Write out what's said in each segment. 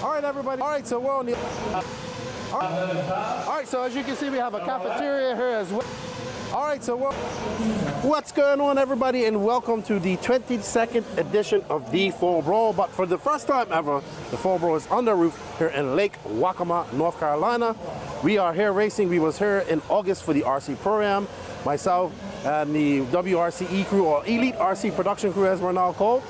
All right, everybody. All right, so we're on the... all right, so as you can see, we have a cafeteria here as well. All right, so what's going on, everybody, and welcome to the 22nd edition of the Fall Brawl. But for the first time ever, the Fall Brawl is on the roof here in Lake Waccamaw, North Carolina. We are here racing. We was here in August for the RC program. Myself and the WRCE crew, or Elite RC production crew as we're now called.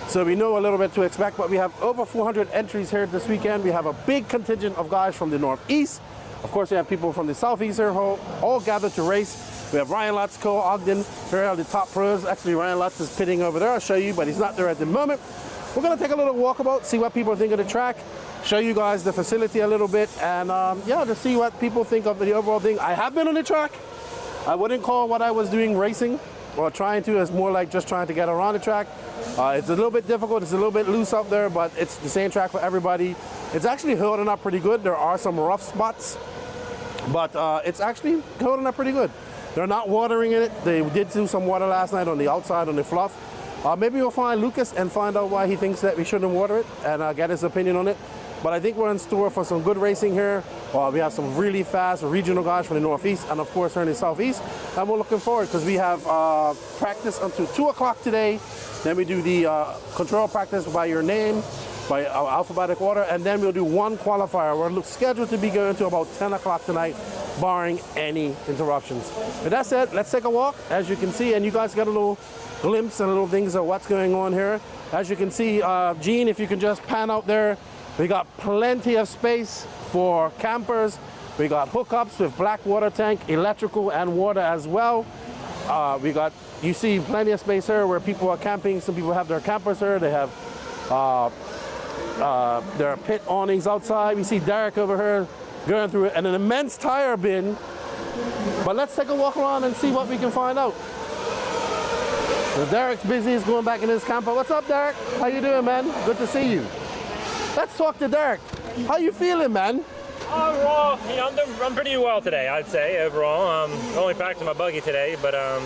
So we know a little bit to expect, but we have over 400 entries here this weekend. We have a big contingent of guys from the Northeast. Of course, we have people from the Southeast here all gathered to race. We have Ryan Lutz, Cole Ogden, here are the top pros. Actually, Ryan Lutz is pitting over there. I'll show you, but he's not there at the moment. We're gonna take a little walkabout, see what people think of the track, show you guys the facility a little bit, and yeah, to see what people think of the overall thing. I have been on the track. I wouldn't call what I was doing racing or trying to. It's more like just trying to get around the track. It's a little bit difficult. It's a little bit loose up there, but it's the same track for everybody. It's actually holding up pretty good. There are some rough spots, but it's actually holding up pretty good. They're not watering in it. They did do some water last night on the outside on the fluff. Maybe we'll find Lucas and find out why he thinks that we shouldn't water it and get his opinion on it. But I think we're in store for some good racing here. We have some really fast regional guys from the Northeast and of course here in the Southeast. And we're looking forward because we have practice until 2 o'clock today. Then we do the control practice by your name, by alphabetic order, and then we'll do one qualifier. We're scheduled to be going to about 10 o'clock tonight, barring any interruptions. With that said, let's take a walk, as you can see, and you guys got a little glimpse and little things of what's going on here. As you can see, Gene, if you can just pan out there, we got plenty of space for campers. We got hookups with black water tank, electrical and water as well. You see plenty of space here where people are camping. Some people have their campers here. They have their pit awnings outside. We see Derek over here going through it, and an immense tire bin. But let's take a walk around and see what we can find out. So Derek's busy. He's going back in his camper. What's up, Derek? How you doing, man? Good to see you. Let's talk to Derek. How you feeling, man? Overall, you know, I'm pretty well today, I'd say, overall. Only practiced my buggy today, but a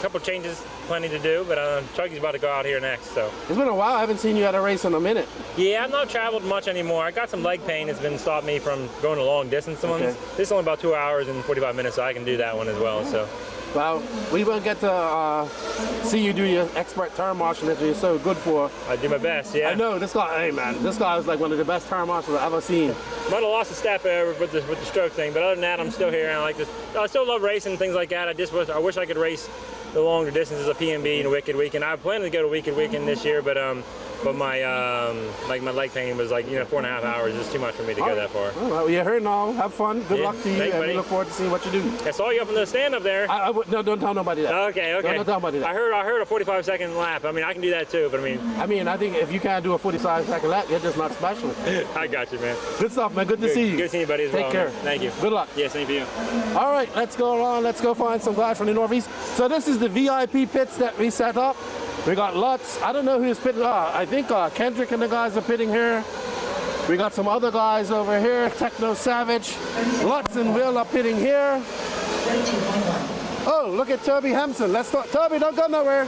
couple changes, plenty to do, but Truggy's about to go out here next, so. It's been a while. I haven't seen you at a race in a minute. Yeah, I've not traveled much anymore. I got some leg pain that's been stopping me from going a long distance ones. Okay. This is only about 2 hours and 45 minutes, so I can do that one as well, so. Well, we will get to see you do your expert turn marshal that you're so good for. I do my best, yeah. I know, this guy, hey man, this guy is like one of the best turn marshals I've ever seen. Might have lost a step with the stroke thing, but other than that, I'm still here, and I like this. I still love racing and things like that. I wish I could race the longer distances of PNB and Wicked Weekend. I plan to go to Wicked Weekend this year, but my like my leg pain was like 4.5 hours. It's too much for me to go that far. All right, well, you're here now. Have fun. Good luck to you, and we look forward to seeing what you do. I saw you up in the stand up there. No, don't tell nobody that. Okay. Don't tell nobody that. I heard a 45-second lap. I mean, I can do that too, but I mean, I think if you can't do a 45-second lap, you're just not special. I got you, man. Good stuff, man. Good to see you. Good to see you, buddy. Take care. Man. Thank you. Good luck. Yeah, same for you. All right, let's go around. Let's go find some guys from the Northeast. So this is the VIP pits that we set up. We got Lutz. I don't know who's pitting. I think Kendrick and the guys are pitting here. We got some other guys over here. Techno Savage. Lutz and Will are pitting here. Oh, look at Toby Hampson. Let's talk. Toby, don't go nowhere.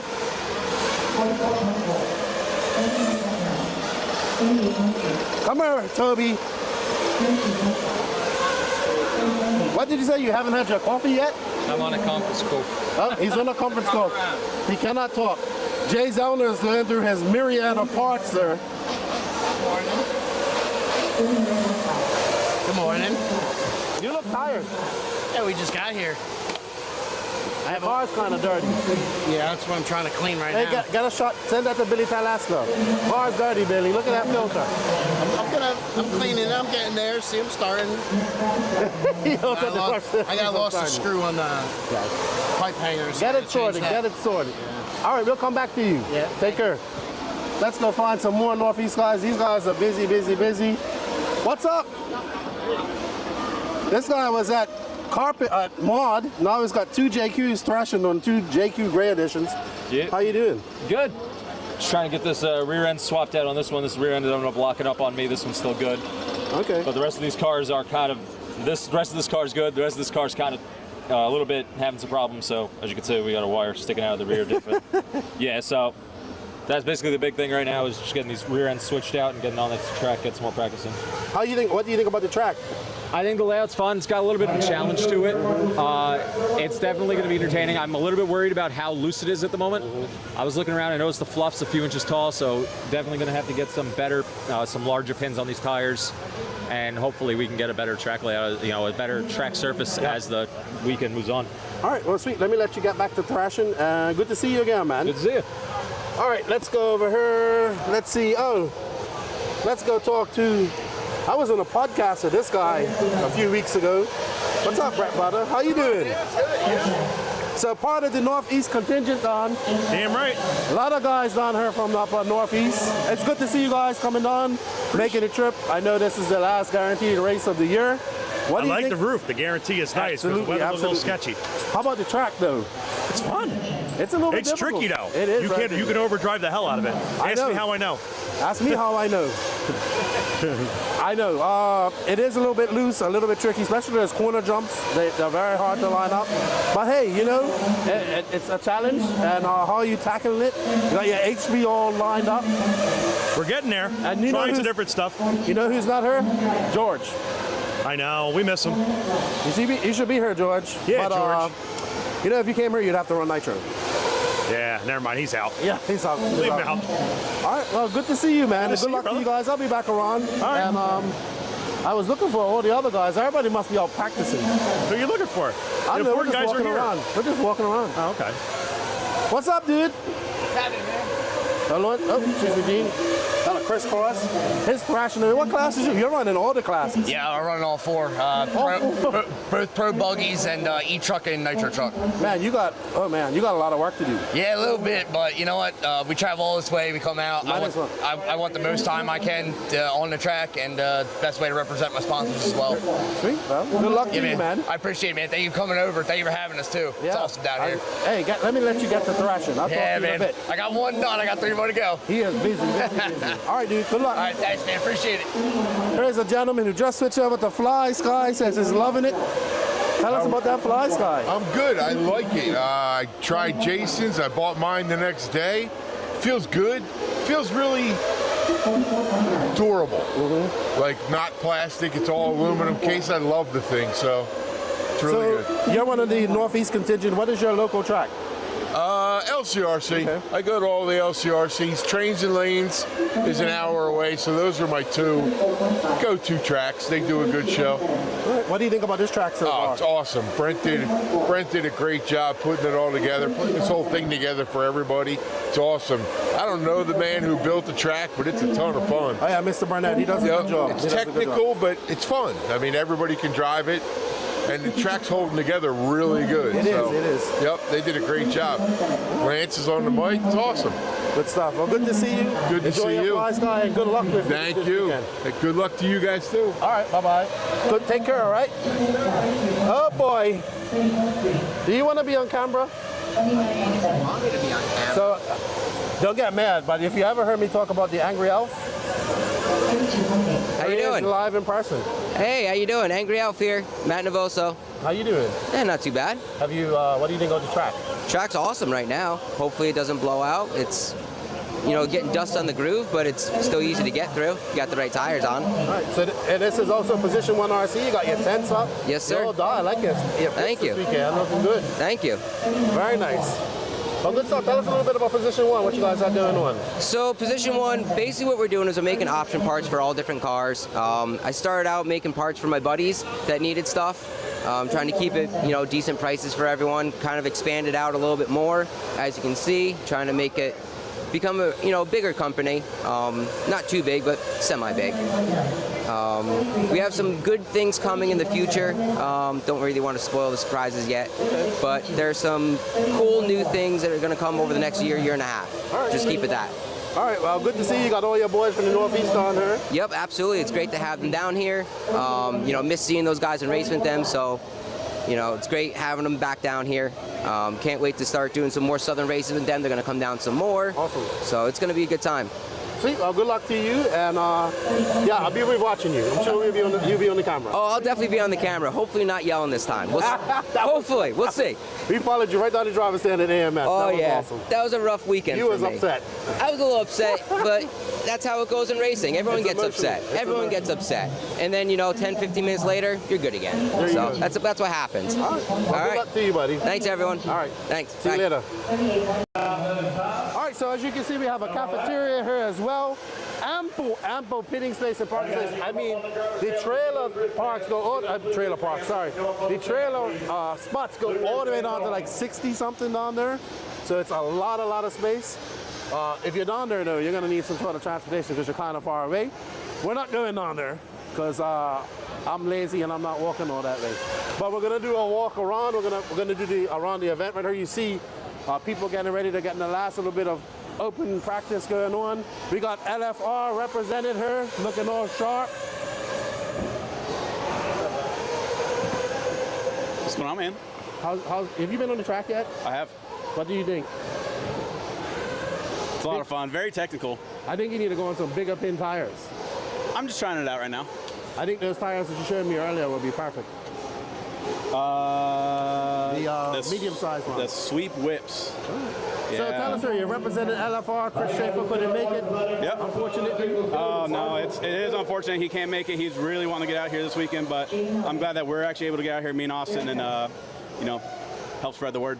Come here, Toby. What did you say? You haven't had your coffee yet? I'm on a conference call. Oh, he's on a conference call. He cannot talk. Jay Zellner is going through his myriad of parts there. Good morning. You look tired. Yeah, we just got here. The car's kind of dirty. Yeah, that's what I'm trying to clean right now. Get a shot. Send that to Billy Talasco. Car's dirty, Billy. Look at that filter. I'm cleaning it. I'm getting there. See, I'm starting. I got lost a screw on the pipe hangers. Get it sorted. Get it sorted. Yeah. All right, we'll come back to you. Yeah. Take care. Let's go find some more Northeast guys. These guys are busy, busy, busy. What's up? This guy was at Mod. Now he's got 2 JQs thrashing on 2 JQ Gray editions. Yeah. How you doing? Good. Just trying to get this rear end swapped out on this one. This rear end ended up locking up on me. This one's still good. Okay. But the rest of these cars are kind of, the rest of this car is good. The rest of this car is kind of a little bit having some problems. So as you can see, we got a wire sticking out of the rear diff. Yeah, so That's basically the big thing right now, is just getting these rear ends switched out and getting on this track, get some more practice in. What do you think about the track? I think the layout's fun. It's got a little bit of a challenge to it. It's definitely going to be entertaining. I'm a little bit worried about how loose it is at the moment. I was looking around, I noticed the fluff's a few inches tall, so definitely going to have to get some better, some larger pins on these tires, and hopefully we can get a better track layout, you know, a better track surface as the weekend moves on. All right, well, sweet. Let me let you get back to thrashing. Good to see you again, man. Good to see you. All right, let's go over here. Let's see. Oh, let's go talk to. I was on a podcast with this guy a few weeks ago. What's up, Brett Butter? How you doing? So part of the Northeast contingent, Don. Damn right. A lot of guys down here from up Northeast. It's good to see you guys coming on, making a trip. I know this is the last guaranteed race of the year. What do you think? I like the roof. The guarantee is nice. Absolutely, The weather was a little absolutely. sketchy. How about the track, though? It's fun. It's a little bit It's difficult. tricky, though. It is. You can overdrive the hell out of it. Ask me how I know. Ask me how I know. I know. It is a little bit loose, a little bit tricky, especially those corner jumps. They're very hard to line up. But hey, you know, it's a challenge, and how are you tackling it? You got your HB all lined up. We're getting there. And you know trying some different stuff. You know who's not here? George. I know. We miss him. You should be here, George. Yeah, but, George. You know, if you came here, you'd have to run Nitro. Yeah, never mind. He's out. Yeah, he's out. Leave him out. All right, well, good to see you, man. Good Good luck to you guys. I'll be back around. All right. And I was looking for all the other guys. Everybody must be out practicing. Who are you looking for? I The know, we're important just guys are walking here. around. We're just walking around. Oh, okay. What's up, dude? Hello? Oh, excuse me, Gene. Got a crisscross. His thrashing. What class is you? You're running all the classes. Yeah, I run all four. Both pro buggies and E-Truck and Nitro Truck. Man, you got a lot of work to do. Yeah, a little bit, but you know what? We travel all this way. We come out. I want the most time I can on the track, and best way to represent my sponsors as well. Sweet. Well, good luck to you, man. I appreciate it, man. Thank you for coming over. Thank you for having us too. Yeah. It's awesome down here. Hey, let me let you get to thrashing. I'll talk to you in a bit. I got one done. I got 3 more to go. He is busy, very busy. All right, dude. Good luck. All right, thanks, man. Appreciate it. Here's a gentleman who just switched over to Fly Sky, says he's loving it. Tell us about that Fly Sky. I'm good. I like it. I tried Jason's. I bought mine the next day. Feels good. Feels really durable. Like not plastic. It's all aluminum case. I love the thing. So it's really good. You're one of the Northeast contingent. What is your local track? LCRC. Okay. I go to all the LCRCs. Trains and Lanes is an hour away, so those are my two go-to tracks. They do a good show. What do you think about this track so far? It's awesome. Brent did a great job putting it all together, putting this whole thing together for everybody. It's awesome. I don't know the man who built the track, but it's a ton of fun. Oh yeah, Mr. Burnett, he does a good job. It's technical, but it's fun. I mean, everybody can drive it. And the track's holding together really good. It is. Yep, they did a great job. Lance is on the mic. It's awesome. Good stuff. Well, good to see you. Good to see Enjoy your you. Fly Sky and good luck with it. Thank you. And good luck to you guys too. All right, bye-bye. Good, take care, all right? Oh, boy. Do you want to be on camera? I want me to be on camera. So, don't get mad, but if you ever heard me talk about the Angry Elf, How you doing? Live in person. Hey, how you doing? Angry Elf here, Matt Navoso. How you doing? Yeah, not too bad. Have you? What do you think of the track? Track's awesome right now. Hopefully it doesn't blow out. It's, you know, getting dust on the groove, but it's still easy to get through. You got the right tires on. All right. So and this is also position 1 RC. You got your tents up. Yes, sir. You're all dialed. I like it. Thank you. This weekend looking good. Thank you. Very nice. Well, good stuff. Tell us a little bit about position 1. What you guys are doing on? So position 1, basically what we're doing is we're making option parts for all different cars. I started out making parts for my buddies that needed stuff. Trying to keep it, you know, decent prices for everyone. Kind of expanded out a little bit more, as you can see. Trying to make it become a, you know, bigger company. Not too big, but semi-big. We have some good things coming in the future. Don't really want to spoil the surprises yet, but there's some cool new things that are going to come over the next year and a half. Right. Just keep it that. All right, well, good to see you. Got all your boys from the Northeast on here. Yep, absolutely. It's great to have them down here. You know, miss seeing those guys and race with them, so, you know, it's great having them back down here. Can't wait to start doing some more Southern races with them. They're going to come down some more. Awesome. So it's going to be a good time. Sweet. Well, good luck to you, and yeah, I'll be watching you. I'm sure you'll be on the camera. Oh, I'll definitely be on the camera. Hopefully not yelling this time. Hopefully, we'll see. We followed you right down the driver's stand at AMS. Oh, that was yeah. awesome. That was a rough weekend You for was me. upset. I was a little upset, but that's how it goes in racing. Everyone gets upset. Everyone gets upset. And then, you know, 10, 15 minutes later, you're good again. So that's what happens. All right. Well, good luck to you, buddy. Thanks, everyone. All right. Thanks. See you later. All right, so as you can see, we have a cafeteria here as well. Ample pitting space and parking space. I mean, the trailer parks go all, trailer parks, sorry. The trailer spots go all the way down to like 60 something down there. So it's a lot of space. If you're down there though, you're gonna need some sort of transportation because you're kind of far away. We're not going down there because I'm lazy and I'm not walking all that way. But we're gonna do a walk around. We're gonna do around the event. Right here you see people getting ready to get in the last little bit of open practice going on. We got LFR represented here, looking all sharp. What's going on, man? Have you been on the track yet? I have. What do you think? It's a lot of fun. Very technical. I think you need to go on some bigger pin tires. I'm just trying it out right now. I think those tires that you showed me earlier would be perfect. The medium-sized ones. The sweep whips. Yeah. So tell us, sir, you represented LFR. Chris Schaefer couldn't make it. Yep. Unfortunately. Oh no, it is unfortunate he can't make it. He's really wanting to get out here this weekend, but I'm glad that we're actually able to get out here, me and Austin, and you know, help spread the word.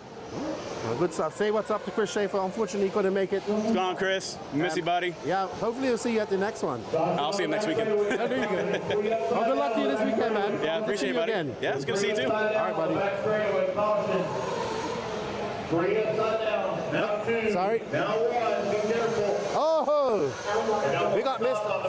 Well, good stuff. Say what's up to Chris Schaefer. Unfortunately, he couldn't make it. What's going on, Chris? Miss you, buddy. Yeah, hopefully we'll see you at the next one. I'll see him next weekend. Oh, there you go. Well, good luck to you this weekend, man. Yeah, appreciate it, buddy. Again. Yeah, it's good to see you too. All right, buddy. Sorry. Oh, we got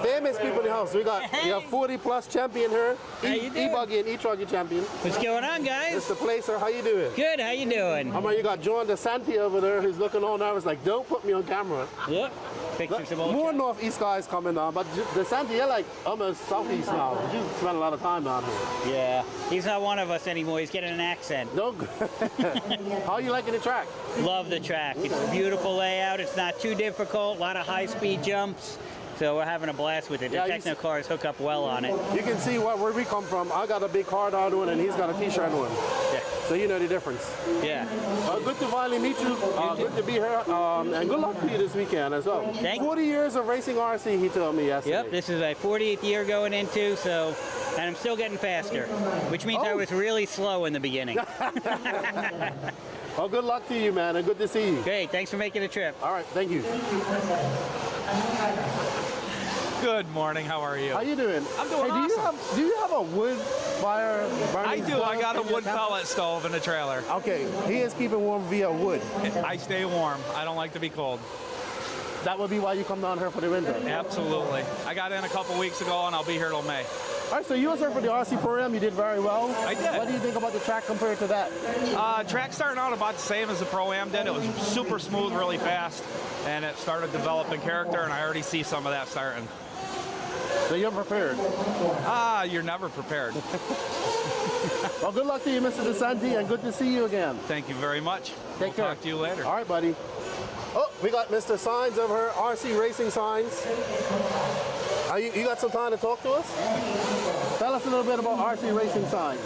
famous people in the house. We got 40+ champion here, E-Buggy and E-Truggy champion. What's going on, guys? Mr. Placer, how you doing? Good. How you doing? You got John DeSanti over there who's looking all nervous, like, don't put me on camera. Yep. Fixing some old More northeast guys coming down, but DeSanti, you're like almost southeast now. You spend a lot of time down here. Yeah. He's not one of us anymore. He's getting an accent. No. How are you liking the track? Love the track. It's a beautiful layout. It's not too difficult. A lot of high-speed jumps. So we're having a blast with it. The techno cars hook up well on it. You can see where we come from. I got a big card on one, and he's got a T-shirt on. Yeah. So you know the difference. Yeah. Good to finally meet you. Good to be here. And good luck to you this weekend as well. Thank you. 40 years of racing RC, he told me yesterday. Yep. This is my 40th year going into, so, and I'm still getting faster, which means I was really slow in the beginning. Well, good luck to you, man, and good to see you. Great. Thanks for making the trip. All right. Thank you. Good morning. How are you? How you doing? I'm doing awesome. Do you have a wood fire burning I do. stove I got a in your wood camper? pellet stove in the trailer. Okay. He is keeping warm via wood. I stay warm. I don't like to be cold. That would be why you come down here for the winter. Absolutely. I got in a couple weeks ago, and I'll be here till May. All right, so you was here for the RC program. You did very well. I did. What do you think about the track compared to that? Track starting out about the same as the Pro-Am did. It was super smooth, really fast, and it started developing character, and I already see some of that starting. So you're prepared? You're never prepared. Well, good luck to you, Mr. DeSanti, and good to see you again. Thank you very much. Take care. Talk to you later. All right, buddy. Oh, we got Mr. Signs over here, RC Racing Signs. You got some time to talk to us? Tell us a little bit about RC Racing Signs.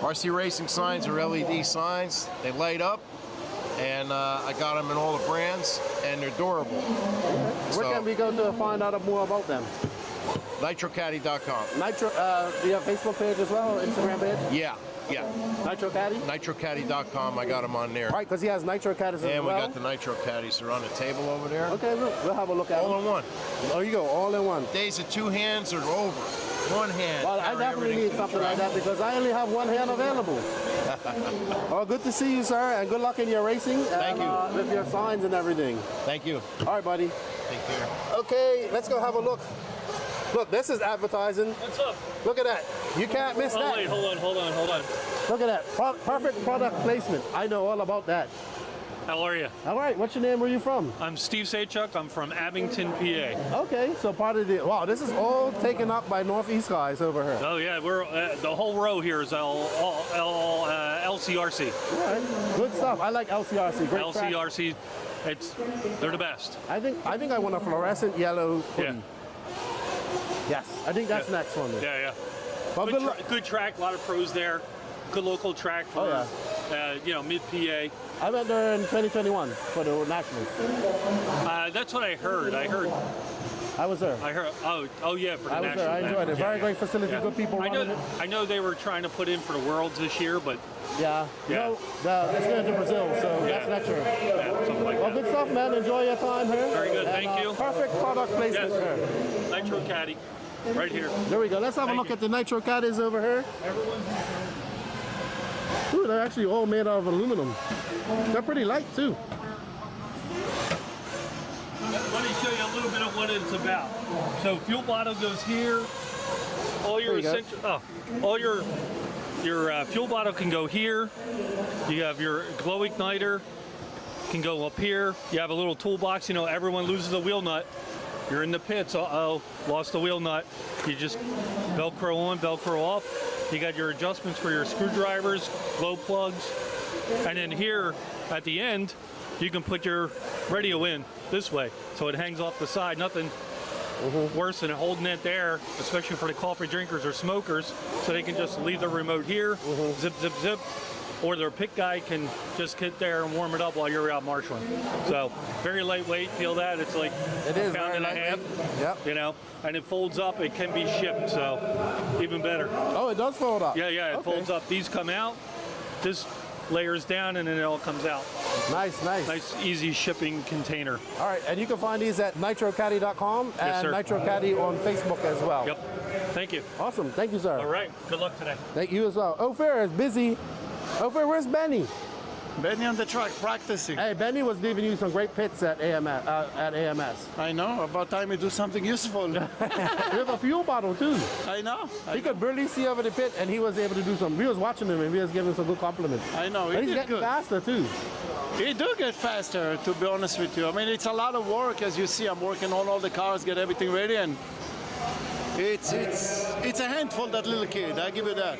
RC Racing Signs are LED signs. They light up, and I got them in all the brands, and they're durable. Where can we go to find out more about them? NitroCaddy.com. Nitro, do you have a Facebook page as well, or Instagram page? Yeah. Nitro Caddy? NitroCaddy.com. I got them on there. Right, because he has Nitro Caddies as well. And we got the Nitro Caddies. They're on the table over there. Okay, we'll have a look at them. All in one. Oh, you go, all in one. Days of two hands are over. One hand. Well, I definitely need something like that because I only have one hand available. Well, good to see you, sir, and good luck in your racing. Thank you. With your signs and everything. Thank you. All right, buddy. Take care. Okay, let's go have a look. Look, this is advertising. What's up? Look at that. You can't miss that. Wait, hold on. Look at that. Perfect product placement. I know all about that. How are you? All right, what's your name? Where are you from? I'm Steve Saychuk. I'm from Abington, PA. Okay, so part of the, wow, this is all taken up by Northeast guys over here. Oh yeah, we're the whole row here is LCRC. All right, good stuff. I like LCRC. Great LCRC, they're the best. I think I want a fluorescent yellow hoodie. Yeah. Yes, I think that's next for me. Yeah, yeah. Well, good track, a lot of pros there. Good local track for you know, mid PA. I went there in 2021 for the Nationals. That's what I heard. I was there. I heard. Oh yeah, for the Nationals. There. I enjoyed it. Very great facility. Yeah. Good people running it. I know they were trying to put in for the Worlds this year, but yeah. No, it's going to Brazil, so that's next year. Yeah, something like that. Good stuff, man. Enjoy your time here. Very good. Thank you. Perfect product placement here. Nitro Caddy, right here. There we go. Let's have a look at the Nitro Caddies over here. Ooh, they're actually all made out of aluminum. They're pretty light too. Let me show you a little bit of what it's about. So fuel bottle goes here. All your fuel bottle can go here. You have your glow igniter can go up here. You have a little toolbox. You know, everyone loses a wheel nut. You're in the pits. Uh-oh, lost the wheel nut. You just Velcro on, Velcro off. You got your adjustments for your screwdrivers, glow plugs, and then here at the end, you can put your radio in this way, so it hangs off the side. Nothing worse than holding it there, especially for the coffee drinkers or smokers, so they can just leave the remote here, zip, zip, zip, or their pick guy can just get there and warm it up while you're out marshaling. So very lightweight. Feel that? It's like a pound and a half. Yep. You know, and it folds up. It can be shipped, so even better. Oh, it does fold up. Yeah, yeah. It folds up. These come out. This layers down, and then it all comes out. Nice, nice. Nice, easy shipping container. All right, and you can find these at nitrocaddy.com and Nitro Caddy on Facebook as well. Yep. Thank you. Awesome. Thank you, sir. All right. Good luck today. Thank you as well. Ophir is busy. Ophir, where's Benny? Benny on the track practicing. Hey, Benny was leaving you some great pits at AMS. I know. About time you do something useful. You have a fuel bottle too. I know. He could barely see over the pit, and he was able to do some. We was watching him, and we was giving him some good compliments. I know. And he's getting faster too. He do get faster, to be honest with you. I mean, it's a lot of work, as you see. I'm working on all the cars, get everything ready, and it's a handful, that little kid. I give you that.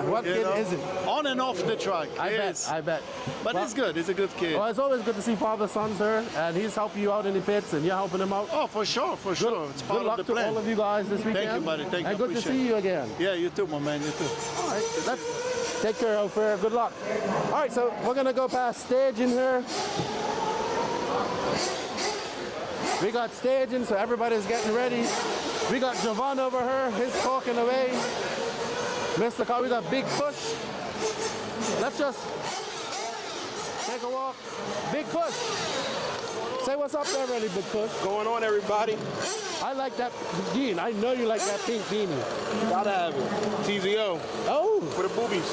What kid is it? On and off the track. I bet. But he's good. He's a good kid. Well, it's always good to see father sons here, and he's helping you out in the pits, and you're helping him out. Oh, for sure, for sure. It's part good luck of the plan. to all of you guys this weekend. Thank you, buddy. Thank you. And good to see you again. Yeah, you too, my man. You too. All right, let's take care, Ophir. Good luck. All right, so we're gonna go past staging here. We got staging, so everybody's getting ready. We got Javon over here, he's talking away. Mr. Car, we got Big Push. Let's just take a walk. Big Push. Say what's up there, really, Big Push. Going on, everybody? I like that jean. I know you like that pink beanie. Gotta have it. TZO. Oh. For the boobies.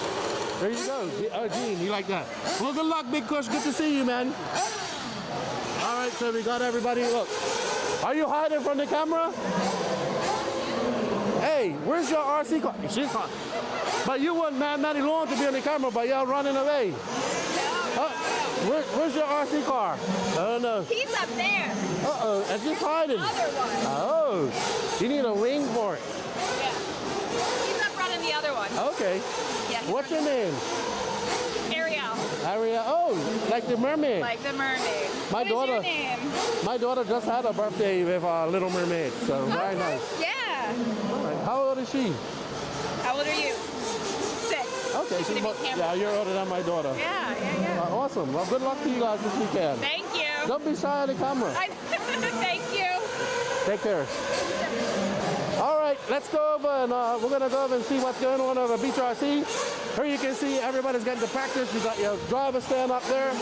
There you go. Oh, Gene, you like that. Well, good luck, Big Push. Good to see you, man. All right, so we got everybody. Look. Are you hiding from the camera? Hey, where's your RC car? She's hot. But you want Matty Long to be on the camera, but y'all running away. Where's your RC car? Oh, no. He's up there. Uh-oh, and she's hiding. The other one. Oh, you need a wing for it. Yeah. He's up running the other one. Okay. Yeah. What's your name? Ariel. Ariel. Oh, like the mermaid. Like the mermaid. My What daughter. is your name? My daughter just had a birthday with Little Mermaid, so very nice. Yeah. All right. How old is she? How old are you? 6. Okay, she's about, yeah, you're older than my daughter. Yeah. Awesome. Well, good luck to you guys this weekend. Thank you. Don't be shy on the camera. Thank you. Take care. All right, let's go over and we're going to go over and see what's going on over BeachRC. Here you can see everybody's getting to practice. You got your driver stand up there.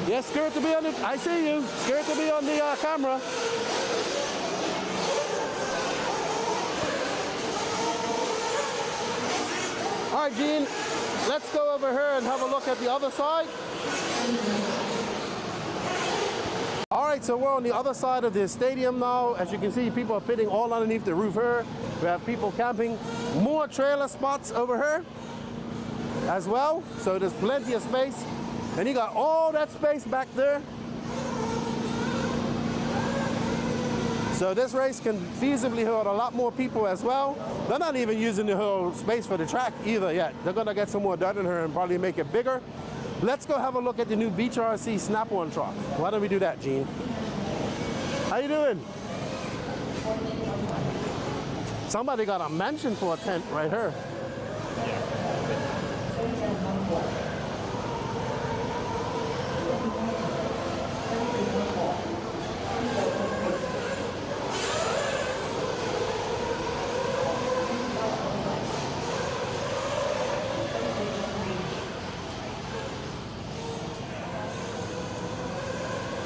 Yes, scared to be on the, I see you. Scared to be on the camera. All right, Gene, let's go over here and have a look at the other side. All right, so we're on the other side of the stadium now. As you can see, people are pitting all underneath the roof here. We have people camping. More trailer spots over here as well. So there's plenty of space. And you got all that space back there. So this race can feasibly hold a lot more people as well. They're not even using the whole space for the track either yet. They're gonna get some more dirt in here and probably make it bigger. Let's go have a look at the new BeachRC Snap-on truck. Why don't we do that, Gene? How you doing? Somebody got a mansion for a tent right here.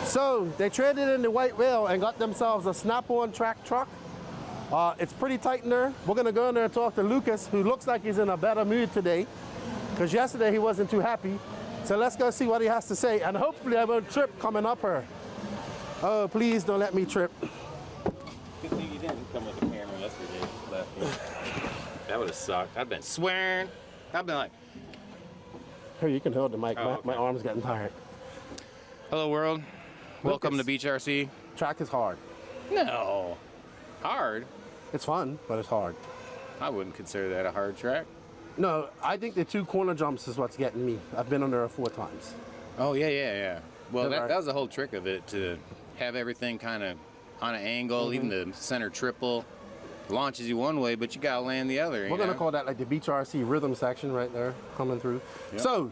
So they traded in the white whale and got themselves a Snap-on track truck. It's pretty tight in there. We're gonna go in there and talk to Lucas, who looks like he's in a better mood today, because yesterday he wasn't too happy. So let's go see what he has to say, and hopefully I won't trip coming up here. Oh, please don't let me trip. Good thing you didn't come with the camera yesterday. That would have sucked. I've been swearing. I've been like... Here, you can hold the mic. Oh, my arm's getting tired. Hello, world. Welcome to BeachRC. Track is hard. No. Hard? It's fun, but it's hard. I wouldn't consider that a hard track. No, I think the 2 corner jumps is what's getting me. I've been on there 4 times. Oh, yeah. Well, that was the whole trick of it, to have everything kind of on an angle, even the center triple launches you one way, but you got to land the other. We're going to call that like the BeachRC rhythm section right there coming through. Yep. So,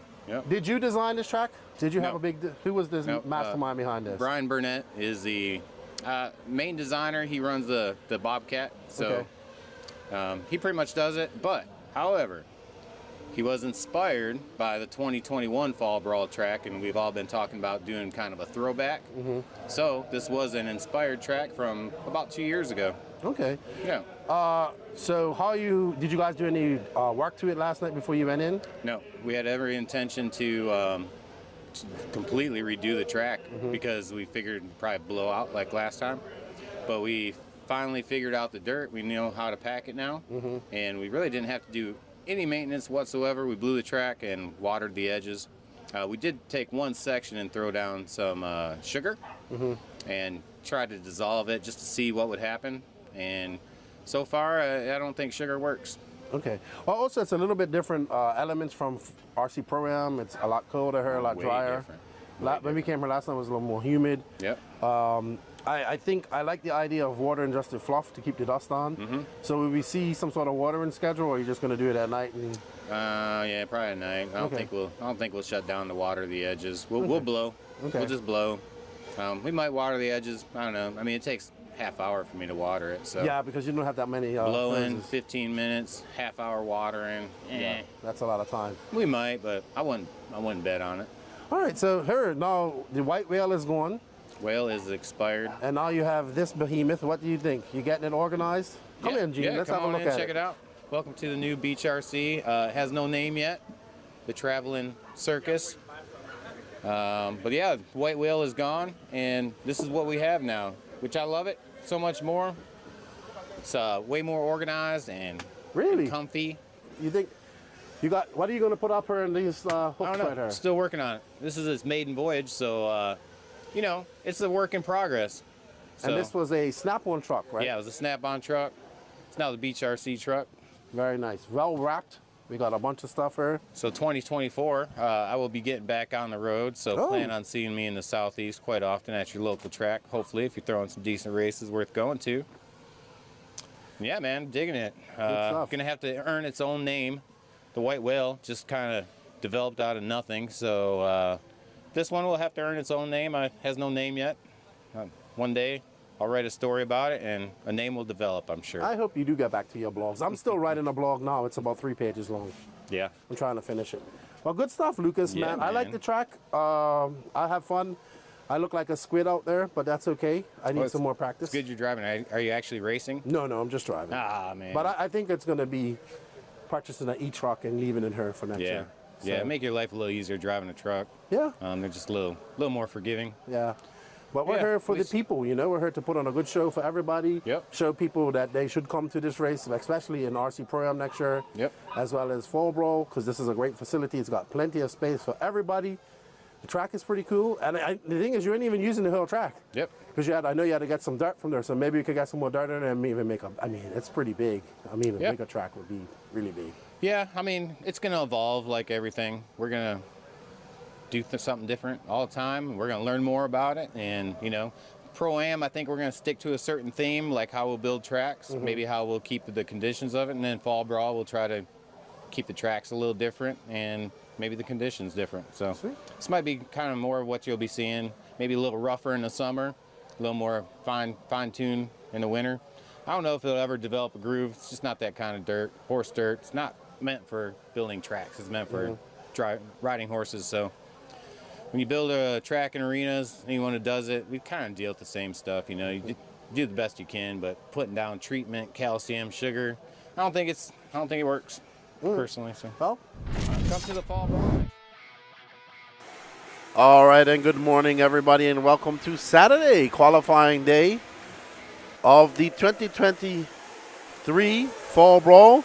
did you design this track? Did you have a big, who was this mastermind behind this? Brian Burnett is the main designer. He runs the Bobcat, so he pretty much does it. But, however, he was inspired by the 2021 Fall Brawl track, and we've all been talking about doing kind of a throwback. So this was an inspired track from about 2 years ago. Okay. Yeah. So did you guys do any work to it last night before you went in? No, we had every intention to completely redo the track because we figured it'd probably blow out like last time. But we finally figured out the dirt. We know how to pack it now, and we really didn't have to do any maintenance whatsoever. We blew the track and watered the edges. We did take one section and throw down some sugar and tried to dissolve it just to see what would happen. And so far, I don't think sugar works. Okay. Well, also, it's a little bit different elements from RC Pro-Am. It's a lot colder here, a lot drier. When we came here last night, it was a little more humid. Yep. I think I like the idea of watering just the fluff to keep the dust on. So will we see some sort of watering schedule, or are you just going to do it at night? And... yeah, probably at night. I don't think we'll shut down to water the edges. We'll blow. We'll just blow. We might water the edges. I don't know. I mean, it takes half hour for me to water it. So yeah, because you don't have that many. Blowing 15 minutes, half hour watering. Yeah, that's a lot of time. We might, but I wouldn't bet on it. All right, so here now the white whale is gone. Whale is expired. And now you have this behemoth. What do you think? You getting it organized? Come in, Gene. Let's have a look at it. Check it out. Welcome to the new BeachRC. It has no name yet. The Traveling Circus. But yeah, white whale is gone, and this is what we have now, which I love it so much more. It's way more organized and comfy. You think you got? What are you going to put up here in these hooks I don't know. right here? Still working on it. This is its maiden voyage, so you know, it's a work in progress. So, and this was a Snap-on truck, right? Yeah, it was a Snap-on truck. It's now the BeachRC truck. Very nice. Well wrapped. We got a bunch of stuff here. So 2024, I will be getting back on the road, so plan on seeing me in the Southeast quite often at your local track, hopefully, if you're throwing some decent races worth going to. Yeah, man, digging it. Gonna have to earn its own name. The white whale just kind of developed out of nothing, so this one will have to earn its own name. It has no name yet. One day, I'll write a story about it, and a name will develop, I'm sure. I hope you do get back to your blogs. I'm still writing a blog now. It's about 3 pages long. Yeah. I'm trying to finish it. Well, good stuff, Lucas, man. I like the track. I have fun. I look like a squid out there, but that's okay. I need some more practice. It's good you're driving. Are you actually racing? No, I'm just driving. Ah, man. But I think it's going to be purchasing an E-truck and leaving it here for next year. So. Yeah, make your life a little easier driving a truck. Yeah. They're just a little more forgiving. Yeah. But we're here for the people, you know. We're here to put on a good show for everybody. Yep. Show people that they should come to this race, especially in RC Pro-Am next year. Yep. As well as Fall Brawl, because this is a great facility. It's got plenty of space for everybody. The track is pretty cool, and the thing is, you ain't even using the whole track. Yep. Because I know you had to get some dirt from there, so maybe you could get some more dirt in there and even make a. I mean, it's pretty big. I mean, a bigger track would be really big. Yeah, I mean, it's going to evolve like everything. We're going to do something different all the time. We're going to learn more about it, and you know, Pro-Am, I think we're going to stick to a certain theme, like how we'll build tracks, maybe how we'll keep the conditions of it, and then Fall Brawl, we'll try to keep the tracks a little different and maybe the conditions different. So this might be kind of more of what you'll be seeing, maybe a little rougher in the summer, a little more fine-tuned in the winter. I don't know if it'll ever develop a groove. It's just not that kind of dirt, horse dirt. It's not meant for building tracks. It's meant for riding horses. So when you build a track in arenas, anyone who does it, we kind of deal with the same stuff. You know, you do the best you can, but putting down treatment, calcium, sugar, I don't think it works personally. So well, come to the Fall Brawl. All right, and good morning, everybody, and welcome to Saturday, qualifying day of the 2023 Fall Brawl.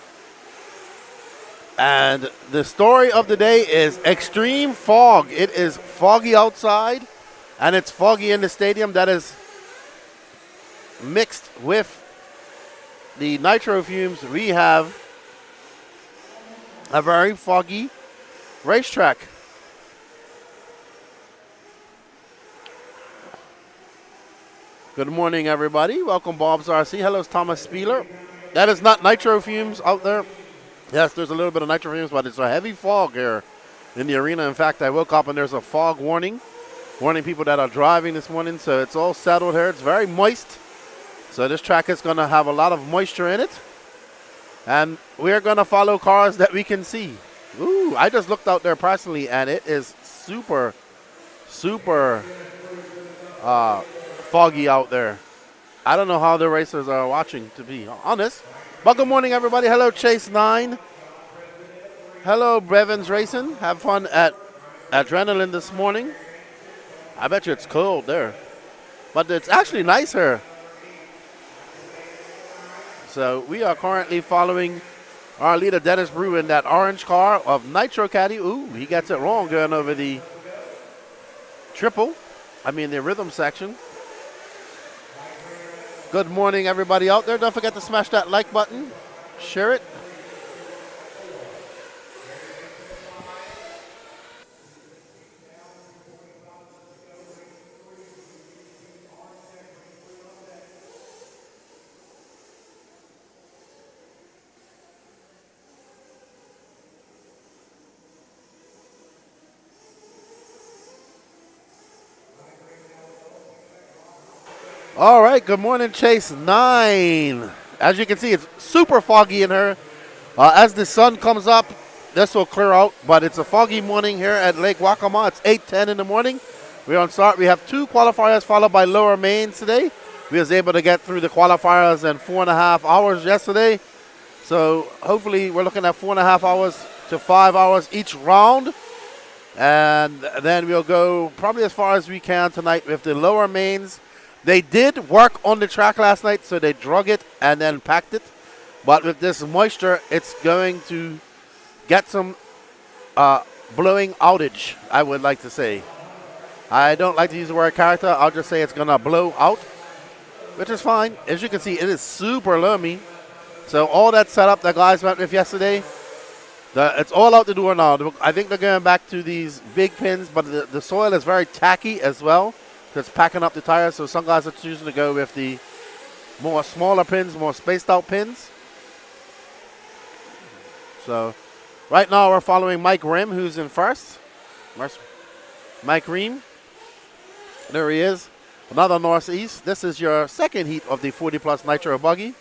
And the story of the day is extreme fog. It is foggy outside, and it's foggy in the stadium. That is mixed with the nitro fumes. We have a very foggy racetrack. Good morning, everybody. Welcome, Bob's RC. Hello, it's Thomas Spieler. That is not nitro fumes out there. Yes, there's a little bit of nitro fumes, but it's a heavy fog here in the arena. In fact, I woke up and there's a fog warning people that are driving this morning. So it's all settled here. It's very moist. So this track is going to have a lot of moisture in it. And we're going to follow cars that we can see. Ooh, I just looked out there personally, and it is super, super foggy out there. I don't know how the racers are watching, to be honest. But good morning, everybody. Hello, Chase9. Hello, Brevins Racing. Have fun at Adrenaline this morning. I bet you it's cold there. But it's actually nice here. So we are currently following our leader, Dennis Brew, in that orange car of Nitro Caddy. Ooh, he gets it wrong going over the the rhythm section. Good morning, everybody out there. Don't forget to smash that like button. Share it. All right, good morning, Chase9. As you can see, it's super foggy in here. As the sun comes up, this will clear out, but it's a foggy morning here at Lake Waccamaw. It's 8:10 in the morning. We're on start. We have 2 qualifiers followed by lower mains today. We was able to get through the qualifiers in 4.5 hours yesterday. So hopefully we're looking at 4.5 hours to 5 hours each round. And then we'll go probably as far as we can tonight with the lower mains. They did work on the track last night, so they drug it and then packed it. But with this moisture, it's going to get some blowing outage, I would like to say. I don't like to use the word character. I'll just say it's going to blow out, which is fine. As you can see, it is super loamy. So all that setup that guys went with yesterday, it's all out the door now. I think they're going back to these big pins, but the soil is very tacky as well. It's packing up the tires, so some guys are choosing to go with the more smaller pins, more spaced out pins. So right now we're following Mike Rim, who's in first. Mike Ream. There he is. Another northeast. This is your second heat of the 40 plus Nitro Buggy.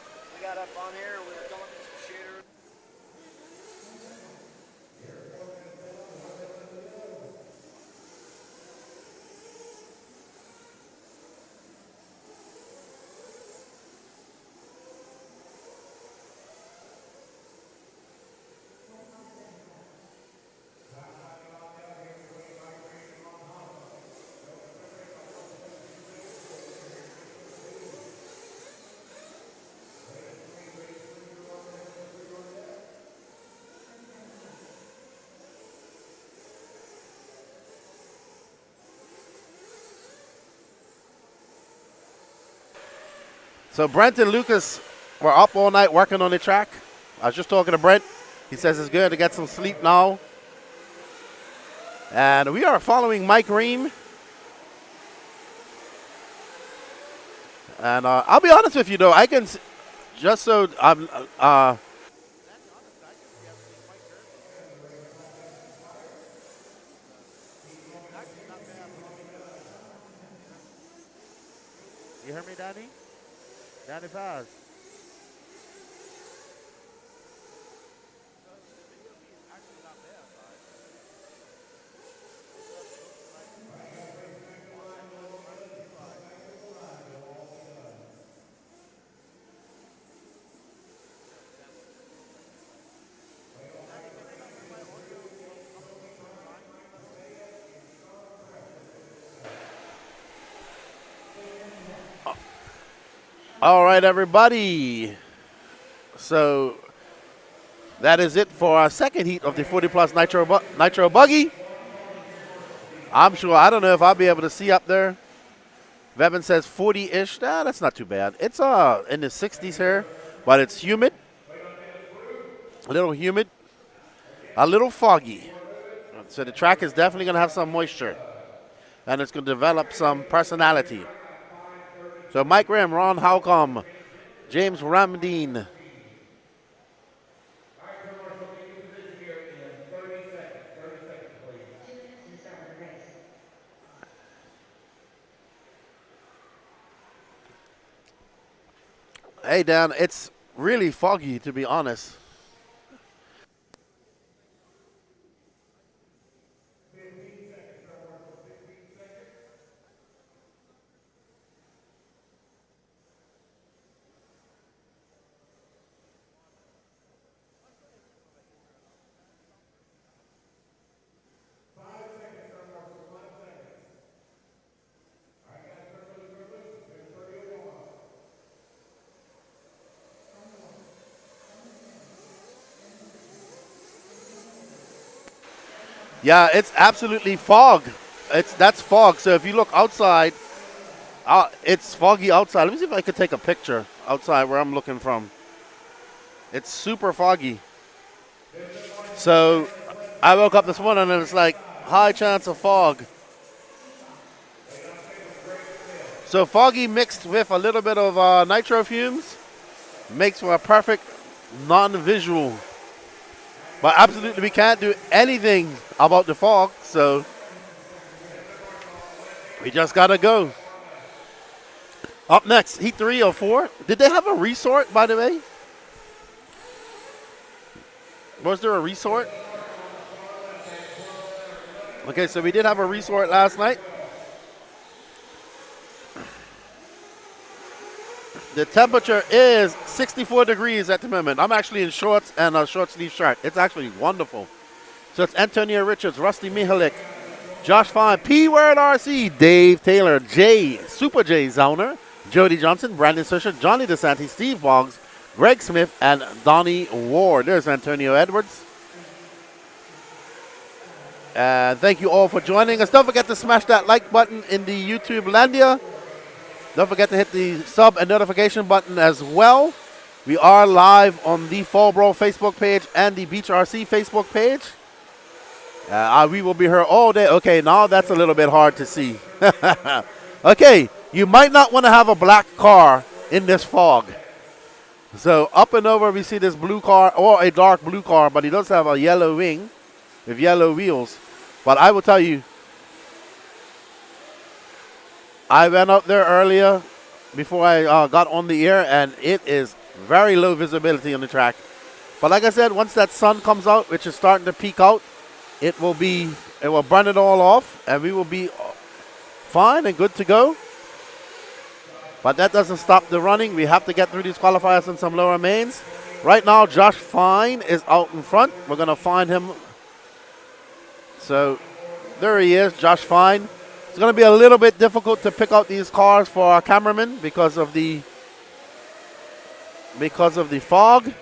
So Brent and Lucas were up all night working on the track. I was just talking to Brent. He says it's good to get some sleep now. And we are following Mike Ream. And I'll be honest with you, though. I can, just so I'm, you hear me, Danny? Danny Paz. All right, everybody. So that is it for our second heat of the 40-plus Nitro Buggy. I'm sure, I don't know if I'll be able to see up there. Vebin says 40-ish. Nah, that's not too bad. It's in the 60s here, but it's humid. A little humid. A little foggy. So the track is definitely going to have some moisture. And it's going to develop some personality. So Mike Ram, Ron Howcom, James Ramdeen. Hey, Dan, it's really foggy, to be honest. Yeah, it's absolutely fog. That's fog. So if you look outside, it's foggy outside. Let me see if I could take a picture outside where I'm looking from. It's super foggy. So I woke up this morning and it's like high chance of fog. So foggy mixed with a little bit of nitro fumes makes for a perfect non-visual. But absolutely we can't do anything about the fog, so we just gotta go. Up next, Heat 3 or 4. Did they have a resort, by the way? Was there a resort? Okay, so we did have a resort last night. The temperature is 64 degrees at the moment. I'm actually in shorts and a short sleeve shirt. It's actually wonderful. So it's Antonio Richards, Rusty Mihalik, Josh Fine, P-Word RC, Dave Taylor, Jay, Super J Zauner, Jody Johnson, Brandon Susher, Johnny DeSanti, Steve Boggs, Greg Smith, and Donnie Ward. There's Antonio Edwards. And thank you all for joining us. Don't forget to smash that like button in the YouTube Landia. Don't forget to hit the sub and notification button as well. We are live on the Fall Brawl Facebook page and the BeachRC Facebook page. We will be here all day. Okay, now that's a little bit hard to see. Okay, you might not want to have a black car in this fog. So up and over we see this blue car, or a dark blue car, but he does have a yellow wing with yellow wheels. But I will tell you, I went up there earlier before I got on the air, and it is very low visibility on the track. But like I said, once that sun comes out, which is starting to peek out, it will burn it all off, and we will be fine and good to go. But that doesn't stop the running. We have to get through these qualifiers and some lower mains. Right now, Josh Fine is out in front. We're going to find him. So there he is, Josh Fine. It's going to be a little bit difficult to pick out these cars for our cameraman because of the fog.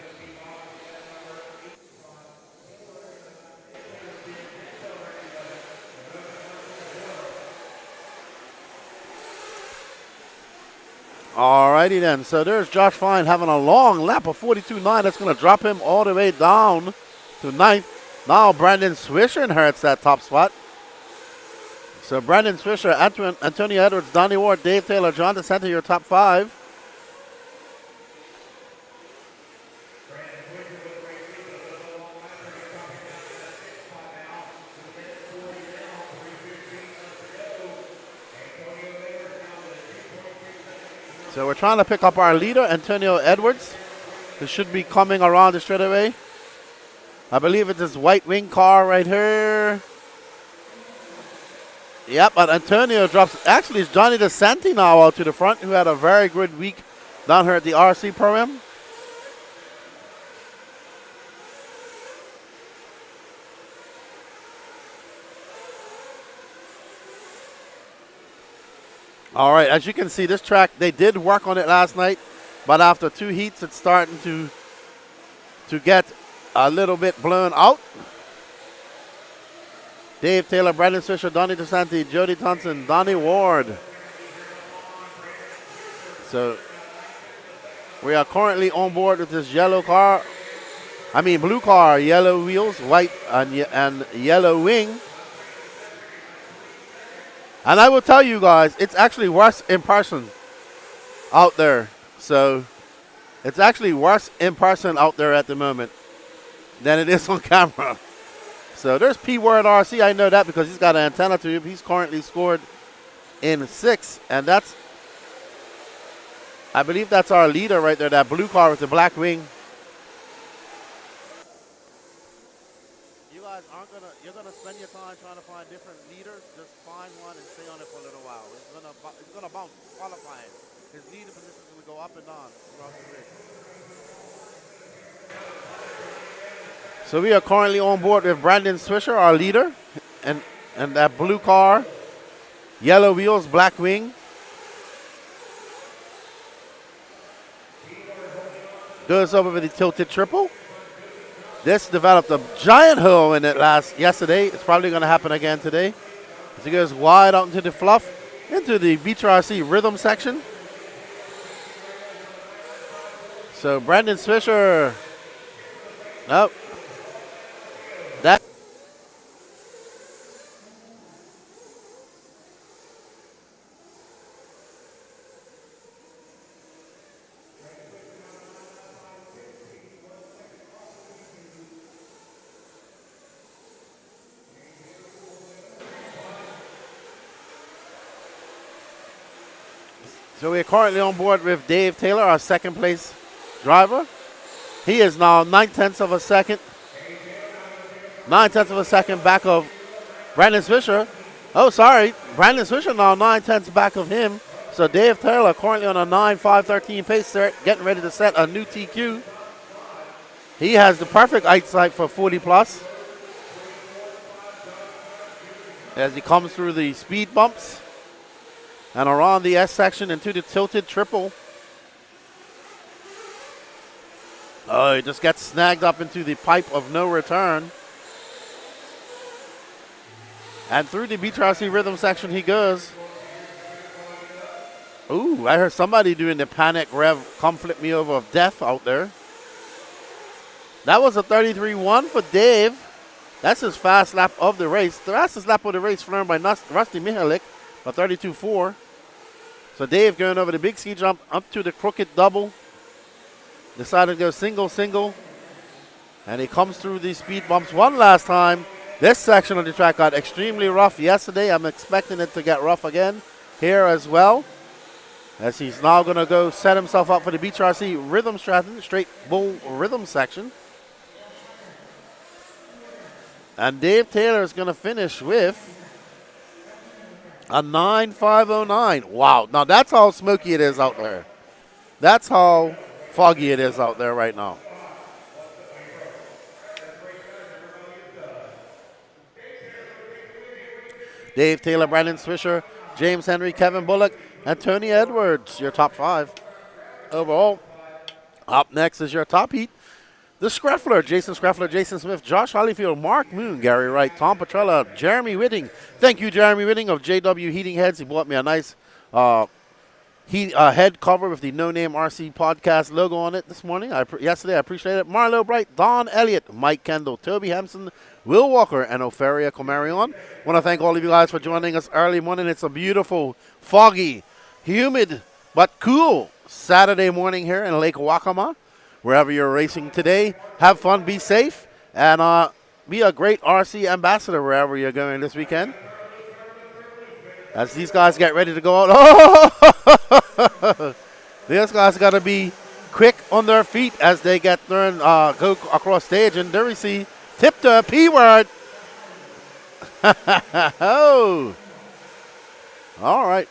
All righty then. So there's Josh Fine having a long lap of 42.9. That's going to drop him all the way down to 9th. Now Brandon Swisher inherits that top spot. So Brandon Swisher, Antonio Edwards, Donnie Ward, Dave Taylor, John DeSanta, your top 5. So we're trying to pick up our leader, Antonio Edwards, who should be coming around the straightaway. I believe it's this white wing car right here. Yep, but Antonio drops. Actually, it's Johnny DeSanti now out to the front, who had a very good week down here at the RC Pro-Am. All right, as you can see, this track, they did work on it last night, but after 2 heats, it's starting to get a little bit blown out. Dave Taylor, Brandon Swisher, Donnie DeSanti, Jody Thompson, Donnie Ward. So we are currently on board with this blue car, yellow wheels, white and yellow wing. And I will tell you guys, it's actually worse in person out there. So it's actually worse in person out there at the moment than it is on camera. So there's P-Word RC. I know that because he's got an antenna to him. He's currently scored in 6. And that's, I believe that's our leader right there, that blue car with the black wing. You guys you're gonna spend your time trying to find different leaders. Just find one and stay on it for a little while. It's gonna bounce, qualifying. His leader position is gonna go up and down throughout the race. So we are currently on board with Brandon Swisher, our leader, and that blue car, yellow wheels, black wing. Goes over with the tilted triple. This developed a giant hole in it yesterday. It's probably going to happen again today. As it goes wide out into the fluff, into the BeachRC rhythm section. So Brandon Swisher, nope. That. So we're currently on board with Dave Taylor, our second place driver. He is now 9/10 of a second. 9/10 of a second back of Brandon Swisher. Oh, sorry. Brandon Swisher now 9/10 back of him. So Dave Taylor currently on a 9.513 pace there, getting ready to set a new TQ. He has the perfect eyesight for 40 plus. As he comes through the speed bumps and around the S section into the tilted triple. Oh, he just gets snagged up into the pipe of no return. And through the BeachRC rhythm section he goes. Ooh, I heard somebody doing the panic rev, come flip me over of death out there. That was a 33.1 for Dave. That's his fast lap of the race. The fastest lap of the race learned by Rusty Mihalik, a 32.4. So Dave going over the big ski jump up to the crooked double. Decided to go single. And he comes through these speed bumps one last time. This section of the track got extremely rough yesterday. I'm expecting it to get rough again here as well. As he's now going to go set himself up for the BeachRC rhythm strategy, straight bull rhythm section. And Dave Taylor is going to finish with a 9.509. Wow. Now that's how smoky it is out there. That's how foggy it is out there right now. Dave Taylor, Brandon Swisher, James Henry, Kevin Bullock, and Tony Edwards, your top 5 overall. Up next is your top heat. The Scruffler, Jason Scruffler, Jason Smith, Josh Hollyfield, Mark Moon, Gary Wright, Tom Petrella, Jeremy Whitting. Thank you, Jeremy Whitting of JW Heating Heads. He bought me a nice head cover with the No Name RC Podcast logo on it this morning. Yesterday, I appreciate it. Marlo Bright, Don Elliott, Mike Kendall, Toby Hampson, Will Walker, and Opheria Comarion. Want to thank all of you guys for joining us early morning. It's a beautiful, foggy, humid, but cool Saturday morning here in Lake Wakama. Wherever you're racing today, have fun, be safe, and be a great RC ambassador wherever you're going this weekend. As these guys get ready to go out. Oh! These guys got to be quick on their feet as they go across stage. And there we see tip to a P-word. Oh. All right.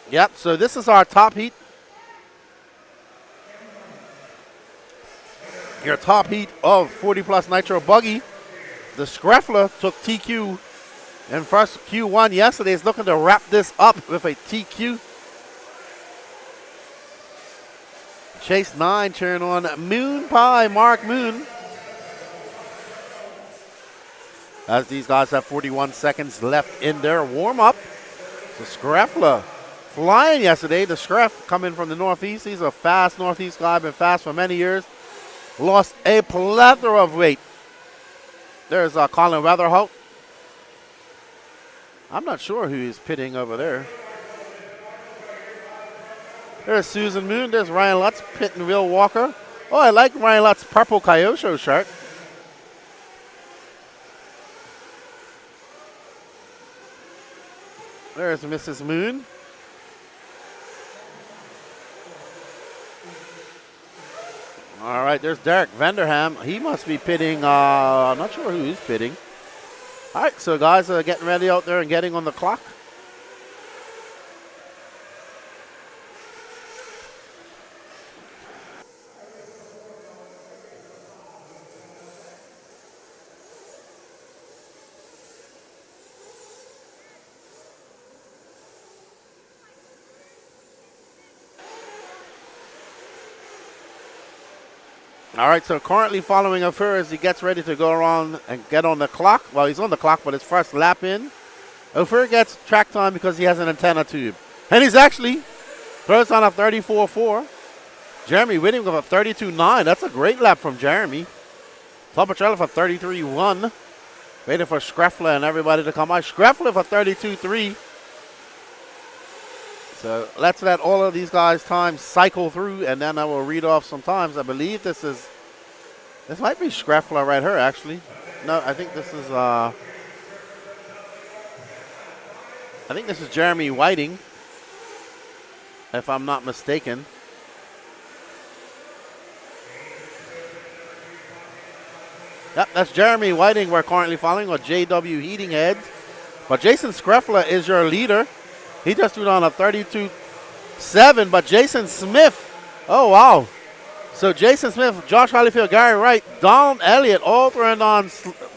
Yep, so this is our top heat. Your top heat of 40-plus Nitro Buggy. The Screffler took TQ in first Q1 yesterday. Is looking to wrap this up with a TQ. Chase 9 cheering on Moon Pie, Mark Moon. As these guys have 41 seconds left in their warm-up. The Screffler flying yesterday. The Screff coming from the Northeast. He's a fast Northeast guy, been fast for many years. Lost a plethora of weight. There's Colin Weatherholt. I'm not sure who he's pitting over there. There's Susan Moon. There's Ryan Lutz pitting Will Walker. Oh, I like Ryan Lutz's purple Kyosho shirt. There's Mrs. Moon. All right, there's Derek Vanderham. He must be pitting. I'm not sure who he's pitting. All right, so guys are getting ready out there and getting on the clock. All right, so currently following Ophir as he gets ready to go around and get on the clock. Well, he's on the clock, but his first lap in. Ophir gets track time because he has an antenna tube. And he's actually throws on a 34.4. Jeremy Whitting with a 32.9. That's a great lap from Jeremy. Tom Petrella for 33.1. Waiting for Screffler and everybody to come by. Screffler for 32.3. So let's let all of these guys' times cycle through, and then I will read off some times. I believe this might be Screffler right here, actually. No, I think this is Jeremy Whiting, if I'm not mistaken. Yep, that's Jeremy Whiting we're currently following, or JW Heating Heads. But Jason Screffler is your leader. He just threw down a 32.7, but Jason Smith, oh, wow. So Jason Smith, Josh Hollyfield, Gary Wright, Don Elliott, all throwing on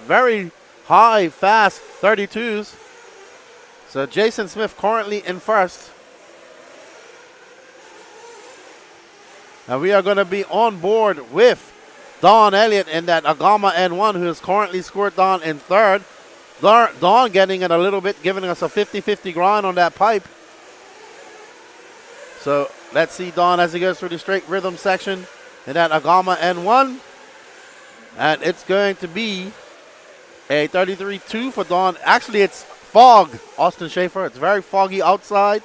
very high, fast 32s. So Jason Smith currently in first. And we are going to be on board with Don Elliott in that Agama N1, who has currently scored Don in third. Don getting it a little bit, giving us a 50-50 grind on that pipe. So let's see Don as he goes through the straight rhythm section in that Agama N1. And it's going to be a 33.2 for Don. Actually, it's fog, Austin Schaefer. It's very foggy outside,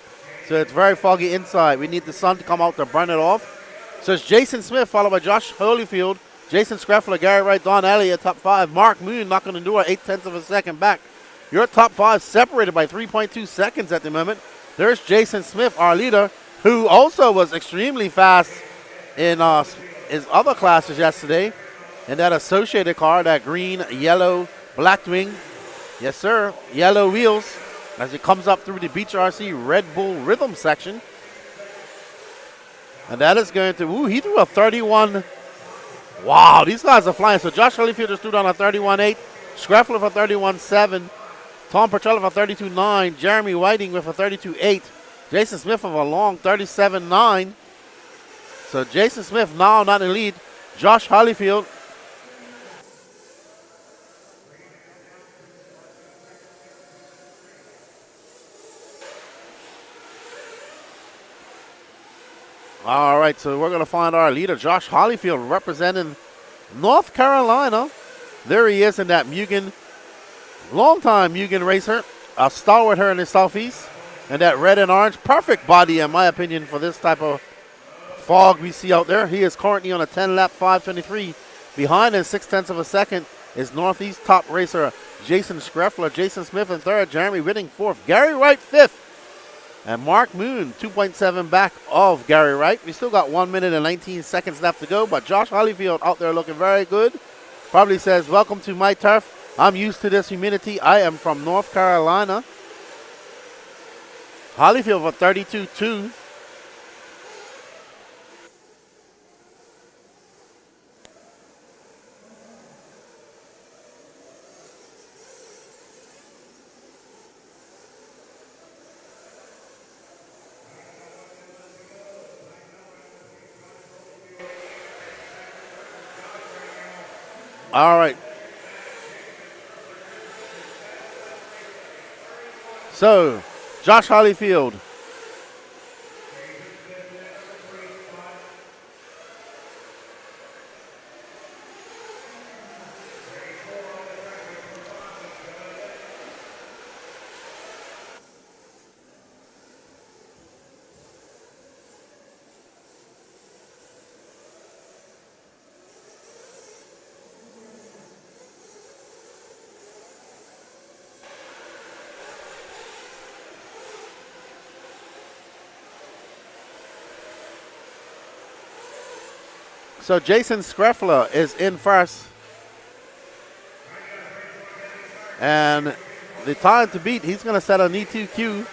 so it's very foggy inside. We need the sun to come out to burn it off. So it's Jason Smith followed by Josh Holyfield, Jason Screffler, Gary Wright, Don Elliott, top 5. Mark Moon not going to do it, 0.8 of a second back. Your top 5 separated by 3.2 seconds at the moment. There's Jason Smith, our leader, who also was extremely fast in his other classes yesterday. In that associated car, that green, yellow, black wing. Yes, sir. Yellow wheels as it comes up through the BeachRC Red Bull rhythm section. And that is going to, he threw a 31. Wow, these guys are flying. So Josh Holyfield just threw down a 31.8. Screffler for 31.7. Tom Petrella for 32.9. Jeremy Whiting with a 32.8. Jason Smith with a long 37.9. So Jason Smith now not in the lead. Josh Holyfield. All right, so we're going to find our leader, Josh Hollyfield, representing North Carolina. There he is in that Mugen, long-time Mugen racer, a stalwart here in the Southeast, and that red and orange. Perfect body, in my opinion, for this type of fog we see out there. He is currently on a 10-lap 5:23. Behind in 0.6 of a second is Northeast top racer Jason Schreffler, Jason Smith in third, Jeremy Whitting fourth, Gary Wright fifth, and Mark Moon 2.7 back of Gary Wright. We still got 1 minute and 19 seconds left to go, but Josh Hollyfield out there looking very good. Probably says, welcome to my turf. I'm used to this humidity. I am from North Carolina. Hollyfield for 32.2. All right. So, Josh Hollyfield. So Jason Schreffler is in first. And the time to beat, he's going to set an E2Q.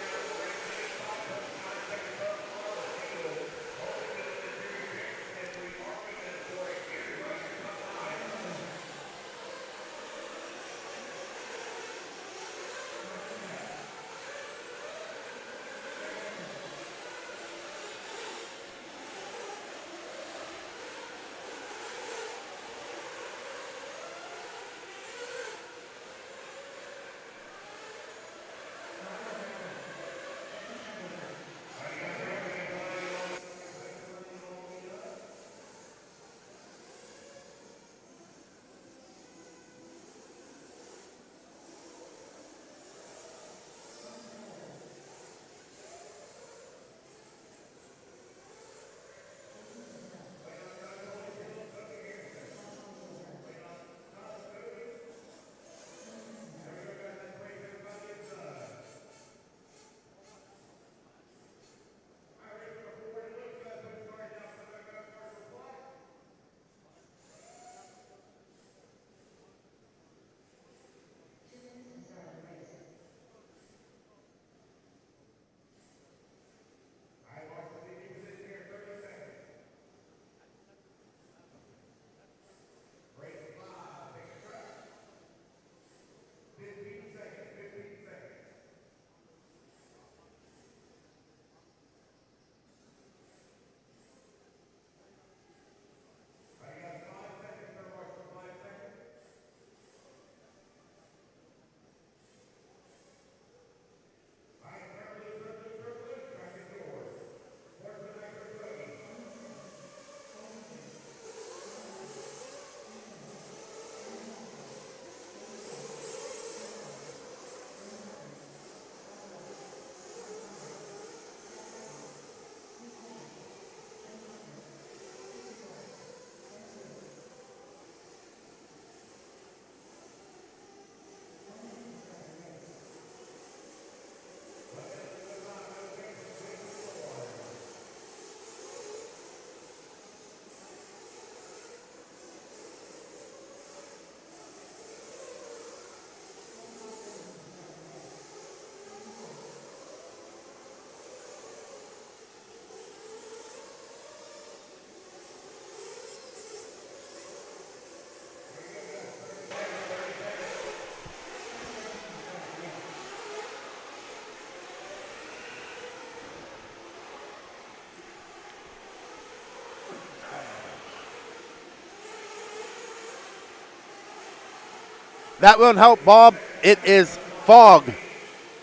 That won't help, Bob. It is fog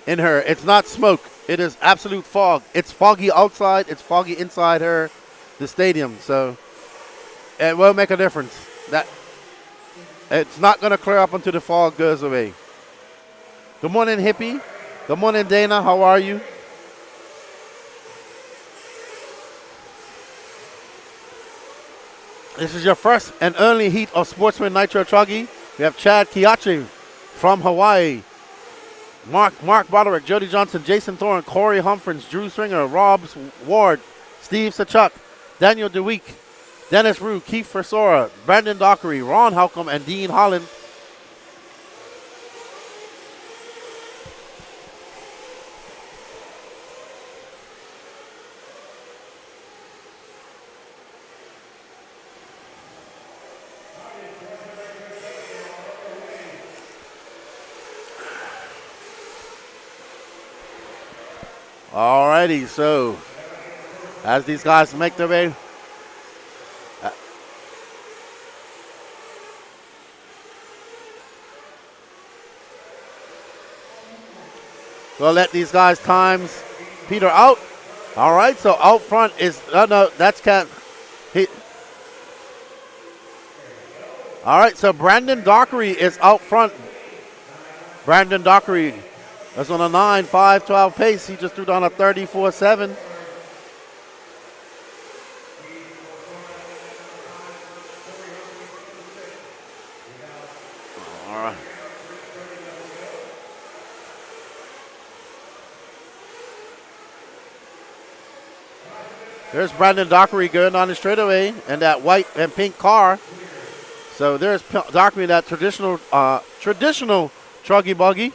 in her. It's not smoke. It is absolute fog. It's foggy outside. It's foggy inside her. the stadium. So it will make a difference. That it's not going to clear up until the fog goes away. Good morning, Hippie. Good morning, Dana. How are you? This is your first and only heat of Sportsman Nitro Truggy. We have Chad Kiachi from Hawaii. Mark Broderick, Jody Johnson, Jason Thorne, Corey Humphreys, Drew Stringer, Rob Ward, Steve Sachuk, Daniel DeWeek, Dennis Rue, Keith Frisora, Brandon Dockery, Ron Halcomb, and Dean Holland. Alrighty, so as these guys make their way, we'll let these guys times peter out. All right, so out front is no, that's Cat. All right, so Brandon Dockery is out front. Brandon Dockery. That's on a 9.512 pace. He just threw down a 34.7. All right. There's Brandon Dockery going on the straightaway in that white and pink car. So there's Dockery in that traditional Truggy Buggy.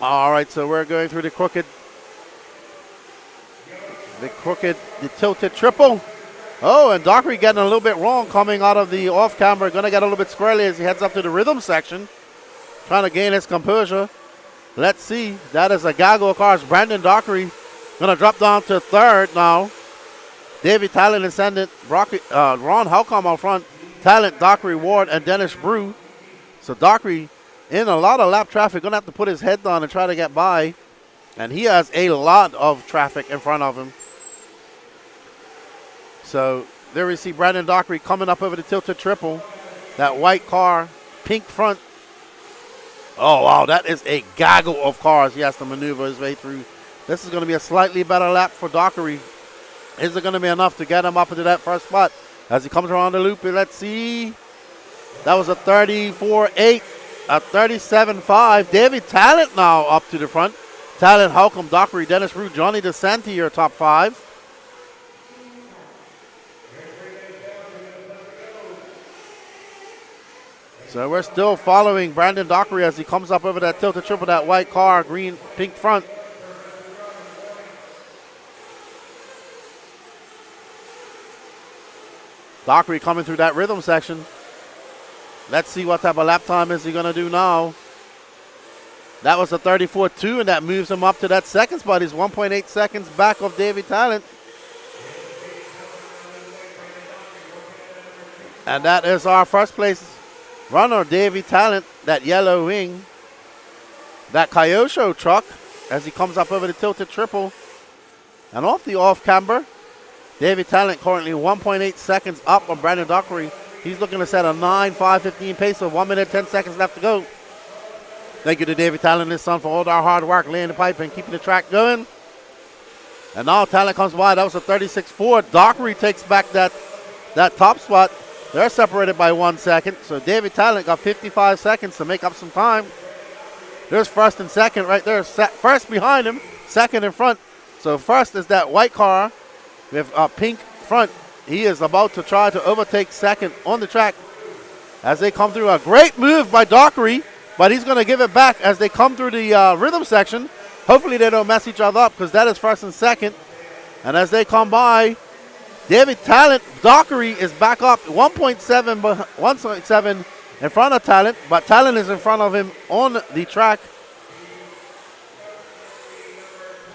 All right, so we're going through the tilted triple. Oh, and Dockery getting a little bit wrong coming out of the off camera. Going to get a little bit squirrely as he heads up to the rhythm section, trying to gain his composure. Let's see. That is a gaggle of cars. Brandon Dockery going to drop down to third now. Davey Talent Ascendant, Ron Halcomb out front. Talent, Dockery, Ward, and Dennis Brew. So Dockery in a lot of lap traffic, going to have to put his head down and try to get by. And he has a lot of traffic in front of him. So there we see Brandon Dockery coming up over the tilted triple. That white car, pink front. Oh, wow, that is a gaggle of cars he has to maneuver his way through. This is going to be a slightly better lap for Dockery. Is it going to be enough to get him up into that first spot? As he comes around the loop, let's see. That was a 34.8. A 37.5. David Talent now up to the front. Talent, Halcomb, Dockery, Dennis Rue, Johnny DeSanti, your top five. So we're still following Brandon Dockery as he comes up over that tilted triple, that white car, green, pink front. Dockery coming through that rhythm section. Let's see what type of lap time is he going to do now. That was a 34.2, and that moves him up to that second spot. He's 1.8 seconds back of David Talent. And that is our first place runner, David Talent, that yellow wing. That Kyosho truck as he comes up over the tilted triple. And off the off camber, David Talent currently 1.8 seconds up on Brandon Dockery. He's looking to set a 9.515 pace with 1 minute, 10 seconds left to go. Thank you to David Talent and his son for all our hard work, laying the pipe and keeping the track going. And now Talent comes by. That was a 36.4. Dockery takes back that top spot. They're separated by 1 second. So David Talent got 55 seconds to make up some time. There's first and second right there. First behind him, second in front. So first is that white car with a pink front. He is about to try to overtake second on the track as they come through. A great move by Dockery, but he's going to give it back as they come through the rhythm section. Hopefully they don't mess each other up because that is first and second. And as they come by, David Talent, Dockery is back up 1.7 in front of Talent, but Talent is in front of him on the track.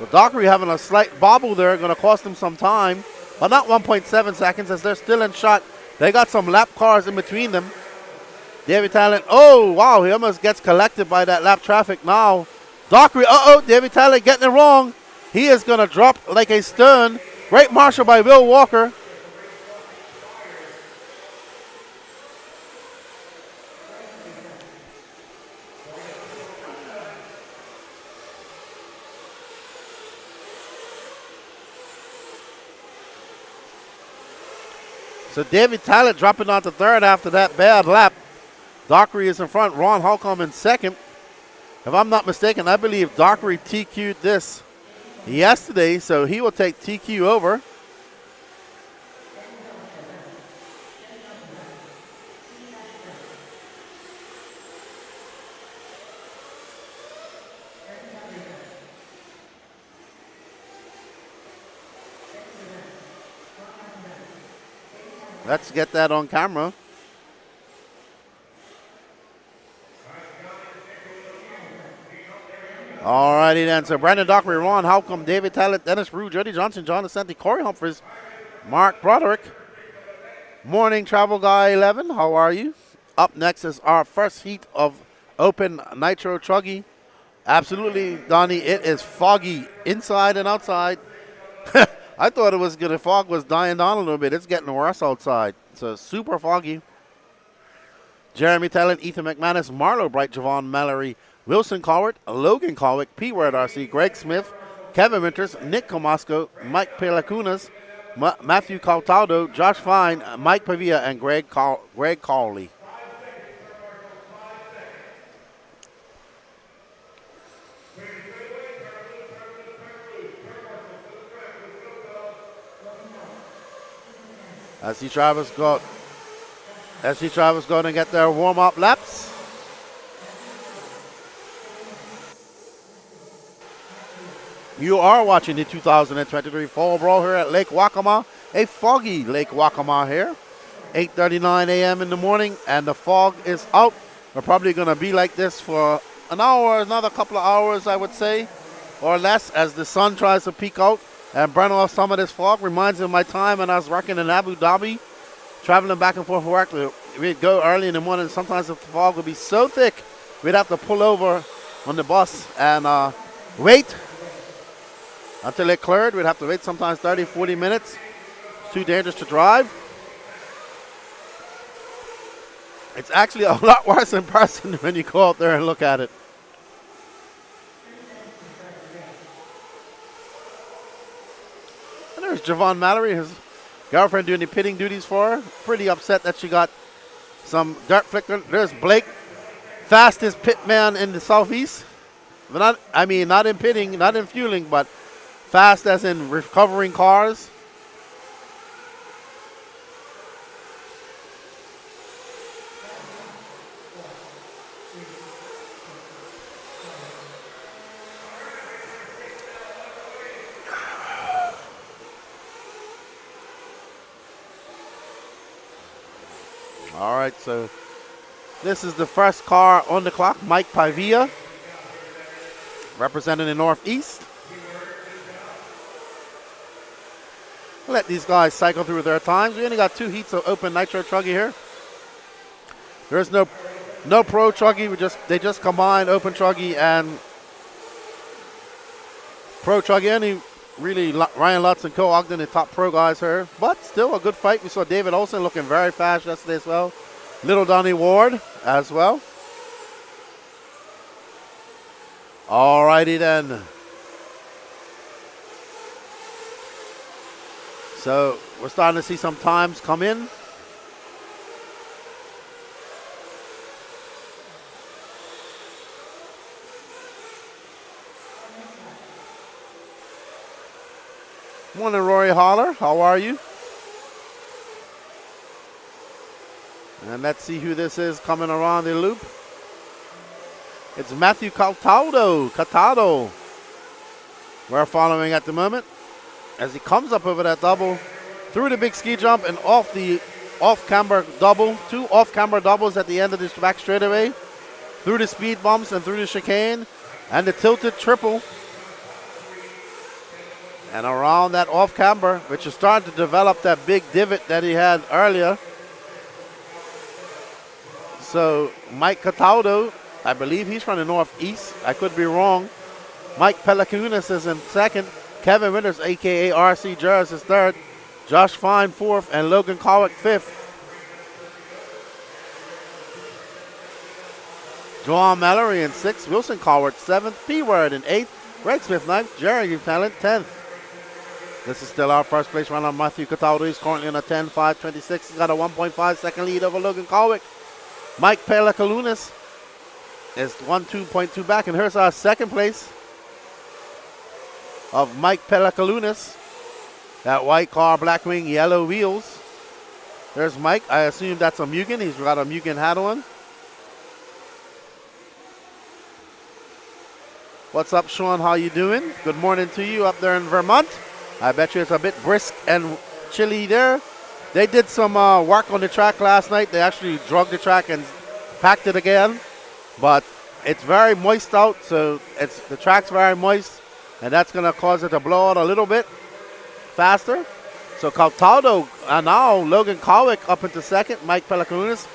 So Dockery having a slight bobble there, going to cost him some time. But not 1.7 seconds as they're still in shot. They got some lap cars in between them. David Talent. Oh, wow. He almost gets collected by that lap traffic now. Dockery. Uh-oh. David Talent getting it wrong. He is going to drop like a stone. Great marshal by Will Walker. So David Talent dropping out to third after that bad lap. Dockery is in front. Ron Holcomb in second. If I'm not mistaken, I believe Dockery TQ'd this yesterday, so he will take TQ over. Let's get that on camera. All righty then. So Brandon Dockery, Ron Holcomb, David Talent, Dennis Rue, Jody Johnson, John Ascenti, Corey Humphries, Mark Broderick. Morning, Travel Guy 11. How are you? Up next is our first heat of Open Nitro Truggy. Absolutely, Donnie. It is foggy inside and outside. I thought it was good. The fog was dying down a little bit. It's getting worse outside. So super foggy. Jeremy Talent, Ethan McManus, Marlo Bright, Javon Mallory, Wilson Cowart, Logan Colwick, P. Word RC, Greg Smith, Kevin Winters, Nick Comasco, Mike Pelacunas, Matthew Caltado, Josh Fine, Mike Pavia, and Greg Cawley. SC Travis going to get their warm-up laps. You are watching the 2023 Fall Brawl here at Lake Waccamaw, a foggy Lake Waccamaw here. 8:39 a.m. in the morning, and the fog is out. We're probably going to be like this for an hour, another couple of hours, I would say, or less, as the sun tries to peek out and burn off some of this fog. Reminds me of my time when I was working in Abu Dhabi, traveling back and forth for work. We'd go early in the morning. Sometimes the fog would be so thick, we'd have to pull over on the bus and wait until it cleared. We'd have to wait sometimes 30, 40 minutes. It's too dangerous to drive. It's actually a lot worse in person when you go out there and look at it. And there's Javon Mallory, his girlfriend, doing the pitting duties for her. Pretty upset that she got some dirt flicker. There's Blake, fastest pit man in the Southeast. But not in pitting, not in fueling, but fast as in recovering cars. All right, so this is the first car on the clock. Mike Pavia, representing the Northeast. Let these guys cycle through their times. We only got 2 heats of Open Nitro Truggy here. There's no Pro Truggy. They just combined Open Truggy and Pro Truggy. Only really Ryan Lutz and Co. Ogden, the top pro guys here. But still a good fight. We saw David Olson looking very fast yesterday as well. Little Donnie Ward as well. All righty then. So we're starting to see some times come in. Morning, Rory Holler. How are you? And let's see who this is coming around the loop. It's Matthew Catado. We're following at the moment as he comes up over that double, through the big ski jump and off the off-camber double. 2 off-camber doubles at the end of this back straightaway, through the speed bumps and through the chicane, and the tilted triple. And around that off-camber, which is starting to develop that big divot that he had earlier. So Mike Cataldo, I believe he's from the Northeast. I could be wrong. Mike Pelacunas is in second. Kevin Winters, a.k.a. RC Jers, is third. Josh Fine, fourth. And Logan Kowick, fifth. Joel Mallory in sixth. Wilson Coward, seventh. P-Word in eighth. Greg Smith, ninth. Jerry Talent, 10th. This is still our first place runner, Matthew Cataldo. He's currently on a 10.5.26. He's got a 1.5 second lead over Logan Kowick. Mike Pelacunas is 2.2 back. And here's our second place of Mike Pelacunas. That white car, black wing, yellow wheels. There's Mike. I assume that's a Mugen. He's got a Mugen hat on. What's up, Sean? How you doing? Good morning to you up there in Vermont. I bet you it's a bit brisk and chilly there. They did some work on the track last night. They actually drug the track and packed it again. But it's very moist out, so the track's very moist, and that's going to cause it to blow out a little bit faster. So Cataldo, and now Logan Kowick up into second. Mike Pelacunas,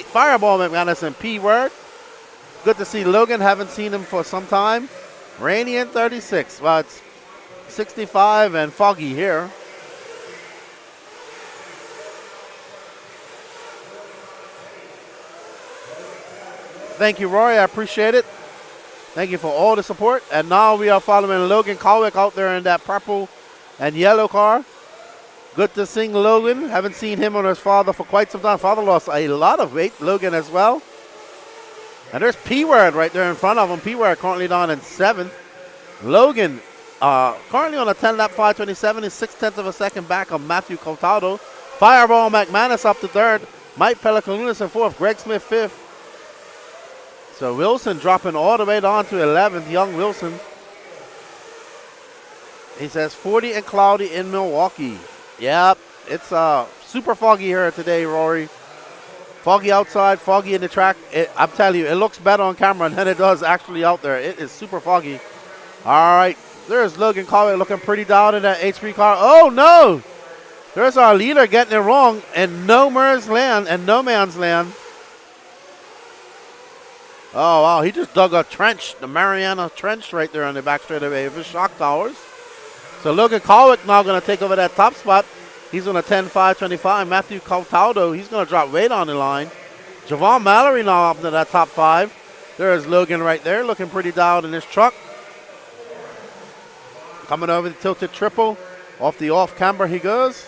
Fireball McManus, and P-Word. Good to see Logan. Haven't seen him for some time. Rainy in 36. Well, it's 65 and foggy here. Thank you, Roy. I appreciate it. Thank you for all the support. And now we are following Logan Kowick out there in that purple and yellow car. Good to see Logan. Haven't seen him or his father for quite some time. Father lost a lot of weight. Logan as well. And there's P-Word right there in front of him. P-Word currently down in 7th. Logan currently on a 10-lap 5:27. Is 0.6 of a second back of Matthew Cataldo. Fireball McManus up to 3rd. Mike Pelacunas in 4th. Greg Smith 5th. So Wilson dropping all the way down to 11th. Young Wilson. He says 40 and cloudy in Milwaukee. Yep, it's super foggy here today, Rory. Foggy outside, foggy in the track. I'm telling you, it looks better on camera than it does actually out there. It is super foggy. All right, there's Logan Kowick looking pretty down in that H3 car. Oh, no! There's our leader getting it wrong in no man's land and no man's land. Oh, wow, he just dug a trench, the Mariana Trench right there on the back straightaway of his shock towers. So Logan Kowick now going to take over that top spot. He's on a 10.5.25. Matthew Cataldo, he's going to drop weight on the line. Javon Mallory now up to that top 5. There's Logan right there, looking pretty down in his truck. Coming over the tilted triple. Off the off camber he goes.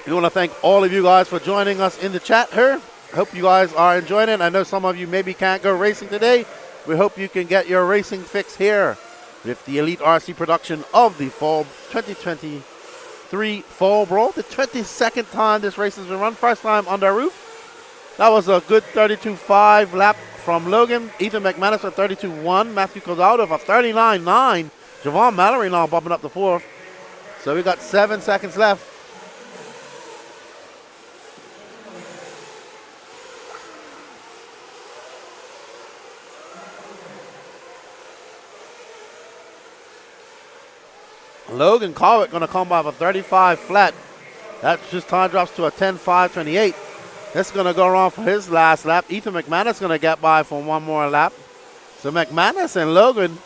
We want to thank all of you guys for joining us in the chat here. Hope you guys are enjoying it. I know some of you maybe can't go racing today. We hope you can get your racing fix here with the Elite RC production of the Fall 2023 Fall Brawl. The 22nd time this race has been run. First time under our roof. That was a good 32.5 lap from Logan. Ethan McManus for 32.1. Matthew Cataldo for 39.9. Javon Mallory now bumping up to 4th. So we got 7 seconds left. Logan Kowick going to come by for 35 flat. That just time drops to a 10.5.28. This is going to go around for his last lap. Ethan McManus going to get by for one more lap. So McManus and Logan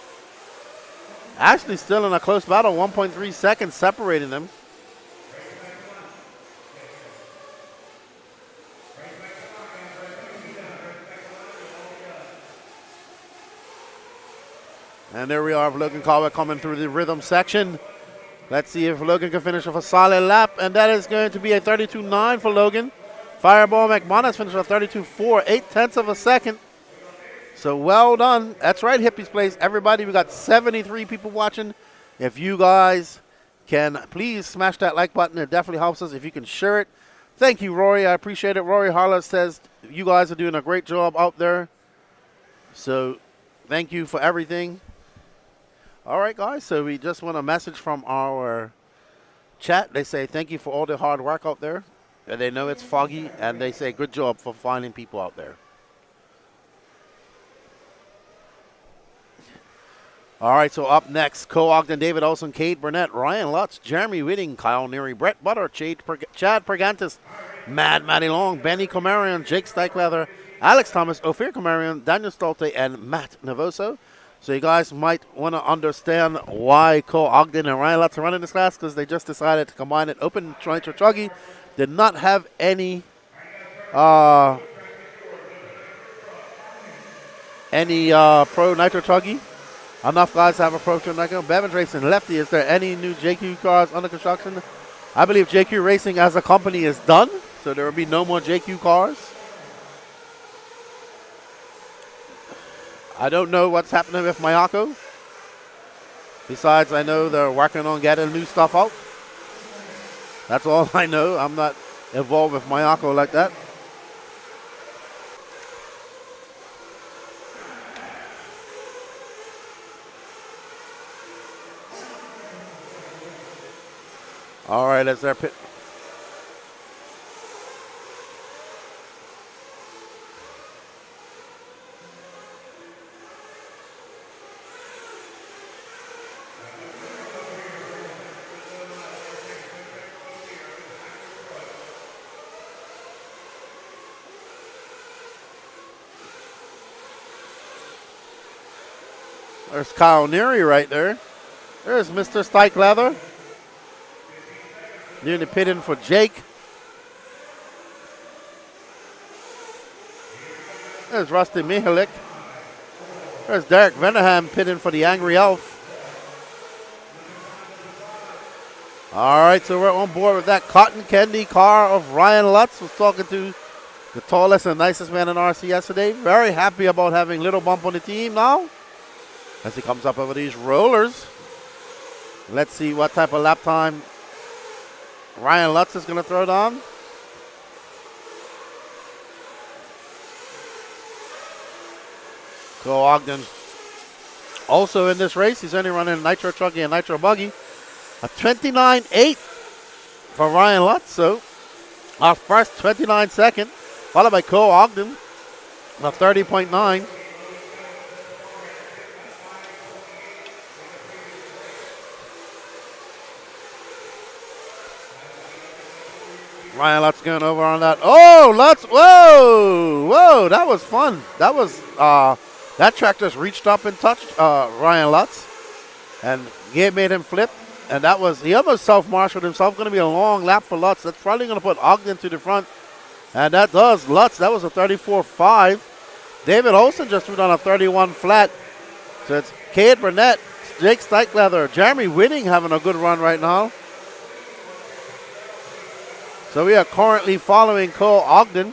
actually still in a close battle. 1.3 seconds separating them. And there we are, Logan Kowick coming through the rhythm section. Let's see if Logan can finish with a solid lap, and that is going to be a 32.9 for Logan. Fireball McManus finished with a 32.4, 0.8 of a second. So well done. That's right, Hippies Place. Everybody, we got 73 people watching. If you guys can please smash that like button, it definitely helps us if you can share it. Thank you, Rory. I appreciate it. Rory Harlow says you guys are doing a great job out there. So thank you for everything. All right, guys, so we just want a message from our chat. They say thank you for all the hard work out there. And they know it's foggy, and they say good job for finding people out there. All right, so up next, Cole Ogden, David Olson, Cade Burnett, Ryan Lutz, Jeremy Whitting, Kyle Neary, Brett Butter, Chad Pergantis, Matty Long, Benny Comarion, Jake Steichleather, Alex Thomas, Ophir Comarion, Daniel Stolte, and Matt Navoso. So you guys might want to understand why Cole Ogden and Ryan Lutz are running this class, because they just decided to combine it. Open Nitro Truggy did not have any pro Nitro Truggy. Enough guys have a pro Nitro. Bevan's Racing, Lefty, is there any new JQ cars under construction? I believe JQ Racing as a company is done, so there will be no more JQ cars. I don't know what's happening with Mayako. Besides, I know they're working on getting new stuff out. That's all I know. I'm not involved with Mayako like that. All right, as their pit. There's Kyle Neary right there. There's Mr. Steichleather. Doing the pit in for Jake. There's Rusty Mihalik. There's Derek Venahan pitting for the Angry Elf. All right, so we're on board with that cotton candy car of Ryan Lutz. Was talking to the tallest and nicest man in RC yesterday. Very happy about having Little Bump on the team now. As he comes up over these rollers. Let's see what type of lap time Ryan Lutz is going to throw down. Cole Ogden also in this race. He's only running Nitro Truggy and Nitro Buggy. A 29.8 for Ryan Lutz. So our first 29 second, followed by Cole Ogden, a 30.9. Ryan Lutz going over on that. Oh, Lutz, whoa, that was fun. That was, that track just reached up and touched Ryan Lutz. And Gabe made him flip. And that was, he almost self-marshaled himself. Going to be a long lap for Lutz. That's probably going to put Ogden to the front. And that does Lutz. That was a 34.5. David Olson just threw down a 31 flat. So it's Cade Burnett, Jake Steichleather, Jeremy Whitting having a good run right now. So we are currently following Cole Ogden,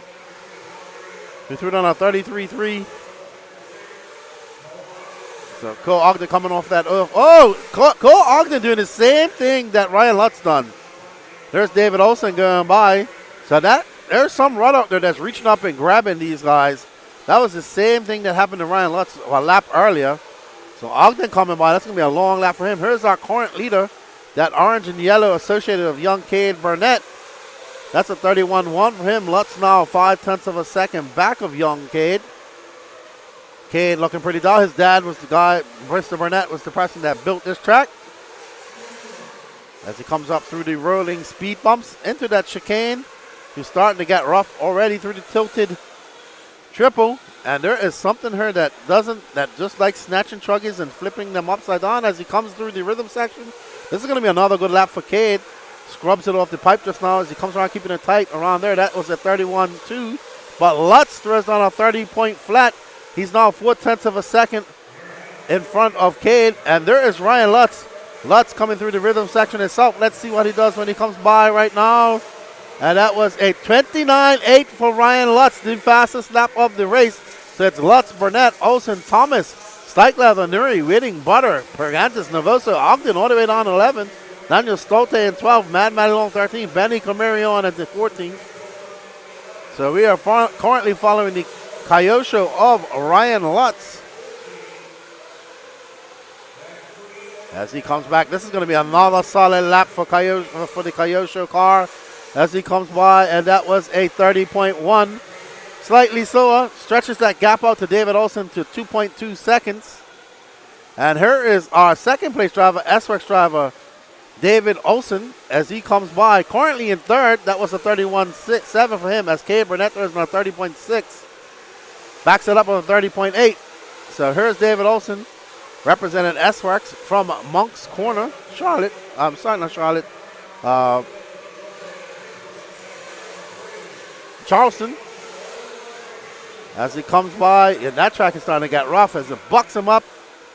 who threw down a 33.3. So Cole Ogden coming off that. Oh, Cole Ogden doing the same thing that Ryan Lutz done. There's David Olson going by. So there's some run out there that's reaching up and grabbing these guys. That was the same thing that happened to Ryan Lutz a lap earlier. So Ogden coming by. That's going to be a long lap for him. Here's our current leader, that orange and yellow associated of young Cade Burnett. That's a 31.1 for him. Lutz now 0.5 of a second back of young Cade. Cade looking pretty dull. His dad was the guy, Mr. Burnett was the person that built this track. As he comes up through the rolling speed bumps into that chicane. He's starting to get rough already through the tilted triple. And there is something here that just like snatching truggies and flipping them upside down as he comes through the rhythm section. This is going to be another good lap for Cade. Scrubs it off the pipe just now as he comes around keeping it tight around there. That was a 31.2. But Lutz throws down a 30-point flat. He's now 0.4 of a second in front of Cade. And there is Ryan Lutz. Lutz coming through the rhythm section itself. Let's see what he does when he comes by right now. And that was a 29.8 for Ryan Lutz, the fastest lap of the race. So it's Lutz, Burnett, Olsen, Thomas, Steichleather, Neary, Whitting, Butter, Pergantis, Navoso, Ogden all the way down 11. Daniel Stolte in 12, Matty Long 13, Benny Camarion at the 14. So we are currently following the Kyosho of Ryan Lutz. As he comes back, this is going to be another solid lap for the Kyosho car as he comes by, and that was a 30.1. Slightly slower, stretches that gap out to David Olson to 2.2 seconds. And here is our second place driver, S-Works driver, David Olson, as he comes by. Currently in third, that was a 31.7 for him, as Cade Burnett is on a 30.6. Backs it up on a 30.8. So here's David Olson, representing S-Works from Monk's Corner, Charlotte. I'm sorry, not Charlotte. Charleston. As he comes by, and that track is starting to get rough as it bucks him up.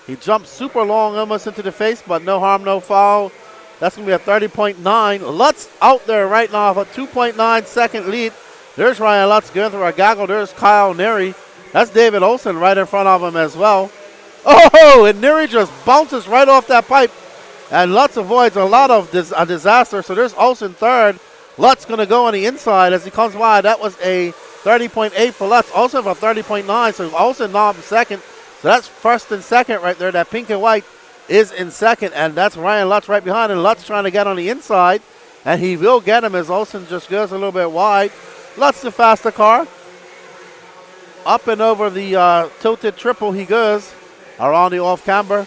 He jumps super long, almost into the face, but no harm, no foul. That's going to be a 30.9. Lutz out there right now with a 2.9 second lead. There's Ryan Lutz going through a gaggle. There's Kyle Neary. That's David Olson right in front of him as well. Oh, and Neary just bounces right off that pipe. And Lutz avoids a lot of a disaster. So there's Olson third. Lutz going to go on the inside as he comes by. That was a 30.8 for Lutz. Olson for 30.9. So Olson now in second. So that's first and second right there. That pink and white is in second. And that's Ryan Lutz right behind. And Lutz trying to get on the inside. And he will get him as Olson just goes a little bit wide. Lutz the faster car. Up and over the tilted triple he goes around the off camber.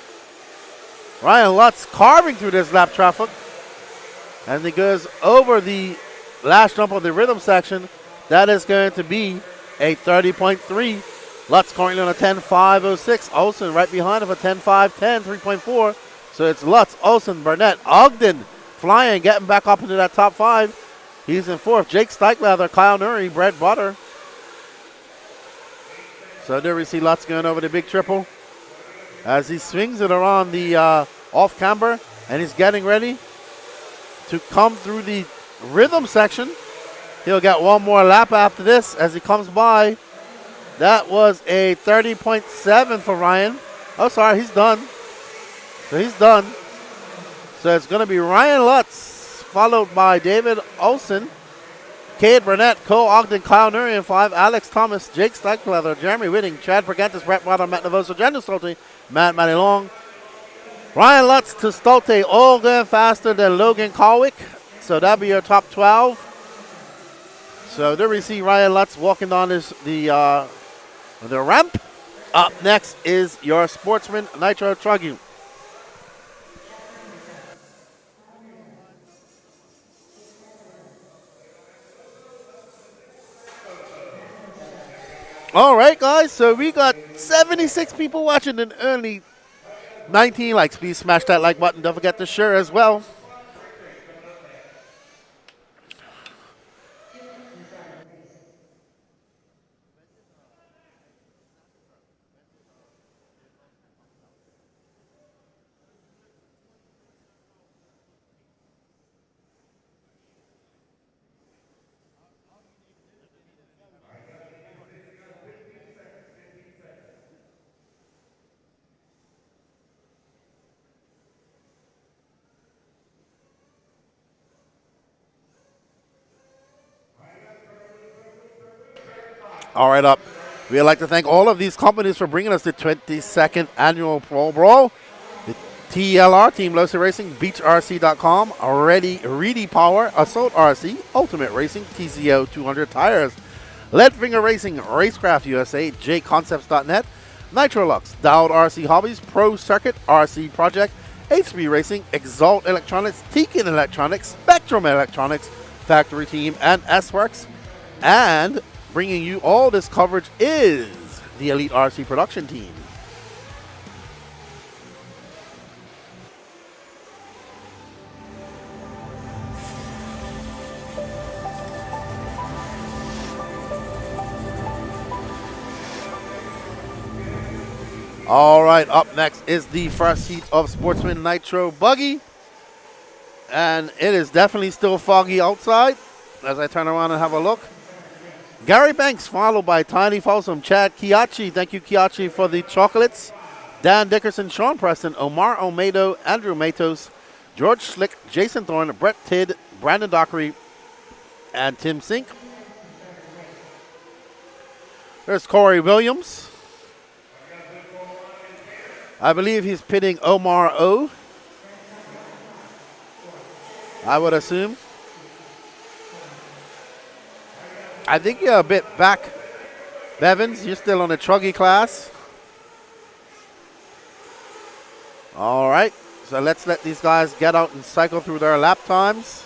Ryan Lutz carving through this lap traffic. And he goes over the last jump of the rhythm section. That is going to be a 30.3. Lutz currently on a 10.506. Olson right behind him a 10.510, 3.4. So it's Lutz, Olson, Burnett, Ogden flying, getting back up into that top five. He's in fourth. Jake Steichleather, Kyle Nuri, Brett Butter. So there we see Lutz going over the big triple as he swings it around the off camber, and he's getting ready to come through the rhythm section. He'll get one more lap after this as he comes by. That was a 30.7 for Ryan. Oh, sorry, he's done. So he's done. So it's going to be Ryan Lutz, followed by David Olson, Cade Burnett, Cole Ogden, Kyle Nuri in 5, Alex Thomas, Jake Steichleather, Jeremy Whitting, Chad Pergantis, Brett Water, Matt Navoso, Jandon Stolte, Matty Long. Ryan Lutz to Stolte, all going faster than Logan Colwick. So that'll be your top 12. So there we see Ryan Lutz walking down the ramp. Up next is your Sportsman Nitro Truggy. All right, guys, so we got 76 people watching and only 19 likes. Please smash that like button. Don't forget to share as well. All right, up. We'd like to thank all of these companies for bringing us the 22nd annual Fall Brawl. The TLR, Team Losi Racing, BeachRC.com, Reedy Power, Assault RC, Ultimate Racing, TCO 200 Tires, Leadfinger Racing, Racecraft USA, JConcepts.net, Nitrolux, Dowd RC Hobbies, Pro Circuit RC Project, HB Racing, Exalt Electronics, Tekin Electronics, Spectrum Electronics, Factory Team, and S-Works. And bringing you all this coverage is the Elite RC production team. All right, up next is the first heat of Sportsman Nitro Buggy. And it is definitely still foggy outside as I turn around and have a look. Gary Banks, followed by Tiny Folsom, Chad Kiachi. Thank you, Kiachi, for the chocolates. Dan Dickerson, Sean Preston, Omar Omedo, Andrew Matos, George Slick, Jason Thorne, Brett Tidd, Brandon Dockery, and Tim Sink. There's Corey Williams. I believe he's pitting Omar O. I would assume. I think you're a bit back, Bevins. You're still on the Truggy class. All right, so let's let these guys get out and cycle through their lap times.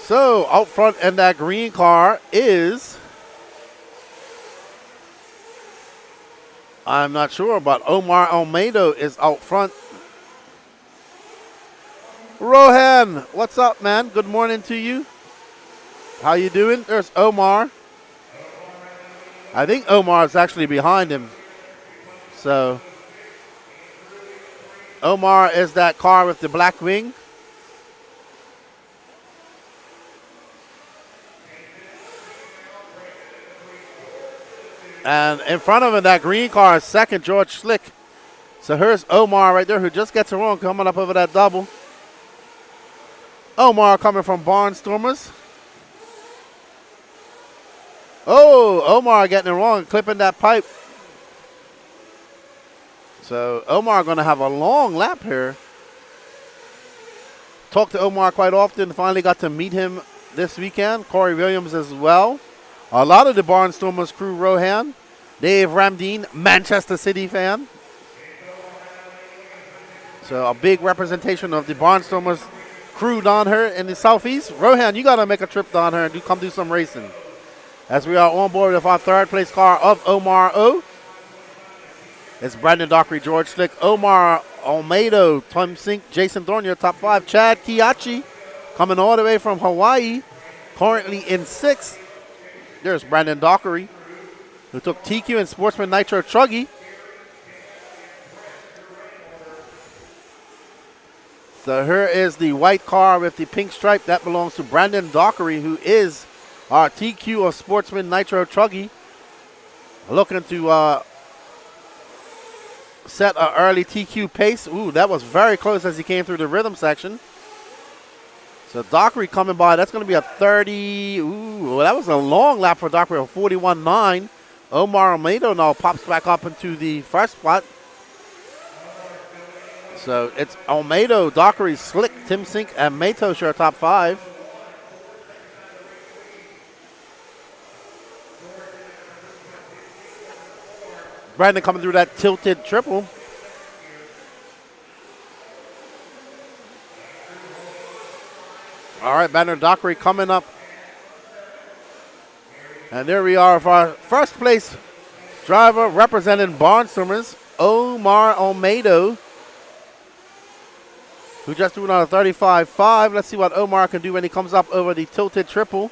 So out front in that green car is, I'm not sure, but Omar Almeida is out front. Rohan, what's up, man? Good morning to you. How you doing? There's Omar. I think Omar is actually behind him. So Omar is that car with the black wing. And in front of him, that green car is second, George Slick. So here's Omar right there, who just gets it wrong, coming up over that double. Omar coming from Barnstormers. Oh, Omar getting it wrong, clipping that pipe. So Omar going to have a long lap here. Talked to Omar quite often, finally got to meet him this weekend. Corey Williams as well. A lot of the Barnstormers crew, Rohan. Dave Ramdeen, Manchester City fan. So a big representation of the Barnstormers crew down here in the Southeast. Rohan, you got to make a trip down here and come do some racing. As we are on board with our third place car of Omar O. It's Brandon Dockery, George Slick, Omar Almeida, Tom Sink, Jason Dornier, top 5. Chad Kiachi coming all the way from Hawaii, currently in 6th. There's Brandon Dockery, who took TQ and Sportsman Nitro Truggy. So here is the white car with the pink stripe. That belongs to Brandon Dockery, who is our TQ of Sportsman Nitro Truggy. Looking to set an early TQ pace. Ooh, that was very close as he came through the rhythm section. So Dockery coming by. That's going to be a 30. Ooh, that was a long lap for Dockery, a 41.9. Omar Almeida now pops back up into the first spot. So it's Almeida, Dockery, Slick, Tim Sink, and Mato share top 5. Brandon coming through that tilted triple. All right, Brandon Dockery coming up. And there we are for our first place driver representing Barnstormers, Omar Almeida, who just threw on a 35.5. Let's see what Omar can do when he comes up over the tilted triple.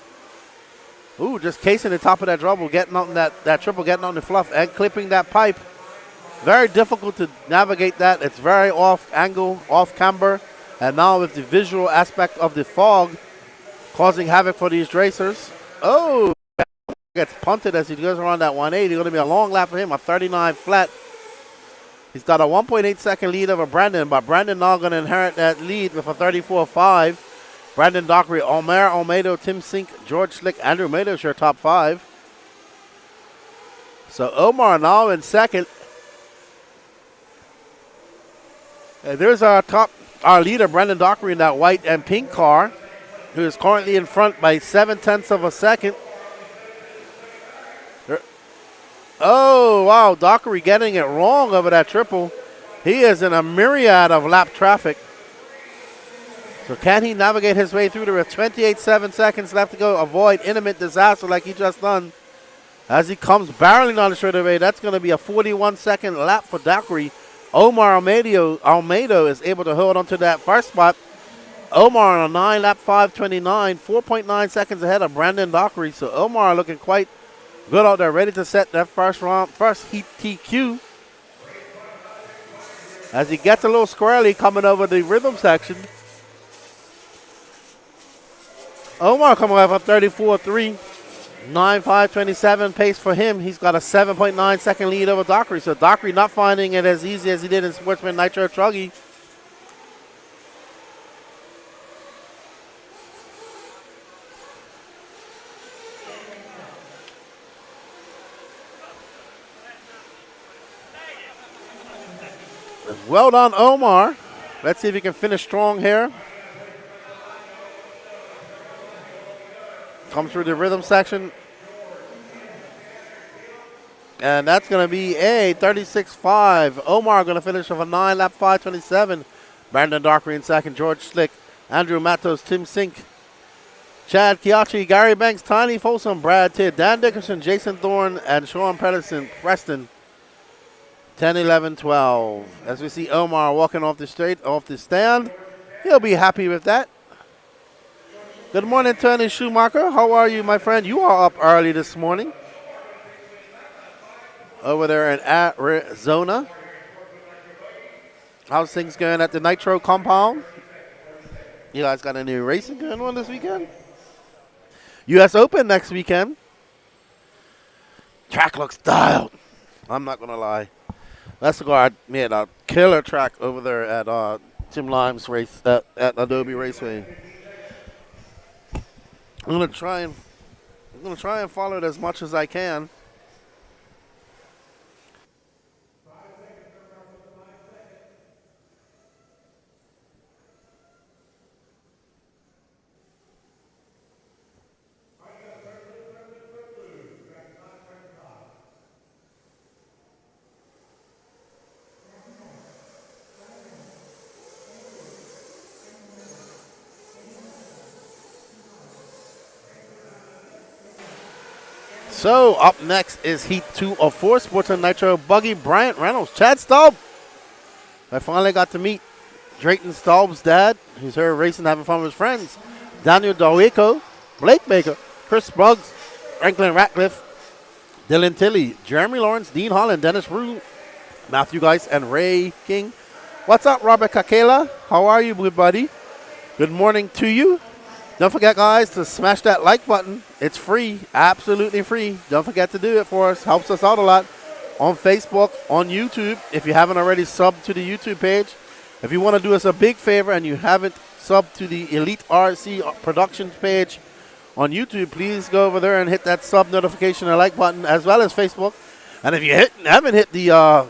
Ooh, just casing the top of that trouble, getting on that triple, getting on the fluff and clipping that pipe. Very difficult to navigate that. It's very off angle, off camber. And now with the visual aspect of the fog causing havoc for these racers. Oh, gets punted as he goes around that 180. Going to be a long lap for him, a 39 flat. He's got a 1.8 second lead over Brandon, but Brandon now going to inherit that lead with a 34.5. Brandon Dockery, Omar Almeida, Tim Sink, George Slick, Andrew Mato share top 5. So Omar now in second. And there's our leader, Brandon Dockery, in that white and pink car, who is currently in front by 0.7 of a second. Oh, wow, Dockery getting it wrong over that triple. He is in a myriad of lap traffic. So can he navigate his way through there with 28.7 seconds left to go, avoid imminent disaster like he just done? As he comes barreling on the straightaway, that's going to be a 41-second lap for Dockery. Omar Almeida is able to hold on to that first spot. Omar on a 9-lap 5:29, 4.9 seconds ahead of Brandon Dockery. So Omar looking quite good out there, ready to set that first heat TQ. As he gets a little squirrely coming over the rhythm section. Omar coming up 34.3. 9:5:27 pace for him. He's got a 7.9 second lead over Dockery. So Dockery not finding it as easy as he did in Sportsman Nitro Truggy. Well done, Omar. Let's see if he can finish strong here. Come through the rhythm section. And that's going to be a 36.5. Omar going to finish with a 9-lap 5:27. Brandon Dockery in second. George Slick, Andrew Matos, Tim Sink, Chad Kiachi, Gary Banks, Tiny Folsom, Brad Tidd, Dan Dickerson, Jason Thorne, and Sean Preston. 10, 11, 12. As we see Omar walking off the stand. He'll be happy with that. Good morning, Tony Schumacher. How are you, my friend? You are up early this morning. Over there in Arizona. How's things going at the Nitro compound? You guys got any racing going on this weekend? U.S. Open next weekend. Track looks dialed. I'm not going to lie. Let's go. I made a killer track over there at Tim Lime's race at Adobe Raceway. I'm gonna try and follow it as much as I can. So, up next is Heat 2 of 4, Sportsman Nitro Buggy, Bryant Reynolds, Chad Staub. I finally got to meet Drayton Staub's dad. He's here racing, having fun with his friends. Daniel Dalwico, Blake Baker, Chris Bruggs, Franklin Ratcliffe, Dylan Tilley, Jeremy Lawrence, Dean Holland, Dennis Rue, Matthew Geist, and Ray King. What's up, Robert Kakela? How are you, good buddy? Good morning to you. Don't forget, guys, to smash that like button. It's free, absolutely free. Don't forget to do it for us. Helps us out a lot. On Facebook, on YouTube, if you haven't already subbed to the YouTube page. If you want to do us a big favor and you haven't subbed to the Elite RC Productions page on YouTube, please go over there and hit that sub notification and like button, as well as Facebook. And if you haven't hit the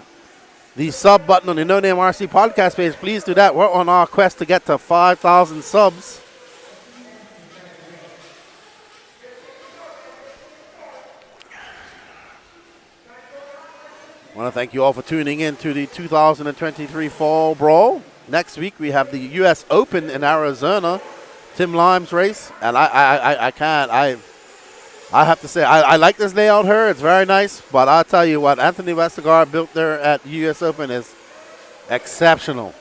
sub button on the No Name RC podcast page, please do that. We're on our quest to get to 5,000 subs. I want to thank you all for tuning in to the 2023 Fall Brawl. Next week we have the U.S. Open in Arizona, Tim Lime's race, and I have to say I like this layout here. It's very nice, but I'll tell you what, Anthony Westergaard built there at U.S. Open is exceptional.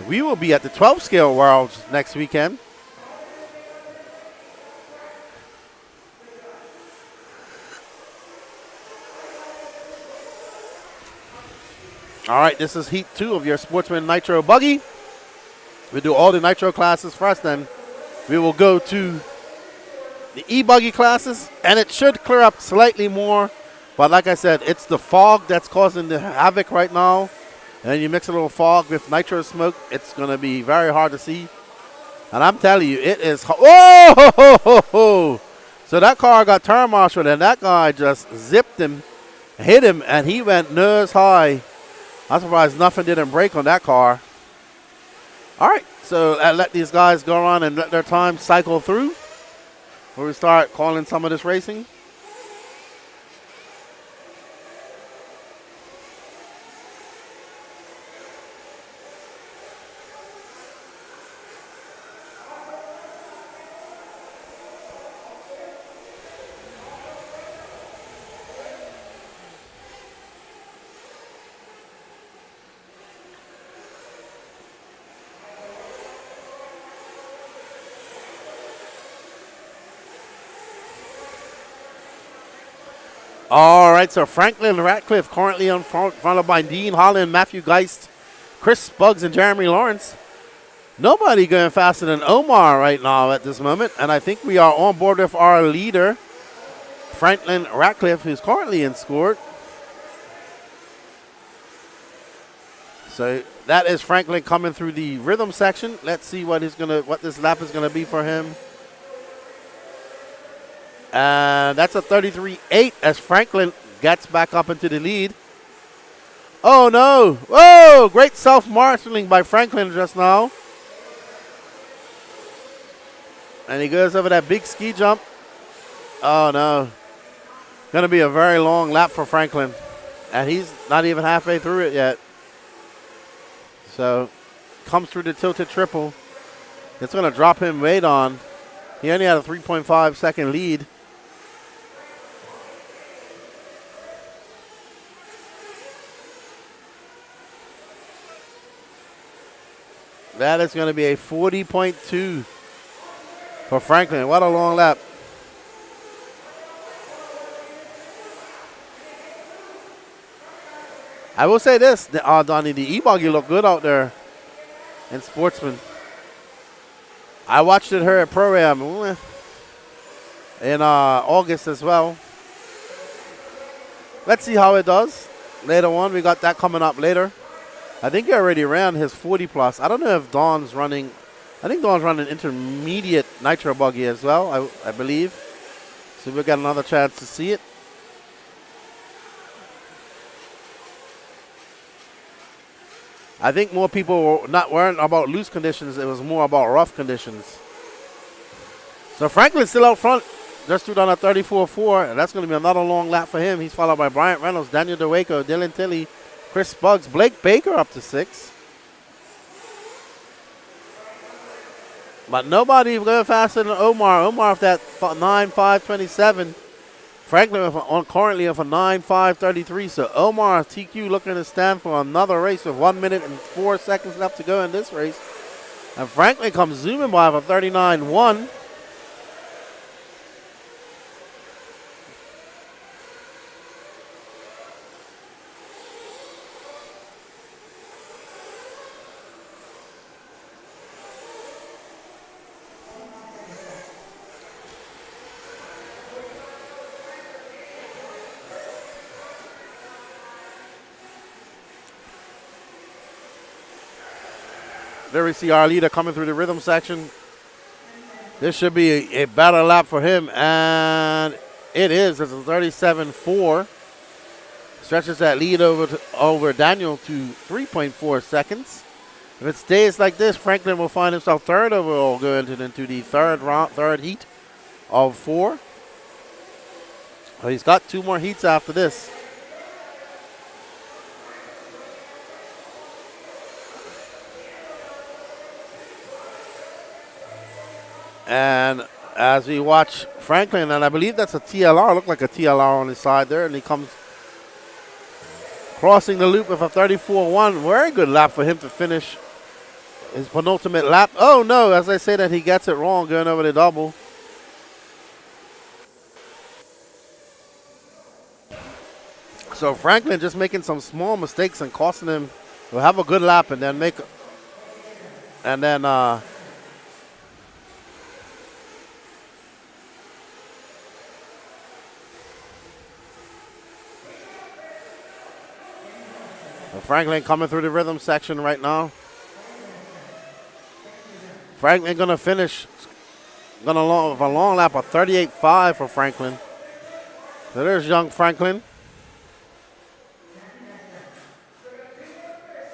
We will be at the 12 scale Worlds next weekend. All right, this is Heat 2 of your Sportsman Nitro Buggy. We do all the Nitro classes first, then we will go to the E-Buggy classes, and it should clear up slightly more. But like I said, it's the fog that's causing the havoc right now. And you mix a little fog with Nitro smoke, it's going to be very hard to see. And I'm telling you, it is. Oh! So that car got turn marshaled, and that guy just zipped him, hit him, and he went nose high. I'm surprised nothing didn't break on that car. All right, so let these guys go on and let their time cycle through before we start calling some of this racing. All right, so Franklin Ratcliffe currently on front, followed by Dean Holland, Matthew Geist, Chris Buggs, and Jeremy Lawrence. Nobody going faster than Omar right now at this moment. And I think we are on board with our leader, Franklin Ratcliffe, who's currently in scored. So that is Franklin coming through the rhythm section. Let's see what this lap is gonna be for him. And that's a 33.8 as Franklin gets back up into the lead. Oh no! Whoa! Great self-marshalling by Franklin just now. And he goes over that big ski jump. Oh no. Gonna be a very long lap for Franklin. And he's not even halfway through it yet. So, comes through the tilted triple. It's gonna drop him weight on. He only had a 3.5 second lead. That is gonna be a 40.2 for Franklin. What a long lap. I will say this, Donnie, the E-Buggy looked good out there in Sportsman. I watched it here at Pro-Am in August as well. Let's see how it does later on. We got that coming up later. I think he already ran his 40 plus. I don't know if Don's running. I think Don's running intermediate Nitro Buggy as well, I believe. So we'll get another chance to see it. I think more people weren't about loose conditions. It was more about rough conditions. So Franklin's still out front. Just threw down a 34.4, and that's going to be another long lap for him. He's followed by Bryant Reynolds, Daniel DeWaco, Dylan Tilley, Chris Buggs, Blake Baker up to 6. But nobody going faster than Omar. Omar with that 9.527. Franklin currently with a 9.533. So Omar TQ looking to stand for another race with 1 minute and 4 seconds left to go in this race. And Franklin comes zooming by for 39.1. There we see our leader coming through the rhythm section. This should be a better lap for him, and it is. It's a 37.4. Stretches that lead over Daniel to 3.4 seconds. If it stays like this, Franklin will find himself third overall going into the third heat of 4. So he's got 2 more heats after this. And as we watch Franklin, and I believe that's a TLR, looked like a TLR on his side there, and he comes crossing the loop with a 34.1. Very good lap for him to finish his penultimate lap. Oh no, as I say that, he gets it wrong going over the double. So Franklin just making some small mistakes and costing him. Will have a good lap and then Franklin coming through the rhythm section right now. Franklin gonna finish with a long lap of 38.5 for Franklin. So there's young Franklin.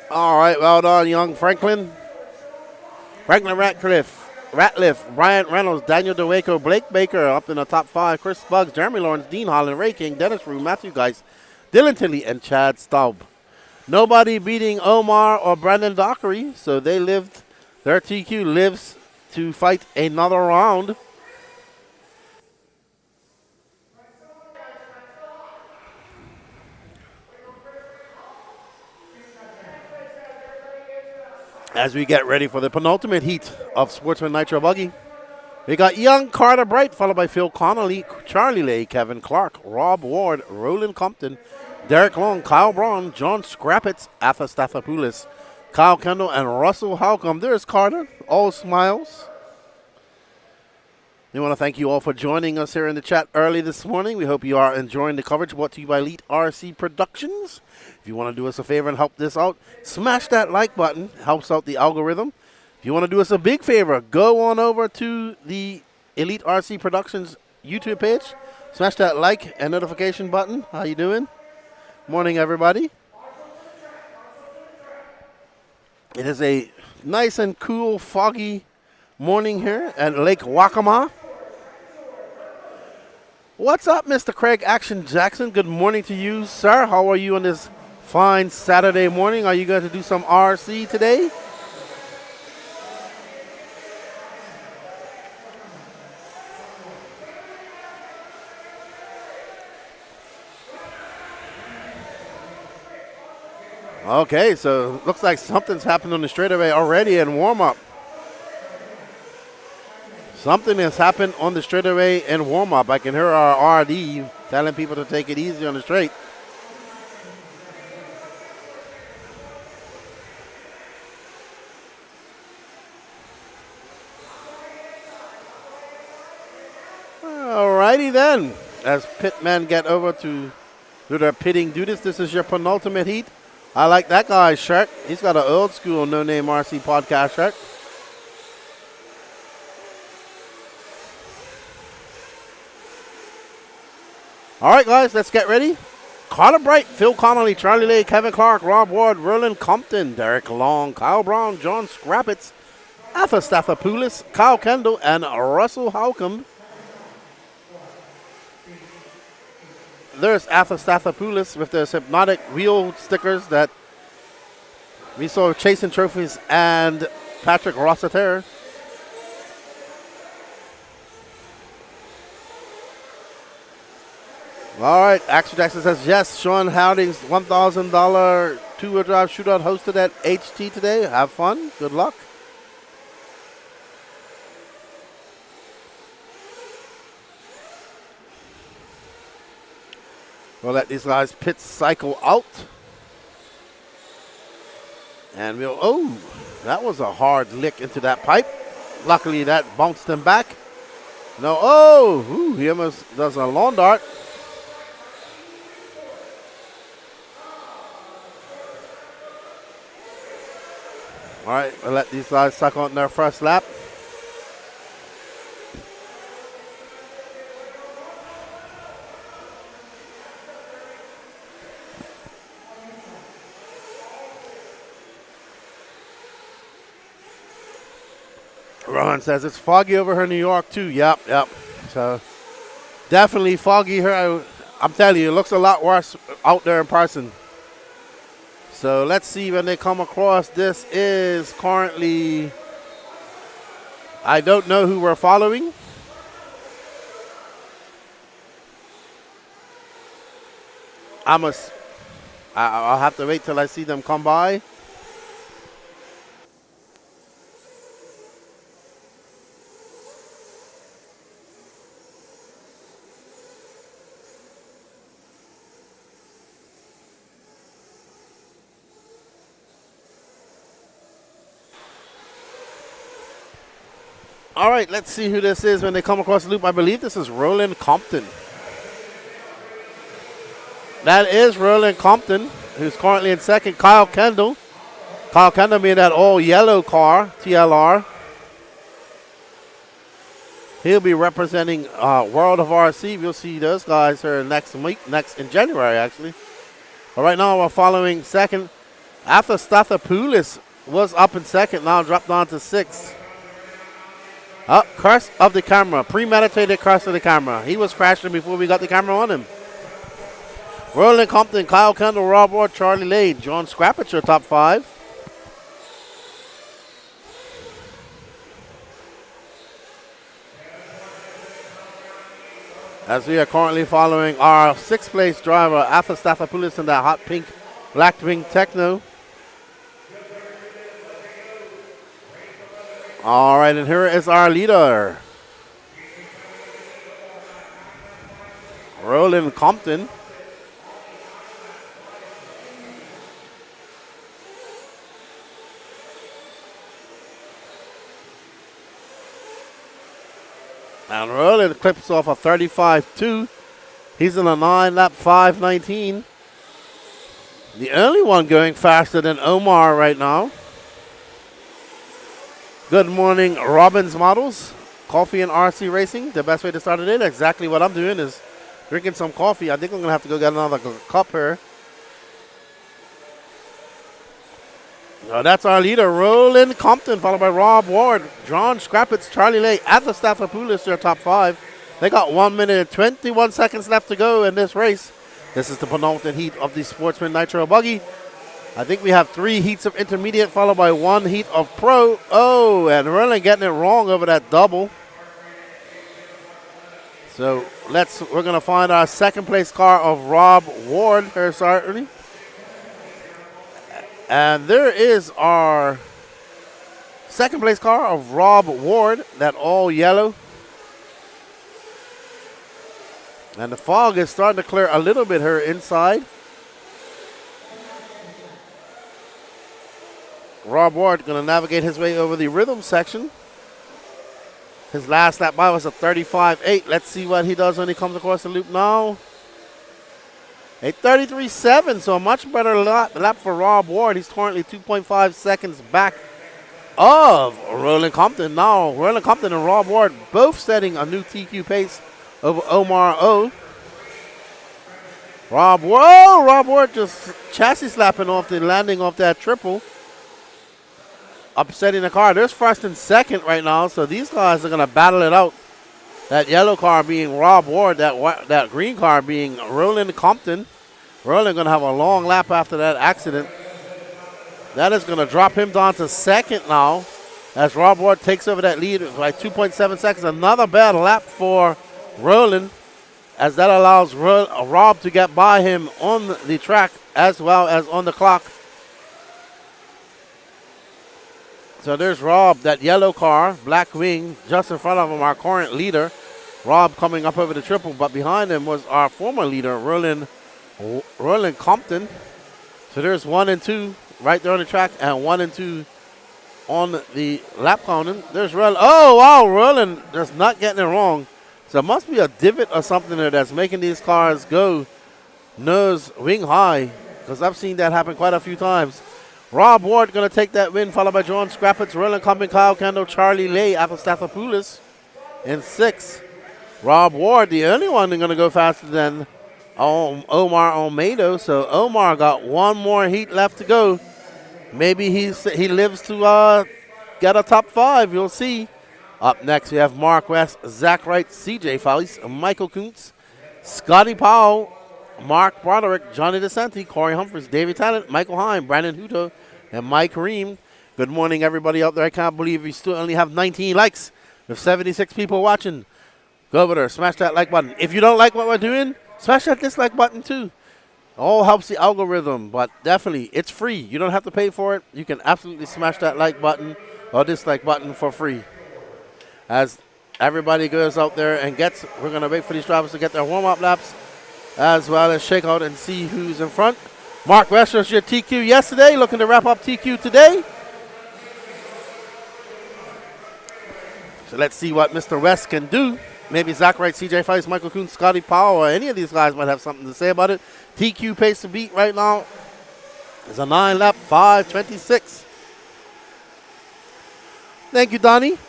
All right, well done, young Franklin. Franklin Ratcliffe, Bryant Reynolds, Daniel DeWaco, Blake Baker up in the top 5. Chris Buggs, Jeremy Lawrence, Dean Holland, Ray King, Dennis Rue, Matthew Geis, Dylan Tilley, and Chad Staub. Nobody beating Omar or Brandon Dockery, so they lived. Their TQ lives to fight another round. As we get ready for the penultimate heat of Sportsman Nitro Buggy, we got young Carter Bright, followed by Phil Connolly, Charlie Lay, Kevin Clark, Rob Ward, Roland Compton, Derek Long, Kyle Braun, John Scrappitz, Atha Stathopoulos, Kyle Kendall and Russell Holcomb. There's Carter, all smiles. We want to thank you all for joining us here in the chat early this morning. We hope you are enjoying the coverage brought to you by Elite RC Productions. If you want to do us a favor and help this out, smash that like button. It helps out the algorithm. If you want to do us a big favor, go on over to the Elite RC Productions YouTube page. Smash that like and notification button. How you doing? Morning, everybody. It is a nice and cool, foggy morning here at Lake Waccamaw. What's up, Mr. Craig Action Jackson? Good morning to you, sir. How are you on this fine Saturday morning? Are you going to do some RC today? Okay, so looks like something's happened on the straightaway already in warm-up. Something has happened on the straightaway in warm-up. I can hear our RD telling people to take it easy on the straight. Alrighty then. As pitmen get over to do their pitting duties, this is your penultimate heat. I like that guy's shirt. He's got an old school No Name RC podcast shirt. All right, guys, let's get ready. Carter Bright, Phil Connolly, Charlie Lay, Kevin Clark, Rob Ward, Roland Compton, Derek Long, Kyle Brown, John Scrappitz, Arthur Stathopoulos, Kyle Kendall, and Russell Holcomb. There's Arthur Stathopoulos with those hypnotic wheel stickers that we saw chasing trophies, and Patrick Rossiter. All right, Action Jackson says yes. Sean Howding's $1,000 two-wheel drive shootout hosted at HT today. Have fun. Good luck. We'll let these guys pit cycle out. And we'll, oh, that was a hard lick into that pipe. Luckily, that bounced him back. No, oh, ooh, he almost does a lawn dart. All right, we'll let these guys suck on their first lap. Ron says it's foggy over here in New York too. Yep. So definitely foggy here. I'm telling you, it looks a lot worse out there in person. So let's see when they come across. This is currently, I don't know who we're following. I'll have to wait till I see them come by. All right, let's see who this is when they come across the loop. I believe this is Roland Compton. That is Roland Compton, who's currently in second. Kyle Kendall. Kyle Kendall being that all-yellow car, TLR. He'll be representing World of RC. We'll see those guys here next in January, actually. But right now, we're following second. After Stathopoulos was up in second, now dropped down to sixth. Curse of the camera. Premeditated curse of the camera. He was crashing before we got the camera on him. Roland Compton, Kyle Kendall, Rob Ward, Charlie Lade, John Scrappitz, your top five. As we are currently following our sixth place driver, Arthur Stathopoulos, in that hot pink Blackwing Techno. All right, and here is our leader, Roland Compton. Roland clips off a 35.2. He's in a 9-lap 5:19. The only one going faster than Omar right now. Good morning, Robbins Models. Coffee and RC Racing. The best way to start the day. That's exactly what I'm doing is drinking some coffee. I think I'm going to have to go get another cup here. Now that's our leader, Roland Compton, followed by Rob Ward, John Scrappitz, Charlie Lay, and the Staffopoulos, their top 5. They got 1 minute and 21 seconds left to go in this race. This is the penultimate heat of the Sportsman Nitro Buggy. I think we have 3 heats of intermediate, followed by 1 heat of pro. Oh, and Roland getting it wrong over that double. So we're going to find our second place car of Rob Ward here certainly. And there is our second place car of Rob Ward, that all yellow. And the fog is starting to clear a little bit here inside. Rob Ward going to navigate his way over the rhythm section. His last lap by was a 35.8. Let's see what he does when he comes across the loop now. A 33.7, so a much better lap for Rob Ward. He's currently 2.5 seconds back of Roland Compton. Now, Roland Compton and Rob Ward both setting a new TQ pace over Omar O. Rob Ward just chassis slapping off the landing off that triple. Upsetting the car. There's first and second right now, so these guys are going to battle it out. That yellow car being Rob Ward, that green car being Roland Compton. Roland going to have a long lap after that accident. That is going to drop him down to second now as Rob Ward takes over that lead by 2.7 seconds. Another bad lap for Roland as that allows Rob to get by him on the track as well as on the clock. So there's Rob, that yellow car, black wing, just in front of him, our current leader. Rob coming up over the triple, but behind him was our former leader, Roland Compton. So there's 1 and 2 right there on the track and 1 and 2 on the lap counting. There's Roland. Oh, wow, Roland just not getting it wrong. So it must be a divot or something there that's making these cars go nose wing high, because I've seen that happen quite a few times. Rob Ward going to take that win, followed by John Scrappitz, Roland Compton, Kyle Kendall, Charlie Lay, Apple Staffopoulos in 6. Rob Ward, the only one going to go faster than Omar Olmedo. So Omar got 1 more heat left to go. Maybe he lives to get a top 5. You'll see. Up next, we have Mark West, Zach Wright, CJ Fallis, Michael Kuntz, Scotty Powell, Mark Broderick, Johnny DeSanti, Corey Humphries, David Tallent, Michael Heim, Brandon Huto, and Mike Ream. Good morning, everybody out there. I can't believe we still only have 19 likes with 76 people watching. Go over there, smash that like button. If you don't like what we're doing, smash that dislike button too. All helps the algorithm, but definitely, it's free. You don't have to pay for it. You can absolutely smash that like button or dislike button for free. As everybody goes out there and we're going to wait for these drivers to get their warm-up laps, as well as shake out and see who's in front. Mark West was your TQ yesterday, looking to wrap up TQ today. So let's see what Mr. West can do. Maybe Zach Wright, CJ Fice, Michael Kuhn, Scotty Powell, or any of these guys might have something to say about it. TQ pace to beat right now is a 9-lap 5:26. Thank you, Donnie.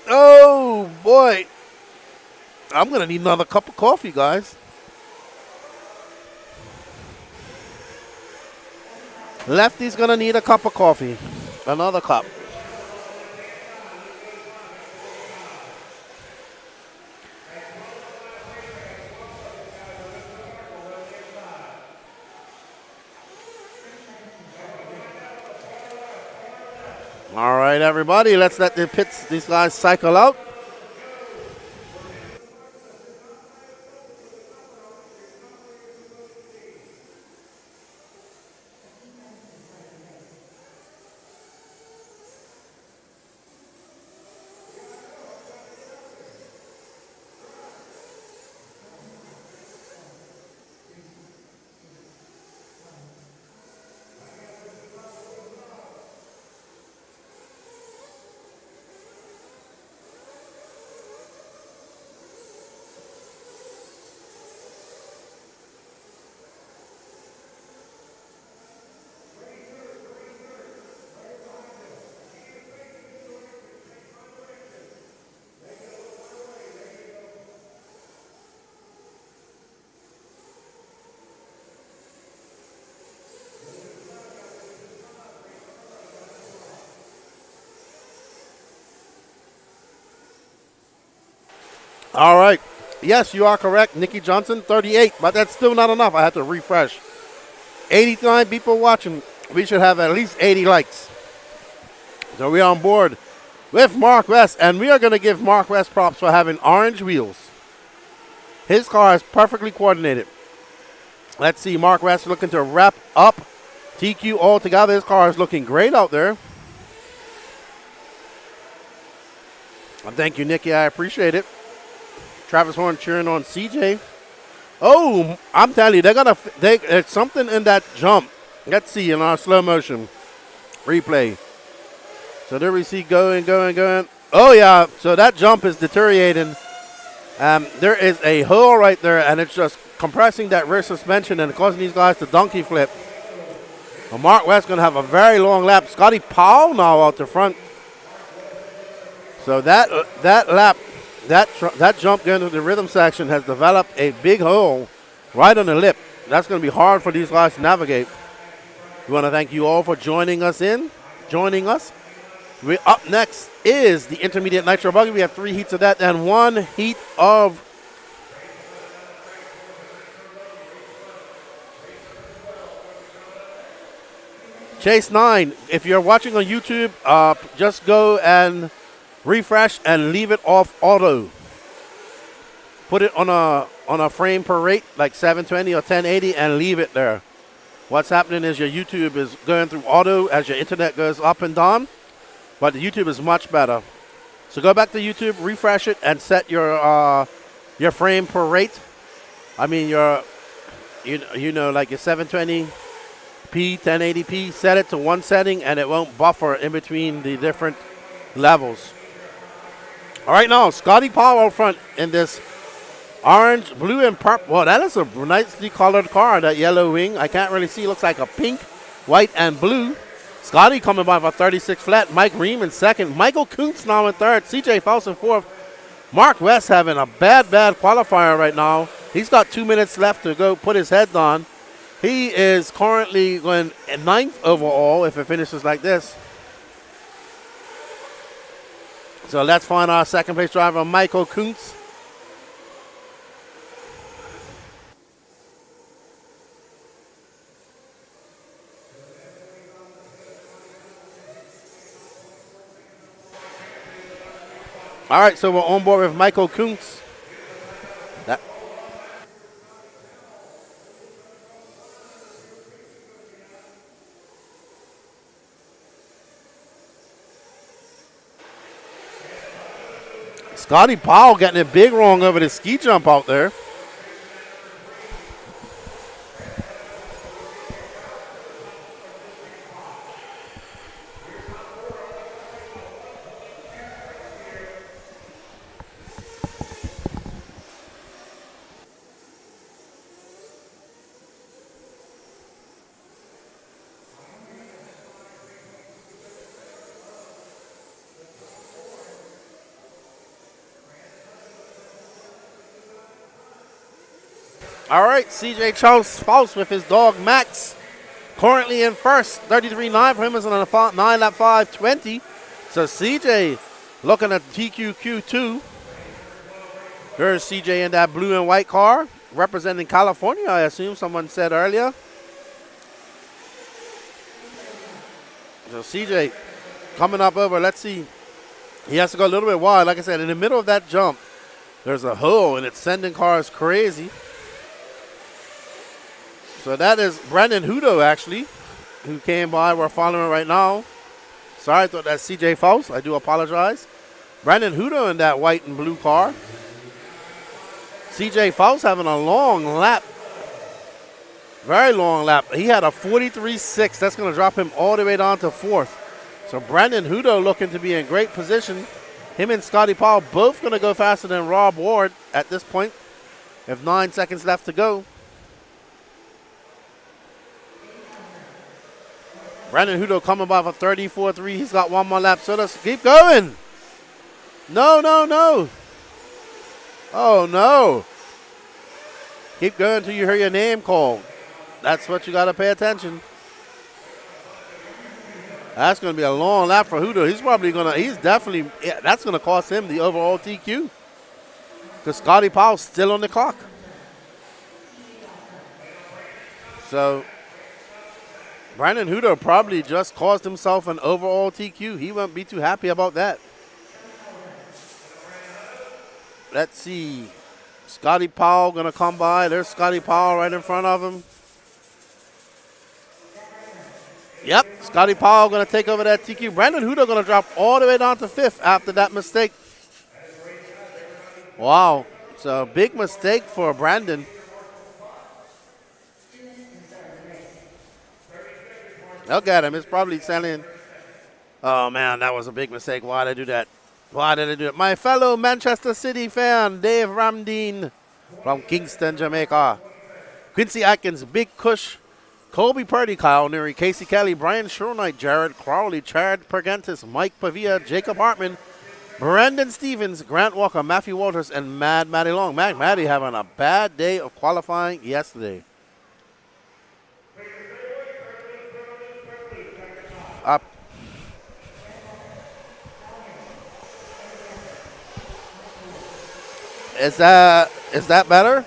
Oh, boy. I'm going to need another cup of coffee, guys. Lefty's going to need a cup of coffee. Another cup. All right, everybody, let's let these guys cycle out. All right. Yes, you are correct. Nikki Johnson, 38, but that's still not enough. I have to refresh. 89 people watching. We should have at least 80 likes. So we're on board with Mark West, and we are going to give Mark West props for having orange wheels. His car is perfectly coordinated. Let's see, Mark West looking to wrap up TQ all together. His car is looking great out there. Well, thank you, Nikki. I appreciate it. Travis Horn cheering on CJ. Oh, I'm telling you, there's something in that jump. Let's see in our slow motion replay. So there we see going. Oh, yeah, so that jump is deteriorating. There is a hole right there, and it's just compressing that rear suspension and causing these guys to donkey flip. Well, Mark West going to have a very long lap. Scotty Powell now out the front. So that lap, that jump going to the rhythm section has developed a big hole right on the lip. That's going to be hard for these guys to navigate. We want to thank you all for joining us. Up next is the intermediate Nitro Buggy. We have 3 heats of that and 1 heat of Chase 9. If you're watching on YouTube, just go and refresh and leave it off auto. Put it on a frame per rate, like 720 or 1080, and leave it there. What's happening is your YouTube is going through auto as your internet goes up and down, but the YouTube is much better. So go back to YouTube, refresh it, and set your frame per rate. I mean like your 720p, 1080p. Set it to one setting, and it won't buffer in between the different levels. All right, now Scotty Powell out front in this orange, blue, and purple. Well, that is a nicely colored car, that yellow wing. I can't really see. It looks like a pink, white, and blue. Scotty coming by for 36 flat. Mike Ream in second. Michael Kuntz now in third. CJ Faust in fourth. Mark West having a bad qualifier right now. He's got 2 minutes left to go put his head on. He is currently going 9th overall if it finishes like this. So let's find our second place driver, Michael Kuntz. All right, so we're on board with Michael Kuntz. Scotty Powell getting it big wrong over the ski jump out there. All right, CJ Charles Faust with his dog Max, currently in first, 33.9 for him is on a 9 lap 5:20. So CJ looking at TQ Q2. There's CJ in that blue and white car, representing California, I assume someone said earlier. So CJ coming up over, let's see. He has to go a little bit wide. Like I said, in the middle of that jump, there's a hole, and it's sending cars crazy. So that is Brandon Hudo, actually, who came by. We're following right now. Sorry, I thought that's CJ Faust. I do apologize. Brandon Hudo in that white and blue car. CJ Faust having a long lap. Very long lap. He had a 43.6. That's going to drop him all the way down to fourth. So Brandon Hudo looking to be in great position. Him and Scotty Powell both going to go faster than Rob Ward at this point. If 9 seconds left to go. Brandon Hudo coming by for 34.3. He's got one more lap. So let's keep going. No. Oh, no. Keep going until you hear your name called. That's what you got to pay attention. That's going to be a long lap for Hudo. He's definitely, that's going to cost him the overall TQ. because Scotty Powell's still on the clock. So Brandon Hudo probably just caused himself an overall TQ. He won't be too happy about that. Let's see. Scotty Powell going to come by. There's Scotty Powell right in front of him. Yep, Scotty Powell going to take over that TQ. Brandon Hudo going to drop all the way down to 5th after that mistake. Wow, it's a big mistake for Brandon. Look at him. It's probably selling. Oh, man, that was a big mistake. Why did I do that? Why did I do it? My fellow Manchester City fan, Dave Ramdeen from Kingston, Jamaica. Quincy Atkins, Big Kush, Kobe Purdy, Kyle Neary, Casey Kelly, Brian Shronite, Jared Crowley, Chad Pergentis, Mike Pavia, Jacob Hartman, Brandon Stevens, Grant Walker, Matthew Walters, and Mad Matty Long. Mad Matty having a bad day of qualifying yesterday. Up. Is that better?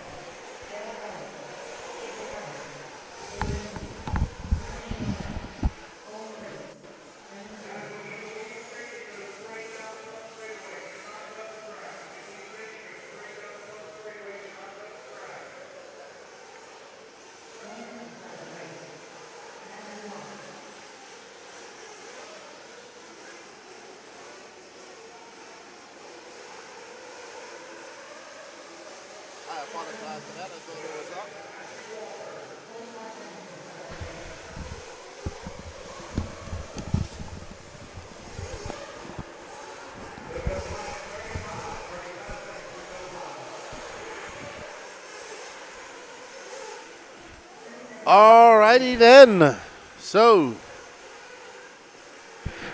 Alrighty then. So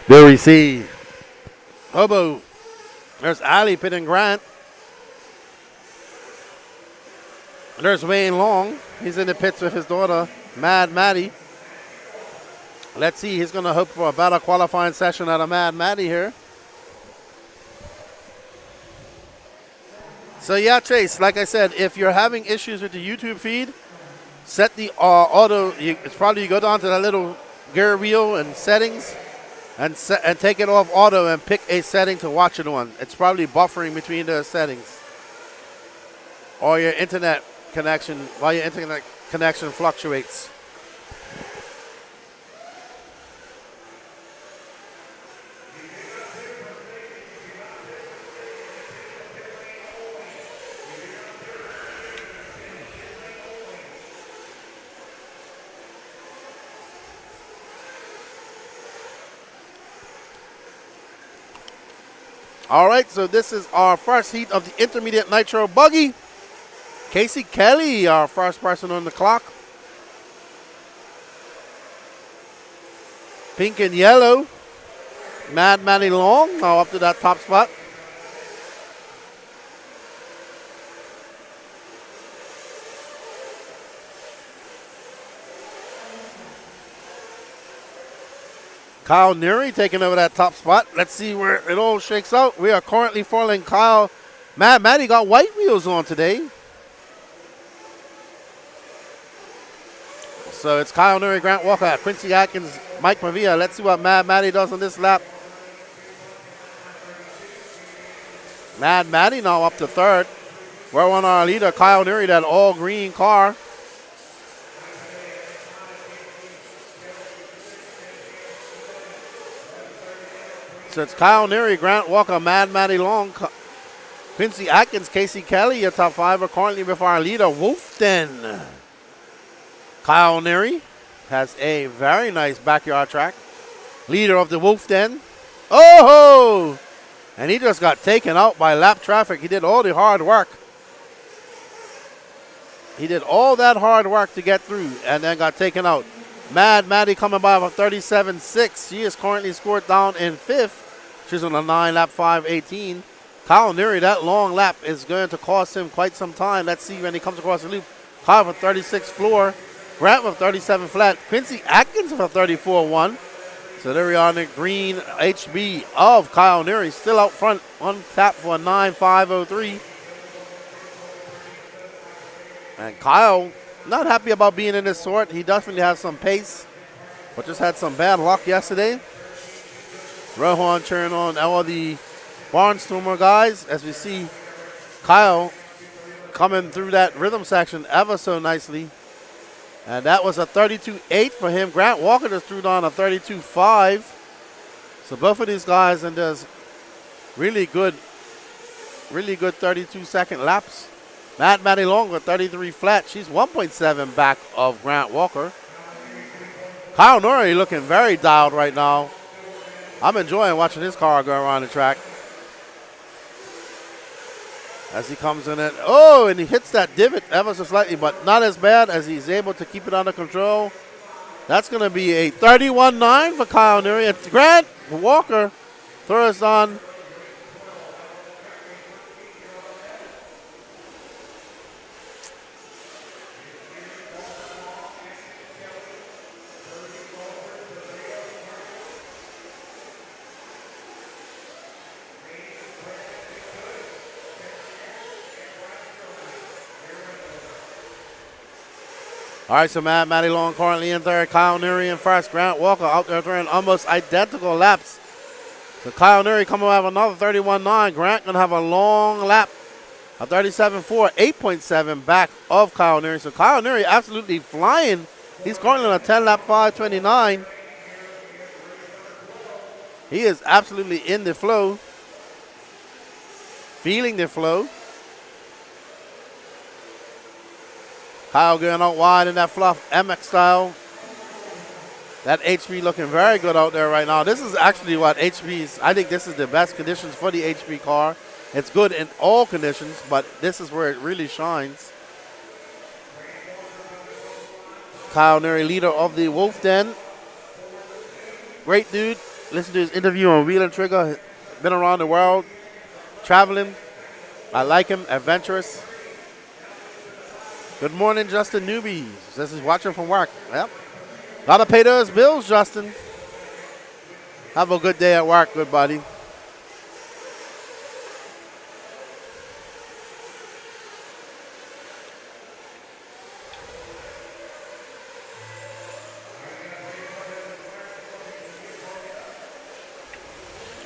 there we see Hobo. There's Ali pitting Grant. There's Wayne Long. He's in the pits with his daughter, Mad Maddie. Let's see. He's going to hope for a better qualifying session out of Mad Maddie here. So yeah, Chase, like I said, if you're having issues with the YouTube feed, set the auto. It's probably you go down to that little gear wheel and settings, and take it off auto and pick a setting to watch it on. It's probably buffering between the settings, or your internet connection while your internet connection fluctuates. All right, so this is our first heat of the intermediate Nitro Buggy. Casey Kelly, our first person on the clock. Pink and yellow. Mad Matty Long, now up to that top spot. Kyle Neary taking over that top spot. Let's see where it all shakes out. We are currently following Kyle. Mad Matty got white wheels on today. So it's Kyle Neary, Grant Walker, Quincy Atkins, Mike Pavia. Let's see what Mad Matty does on this lap. Mad Matty now up to third. We're on our leader, Kyle Neary, that all green car. So it's Kyle Neary, Grant Walker, Mad Matty Long, Quincy Atkins, Casey Kelly, your top five are currently with our leader, Wolfden. Kyle Neary has a very nice backyard track. Leader of the Wolfden. Oh! And he just got taken out by lap traffic. He did all the hard work. He did all that hard work to get through and then got taken out. Mad Matty coming by for 37.6. She is currently scored down in 5th. She's on a 9 lap 5:18. Kyle Neary, that long lap is going to cost him quite some time. Let's see when he comes across the loop. Kyle for 36 floor. Grant with 37 flat. Quincy Atkins for 34.1. So there we are in the green HB of Kyle Neary. Still out front on tap for a 9.503. And Kyle, not happy about being in this sort. He definitely has some pace, but just had some bad luck yesterday. Rohan cheering on all the Barnstormer guys as we see Kyle coming through that rhythm section ever so nicely. And that was a 32.8 for him. Grant Walker just threw down a 32.5. So both of these guys and does really good 32-second laps. Matty Long with 33 flat. She's 1.7 back of Grant Walker. Kyle Norrie looking very dialed right now. I'm enjoying watching his car go around the track. As he comes in it. Oh, and he hits that divot ever so slightly, but not as bad as he's able to keep it under control. That's going to be a 31.9 for Kyle Norrie. Grant Walker throws on. All right, so Matty Long currently in third. Kyle Norrie in first. Grant Walker out there throwing almost identical laps. So Kyle Norrie coming out with another 31.9. Grant going to have a long lap. A 37.4, 8.7 back of Kyle Norrie. So Kyle Norrie absolutely flying. He's currently on a 10-lap 5.29. He is absolutely in the flow. Feeling the flow. Kyle going out wide in that fluff MX style. That HP looking very good out there right now. This is actually what HP's, I think this is the best conditions for the HP car. It's good in all conditions, but this is where it really shines. Kyle Norrie, leader of the Wolf Den. Great dude. Listen to his interview on Wheel and Trigger. Been around the world, traveling. I like him, adventurous. Good morning, Justin Newbies. This is watching from work. Yep. Gotta pay those bills, Justin. Have a good day at work, good buddy.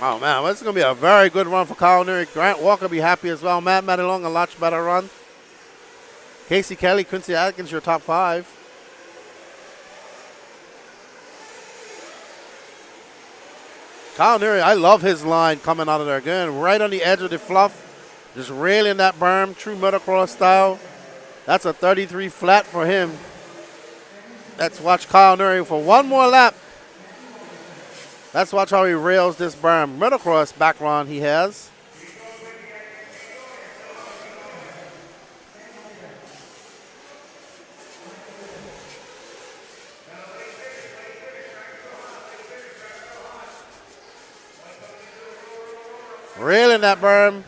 Oh, man, well, this is going to be a very good run for Kyle Norrie. Grant Walker will be happy as well. Matty Long, a much better run. Casey Kelly, Quincy Atkins, your top five. Kyle Norrie, I love his line coming out of there. Again, right on the edge of the fluff. Just railing that berm, true motocross style. That's a 33 flat for him. Let's watch Kyle Norrie for one more lap. Let's watch how he rails this berm. Motocross background he has. Railing that berm.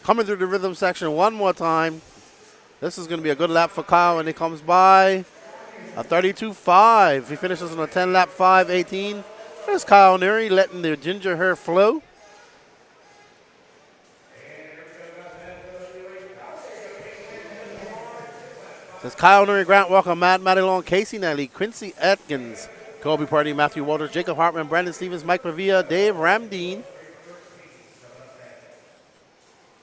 Coming through the rhythm section one more time. This is going to be a good lap for Kyle when he comes by. A 32.5. He finishes on a 10-lap 5.18. There's Kyle Norrie letting the ginger hair flow. There's Kyle Norrie, Grant Walker, Matty Long, Casey Nelly, Quincy Atkins, Kobe Purdy, Matthew Walters, Jacob Hartman, Brandon Stevens, Mike Pavia, Dave Ramdeen,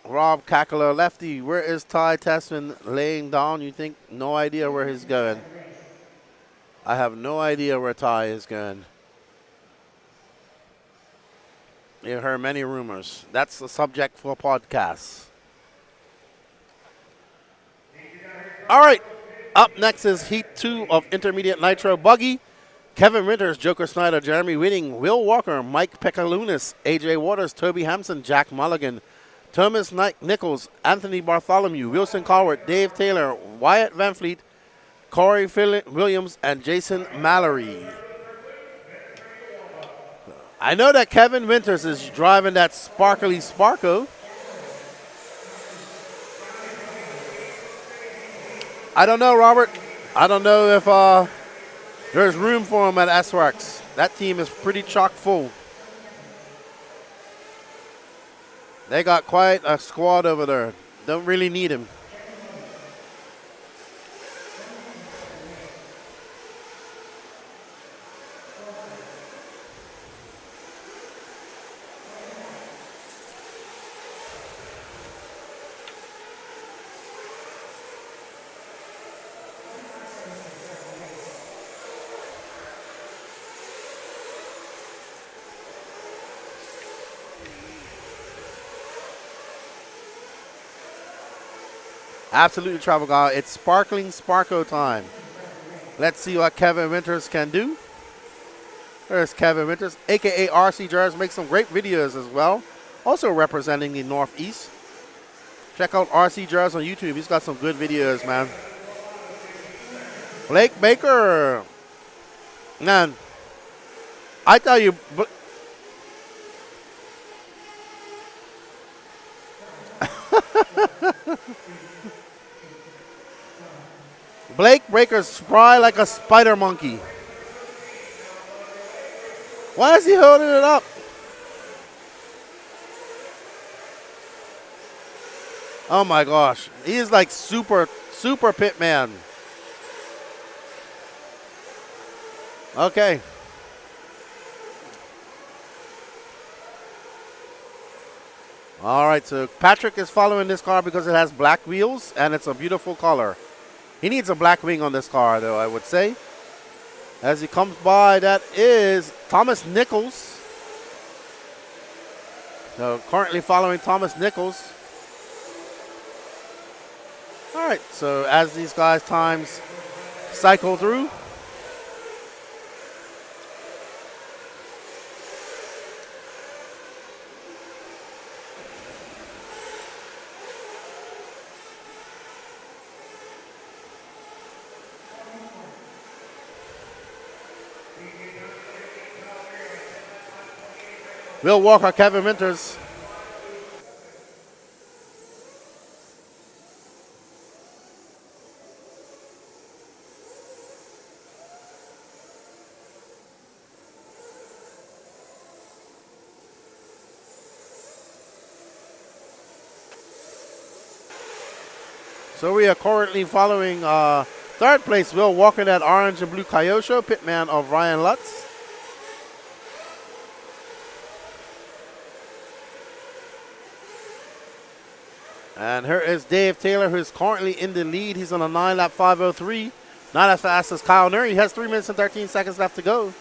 Rob Kackler, Lefty. Where is Ty Tessman laying down? You think? No idea where he's going. I have no idea where Ty is going. You heard many rumors. That's the subject for podcasts. All right. Up next is Heat 2 of Intermediate Nitro Buggy. Kevin Winters, Joker Snyder, Jeremy Whitting, Will Walker, Mike Pekalunas, AJ Waters, Toby Hampson, Jack Mulligan, Thomas Nichols, Anthony Bartholomew, Wilson Cowart, Dave Taylor, Wyatt Van Fleet, Corey Williams, and Jason Mallory. I know that Kevin Winters is driving that sparkly Sparko. I don't know, Robert. I don't know if there's room for him at S-Works. That team is pretty chock full. They got quite a squad over there. Don't really need him. Absolutely, Travel Guy. It's Sparkling Sparko time. Let's see what Kevin Winters can do. There's Kevin Winters, a.k.a. RC Jars, makes some great videos as well. Also representing the Northeast. Check out RC Jars on YouTube. He's got some good videos, man. Blake Baker. Man, I tell you, Blake Baker's spry like a spider monkey. Why is he holding it up? Oh my gosh. He is like super pit man. Okay. All right, so Patrick is following this car because it has black wheels and it's a beautiful color. He needs a black wing on this car, though, I would say. As he comes by, that is Thomas Nichols. So currently following Thomas Nichols. All right, so as these guys' times cycle through. Will Walker, Kevin Winters. So we are currently following third place, Will Walker, that orange and blue Kyosho, pitman of Ryan Lutz. And here is Dave Taylor, who is currently in the lead. He's on a 9-lap 5:03. Not as fast as Kyle Nuri. He has 3 minutes and 13 seconds left to go.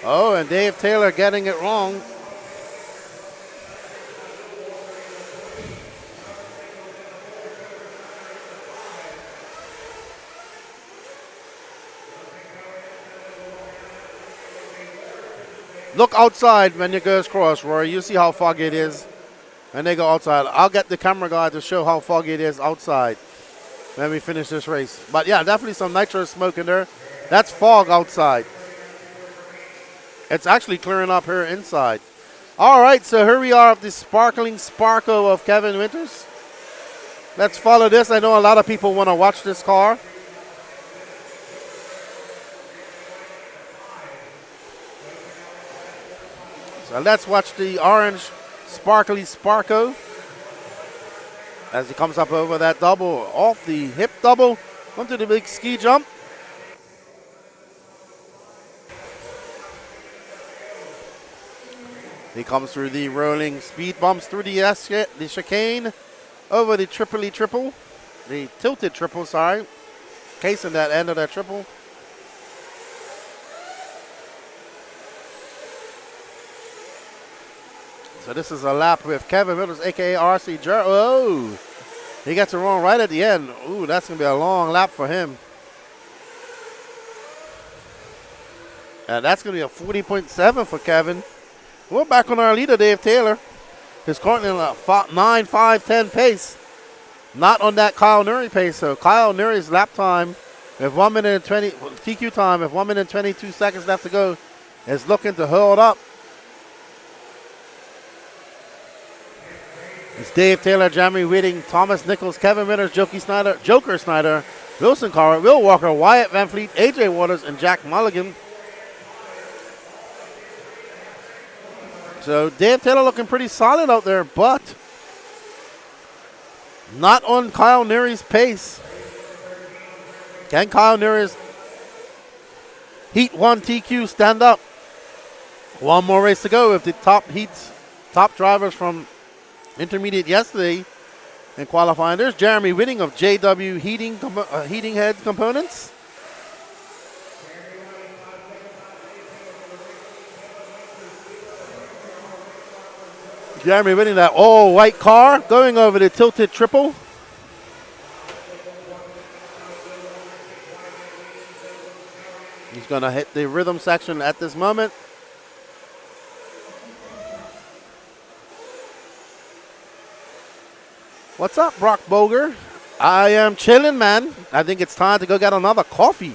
Oh, and Dave Taylor getting it wrong. Look outside when it goes cross, Roy. You see how foggy it is when they go outside. I'll get the camera guy to show how foggy it is outside when we finish this race. But yeah, definitely some nitro smoke in there. That's fog outside. It's actually clearing up here inside. All right, so here we are of the Sparkling Sparko of Kevin Winters. Let's follow this. I know a lot of people want to watch this car. So let's watch the orange Sparkly Sparko as he comes up over that double, off the hip double, onto the big ski jump. He comes through the rolling speed bumps through the chicane, over the triple, the tilted triple, sorry, casing that end of that triple. So this is a lap with Kevin Winters, a.k.a. RC Jer. Oh, he gets it wrong right at the end. Ooh, that's going to be a long lap for him. And that's going to be a 40.7 for Kevin. We're back on our leader, Dave Taylor. He's currently on a 9.510 pace. Not on that Kyle Nuri pace. So Kyle Nuri's lap time with 1 minute and 20, TQ time with 1 minute and 22 seconds left to go, is looking to hold up. It's Dave Taylor, Jeremy Whitting, Thomas Nichols, Kevin Winters, Joker Snyder, Wilson Carr, Will Walker, Wyatt Van Fleet, AJ Waters, and Jack Mulligan. So Dave Taylor looking pretty solid out there, but not on Kyle Nuri's pace. Can Kyle Nuri's Heat 1 TQ stand up? One more race to go with the top drivers from intermediate yesterday in qualifying. There's Jeremy Whitting of JW Heating Heating Heads Components. Jeremy winning that all-white car, going over the tilted triple. He's going to hit the rhythm section at this moment. What's up, Brock Boger? I am chilling, man. I think it's time to go get another coffee.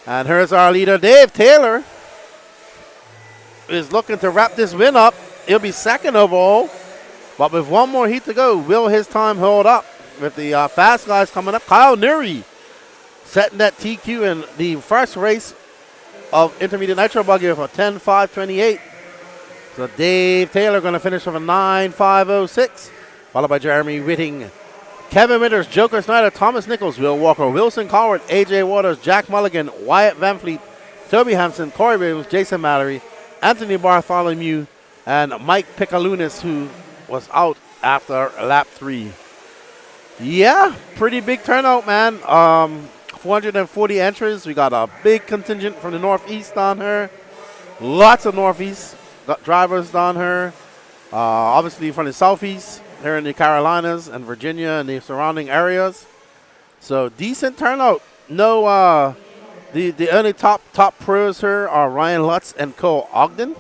And here's our leader, Dave Taylor, is looking to wrap this win up. He'll be second overall, but with one more heat to go, will his time hold up? With the fast guys coming up, Kyle Nuri setting that TQ in the first race of Intermediate Nitro Buggy for 10.5.28. So Dave Taylor going to finish with a 9.5.06, followed by Jeremy Whitting, Kevin Winters, Joker Snyder, Thomas Nichols, Will Walker, Wilson Coward, AJ Waters, Jack Mulligan, Wyatt Van Fleet, Toby Hampson, Corey Williams, Jason Mallory, Anthony Bartholomew, and Mike Picalunas, who was out after lap 3. Yeah, pretty big turnout, man. 440 entries. We got a big contingent from the Northeast down here. Lots of Northeast drivers down here. Obviously from the Southeast, here in the Carolinas and Virginia and the surrounding areas. So decent turnout. No, the only top pros here are Ryan Lutz and Cole Ogden.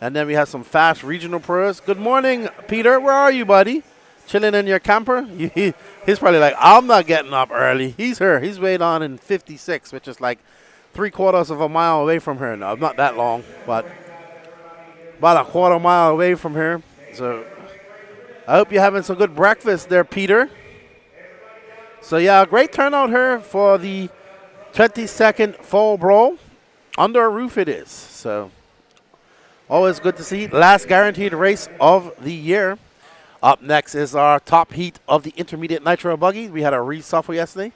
And then we have some fast regional pros. Good morning, Peter. Where are you, buddy? Chilling in your camper? He's probably like, I'm not getting up early. He's here. He's way down in 56, which is like 3/4 of a mile away from here. No, not that long, but about a quarter mile away from here. So I hope you're having some good breakfast there, Peter. So yeah, great turnout here for the 22nd Fall Brawl. Under a roof it is. So always good to see. Last guaranteed race of the year. Up next is our top heat of the Intermediate Nitro Buggy. We had a reshuffle yesterday.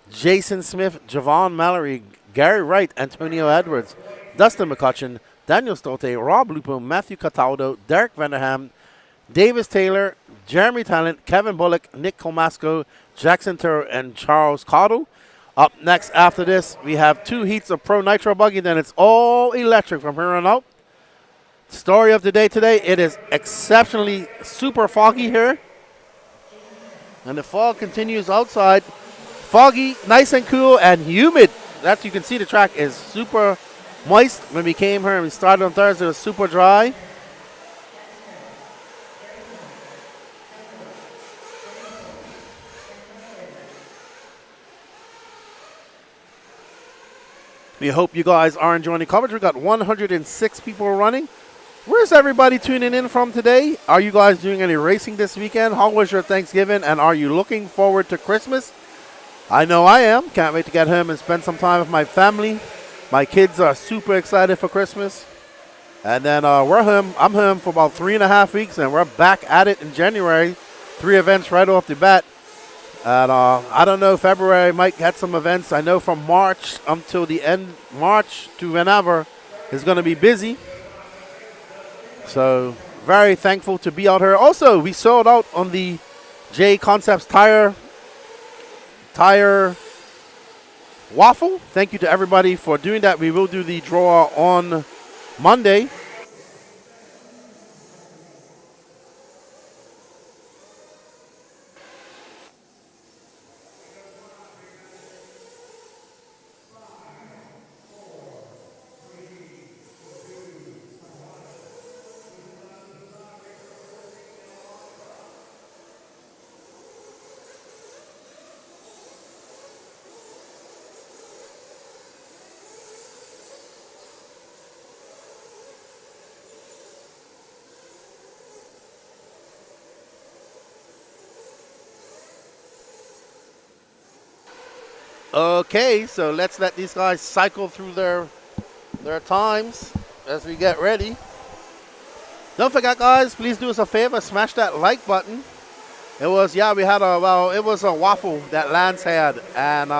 Jason Smith, Javon Mallory, Gary Wright, Antonio Edwards, Dustin McCutcheon, Daniel Stolte, Rob Lupo, Matthew Cataldo, Derek Vanderham, Davis Taylor, Jeremy Talent, Kevin Bullock, Nick Comasco, Jackson Turro, and Charles Cottle. Up next after this, we have 2 heats of Pro Nitro Buggy. Then it's all electric from here on out. Story of the day today, it is exceptionally super foggy here. And the fog continues outside. Foggy, nice and cool, and humid. That you can see the track is super moist. When we came here and we started on Thursday, it was super dry. We hope you guys are enjoying the coverage. We got 106 people running. Where's everybody tuning in from today? Are you guys doing any racing this weekend? How was your Thanksgiving? And are you looking forward to Christmas? I know I am. Can't wait to get home and spend some time with my family. My kids are super excited for Christmas. And then we're home. I'm home for about 3.5 weeks, and we're back at it in January. 3 events right off the bat. And I don't know, February might get some events. I know from March until the end, March to whenever, is going to be busy. So very thankful to be out here. Also, we sold out on the J Concepts tire waffle. Thank you to everybody for doing that. We will do the draw on Monday. Okay, so let's let these guys cycle through their times as we get ready. Don't forget, guys, please do us a favor, smash that like button. It was, yeah, we had a, well, it was a waffle that Lance had, and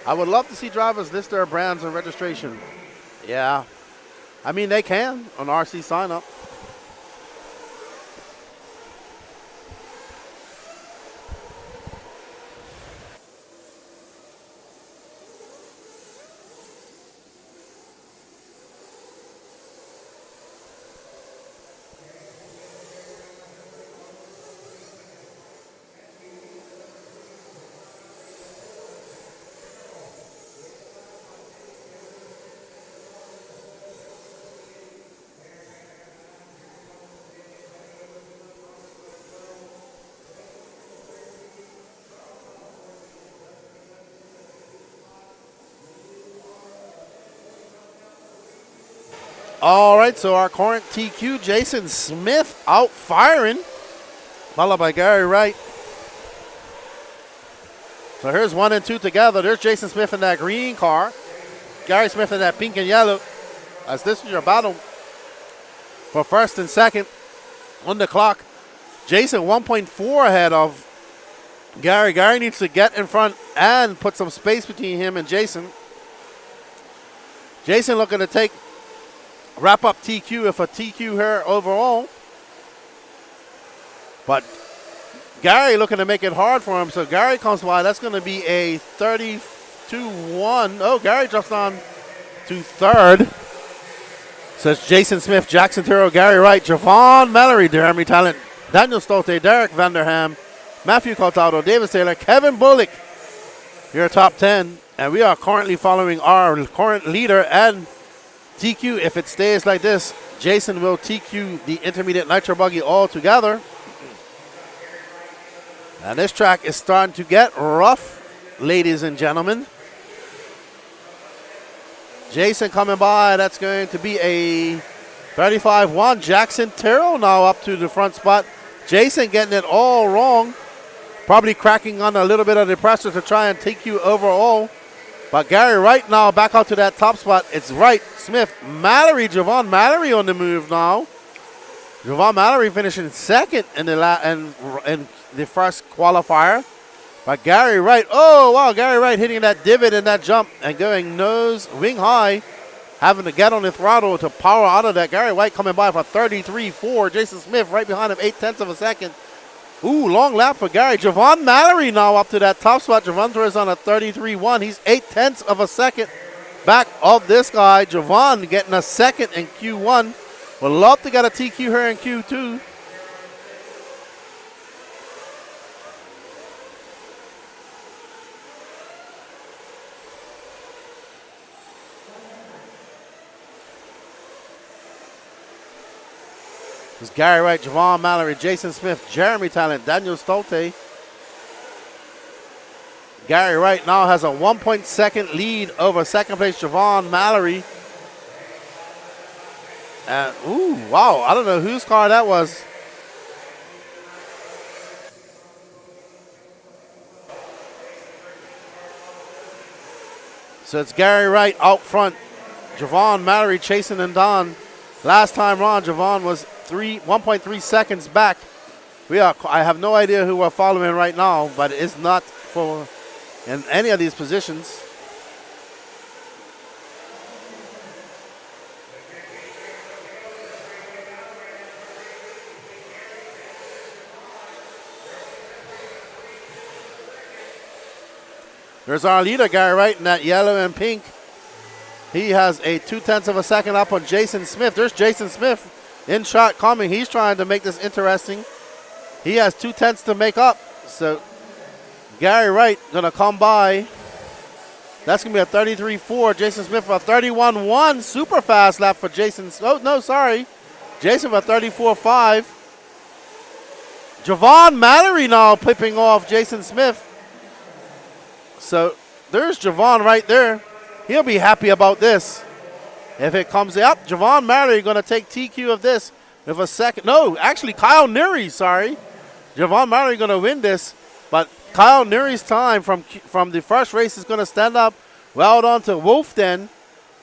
I would love to see drivers list their brands and registration. Yeah. I mean, they can on RC sign up. All right, so our current TQ, Jason Smith, out firing. Followed by Gary Wright. So here's 1 and 2 together. There's Jason Smith in that green car. Gary Smith in that pink and yellow. As this is your battle for first and second on the clock. Jason 1.4 ahead of Gary. Gary needs to get in front and put some space between him and Jason. Jason looking to wrap up TQ if a TQ here overall. But Gary looking to make it hard for him. So Gary comes by. That's going to be a 32-1. Oh, Gary drops on to third. So it's Jason Smith, Jackson Turo, Gary Wright, Javon Mallory, Jeremy Talent, Daniel Stolte, Derek Vanderham, Matthew Coltado, Davis Taylor, Kevin Bullock. Your top 10. And we are currently following our current leader and TQ. If it stays like this, Jason will TQ the intermediate Nitro Buggy all together. And this track is starting to get rough, ladies and gentlemen. Jason coming by. That's going to be a 35-1. Jackson Terrell now up to the front spot. Jason getting it all wrong. Probably cracking on a little bit of the pressure to try and TQ overall. But Gary Wright now back out to that top spot. It's Wright, Smith, Mallory, Javon Mallory on the move now. Javon Mallory finishing second in the first qualifier. But Gary Wright, oh wow, Gary Wright hitting that divot in that jump and going nose, wing high, having to get on the throttle to power out of that. Gary Wright coming by for 33-4. Jason Smith right behind him, 0.8 of a second. Ooh, long lap for Gary. Javon Mallory now up to that top spot. Javon throws on a 33-1. He's 0.8 of a second back of this guy. Javon getting a second in Q1. Would love to get a TQ here in Q2. It's Gary Wright, Javon Mallory, Jason Smith, Jeremy Talent, Daniel Stolte. Gary Wright now has a 1.2 lead over second place Javon Mallory. And, ooh, wow, I don't know whose car that was. So it's Gary Wright out front. Javon Mallory chasing him down. Last time round, Javon was 1.3 seconds back. I have no idea who we're following right now, but it's not for in any of these positions. There's our leader, Gary Wright, in that yellow and pink. He has a 0.2 of a second up on Jason Smith. There's Jason Smith in shot coming. He's trying to make this interesting. He has 0.2 to make up. So Gary Wright gonna come by. That's gonna be a 33-4. Jason Smith for a 31-1. Super fast lap for Jason. Oh, no, sorry. Jason for a 34-5. Javon Mallory now pipping off Jason Smith. So there's Javon right there. He'll be happy about this. If it comes up, Javon Mallory going to take TQ of this with a second. No, actually, Kyle Neary, sorry. Javon Mallory going to win this. But Kyle Neary's time from the first race is going to stand up. Well done to Wolfden.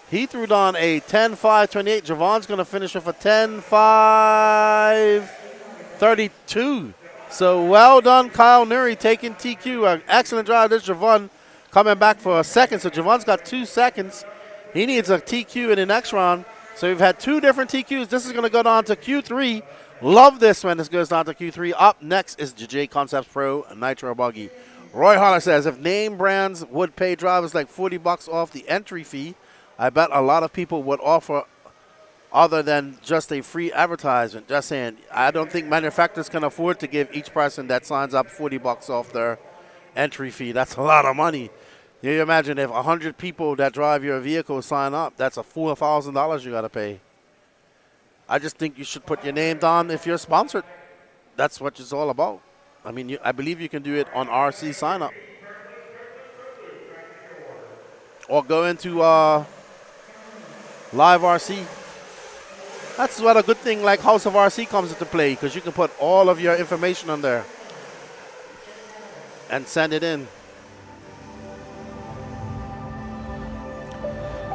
He threw down a 10.5.28. Javon's going to finish with a 10.5.32. So well done, Kyle Neary taking TQ. An excellent drive. There's Javon coming back for a second. So Javon's got 2 seconds. He needs a TQ in the next round. So we've had 2 different TQs. This is going to go down to Q3. Love this when this goes down to Q3. Up next is J Concepts Pro Nitro Buggy. Roy Holler says, if name brands would pay drivers like $40 off the entry fee, I bet a lot of people would offer other than just a free advertisement. Just saying, I don't think manufacturers can afford to give each person that signs up $40 off their entry fee. That's a lot of money. You imagine if 100 people that drive your vehicle sign up, that's a $4,000 you got to pay. I just think you should put your name down if you're sponsored. That's what it's all about. I mean, I believe you can do it on RC sign up. Or go into Live RC. That's what a good thing like House of RC comes into play, because you can put all of your information on there and send it in.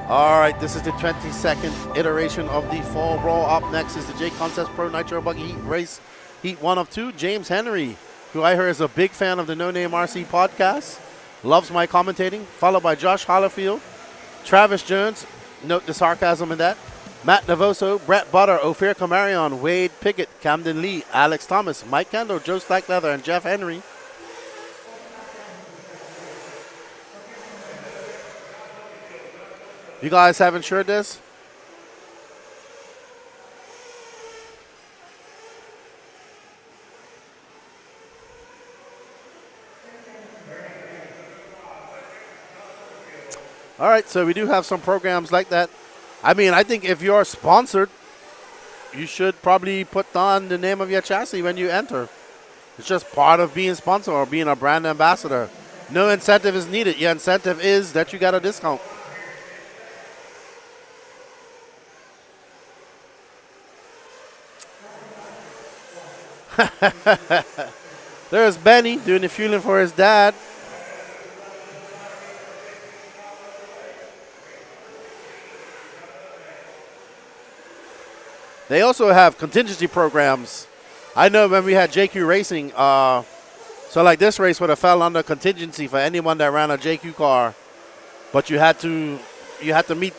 All right, this is the 22nd iteration of the Fall Brawl. Up next is the J Concepts Pro Nitro Buggy Heat Race, Heat 1 of 2. James Henry, who I heard is a big fan of the No Name RC podcast, loves my commentating, followed by Josh Hollifield, Travis Jones, note the sarcasm in that, Matt Navoso, Brett Butter, Ophir Kamarion, Wade Pickett, Camden Lee, Alex Thomas, Mike Kendall, Joe Stackleather, and Jeff Henry. You guys haven't shared this? All right, so we do have some programs like that. I mean, I think if you're sponsored, you should probably put on the name of your chassis when you enter. It's just part of being sponsored or being a brand ambassador. No incentive is needed. Your incentive is that you got a discount. There's Benny doing the fueling for his dad. They also have contingency programs. I know when we had JQ Racing, so like this race would have fell under contingency for anyone that ran a JQ car, but you had to meet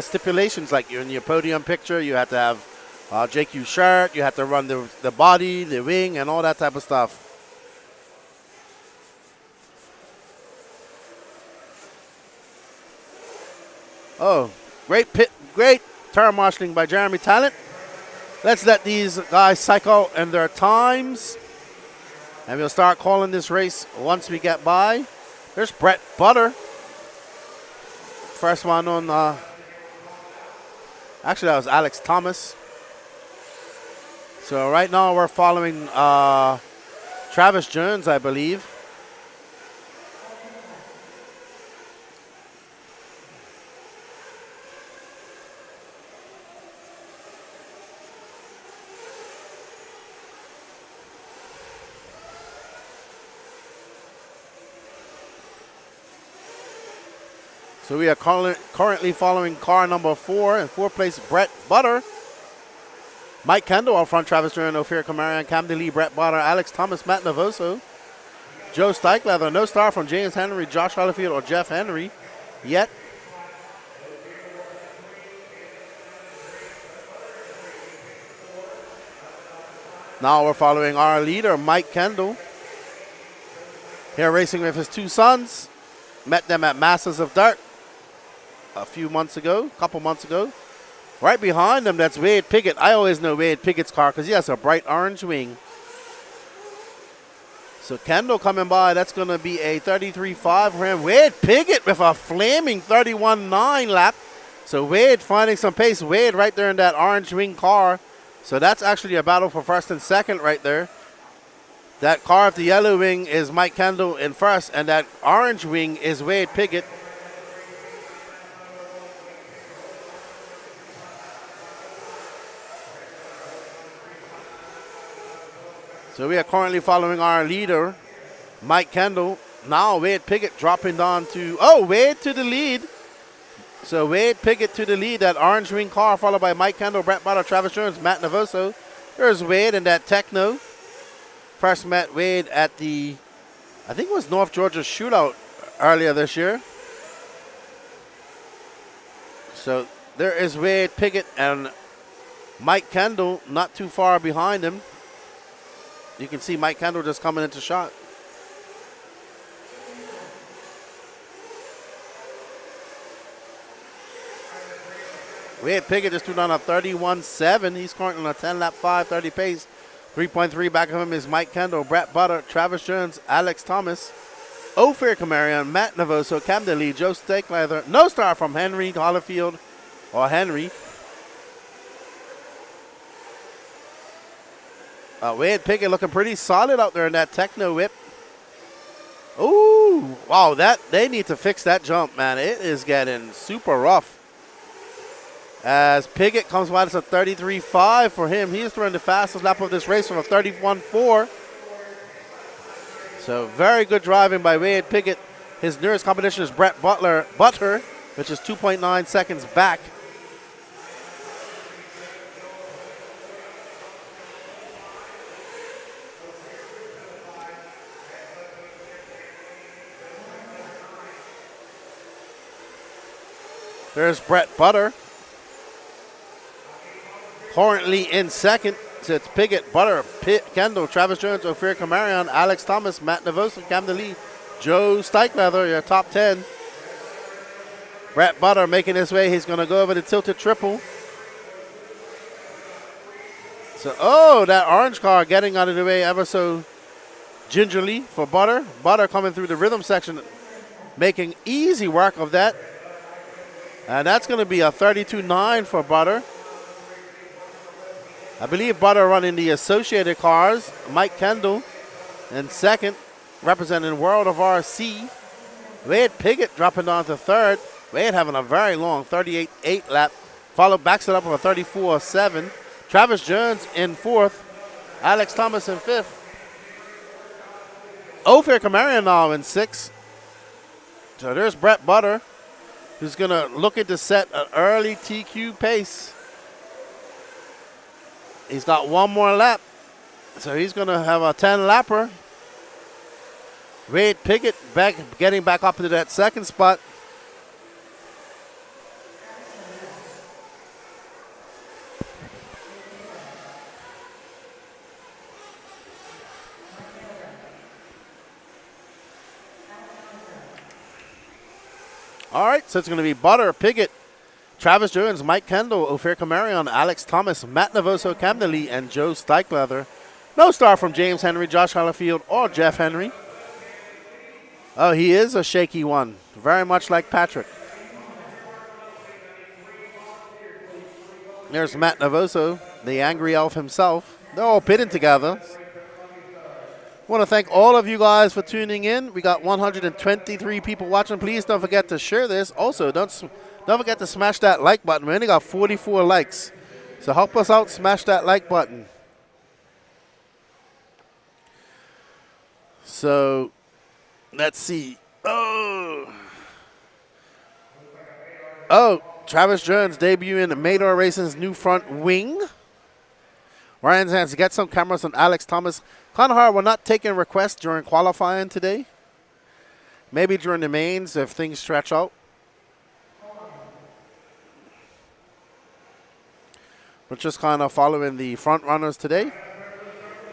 stipulations, like in your podium picture, you had to have JQ shirt, you had to run the body, the wing, and all that type of stuff. Oh, great turn marshalling by Jeremy Talent. Let's let these guys cycle in their times, and we'll start calling this race once we get by. There's Brett Butter. First one on, actually that was Alex Thomas. So right now we're following Travis Jones, I believe. So we are currently following car number 4, in 4th place, Brett Butter. Mike Kendall out front, Travis Jones, Ophir Kamarion, Camden Lee, Brett Butter, Alex Thomas, Matt Navoso, Joe Stackleather. No star from James Henry, Josh Hollifield, or Jeff Henry yet. Now we're following our leader, Mike Kendall. Here racing with his 2 sons. Met them at Masters of Dirt a couple months ago. Right behind them, that's Wade Pickett. I always know Wade Pickett's car because he has a bright orange wing. So Kendall coming by, that's going to be a 33.5 for him. Wade Pickett with a flaming 31.9 lap. So Wade finding some pace. Wade right there in that orange wing car. So that's actually a battle for first and second right there. That car with the yellow wing is Mike Kendall in first, and that orange wing is Wade Pickett. So we are currently following our leader, Mike Kendall. Now Wade Pickett dropping down to, Wade to the lead. So Wade Pickett to the lead, that orange wing car, followed by Mike Kendall, Brett Butter, Travis Jones, Matt Navoso. There's Wade in that Techno. First met Wade at the, I think it was North Georgia Shootout earlier this year. So there is Wade Pickett and Mike Kendall not too far behind him. You can see Mike Kendall just coming into shot. Wade Pickett just threw down a 31.7. He's currently on a 10-lap 5:30 pace. 3.3 back of him is Mike Kendall, Brett Butter, Travis Jones, Alex Thomas, Ophir Kamarion, Matt Navoso, Cam DeLee, Joe Stakeleather. No star from Henry Hollifield or Henry. Wade Pickett looking pretty solid out there in that Techno Whip. Ooh, wow, they need to fix that jump, man. It is getting super rough. As Pickett comes by, it's a 33.5 for him. He is throwing the fastest lap of this race from a 31.4. So very good driving by Wade Pickett. His nearest competition is Brett Butter, which is 2.9 seconds back. There's Brett Butter. Currently in second. So it's Pickett, Butter, Kendall, Travis Jones, Ophir Kamarion, Alex Thomas, Matt Navoso, Cam DeLee, Joe Stakeleather, your top 10. Brett Butter making his way. He's going to go over the tilted triple. So, oh, that orange car getting out of the way ever so gingerly for Butter. Butter coming through the rhythm section, making easy work of that. And that's going to be a 32.9 for Butter. I believe Butter running the Associated cars. Mike Kendall in second, representing World of RC. Wade Pickett dropping down to third. Wade having a very long 38.8 lap. Backs it up with a 34.7. Travis Jones in fourth. Alex Thomas in fifth. Ophir Kamarion now in sixth. So there's Brett Butter, who's going to look at to set an early TQ pace. He's got one more lap, so he's going to have a 10-lapper. Wade Pickett getting back up into that second spot. All right, so it's going to be Butter, Pickett, Travis Jones, Mike Kendall, Ophir Kamarion, Alex Thomas, Matt Navoso, Cam DeLee, and Joe Stakeleather. No star from James Henry, Josh Hollifield, or Jeff Henry. Oh, he is a shaky one, very much like Patrick. There's Matt Navoso, the angry elf himself. They're all pitting together. I want to thank all of you guys for tuning in. We got 123 people watching. Please don't forget to share this. Also, don't forget to smash that like button. We only got 44 likes. So help us out, smash that like button. So, let's see. Oh, Travis Jones debuting the Mador Racing's new front wing. Ryan has to get some cameras on Alex Thomas. Kind of hard. We're not taking requests during qualifying today. Maybe during the mains if things stretch out. We're just kind of following the front runners today.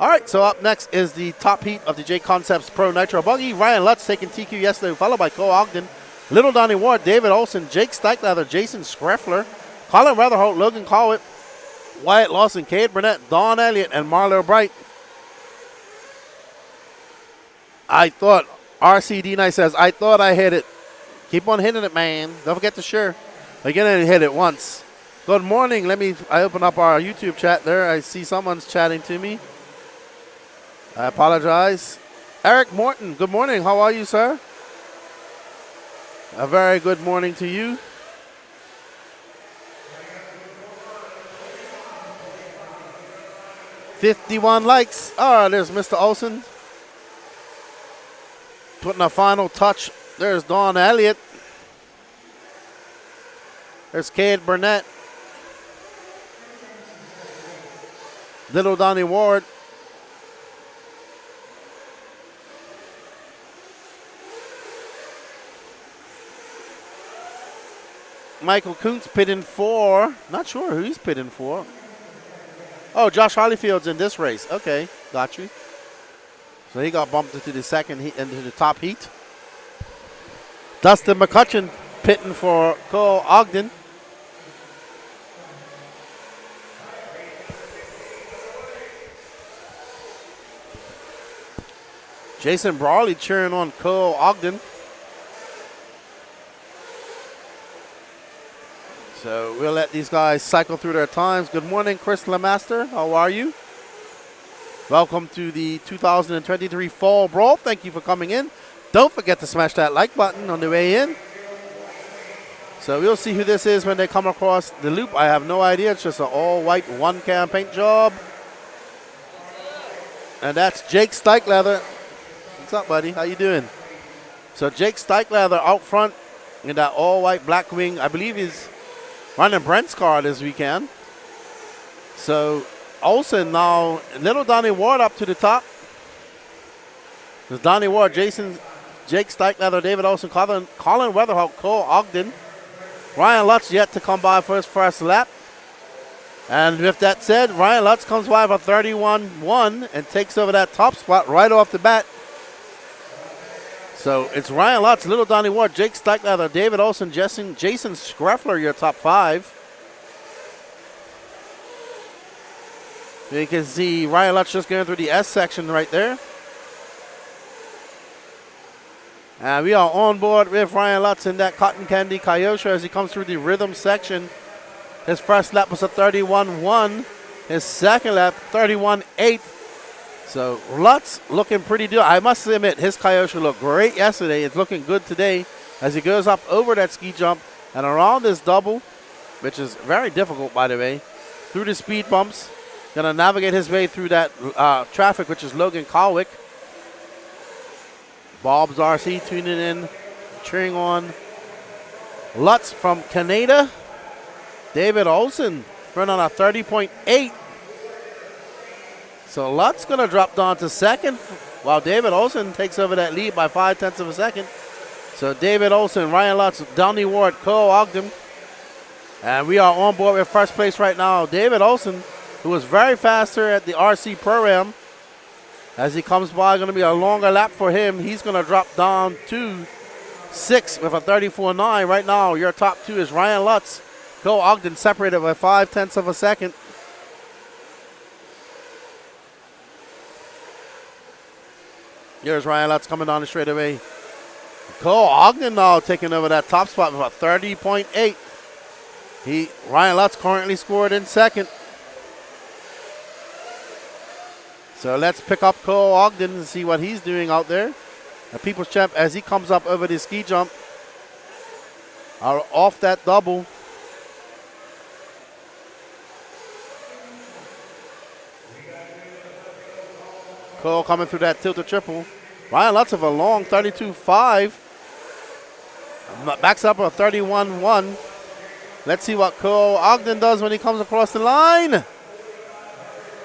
All right, so up next is the top heat of the J Concepts Pro Nitro Buggy. Ryan Lutz taking TQ yesterday, followed by Cole Ogden, Little Donnie Ward, David Olson, Jake Stakeleather, Jason Schreffler, Colin Rutherholt, Logan Colwitt, Wyatt Lawson, Cade Burnett, Don Elliott, and Marlo Bright. I thought, RCD Night says, I thought I hit it. Keep on hitting it, man. Don't forget to share. Again, I hit it once. Good morning. I open up our YouTube chat there. I see someone's chatting to me. I apologize. Eric Morton, good morning. How are you, sir? A very good morning to you. $51 likes. Oh, there's Mr. Olson. Putting a final touch. There's Don Elliott. There's Cade Burnett. Little Donnie Ward. Michael Kuntz pitting for, not sure who he's pitting for. Oh, Josh Holyfield's in this race. Okay, got you. So he got bumped into the into the top heat. Dustin McCutcheon pitting for Cole Ogden. Jason Brawley cheering on Cole Ogden. So we'll let these guys cycle through their times. Good morning, Chris Lemaster. How are you? Welcome to the 2023 Fall Brawl. Thank you for coming in. Don't forget to smash that like button on the way in. So we'll see who this is when they come across the loop. I have no idea. It's just an all-white one-cam paint job. And that's Jake Stikelether. What's up, buddy? How you doing? So Jake Stikelether out front in that all-white black wing. I believe he's running Brent's car this weekend. So Olsen now, little Donnie Ward up to the top. There's Donnie Ward, Jake Stikelether, David Olsen, Colin Weatherhawk, Cole Ogden. Ryan Lutz yet to come by for his first lap. And with that said, Ryan Lutz comes by for 31-1 and takes over that top spot right off the bat. So it's Ryan Lutz, little Donnie Ward, Jake Stikelether, David Olsen, Jason Schreffler, your top 5. You can see Ryan Lutz just going through the S section right there. And we are on board with Ryan Lutz in that Cotton Candy Kyosho as he comes through the rhythm section. His first lap was a 31-1. His second lap, 31-8. So Lutz looking pretty good. I must admit, his Kyosho looked great yesterday. It's looking good today as he goes up over that ski jump and around this double, which is very difficult, by the way, through the speed bumps. Going to navigate his way through that traffic, which is Logan Colwick. Bob's RC tuning in, cheering on Lutz from Canada. David Olsen running on a 30.8. So Lutz going to drop down to second while David Olsen takes over that lead by 0.5 of a second. So David Olsen, Ryan Lutz, Donnie Ward, Cole Ogden. And we are on board with first place right now. David Olsen, who was very faster at the RC Pro-Am. As he comes by, going to be a longer lap for him. He's going to drop down to 6th with a 34.9. Right now, your top 2 is Ryan Lutz. Cole Ogden separated by 0.5 of a second. Here's Ryan Lutz coming down the straightaway. Cole Ogden now taking over that top spot with a 30.8. Ryan Lutz currently scored in second. So let's pick up Cole Ogden and see what he's doing out there. The People's Champ as he comes up over the ski jump. Off that double. Cole coming through that tilted triple. Ryan Lutz of a long 32.5. Backs up a 31.1. Let's see what Cole Ogden does when he comes across the line.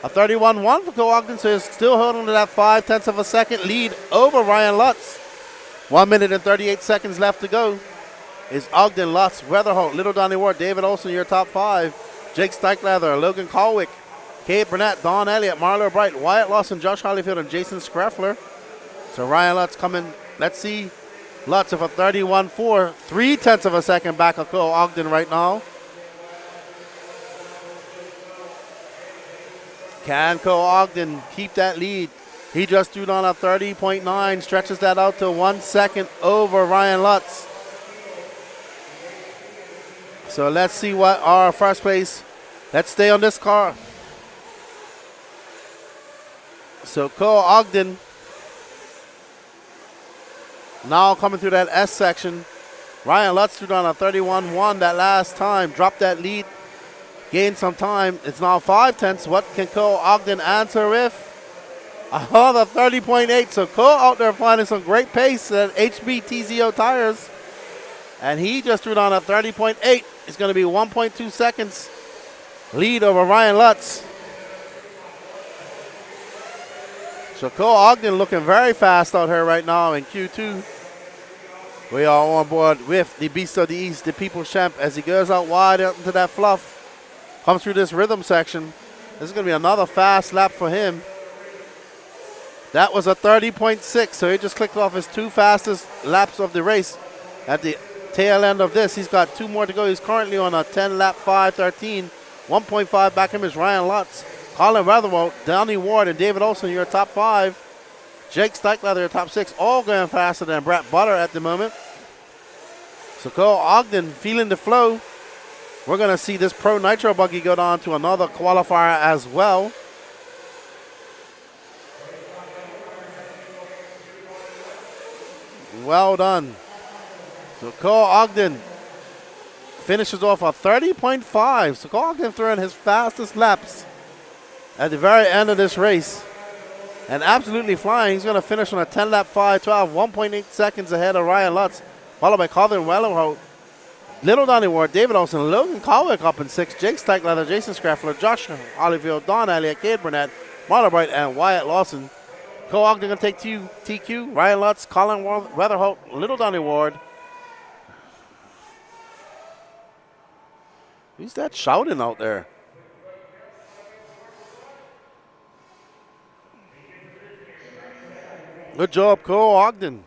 A 31.1 for Cole Ogden, so he's still holding to that 0.5 of a second lead over Ryan Lutz. 1 minute and 38 seconds left to go. Is Ogden, Lutz, Weatherholt, Little Donnie Ward, David Olsen, your top 5. Jake Stikelether, Logan Colwick, Kate Burnett, Don Elliott, Marlo Bright, Wyatt Lawson, Josh Holyfield, and Jason Schreffler. So Ryan Lutz coming, let's see. Lutz of a 31.4, 0.3 of a second back of Cole Ogden right now. Can Cole Ogden keep that lead? He just threw down a 30.9, stretches that out to 1 second over Ryan Lutz. So let's see what our first place, let's stay on this car. So Cole Ogden now coming through that S section. Ryan Lutz threw down a 31.1 that last time, dropped that lead, gained some time. It's now 0.5. What can Cole Ogden answer with? Another 30.8. So Cole out there finding some great pace at HB TZO tires. And he just threw down a 30.8. It's going to be 1.2 seconds lead over Ryan Lutz. So Cole Ogden looking very fast out here right now in Q2. We are on board with the Beast of the East, the People's Champ, as he goes out wide out into that fluff. Comes through this rhythm section. This is going to be another fast lap for him. That was a 30.6, so he just clicked off his 2 fastest laps of the race. At the tail end of this, he's got 2 more to go. He's currently on a 10-lap 5:13. 1.5 back him is Ryan Lutz, Colin Weatherwell, Donnie Ward, and David Olson, your top 5. Jake Steichler, your top 6, all going faster than Brett Butter at the moment. So Cole Ogden feeling the flow. We're going to see this Pro Nitro Buggy go on to another qualifier as well. Well done. So Cole Ogden finishes off a 30.5. So Cole Ogden throwing his fastest laps at the very end of this race. And absolutely flying. He's going to finish on a 10-lap 5:12, 1.8 seconds ahead of Ryan Lutz, followed by Colin Wellenholt, Little Donnie Ward, David Olson, Logan Colwick up in 6, Jake Steichler, Jason Scraffler, Josh Olivier, Don Elliott, Cade Burnett, Marlon Bright, and Wyatt Lawson. Cole Ogden going to take TQ, Ryan Lutz, Colin Weatherholt, Little Donnie Ward. Who's that shouting out there? Good job, Cole Ogden.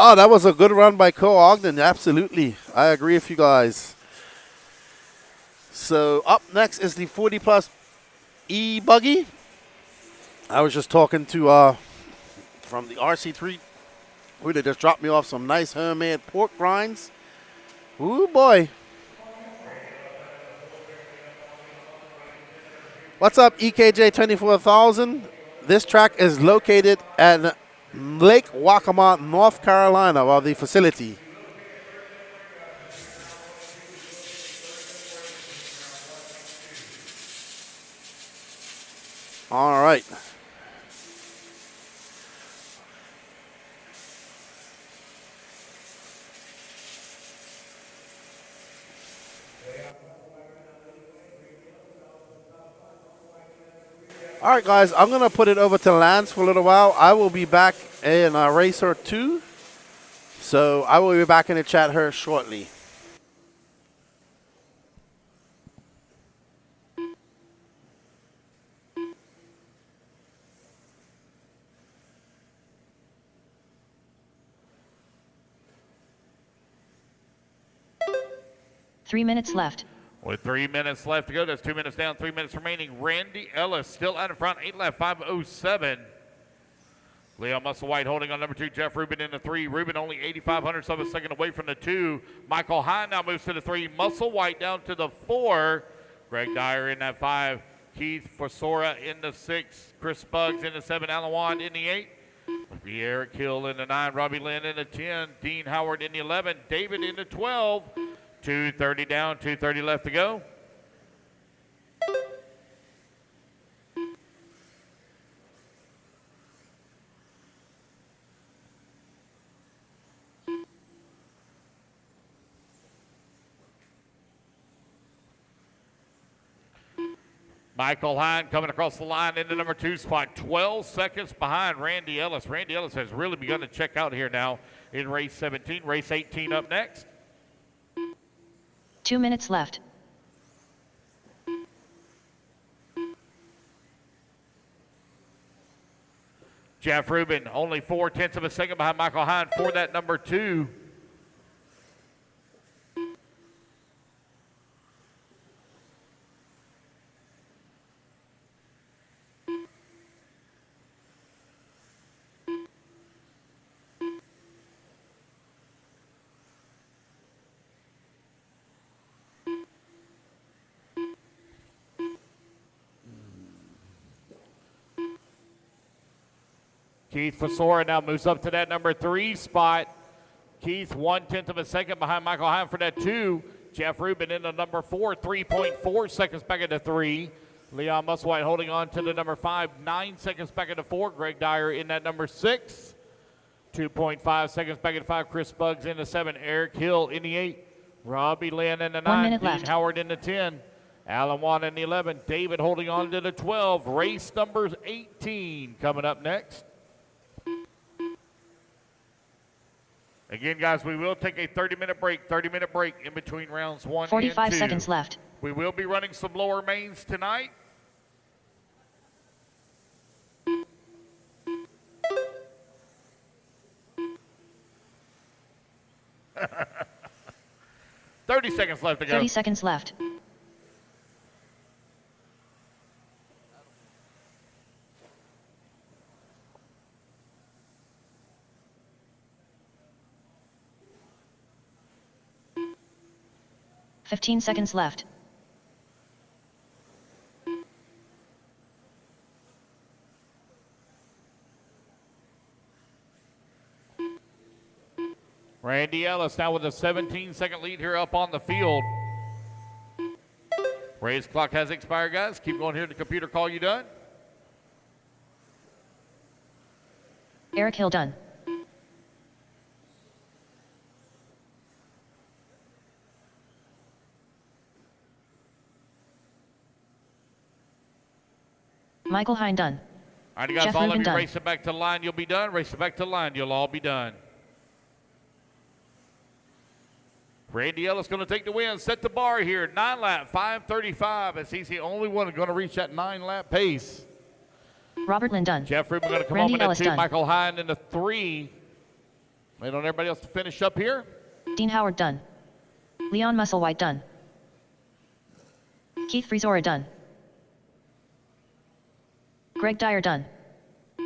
Oh, that was a good run by Cole Ogden. Absolutely. I agree with you guys. So up next is the 40-plus E-Buggy. I was just talking to from the RC3, who they just dropped me off some nice homemade pork rinds. Ooh, boy. What's up, EKJ 24,000? This track is located at Lake Waccamaw, North Carolina, or the facility. All right. All right, guys, I'm going to put it over to Lance for a little while. I will be back in Racer 2, so I will be back in the chat here shortly. 3 minutes left. With 3 minutes left to go, that's 2 minutes down, 3 minutes remaining. Randy Ellis still out in front, 8 left, 5:07. Leon Musselwhite holding on number 2. Jeff Rubin in the 3. Rubin only 8,500 of a second away from the 2. Michael Hine now moves to the 3. Musselwhite down to the 4. Greg Dyer in that 5. Keith Forsora in the 6. Chris Buggs in the 7. Alan Wand in the 8. Eric Hill in the 9. Robbie Lynn in the 10. Dean Howard in the 11. David in the 12. 2:30 down, 2:30 left to go. Michael Hine coming across the line into number 2 spot, 12 seconds behind Randy Ellis. Randy Ellis has really begun to check out here now in race 17. Race 18 up next. 2 minutes left. Jeff Rubin only 4/10 of a second behind Michael Hine for that number 2. Keith Fasora now moves up to that number 3 spot. Keith 1/10 of a second behind Michael Hine for that 2. Jeff Rubin in the number 4, 3.4 seconds back into 3. Leon Musselwhite holding on to the number 5, 9 seconds back into 4. Greg Dyer in that number 6. 2.5 seconds back into 5. Chris Buggs in the 7. Eric Hill in the 8. Robbie Lynn in the 9. 1 minute Dean left. Howard in the 10. Alan Wan in the 11. David holding on to the 12. Race numbers 18 coming up next. Again, guys, we will take a 30-minute break in between rounds 1 and 2. 45 seconds left. We will be running some lower mains tonight. $30 seconds left to go. 30 seconds left. $15 seconds left. Randy Ellis now with a 17-second lead here up on the field. Race clock has expired, guys. Keep going here. The computer call you done. Eric Hill done. Michael Hine done. All right, guys, Jeff all Rubin of you done. race it back to the line. You'll be done. Race it back to the line. You'll all be done. Randy Ellis going to take the win. Set the bar here. 9 lap, 5:35, as he's the only one going to reach that 9-lap pace. Robert Lynn done. Jeff Rubin going to come Randy home in Ellis the 2. done. Michael Hine in the 3. Wait on everybody else to finish up here. Dean Howard done. Leon Musselwhite done. Keith Frisora done. Greg Dyer done.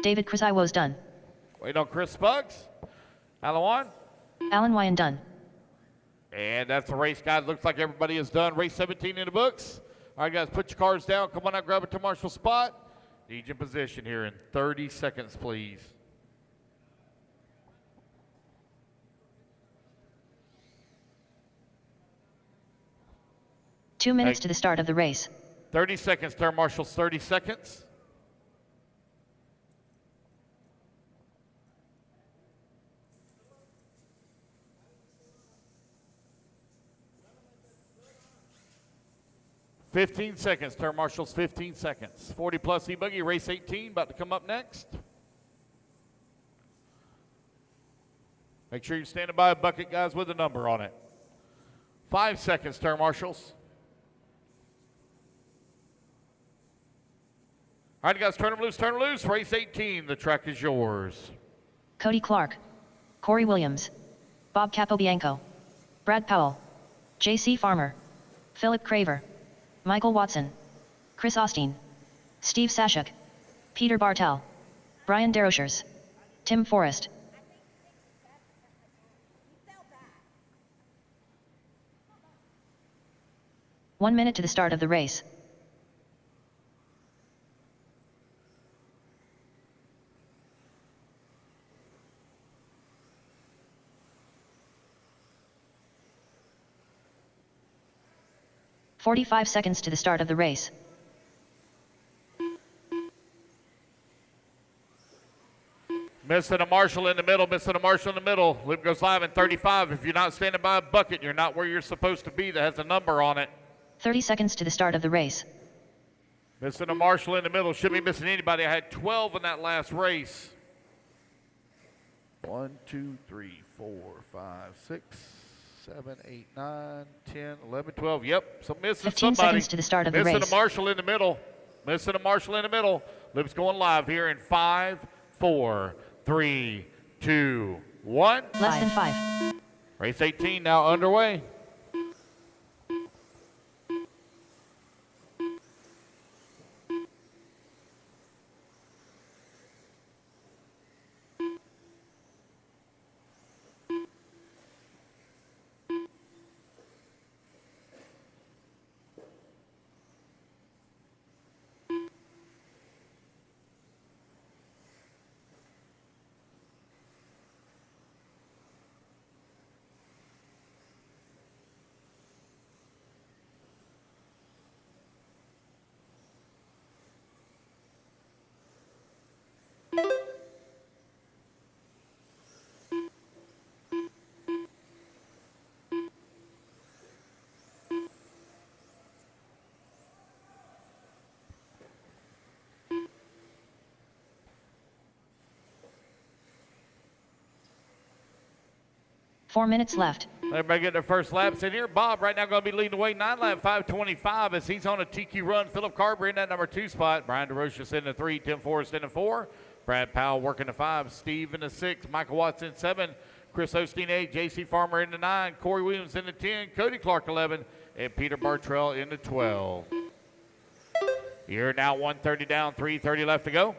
David Krasiwo's done. Wait on Chris Buggs. Alan. Alan Wyan done. And that's the race, guys. Looks like everybody is done. Race 17 in the books. All right, guys, put your cars down. Come on out, grab it to Marshall's spot. Need your position here in 30 seconds, please. Two minutes to the start of the race. 30 seconds, turn marshals, 30 seconds. $15 seconds, turn marshals, 15 seconds. 40 plus E-Buggy, race 18, about to come up next. Make sure you're standing by a bucket, guys, with a number on it. 5 seconds, turn marshals. All right, guys, turn them loose, race 18. The track is yours. Cody Clark, Corey Williams, Bob Capobianco, Brad Powell, J.C. Farmer, Philip Craver, Michael Watson, Chris Austin, Steve Sashuk, Peter Bartel, Brian Derochers, Tim Forrest. One minute to the start of the race. "45 seconds to the start of the race. Missing a marshal in the middle, missing a marshal in the middle. Loop goes live in 35. If you're not standing by a bucket, you're not where you're supposed to be. That has a number on it. 30 seconds to the start of the race. Missing a marshal in the middle. Shouldn't be missing anybody. I had 12 in that last race. 1, 2, 3, 4, 5, 6, 7, 8, 9, 10, 11, 12. Yep. So missing 15 somebody. seconds to the start of the missing race. a marshal in the middle. Missing a marshal in the middle. Loop's going live here in 5, 4, 3, 2, 1. Less than 5. Race 18 now underway. Four minutes left. Everybody getting their first laps in here. Bob right now going to be leading the way, 9 lap 5:25 as he's on a TQ run. Philip Carber in that number 2 spot. Brian DeRoche in the 3. Tim Forrest in the 4. Brad Powell working the 5. Steve in the 6. Michael Watson 7. Chris Osteen 8. J.C. Farmer in the 9. Corey Williams in the 10. Cody Clark 11. And Peter Bartrell in the 12. You're now 130 down, 3:30 left to go.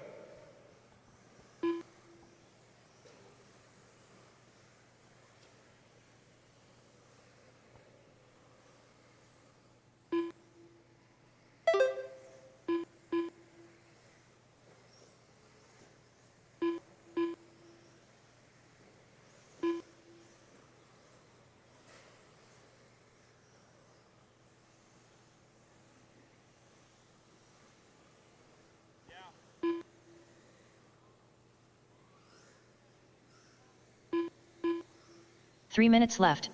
Three minutes left.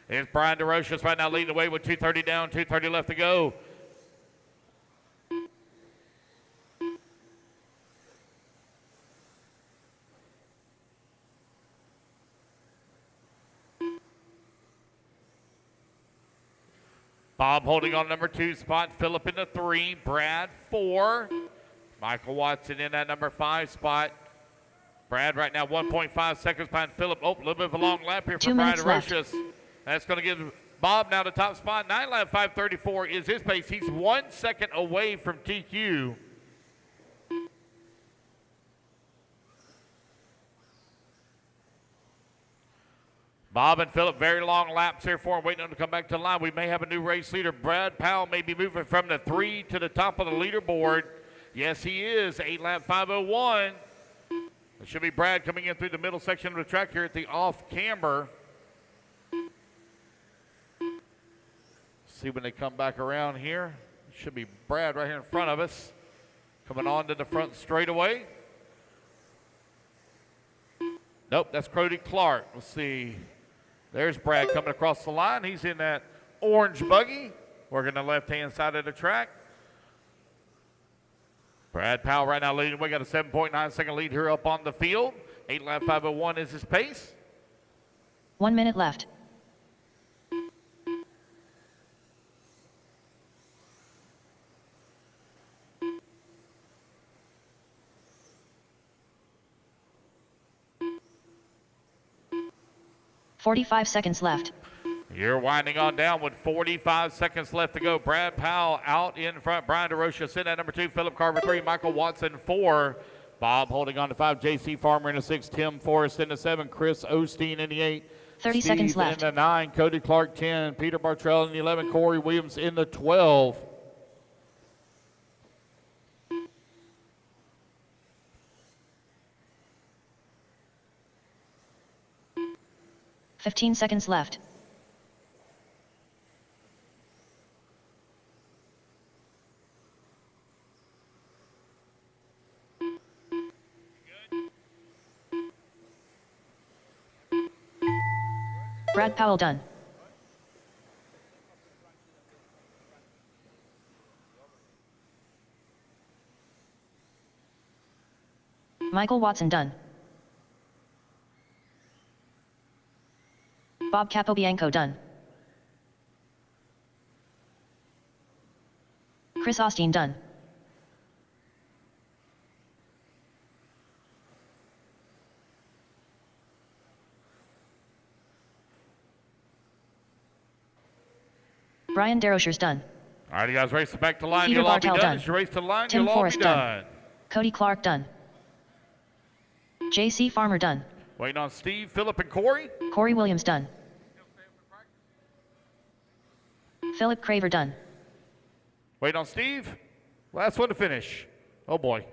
It's Brian DeRoche right now leading the way with 2:30 down, 2:30 left to go. Bob holding on number 2 spot. Philip in the 3. Brad 4. Michael Watson in that number 5 spot. Brad right now 1.5 seconds behind Philip. Oh, a little bit of a long lap here for Brian DeRoche. That's going to give Bob now the top spot. 9 lap 5:34 is his pace. He's 1 second away from TQ. Bob and Philip, very long laps here for him, waiting on him to come back to the line. We may have a new race leader. Brad Powell may be moving from the 3 to the top of the leaderboard. Yes, he is. 8 lap 5:01. It should be Brad coming in through the middle section of the track here at the off-camber. See when they come back around here. It should be Brad right here in front of us. Coming on to the front straightaway. Nope, that's Cody Clark. Let's see. There's Brad coming across the line. He's in that orange buggy, working the left-hand side of the track. Brad Powell right now leading. We got a 7.9-second lead here up on the field. 8 lap 5:01 is his pace. 1 minute left. "45 seconds left." You're winding on down with 45 seconds left to go. Brad Powell out in front. Brian DeRocha in at number 2. Philip Carver 3. Michael Watson 4. Bob holding on to 5. J.C. Farmer in the 6. Tim Forrest in the 7. Chris Osteen in the 8. 30 Steve seconds left. in the 9. Cody Clark 10. Peter Bartrell in the 11. Corey Williams in the 12. "15 seconds left." Brad Powell done. Michael Watson done. Bob Capobianco done. Chris Osteen done. Brian DeRocher's done. All right, you guys race it back to line. Peter You'll all be Bartel done. done. As you race to the line, Tim you'll all Forrest be done. done. Cody Clark done. J.C. Farmer done. Waiting on Steve, Philip, and Corey. Corey Williams done. Philip Craver done. Waiting on Steve. Last one to finish. Oh, boy.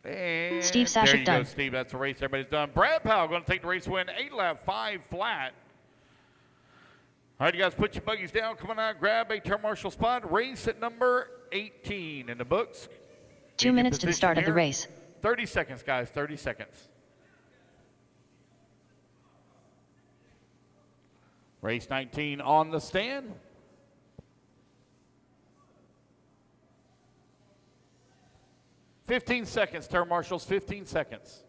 And Steve there Sashik you done. go, Steve. That's the race. Everybody's done. Brad Powell going to take the race win. 8 lap 5 flat. All right, you guys, put your buggies down. Come on out, grab a turn marshal spot. Race at number 18 in the books. 2 minutes to the start of the race. 30 seconds, guys. 30 seconds. Race 19 on the stand. "15 seconds, turn marshals, 15 seconds.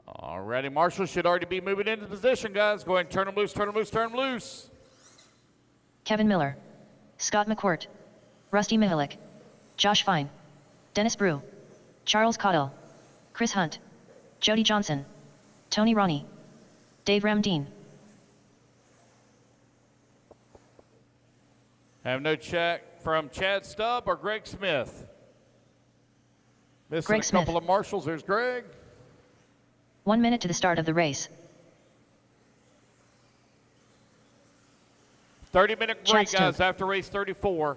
All righty, marshals should already be moving into position, guys. Go ahead and turn them loose, turn them loose, turn them loose. Kevin Miller. Scott McCourt. Rusty Mihalik. Josh Fine. Dennis Brew. Charles Caudill. Chris Hunt. Jody Johnson. Tony Ronnie. Dave Ramdeen. Have no check from Chad Stubb or Greg Smith. Missing Greg a Smith. couple of marshals. There's Greg. 1 minute to the start of the race. 30-minute break, Chad guys, Stubb. after race 34.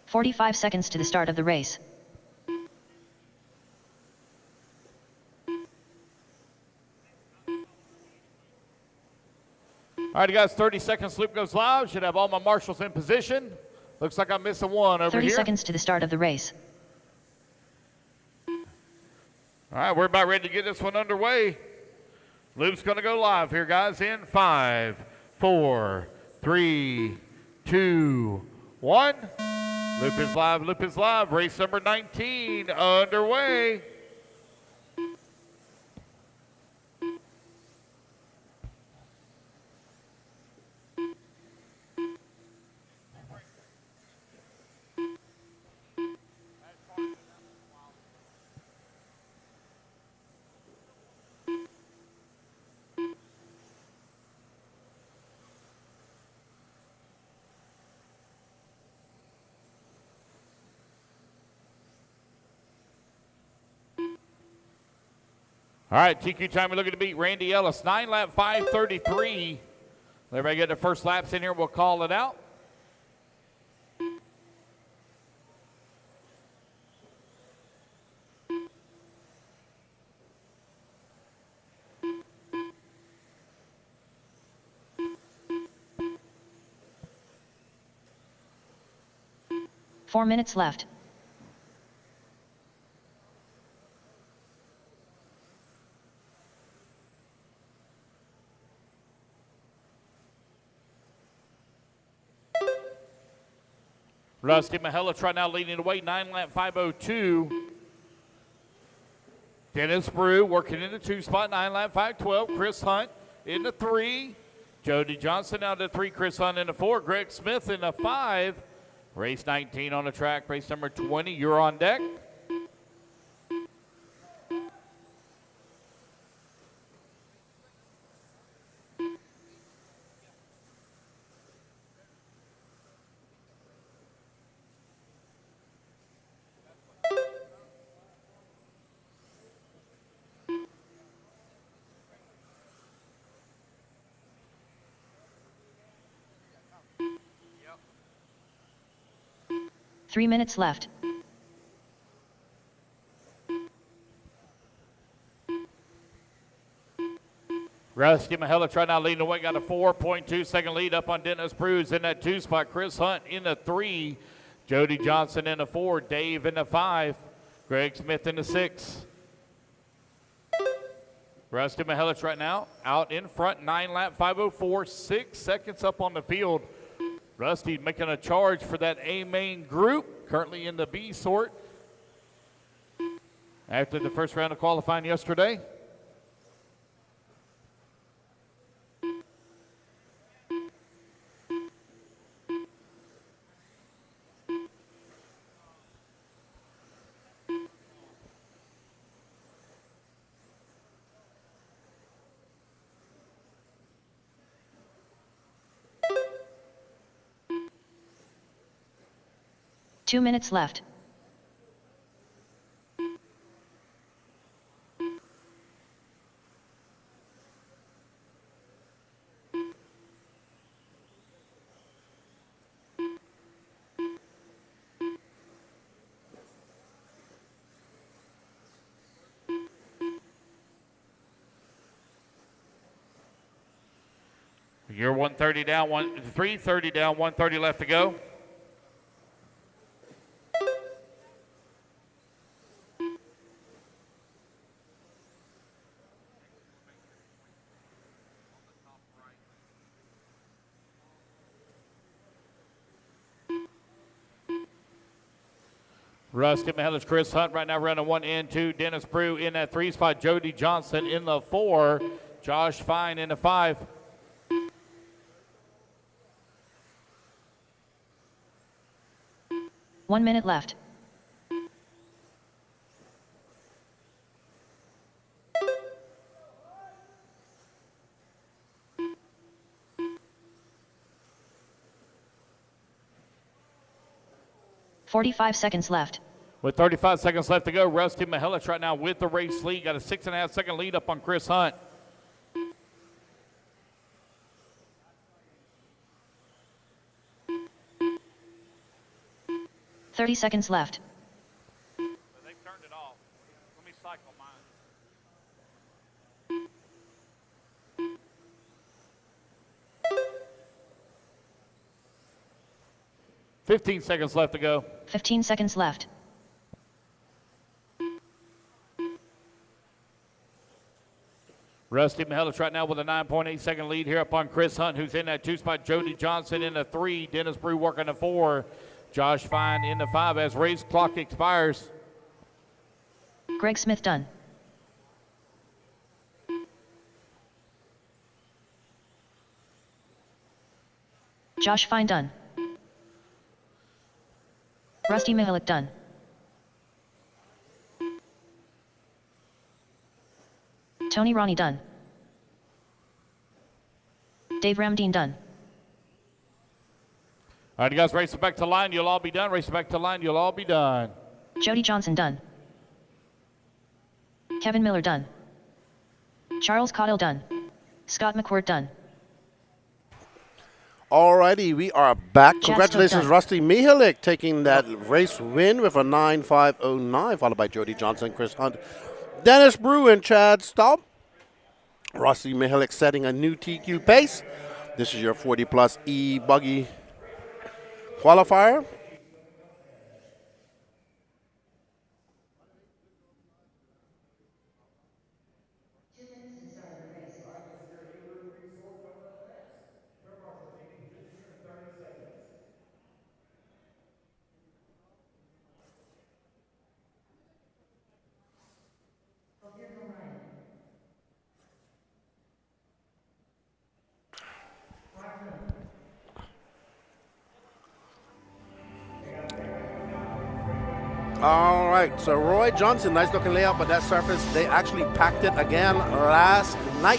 "45 seconds to the start of the race. All right, you guys, 30 seconds loop goes live. Should have all my marshals in position. Looks like I'm missing one over 30 here. seconds to the start of the race. All right, we're about ready to get this one underway. Loop's going to go live here, guys, in 5, 4, 3, 2, 1. Loop is live, loop is live. Race number 19 underway. All right, TQ time we're looking to beat Randy Ellis. 9 lap 5:33. Everybody get their first laps in here. We'll call it out. 4 minutes left. Rusty Mihelic right now leading the way, 9-lap 5:02. Dennis Brew working in the 2 spot, 9-lap 5:12. Chris Hunt in the 3. Jody Johnson out of the 3. Chris Hunt in the 4. Greg Smith in the 5. Race 19 on the track. Race number 20, you're on deck. Yep. 3 minutes left. Rusty Mihelic right now leading the way, got a 4.2 second lead up on Dennis Brews in that 2 spot. Chris Hunt in the 3. Jody Johnson in the 4. Dave in the 5. Greg Smith in the 6. Rusty Mihelic right now out in front, 9-lap 5:04, 6 seconds up on the field. Rusty making a charge for that A main group, currently in the B sort. After the first round of qualifying yesterday. Two minutes left. You're 130 down, 330 down, 130 left to go. Rusty Mihelic, Chris Hunt right now running 1 and 2. Dennis Brew in that 3 spot. Jody Johnson in the 4. Josh Fine in the 5. One minute left. $45 seconds left. With 35 seconds left to go, Rusty Mihelic right now with the race lead. Got a 6.5 second lead up on Chris Hunt. $30 seconds left. They've turned it off. Let me cycle mine. 15 seconds left to go. 15 seconds left. Rusty Mihelic right now with a 9.8 second lead here up on Chris Hunt, who's in that 2 spot. Jody Johnson in the 3. Dennis Brew working the 4. Josh Fine in the 5 as race clock expires. Greg Smith done. Josh Fine done. Rusty Mihelic done. Tony Ronnie done. Dave Ramdeen done. All right, you guys, race it back to line. You'll all be done. Race it back to line. You'll all be done. Jody Johnson done. Kevin Miller done. Charles Caudill done. Scott McCourt done. Alrighty, we are back. Chad Congratulations, Stoke Rusty Mihelic taking that race win with a 9.509, followed by Jody Johnson, Chris Hunt, Dennis Brew, and Chad Staub. Rusty Mihelic setting a new TQ pace. This is your 40-plus E-Buggy qualifier. All right, so Roy Johnson, nice looking layout, but that surface, they actually packed it again last night.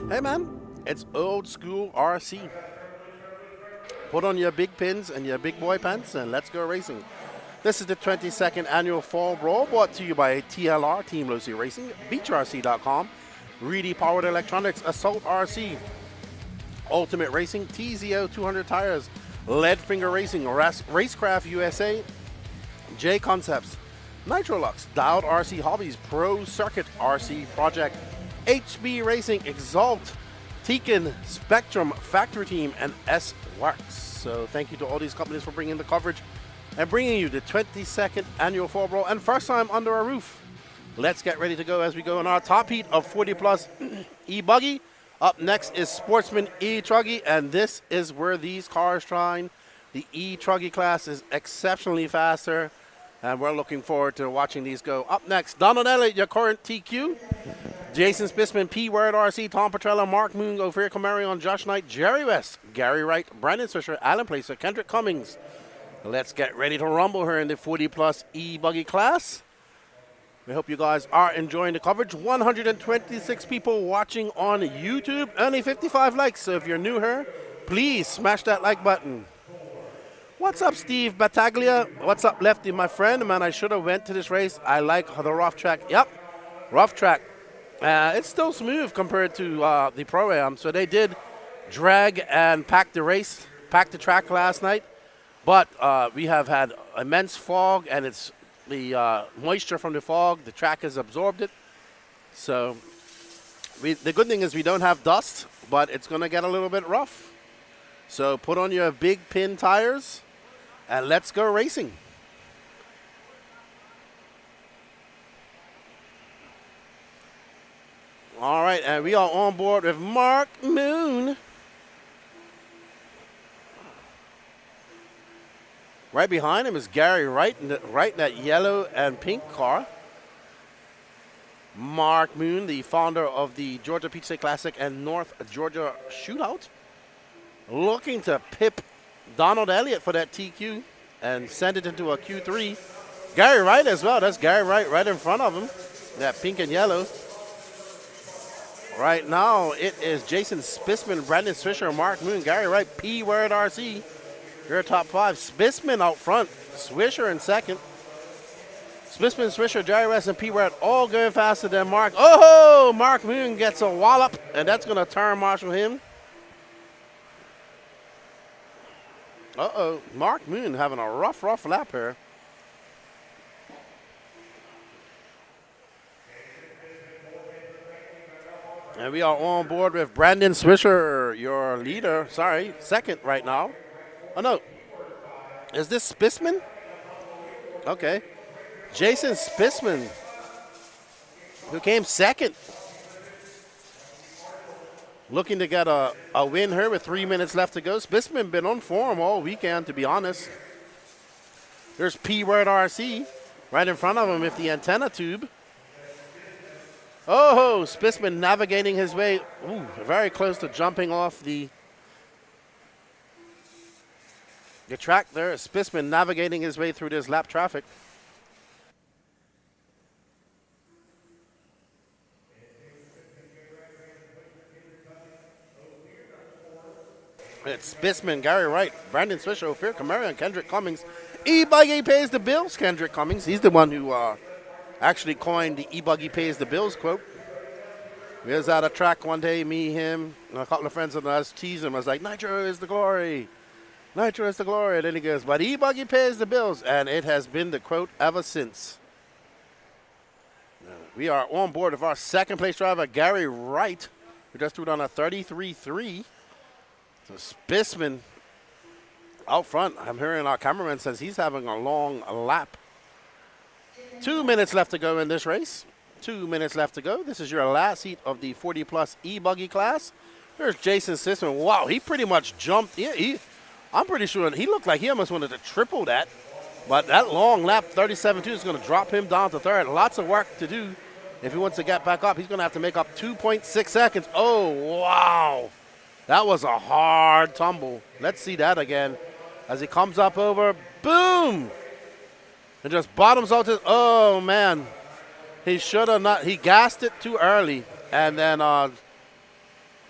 Hey man, it's old school RC. Put on your big pins and your big boy pants and let's go racing. This is the 22nd annual Fall Brawl, brought to you by TLR, Team Lucy Racing, BeachRC.com, Reedy Powered Electronics, Assault RC, Ultimate Racing, TZO 200 Tires, Lead Finger Racing, Racecraft USA, J Concepts, Nitro Lux, Dialed RC Hobbies, Pro Circuit RC Project, HB Racing, Exalt, Tekin, Spectrum, Factory Team, and S-Works. So thank you to all these companies for bringing the coverage and bringing you the 22nd annual Fall Brawl and first time under our roof. Let's get ready to go as we go in our top heat of 40 plus E-Buggy. Up next is Sportsman E-Truggy, and this is where these cars shine. The E-Truggy class is exceptionally faster, and we're looking forward to watching these go. Up next, Donald Elliott, your current TQ. Jason Spissman, P-Word RC, Tom Petrella, Mark Moon, Ophir Camarion, Josh Knight, Jerry West, Gary Wright, Brandon Swisher, Alan Placer, Kendrick Cummings. Let's get ready to rumble here in the 40 plus E-Buggy class. We hope you guys are enjoying the coverage. 126 people watching on YouTube, only 55 likes. So if you're new here, please smash that like button. What's up, Steve Battaglia? What's up, Lefty, my friend? Man, I should have went to this race. I like the rough track. Yep, rough track. It's still smooth compared to the Pro-Am. So they did drag and pack the track last night. But we have had immense fog, and it's the moisture from the fog. The track has absorbed it. So the good thing is we don't have dust, but it's going to get a little bit rough. So put on your big pin tires, and let's go racing. All right, and we are on board with Mark Moon. Right behind him is Gary Wright in that yellow and pink car. Mark Moon, the founder of the Georgia Peach State Classic and North Georgia Shootout, looking to pip Donald Elliott for that TQ and send it into a Q3. Gary Wright as well. That's Gary Wright right in front of him, that pink and yellow. Right now, it is Jason Spissman, Brandon Swisher, Mark Moon, Gary Wright, P-Word RC. Your top five. Spissman out front, Swisher in second. Spissman, Swisher, Jerry West, and P-Word all going faster than Mark. Oh, Mark Moon gets a wallop, and that's going to turn marshal him. Uh-oh, Mark Moon having a rough lap here. And we are on board with Brandon Swisher, your leader. Sorry, second right now. Oh, no. Is this Spissman? Okay. Jason Spissman, who came second. Looking to get a win here with 3 minutes left to go. Spissman been on form all weekend, to be honest. There's P-Word RC right in front of him with the antenna tube. Oh, Spissman navigating his way. Ooh, very close to jumping off the track there. Spissman navigating his way through this lap traffic. It's Spissman, Gary Wright, Brandon Swisher, Ophir Camarion, Kendrick Cummings. E-Buggy pays the bills, Kendrick Cummings. He's the one who actually coined the E-Buggy pays the bills quote. We was at a track one day, me, him, and a couple of friends of us teased him. I was like, Nitro is the glory. Nitro is the glory. And then he goes, but E-Buggy pays the bills. And it has been the quote ever since. We are on board with our second place driver, Gary Wright, who just threw down a 33.3. So Spissman out front. I'm hearing our cameraman says he's having a long lap. 2 minutes left to go in this race. 2 minutes left to go. This is your last heat of the 40 plus E-Buggy class. There's Jason Spissman. Wow, he pretty much jumped. I'm pretty sure he looked like he almost wanted to triple that. But that long lap, 37.2, is going to drop him down to third. Lots of work to do if he wants to get back up. He's going to have to make up 2.6 seconds. Oh, wow. That was a hard tumble. Let's see that again. As he comes up over, boom. and just bottoms out. Oh man, he should have not. He gassed it too early, and then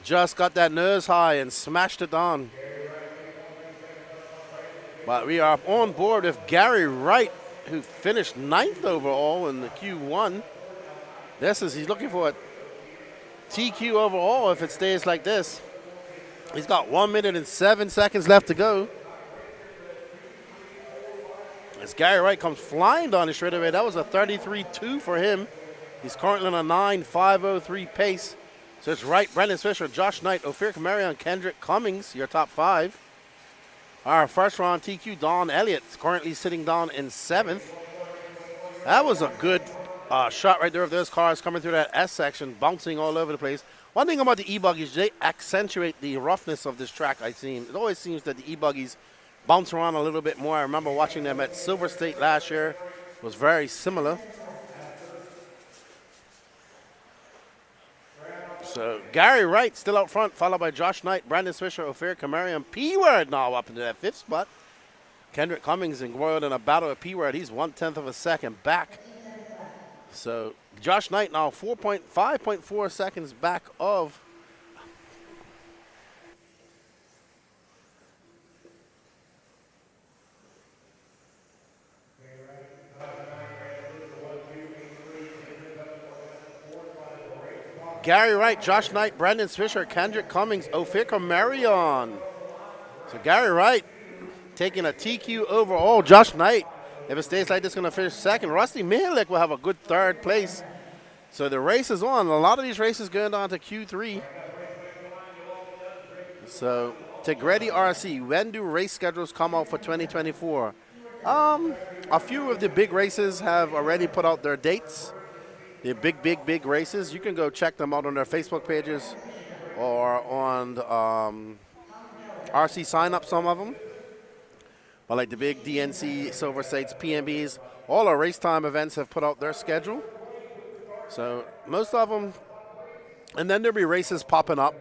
just got that nose high and smashed it down. But we are on board with Gary Wright, who finished 9th overall in the Q1. He's looking for a TQ overall if it stays like this. He's got 1 minute and 7 seconds left to go. As Gary Wright comes flying down the straightaway, that was a 33.2 for him. He's currently on a 9.503 pace. So it's Wright, Brendan Fisher, Josh Knight, Ophir Kamarion, Kendrick Cummings, your top 5. Our first round TQ, Don Elliott, currently sitting down in 7th. That was a good shot right there of those cars coming through that S section, bouncing all over the place. One thing about the E-Buggies, they accentuate the roughness of this track, I've seen. It always seems that the E-Buggies bounce around a little bit more. I remember watching them at Silver State last year. It was very similar. So Gary Wright still out front, followed by Josh Knight, Brandon Swisher, Ophir Kamarion, P-Word now up into that 5th spot. Kendrick Cummings embroiled in a battle with P-Word. He's 1/10 of a second back. So Josh Knight now 5.4 seconds back of Gary Wright, Josh Knight, Brandon Swisher, Kendrick Cummings, Ophir Kamarion. So Gary Wright taking a TQ overall. Josh Knight, if it stays like this, going to finish 2nd. Rusty Mihalik will have a good 3rd place. So the race is on. A lot of these races going on to Q3. So Tegretti RC, when do race schedules come out for 2024? A few of the big races have already put out their dates. The big races. You can go check them out on their Facebook pages or on RC sign up, some of them. But like the big DNC, Silver States, PMBs, all our race time events have put out their schedule. So most of them, and then there'll be races popping up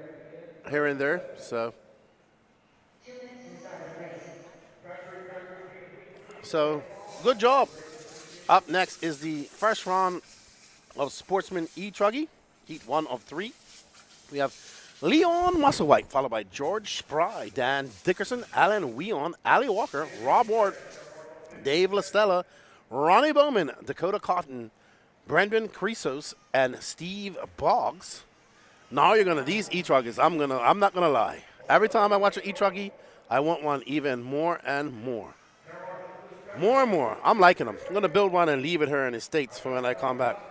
here and there. So good job. Up next is the first round of Sportsman E-Truggy, Heat 1 of 3. We have Leon Musselwhite, followed by George Spry, Dan Dickerson, Alan Weon, Ali Walker, Rob Ward, Dave Lastella, Ronnie Bowman, Dakota Cotton, Brendan Creasos, and Steve Boggs. Now you're gonna, these E-Truggies, I'm not gonna lie. Every time I watch an E-Truggy, I want one even more and more. More and more. I'm liking them. I'm gonna build one and leave it here in the States for when I come back.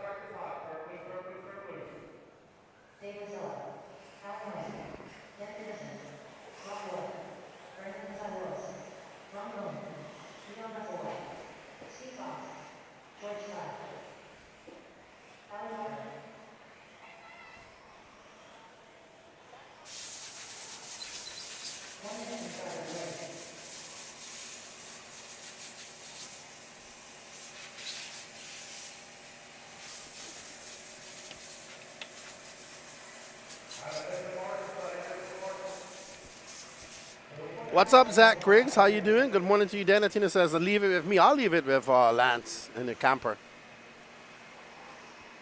What's up, Zach Griggs? How you doing? Good morning to you. Dana Tina says, leave it with me. I'll leave it with Lance in the camper.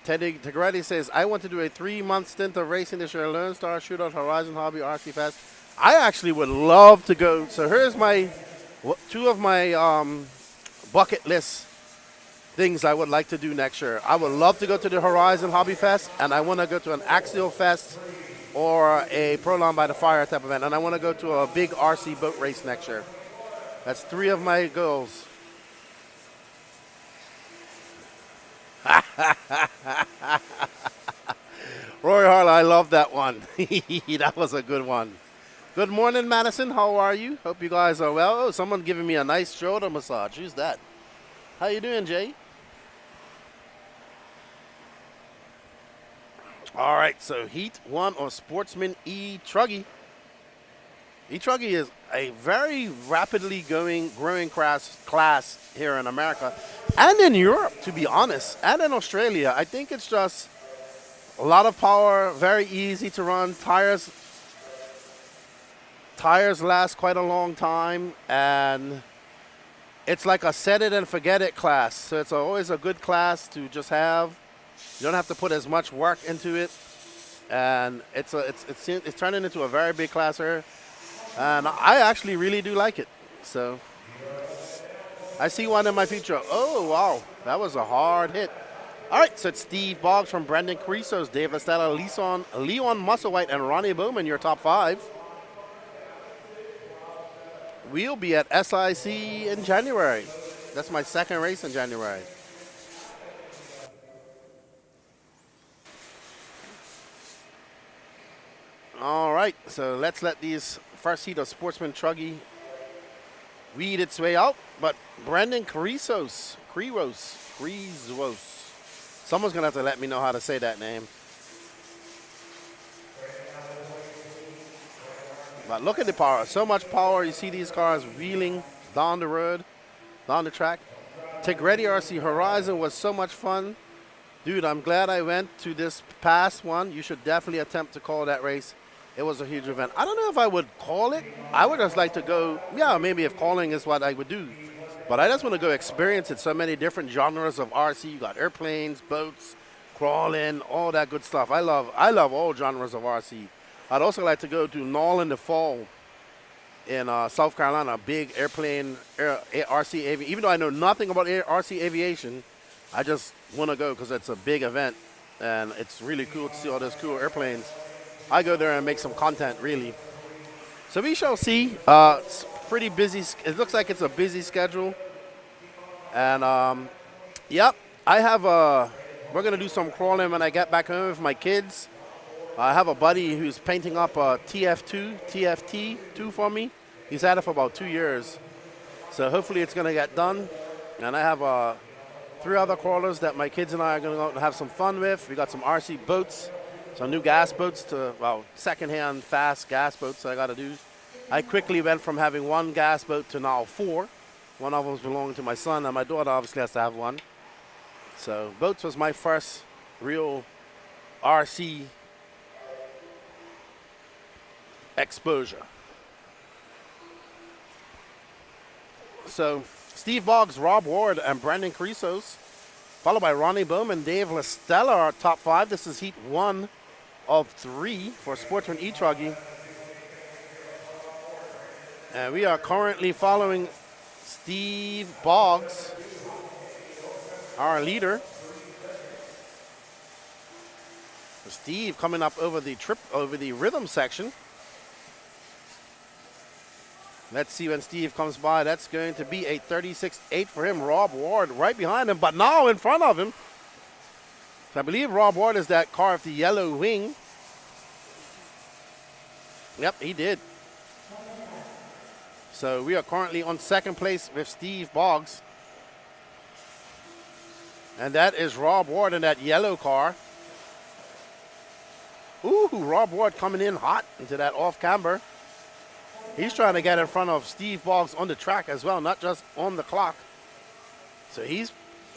Teddy Tegretti says, I want to do a 3-month stint of racing this year. Lone Star, Shootout, Horizon Hobby, RC Fest. I actually would love to go. So here's my 2 of my bucket list things I would like to do next year. I would love to go to the Horizon Hobby Fest, and I want to go to an Axial Fest or a Pro Lawn by the Fire type event, and I want to go to a big RC boat race next year. That's 3 of my goals. Roy Harlan, I love that one. That was a good one. Good morning, Madison. How are you? Hope you guys are well. Oh, someone giving me a nice shoulder massage. Who's that? How you doing, Jay? All right, so Heat 1 of Sportsman E-Truggy. E-Truggy is a very rapidly growing class here in America and in Europe, to be honest, and in Australia. I think it's just a lot of power, very easy to run. Tires last quite a long time, and it's like a set it and forget it class. So it's always a good class to just have. You don't have to put as much work into it. And it's turning into a very big class here. And I actually really do like it. So I see one in my future. Oh, wow. That was a hard hit. All right, so it's Steve Boggs from Brendan Carrizo's, Dave Estella, Leon Musselwhite, and Ronnie Bowman, your top 5. We'll be at SIC in January. That's my second race in January. All right, so let's let these first heat of Sportsman Truggy weed its way out. But Brendan Carrizo's, someone's going to have to let me know how to say that name. But look at the power. So much power. You see these cars wheeling down the road, down the track. Tigretti RC Horizon was so much fun. Dude, I'm glad I went to this past one. You should definitely attempt to call that race. It was a huge event. I don't know if I would call it. I would just like to go, yeah, maybe if calling is what I would do. But I just want to go experience it. So many different genres of RC. You got airplanes, boats, crawling, all that good stuff. I love all genres of RC. I'd also like to go to Knoll in the fall in South Carolina, a big airplane RC aviation. Even though I know nothing about RC aviation, I just want to go because it's a big event and it's really cool to see all those cool airplanes. I go there and make some content, really. So we shall see. It's pretty busy. It looks like it's a busy schedule. And yep, we're going to do some crawling when I get back home with my kids. I have a buddy who's painting up a TFT2 for me. He's had it for about 2 years. So hopefully it's going to get done. And I have 3 other crawlers that my kids and I are going to go out and have some fun with. We got some RC boats, some new gas boats secondhand fast gas boats I got to do. I quickly went from having 1 gas boat to now 4. One of them's belonging to my son, and my daughter obviously has to have one. So boats was my first real RC exposure. So Steve Boggs, Rob Ward, and Brandon Carrizo's, followed by Ronnie Bowman, Dave LaStella, our top 5. This is heat 1 of 3 for Sportsman E-Truggy. And we are currently following Steve Boggs, our leader. Steve coming up over the rhythm section. Let's see when Steve comes by. That's going to be a 36.8 for him. Rob Ward right behind him, but now in front of him. So I believe Rob Ward is that car with the yellow wing. Yep, he did. So we are currently on second place with Steve Boggs. And that is Rob Ward in that yellow car. Ooh, Rob Ward coming in hot into that off camber. He's trying to get in front of Steve Boggs on the track as well, not just on the clock. So he's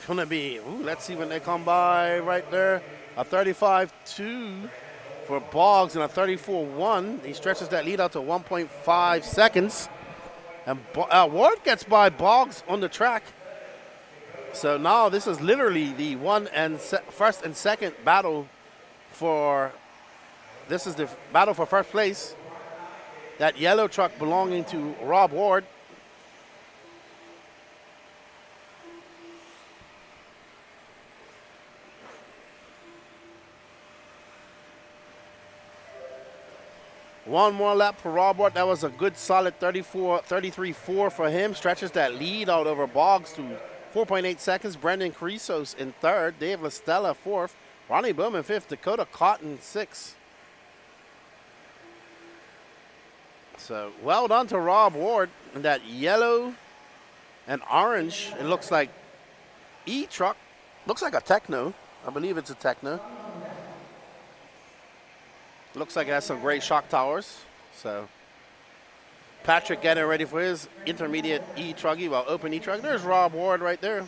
going to be, let's see when they come by right there. A 35.2 for Boggs and a 34.1. He stretches that lead out to 1.5 seconds. And Ward gets by Boggs on the track. So now this is literally the first and second battle for, this is the battle for first place. That yellow truck belonging to Rob Ward. One more lap for Rob Ward. That was a good solid 33.4 for him. Stretches that lead out over Boggs to 4.8 seconds. Brendan Carrizo's in third. Dave LaStella fourth. Ronnie Bowman fifth. Dakota Cotton sixth. So well done to Rob Ward in that yellow and orange. It looks like E-Truck. Looks like a Techno. I believe it's a Techno. Looks like it has some great shock towers. So Patrick getting ready for his intermediate E-Truggy, well, open E-Truggy. There's Rob Ward right there.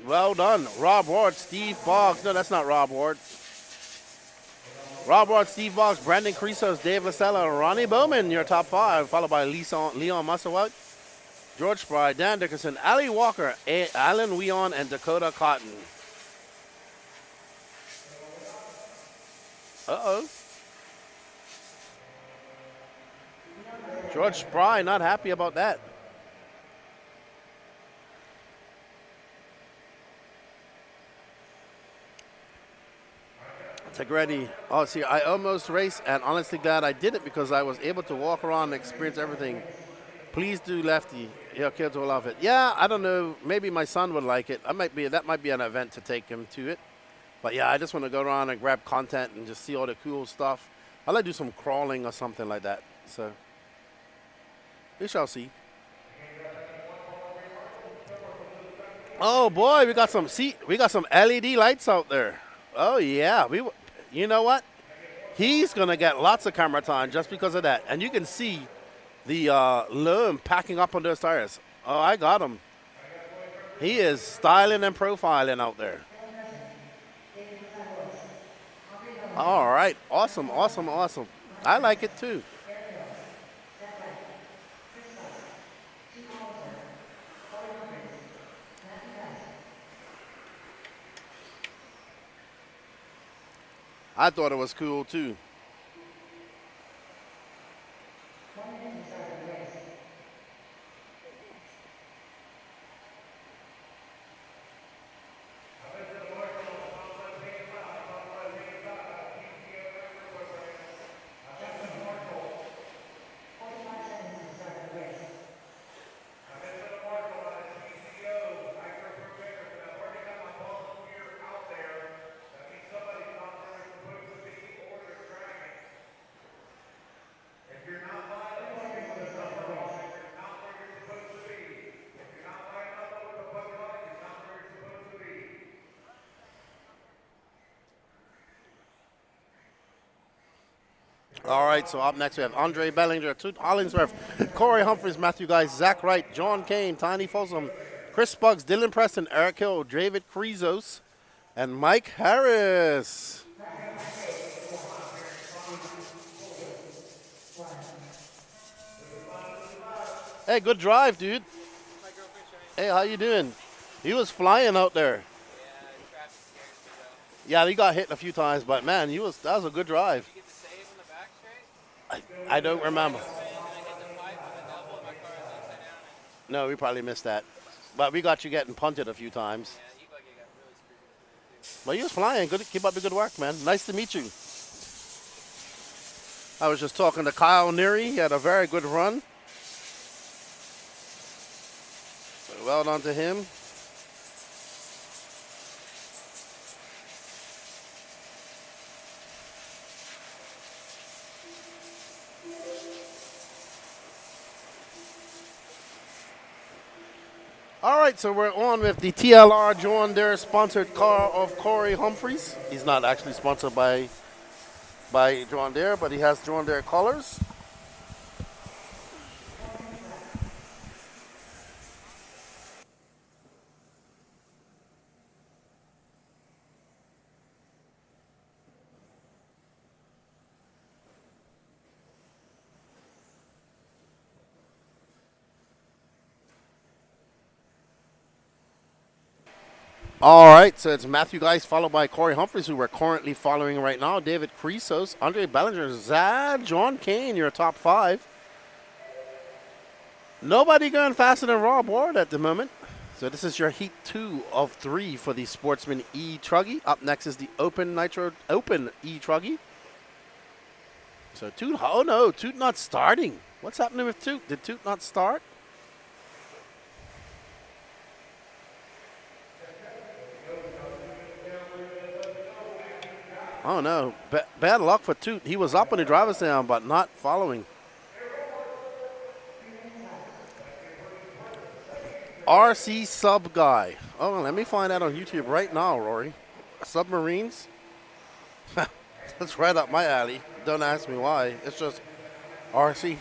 Well done. Rob Ward, Steve Boggs. No, that's not Rob Ward. Rob Ward, Steve Boggs, Brandon Creasos, Dave Lasella, Ronnie Bowman, your top 5, followed by Leon Musselwhite, George Spry, Dan Dickerson, Ali Walker, Alan Weon, and Dakota Cotton. Uh-oh. George Spry not happy about that. Tegretti. Oh, see, I almost raced, and honestly glad I did it because I was able to walk around and experience everything. Please do, Lefty. Your kids will love it. Yeah, I don't know. Maybe my son would like it. That might be an event to take him to it. But yeah, I just want to go around and grab content and just see all the cool stuff. I'd like to do some crawling or something like that. So we shall see. Oh boy, we got some LED lights out there. Oh yeah, you know what? He's gonna get lots of camera time just because of that. And you can see the loam packing up on those tires. Oh, I got him. He is styling and profiling out there. All right, awesome, awesome, awesome. I like it too. I thought it was cool too. All right, so up next we have Andre Bellinger, Toot Hollingsworth, Corey Humphries, Matthew Geis, Zach Wright, John Kane, Tiny Folsom, Chris Buggs, Dylan Preston, Eric Hill, David Creasos, and Mike Harris. Hey, good drive, dude. Hey, how you doing? He was flying out there. Yeah, he got hit a few times, but man, that was a good drive. I don't remember. No, we probably missed that. But we got you getting punted a few times. But you was flying. Good, keep up the good work, man. Nice to meet you. I was just talking to Kyle Neary. He had a very good run. Well done to him. All right, so we're on with the TLR John Deere sponsored car of Corey Humphries. He's not actually sponsored by John Deere, but he has John Deere colors. All right, so it's Matthew Geis followed by Corey Humphries, who we're currently following right now. David Creasos, Andre Bellinger, Zad, John Kane, your top 5. Nobody going faster than Rob Ward at the moment. So this is your Heat 2 of 3 for the Sportsman E-Truggy. Up next is the Open E-Truggy. So Toot, oh no, Toot not starting. What's happening with Toot? Did Toot not start? Oh no, bad luck for Toot. He was up on the driver's down, but not following. RC Sub Guy. Oh, let me find that on YouTube right now, Rory. Submarines? That's right up my alley. Don't ask me why. It's just RC.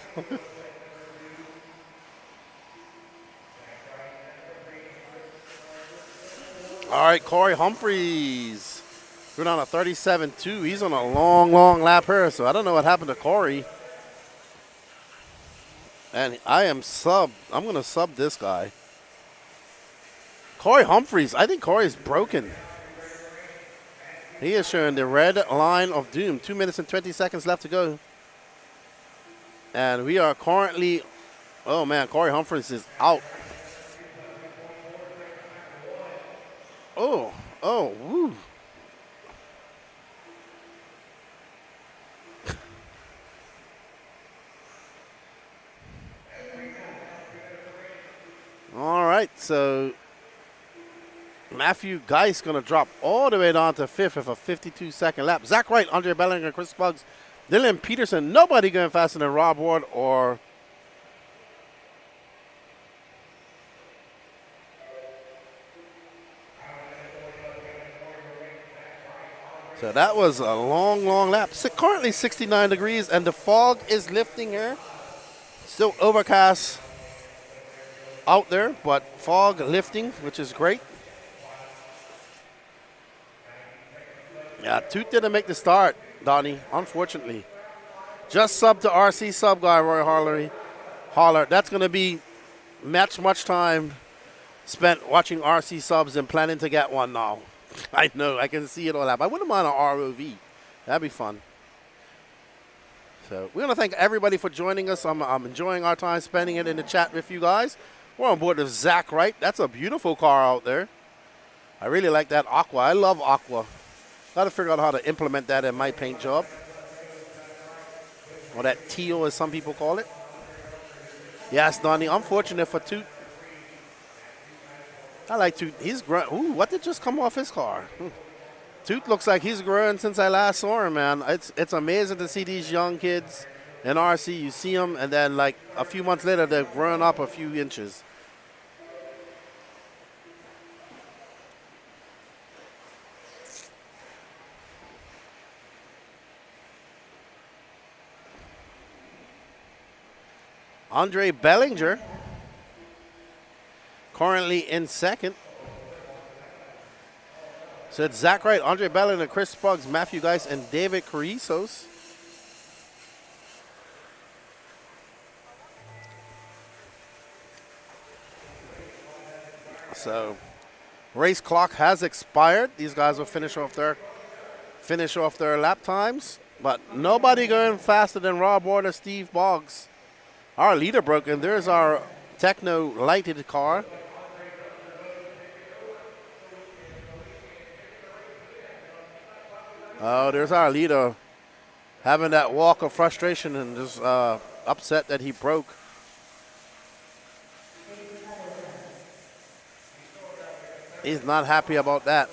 All right, Corey Humphries. We're on a 37.2. He's on a long, long lap here, so I don't know what happened to Corey. And I'm going to sub this guy. Corey Humphreys. I think Corey's broken. He is showing the red line of doom. 2 minutes and 20 seconds left to go. And we are currently, oh man, Corey Humphreys is out. Oh, woo. All right, so Matthew Geist going to drop all the way down to 5th with a 52-second lap. Zach Wright, Andre Bellinger, Chris Buggs, Dylan Peterson, nobody going faster than Rob Ward or so that was a long, long lap. So currently 69 degrees and the fog is lifting here. Still overcast out there, but fog lifting, which is great. Yeah, Toot didn't make the start, Donnie, unfortunately. Just sub to RC sub guy, Roy Holler. That's going to be much time spent watching RC subs and planning to get one now. I know, I can see it all happen. I wouldn't mind an ROV. That'd be fun. So we want to thank everybody for joining us. I'm enjoying our time spending it in the chat with you guys. We're on board with Zach Wright. That's a beautiful car out there. I really like that aqua. I love aqua. Got to figure out how to implement that in my paint job. Or that teal, as some people call it. Yes, Donnie, unfortunate for Toot. I like Toot. He's growing. Ooh, what did just come off his car? Toot looks like he's growing since I last saw him, man. It's amazing to see these young kids in RC. You see them, and then like a few months later, they're growing up a few inches. Andre Bellinger, currently in second. So it's Zach Wright, Andre Bellinger, Chris Buggs, Matthew Geist, and David Carrizo's. So race clock has expired. These guys will finish off their lap times, but nobody going faster than Rob Ward or Steve Boggs. Our leader broken. There's our Techno lighted car. Oh, there's our leader having that walk of frustration and just upset that he broke. He's not happy about that.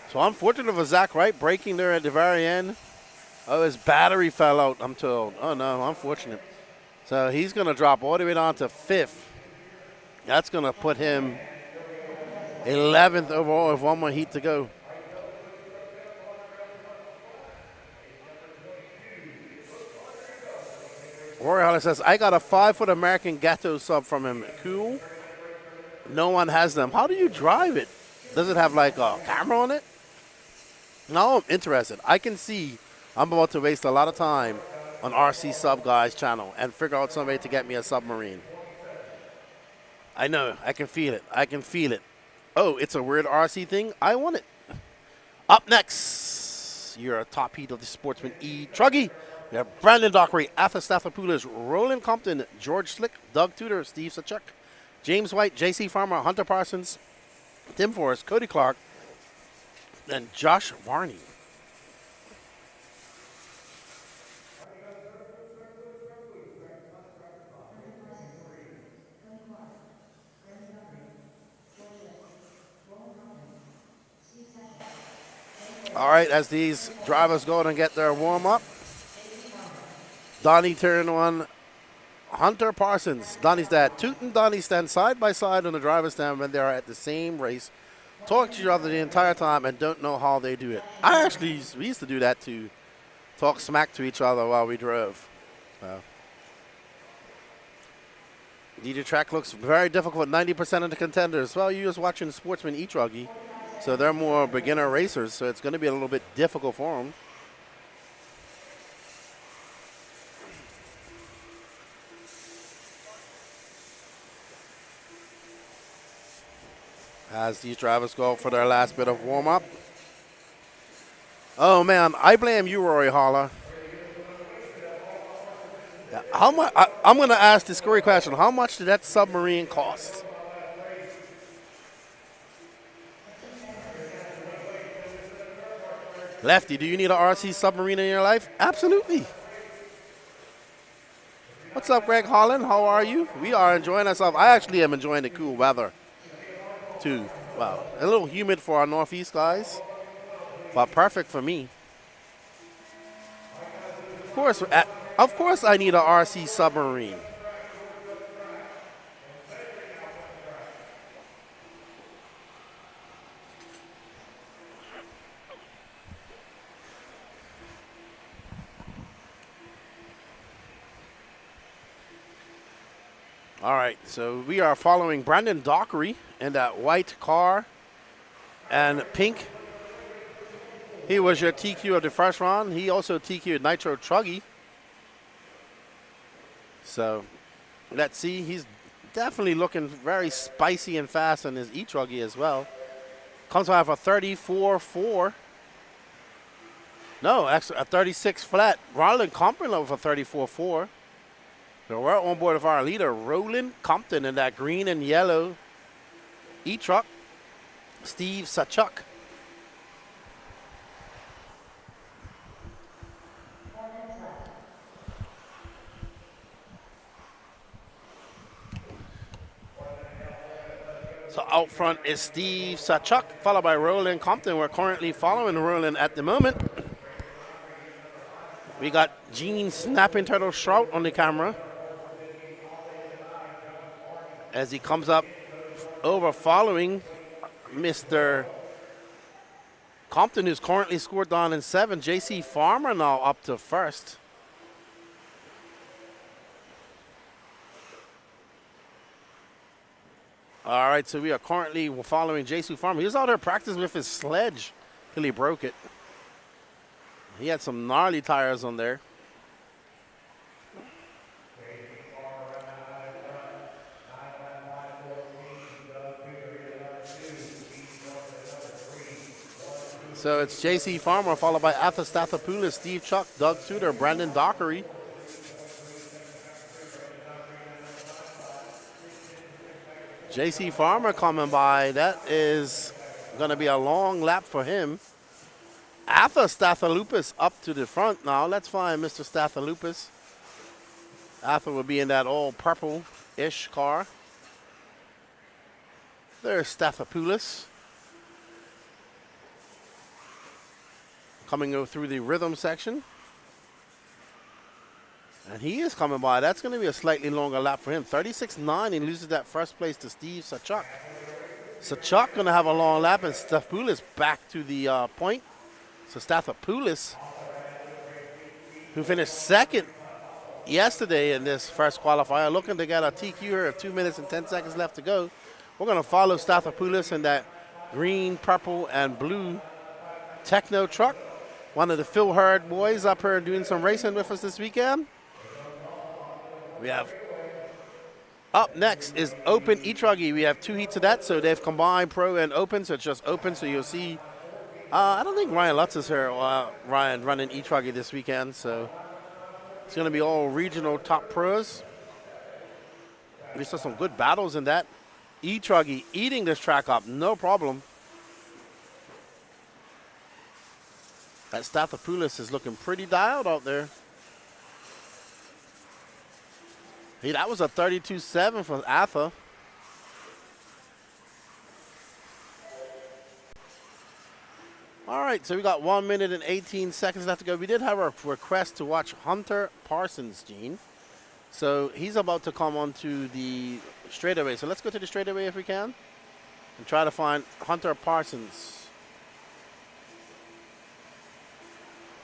So unfortunate for Zach Wright breaking there at the very end. Oh, his battery fell out, I'm told. Oh, no, unfortunate. So he's going to drop all the way down to 5th. That's going to put him 11th overall with one more heat to go. Rory Hollis says, I got a 5-foot American Gatto sub from him. Cool. No one has them. How do you drive it? Does it have like a camera on it? Now I'm interested. I can see I'm about to waste a lot of time on RC Sub Guy's channel and figure out some way to get me a submarine. I know. I can feel it. I can feel it. Oh, it's a weird RC thing. I want it. Up next, your top heat of the Sportsman E-Truggy. We have Brandon Dockery, Arthur Stathopoulos, Roland Compton, George Slick, Doug Tudor, Steve Sachuk, James White, J.C. Farmer, Hunter Parsons, Tim Forrest, Cody Clark, and Josh Varney. All right, as these drivers go and get their warm-up, Donnie turn one, Hunter Parsons, Donnie's dad. Toot and Donnie stand side by side on the driver's stand when they are at the same race, talk to each other the entire time and don't know how they do it. We used to do that too, talk smack to each other while we drove. So. DJ track looks very difficult. 90% of the contenders. Well, you're just watching Sportsman E-Truggy, so they're more beginner racers, so it's going to be a little bit difficult for them. As these drivers go for their last bit of warm-up. Oh, man, I blame you, Rory Holler. How much? I'm going to ask this scary question. How much did that submarine cost? Lefty, do you need an RC submarine in your life? Absolutely. What's up, Greg Holland? How are you? We are enjoying ourselves. I actually am enjoying the cool weather, too. Wow, a little humid for our northeast guys, but perfect for me. Of course, I need an RC submarine. All right, so we are following Brandon Dockery in that white car and pink. He was your TQ of the first round. He also TQ'd Nitro Truggy. So let's see. He's definitely looking very spicy and fast on his E-Truggy as well. Comes out of a 34.4. No, actually a 36 flat. Roland Compton over 34.4. So we're on board with our leader, Roland Compton, in that green and yellow E-Truck. Steve Sachuk. So out front is Steve Sachuk, followed by Roland Compton. We're currently following Roland at the moment. We got Gene Snapping Turtle Shrout on the camera as he comes up over following Mr. Compton, who's currently scored down in 7. JC Farmer now up to first. All right, so we are currently following JC Farmer. He was out there practicing with his sledge till he broke it. He had some gnarly tires on there. So it's JC Farmer, followed by Athastathopoulos, Steve Chuck, Doug Tudor, Brandon Dockery. JC Farmer coming by. That is going to be a long lap for him. Athastathalupus up to the front now. Let's find Mr. Stathalupus. Atha will be in that all purple-ish car. There's Stathopoulos. Coming through the rhythm section. And he is coming by. That's going to be a slightly longer lap for him. 36.9. He loses that first place to Steve Sachuk. Sachuk going to have a long lap, and Stathopoulos back to the point. So Stathopoulos, who finished second yesterday in this first qualifier, looking to get a TQ here of 2 minutes and 10 seconds left to go. We're going to follow Stathopoulos in that green, purple, and blue Techno truck. One of the Phil Hurd boys up here doing some racing with us this weekend. We have up next is Open E-Truggy. We have 2 heats of that, so they've combined Pro and Open, so it's just Open. So you'll see, I don't think Ryan Lutz is here, Ryan, running E-Truggy this weekend, so it's going to be all regional top pros. We saw some good battles in that. E-Truggy eating this track up, no problem. That Stathopoulos is looking pretty dialed out there. Hey, that was a 32.7 from Atha. All right, so we got 1 minute and 18 seconds left to go. We did have a request to watch Hunter Parsons, Gene. So he's about to come onto the straightaway. So let's go to the straightaway if we can and try to find Hunter Parsons.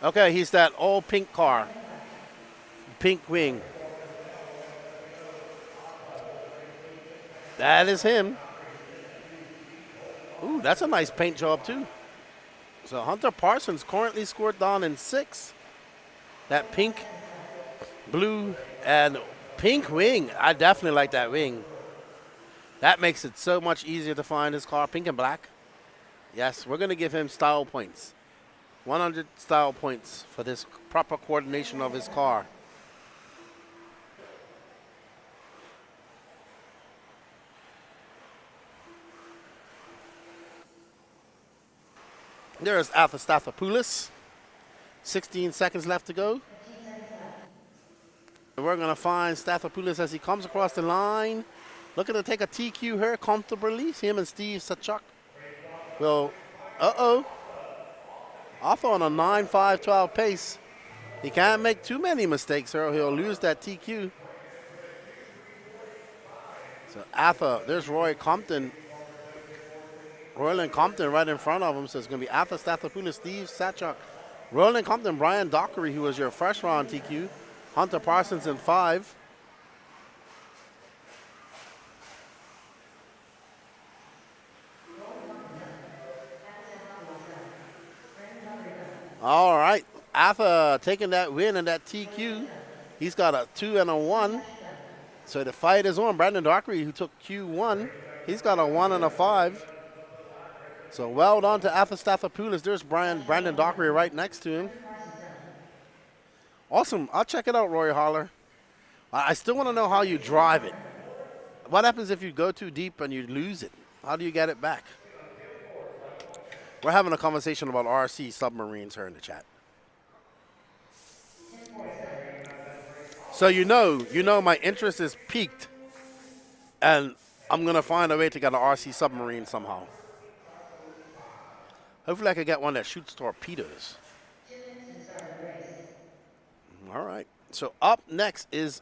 Okay, he's that all pink car, pink wing. That is him. Ooh, that's a nice paint job, too. So Hunter Parsons currently scored down in 6. That pink, blue, and pink wing. I definitely like that wing. That makes it so much easier to find his car, pink and black. Yes, we're going to give him style points. 100 style points for this proper coordination of his car. There's Alpha Stathopoulos. 16 seconds left to go. We're going to find Stathopoulos as he comes across the line. Looking to take a TQ here comfortably. Him and Steve Sachuk. Well, Alpha on a 9.512 pace. He can't make too many mistakes or he'll lose that TQ. So Alpha, there's Royland Compton right in front of him. So it's going to be Alpha Stathopoulos, Steve Sachuk, Roland Compton, Brian Dockery, who was your first round TQ, Hunter Parsons in 5. All right, Alpha taking that win and that TQ. He's got a 2 and a 1. So the fight is on. Brandon Dockery, who took Q1, he's got a 1 and a 5. So well done to Alpha Stathopoulos. There's Brandon Dockery right next to him. Awesome. I'll check it out, Roy Holler. I still want to know how you drive it. What happens if you go too deep and you lose it? How do you get it back? We're having a conversation about RC submarines here in the chat. So you know my interest is piqued, and I'm going to find a way to get an RC submarine somehow. Hopefully I can get one that shoots torpedoes. All right. So up next is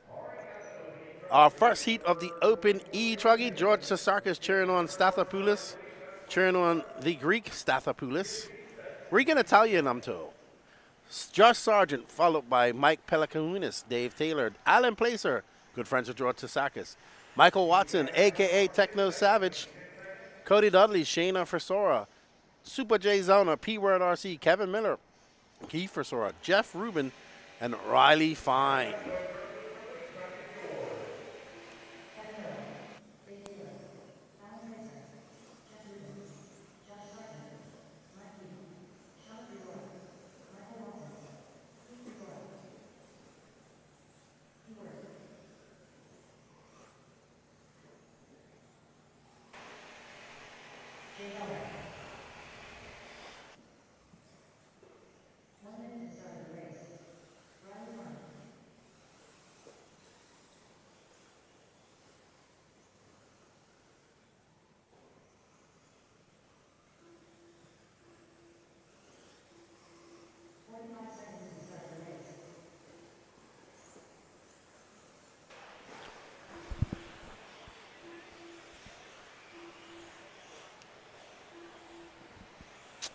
our first heat of the Open E-Truggy. George Sasarkas cheering on Stathopoulos, cheering on the Greek Stathopoulos. Greek and Italian, I'm told. Josh Sargent, followed by Mike Pelikaounis, Dave Taylor, Alan Placer, good friends of George Sasarkas, Michael Watson, a.k.a. Techno Savage, Cody Dudley, Shayna Frisora, Super J Zona, P-Word RC, Kevin Miller, Keith Frisora, Jeff Rubin, and Riley Fine.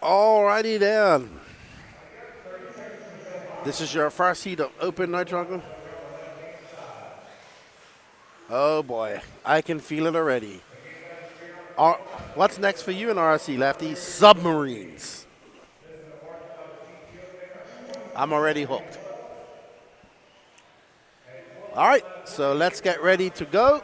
Alrighty then. This is your first heat of Open Nitro. Oh boy, I can feel it already. What's next for you in RC, Lefty? Submarines. I'm already hooked. All right, so let's get ready to go.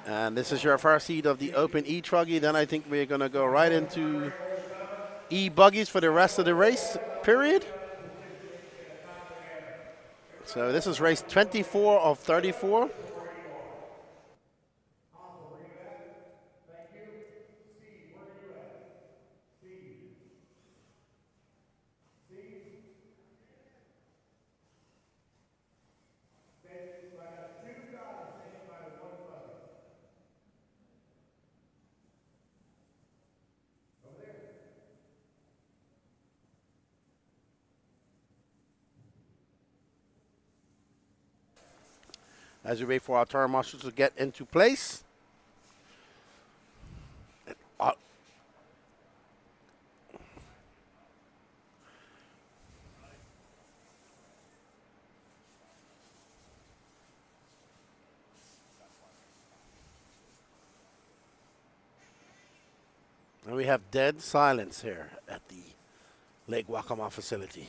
And this is your first heat of the Open E-Truggy. Then I think we're going to go right into E-Buggies for the rest of the race period. So this is race 24 of 34. As we wait for our turn marshals to get into place. And we have dead silence here at the Lake Waccamaw facility.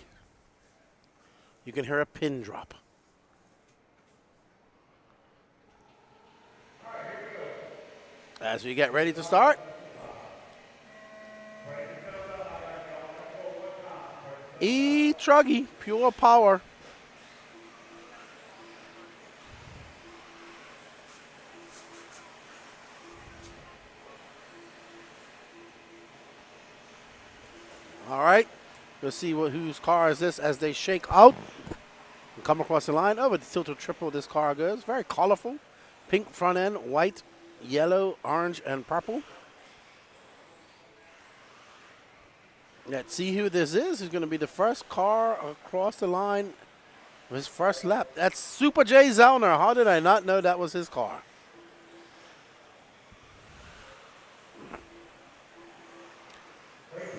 You can hear a pin drop. As we get ready to start. E-Truggy, pure power. All right, we'll see whose car is this as they shake out and come across the line. Oh, with the tilted triple, this car goes. Very colorful. Pink front end, white, yellow, orange, and purple. Let's see who this is. Who's going to be the first car across the line for his first lap. That's Super Jay Zellner. How did I not know that was his car?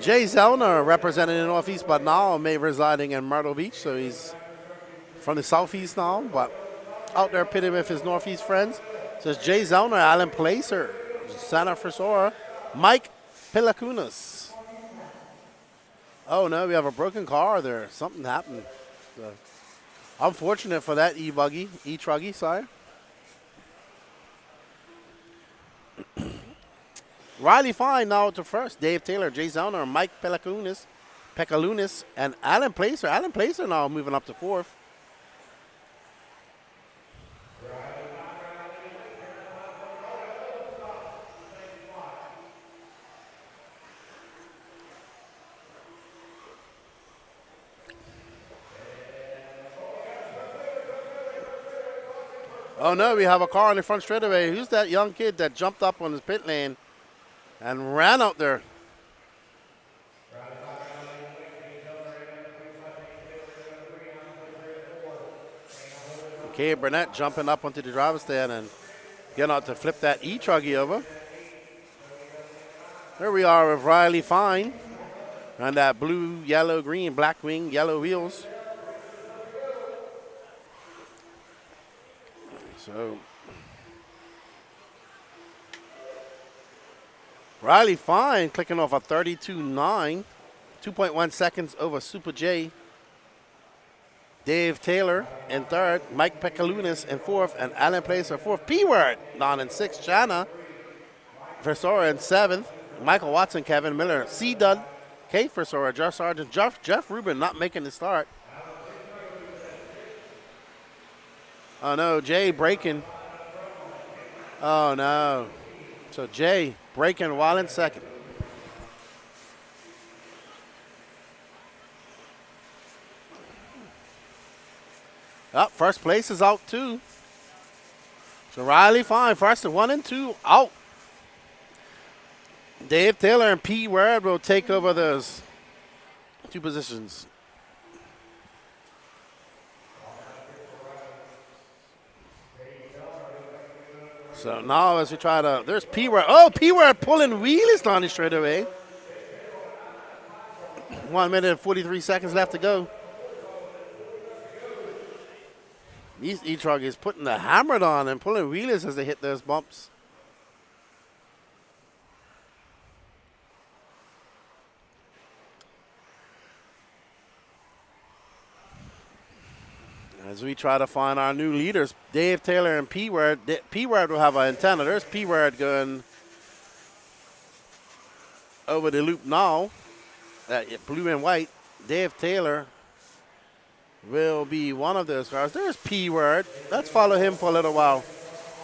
Jay Zellner representing the Northeast, but now may residing in Myrtle Beach. So he's from the Southeast now, but out there pitting with his Northeast friends. So it's Jay Zellner, Alan Placer, Santa Frisora, Mike Pelacunas. Oh no, we have a broken car there. Something happened. Unfortunate for that E-Buggy, E-Truggy, sorry. Riley Fine now to first. Dave Taylor, Jay Zellner, Mike Pekalunas, and Alan Placer. Alan Placer now moving up to fourth. Oh no, we have a car in the front straightaway. Who's that young kid that jumped up on his pit lane and ran out there? Okay, Burnett jumping up onto the driver's stand and getting out to flip that E-Truggy over. Here we are with Riley Fine on that blue, yellow, green, black wing, yellow wheels. So Riley Fine clicking off a 32.9, 2.1 seconds over Super J. Dave Taylor in third, Mike Pekalunas in fourth, and Alan Placer fourth. P-Word down in sixth. Jana Versora in seventh. Michael Watson, Kevin Miller, C. Dunn, Kate Versora, Josh Sargent, Jeff Rubin not making the start. Oh no, Jay braking. Oh no. So Jay braking while in second. Oh, first place is out too. So Riley Fine, first and 1 and 2 out. Dave Taylor and P. Word will take over those two positions. So now as we try to, there's P-Word. Oh, P-Word pulling wheelies down the straightaway. 1 minute and 43 seconds left to go. These E-Truggers putting the hammer on and pulling wheelies as they hit those bumps. As we try to find our new leaders, Dave Taylor and P-Word. P-Word will have an antenna. There's P-Word going over the loop now. Blue and white. Dave Taylor will be one of those cars. There's P-Word. Let's follow him for a little while.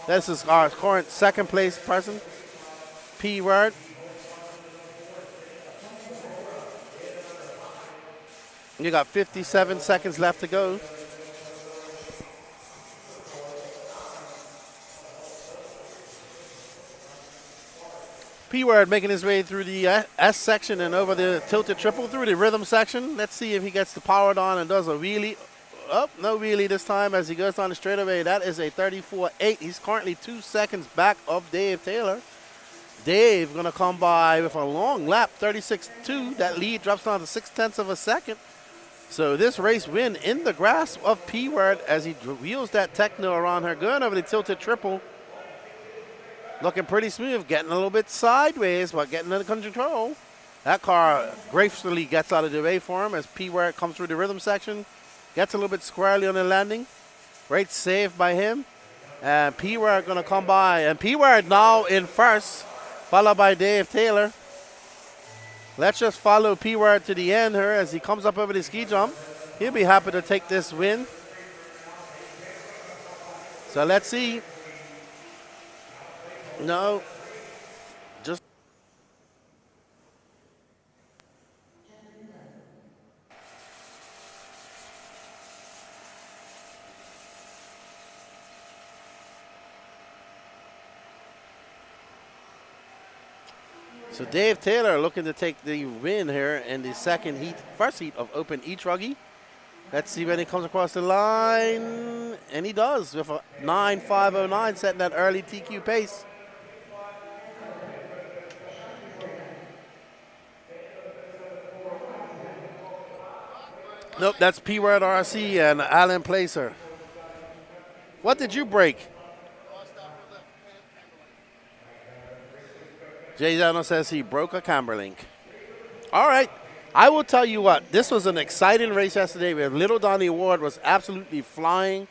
This is our current second place person. P-Word. You got 57 seconds left to go. P-Word making his way through the S section and over the tilted triple through the rhythm section. Let's see if he gets the power on and does a wheelie. Oh, no wheelie this time as he goes down the straightaway. That is a 34.8. He's currently 2 seconds back of Dave Taylor. Dave going to come by with a long lap, 36.2. That lead drops down to 0.6 of a second. So this race win in the grasp of P-Word as he wheels that techno around her, going over the tilted triple. Looking pretty smooth, getting a little bit sideways, but getting under control. That car gracefully gets out of the way for him as P-Ware comes through the rhythm section. Gets a little bit squarely on the landing. Great save by him. And P-Ware going to come by. And P-Ware now in first, followed by Dave Taylor. Let's just follow P-Ware to the end here as he comes up over the ski jump. He'll be happy to take this win. So let's see. No. Just. So Dave Taylor looking to take the win here in the first heat of Open E-Truggy. Let's see when he comes across the line. And he does with a 9.509, setting that early TQ pace. Nope, that's P-Word RC and Alan Placer. What did you break? Jay Dano says he broke a camber link. All right. I will tell you what. This was an exciting race yesterday where Little Donnie Ward was absolutely flying.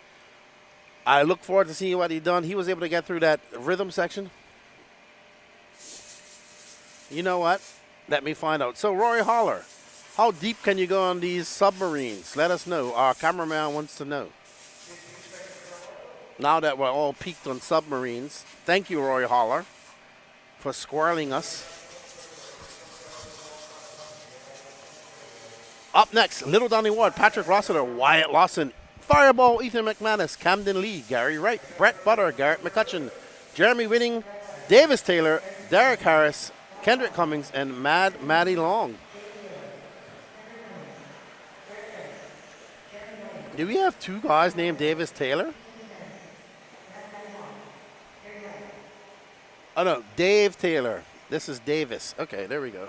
I look forward to seeing what he done. He was able to get through that rhythm section. You know what? Let me find out. So, Rory Holler, how deep can you go on these submarines? Let us know. Our cameraman wants to know. Now that we're all peaked on submarines, thank you, Rory Holler, for squirreling us. Up next, Little Donnie Ward, Patrick Rossiter, Wyatt Lawson, Fireball, Ethan McManus, Camden Lee, Gary Wright, Brett Butter, Garrett McCutcheon, Jeremy Winning, Davis Taylor, Derek Harris, Kendrick Cummings, and Maddie Long. Do we have two guys named Davis Taylor? Oh, no, Dave Taylor. This is Davis. Okay, there we go.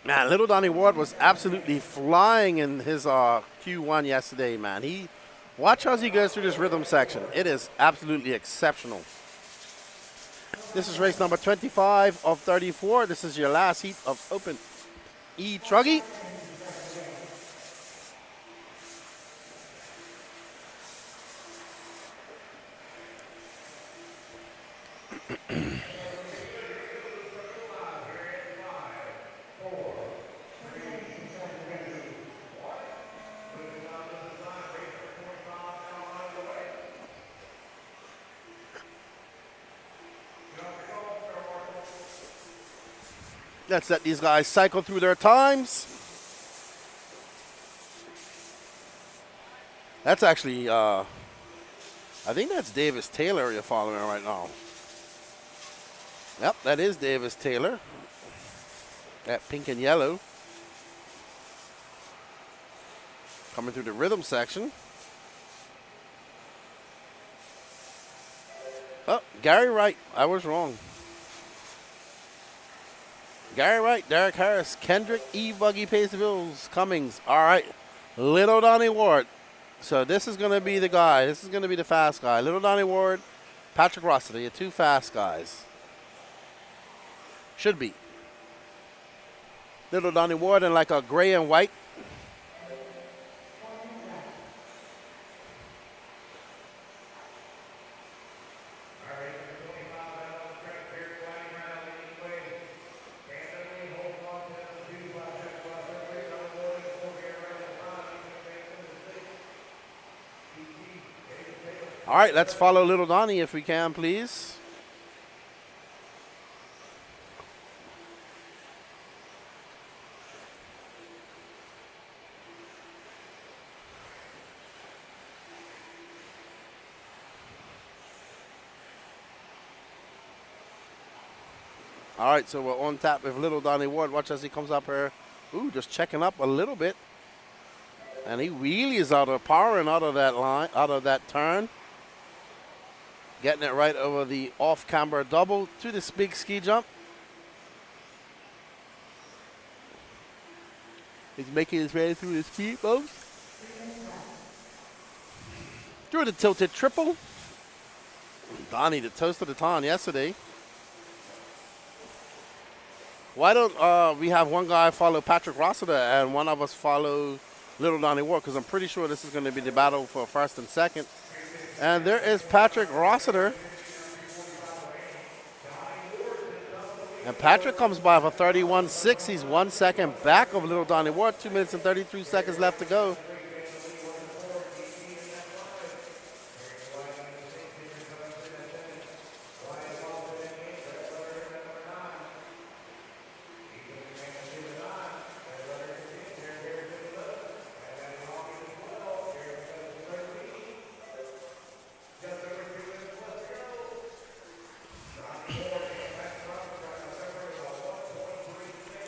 Man, Little Donnie Ward was absolutely flying in his Q1 yesterday, man. Watch as he goes through this rhythm section. It is absolutely exceptional. This is race number 25 of 34. This is your last heat of Open E-Truggy. Let's let these guys cycle through their times. That's actually, I think that's Davis Taylor you're following right now. Yep, that is Davis Taylor. That pink and yellow. Coming through the rhythm section. Oh, Gary Wright. I was wrong. Gary Wright, Derek Harris, Kendrick, E-Buggy, Pacevilles, Cummings. All right, Little Donnie Ward. So this is going to be the guy. This is going to be the fast guy. Little Donnie Ward, Patrick Rossiter, your two fast guys. Should be. Little Donnie Ward in like a gray and white. All right, let's follow Little Donnie if we can, please. All right, so we're on tap with Little Donnie Ward. Watch as he comes up here. Ooh, just checking up a little bit. And he wheelies out of power and out of that line, out of that turn. Getting it right over the off-camber double to this big ski jump. He's making his way through the speed bumps. Through the tilted triple. Donnie, the toast of the town yesterday. Why don't we have one guy follow Patrick Rossiter and one of us follow Little Donnie Ward? Because I'm pretty sure this is going to be the battle for first and second. And there is Patrick Rossiter. And Patrick comes by for 31.6. He's 1 second back of Little Donnie Ward. 2 minutes and 33 seconds left to go.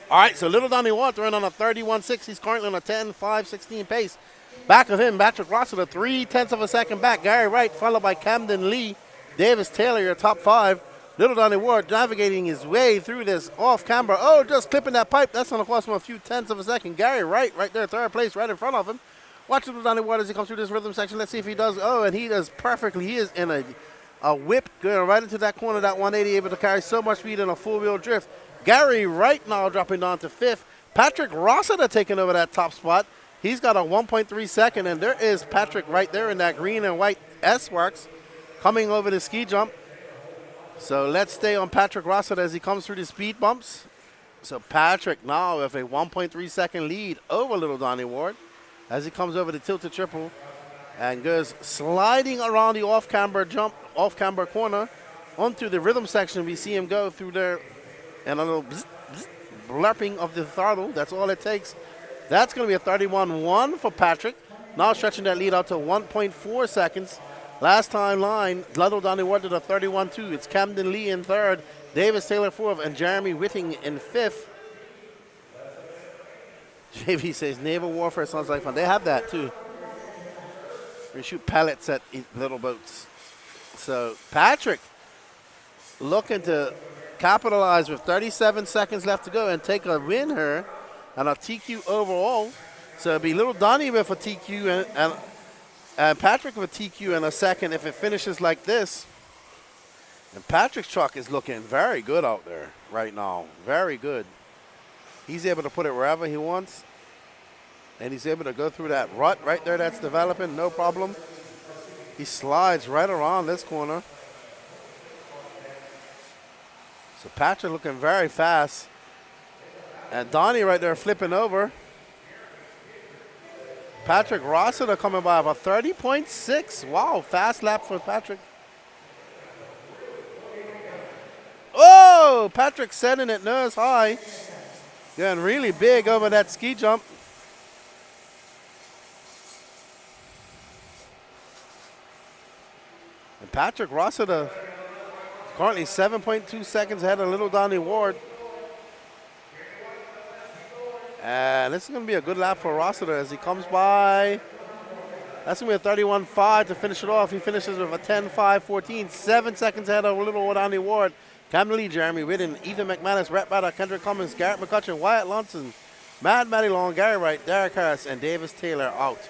All right, so Little Donnie Ward throwing on a 31.6. He's currently on a 10.5.16 pace. Back of him, Patrick Rossiter, 0.3 of a second back. Gary Wright, followed by Camden Lee. Davis Taylor, your top five. Little Donnie Ward navigating his way through this off camber. Oh, just clipping that pipe. That's going to cost him a few tenths of a second. Gary Wright right there, third place, right in front of him. Watch Little Donnie Ward as he comes through this rhythm section. Let's see if he does. Oh, and he does perfectly. He is in a whip going right into that corner, that 180, able to carry so much speed in a full-wheel drift. Gary Wright now dropping down to fifth. Patrick Rossiter taking over that top spot. He's got a 1.3 second, and there is Patrick right there in that green and white S-Works coming over the ski jump. So let's stay on Patrick Rossiter as he comes through the speed bumps. So Patrick now with a 1.3 second lead over Little Donnie Ward as he comes over the tilted triple and goes sliding around the off-camber jump, off-camber corner onto the rhythm section. We see him go through there. And a little blurping of the throttle. That's all it takes. That's going to be a 31.1 for Patrick. Now stretching that lead out to 1.4 seconds. Last time line, Little Donnie Ward did a 31.2. It's Camden Lee in third, Davis Taylor fourth, and Jeremy Whitting in fifth. JV says naval warfare sounds like fun. They have that too. We shoot pellets at little boats. So Patrick looking to capitalize with 37 seconds left to go and take a win here and a TQ overall. So it'll be Little Donnie with a TQ and Patrick with a TQ in a second if it finishes like this. And Patrick's truck is looking very good out there right now. Very good. He's able to put it wherever he wants. And he's able to go through that rut right there that's developing, no problem. He slides right around this corner. So Patrick looking very fast. And Donnie right there flipping over. Patrick Rossiter coming by for 30.6. Wow, fast lap for Patrick. Oh, Patrick setting it nose high. Going really big over that ski jump. And Patrick Rossiter currently 7.2 seconds ahead of Little Donnie Ward. And this is going to be a good lap for Rossiter as he comes by. That's going to be a 31.5 to finish it off. He finishes with a 10.5.14, 7 seconds ahead of Little Donnie Ward. Camden Lee, Jeremy Whitten, Ethan McManus, Rhett Paddock, Kendrick Cummins, Garrett McCutcheon, Wyatt Lunson, Matty Long, Gary Wright, Derek Harris, and Davis Taylor out.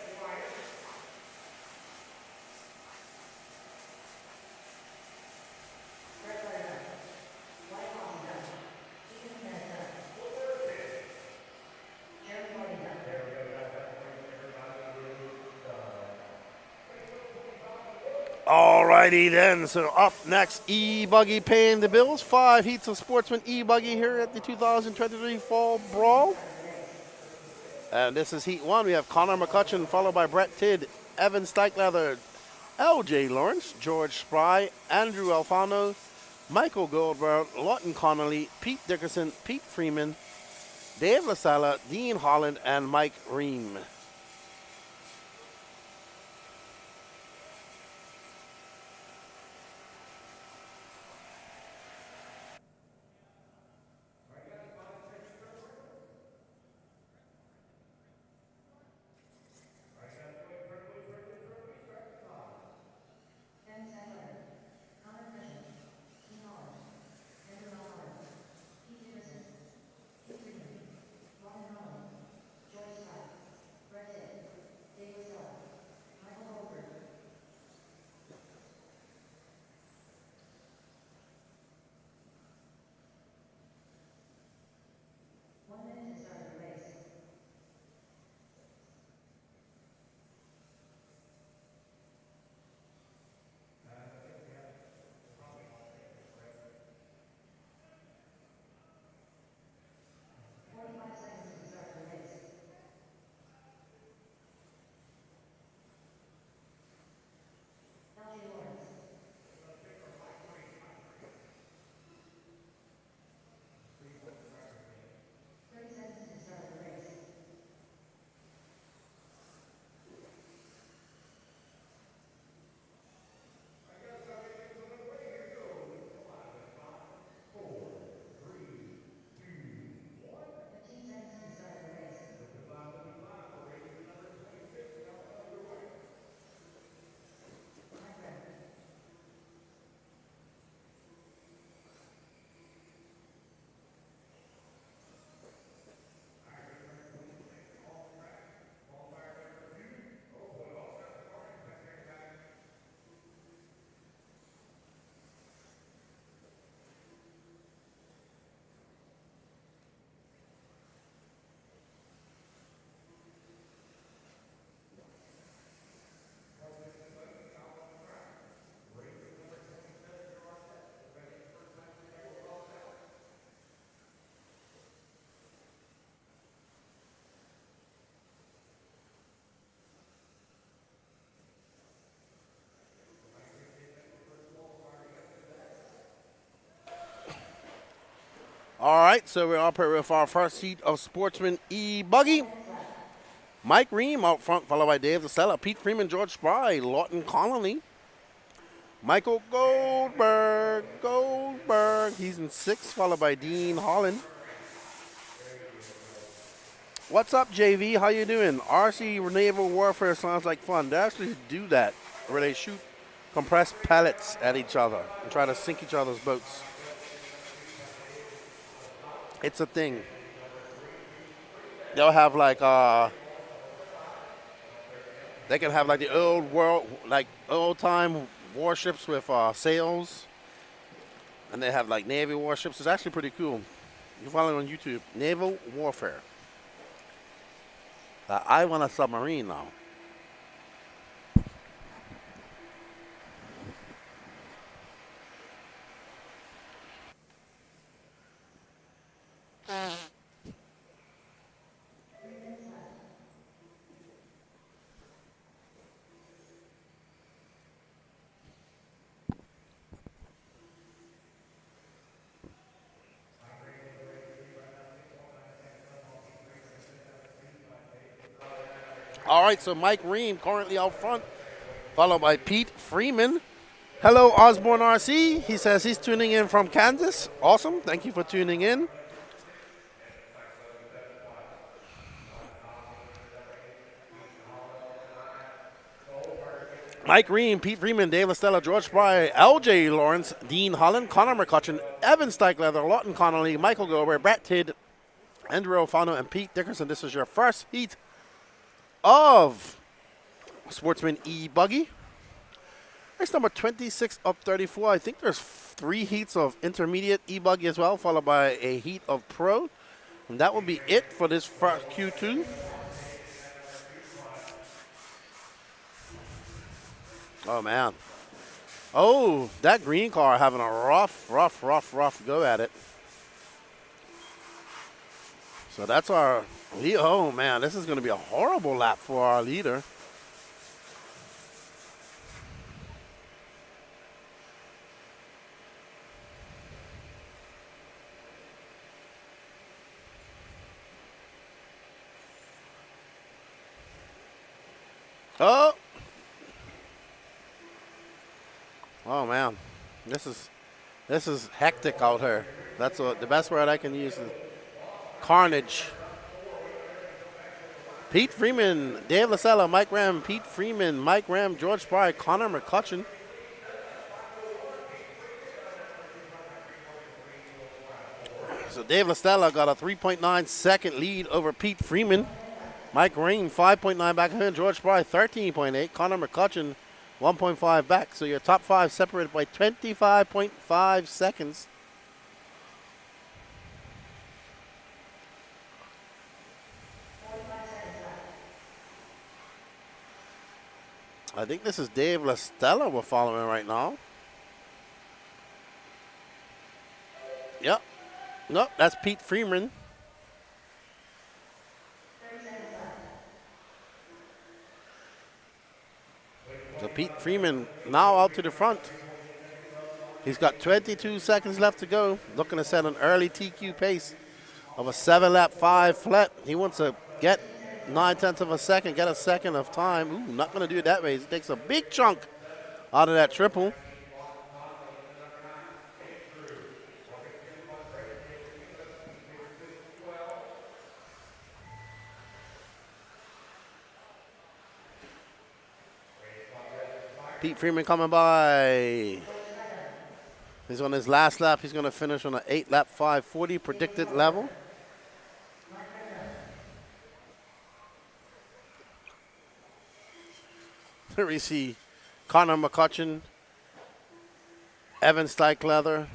Alrighty then, so up next, E-Buggy paying the bills. 5 heats of Sportsman E-Buggy here at the 2023 Fall Brawl. And this is Heat 1. We have Connor McCutcheon, followed by Brett Tidd, Evan Steichleather, LJ Lawrence, George Spry, Andrew Alfano, Michael Goldberg, Lawton Connolly, Pete Dickerson, Pete Freeman, Dave LaSala, Dean Holland, and Mike Ream. All right, so we're up here with our first heat of Sportsman E-Buggy. Mike Ream out front, followed by Dave Estella, Pete Freeman, George Spry, Lawton Connolly, Michael Goldberg, he's in 6th, followed by Dean Holland. What's up, JV? How you doing? RC Naval Warfare sounds like fun. They actually do that, where they shoot compressed pellets at each other and try to sink each other's boats. It's a thing. They'll have like they can have like the old time warships with sails, and they have like Navy warships. It's actually pretty cool. You can follow it on YouTube, Naval Warfare. I want a submarine now. All right, so Mike Ream currently out front, followed by Pete Freeman. Hello, Osborne RC. He says he's tuning in from Kansas. Awesome. Thank you for tuning in. Mike Ream, Pete Freeman, Dave Estella, George Spry, LJ Lawrence, Dean Holland, Connor McCutcheon, Evan Steichleather, Lawton Connolly, Michael Gober, Brett Tidd, Andrew Alfano, and Pete Dickerson. This is your first heat of Sportsman E-Buggy. Race number 26 of 34. I think there's 3 heats of intermediate E-Buggy as well, followed by a heat of Pro. And that will be it for this first Q2. Oh, man. Oh, that green car having a rough go at it. So that's our lead. Oh, man, this is going to be a horrible lap for our leader. Oh. Oh, man. This is hectic out here. That's the best word I can use is carnage. Pete Freeman, Dave Lasella, Mike Ram, Pete Freeman, Mike Ram, George Spry, Connor McCutcheon. So Dave Lastella got a 3.9 second lead over Pete Freeman. Mike Ram 5.9 back of him. George Spry 13.8. Connor McCutcheon 1.5 back. So your top 5 separated by 25.5 seconds. I think this is Dave Lastella we're following right now. Yep. Nope, that's Pete Freeman. So Pete Freeman now out to the front. He's got 22 seconds left to go. Looking to set an early TQ pace of a 7-lap 5 flat. He wants to get 9/10 of a second, get a second of time. Ooh, not going to do it that way. He takes a big chunk out of that triple. Pete Freeman coming by. He's on his last lap. He's going to finish on an 8-lap 540 predicted level. Here we see Connor McCutcheon, Evan Steichleather,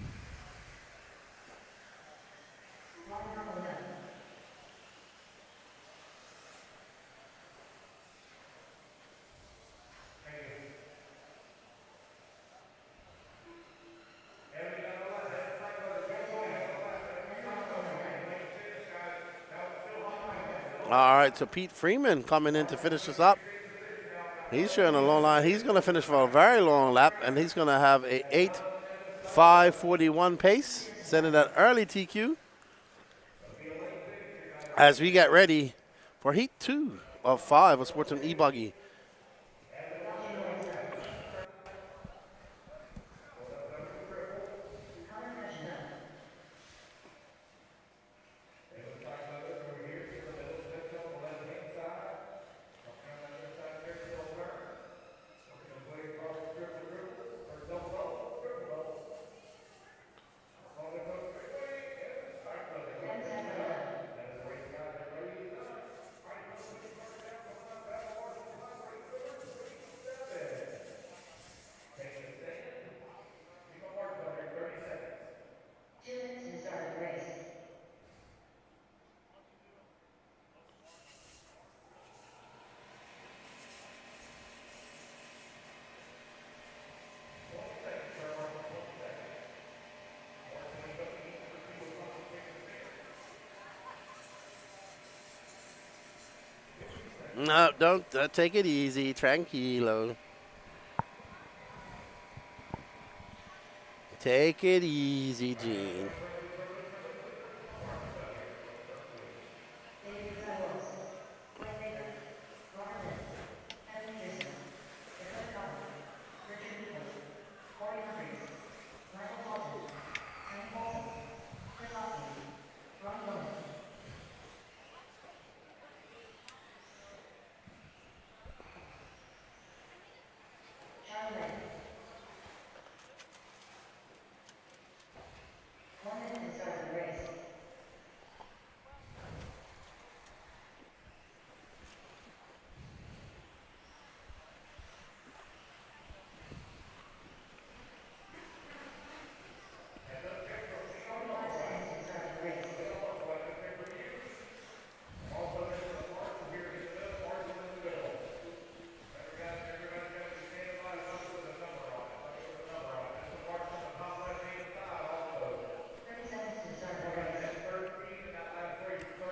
all right, so Pete Freeman coming in to finish this up. He's showing a long line. He's going to finish for a very long lap, and he's going to have a 8.541 pace, setting that early TQ. as we get ready for Heat 2 of 5 of Sportsman E-Buggy. No, don't take it easy. Tranquilo. Take it easy, Gene.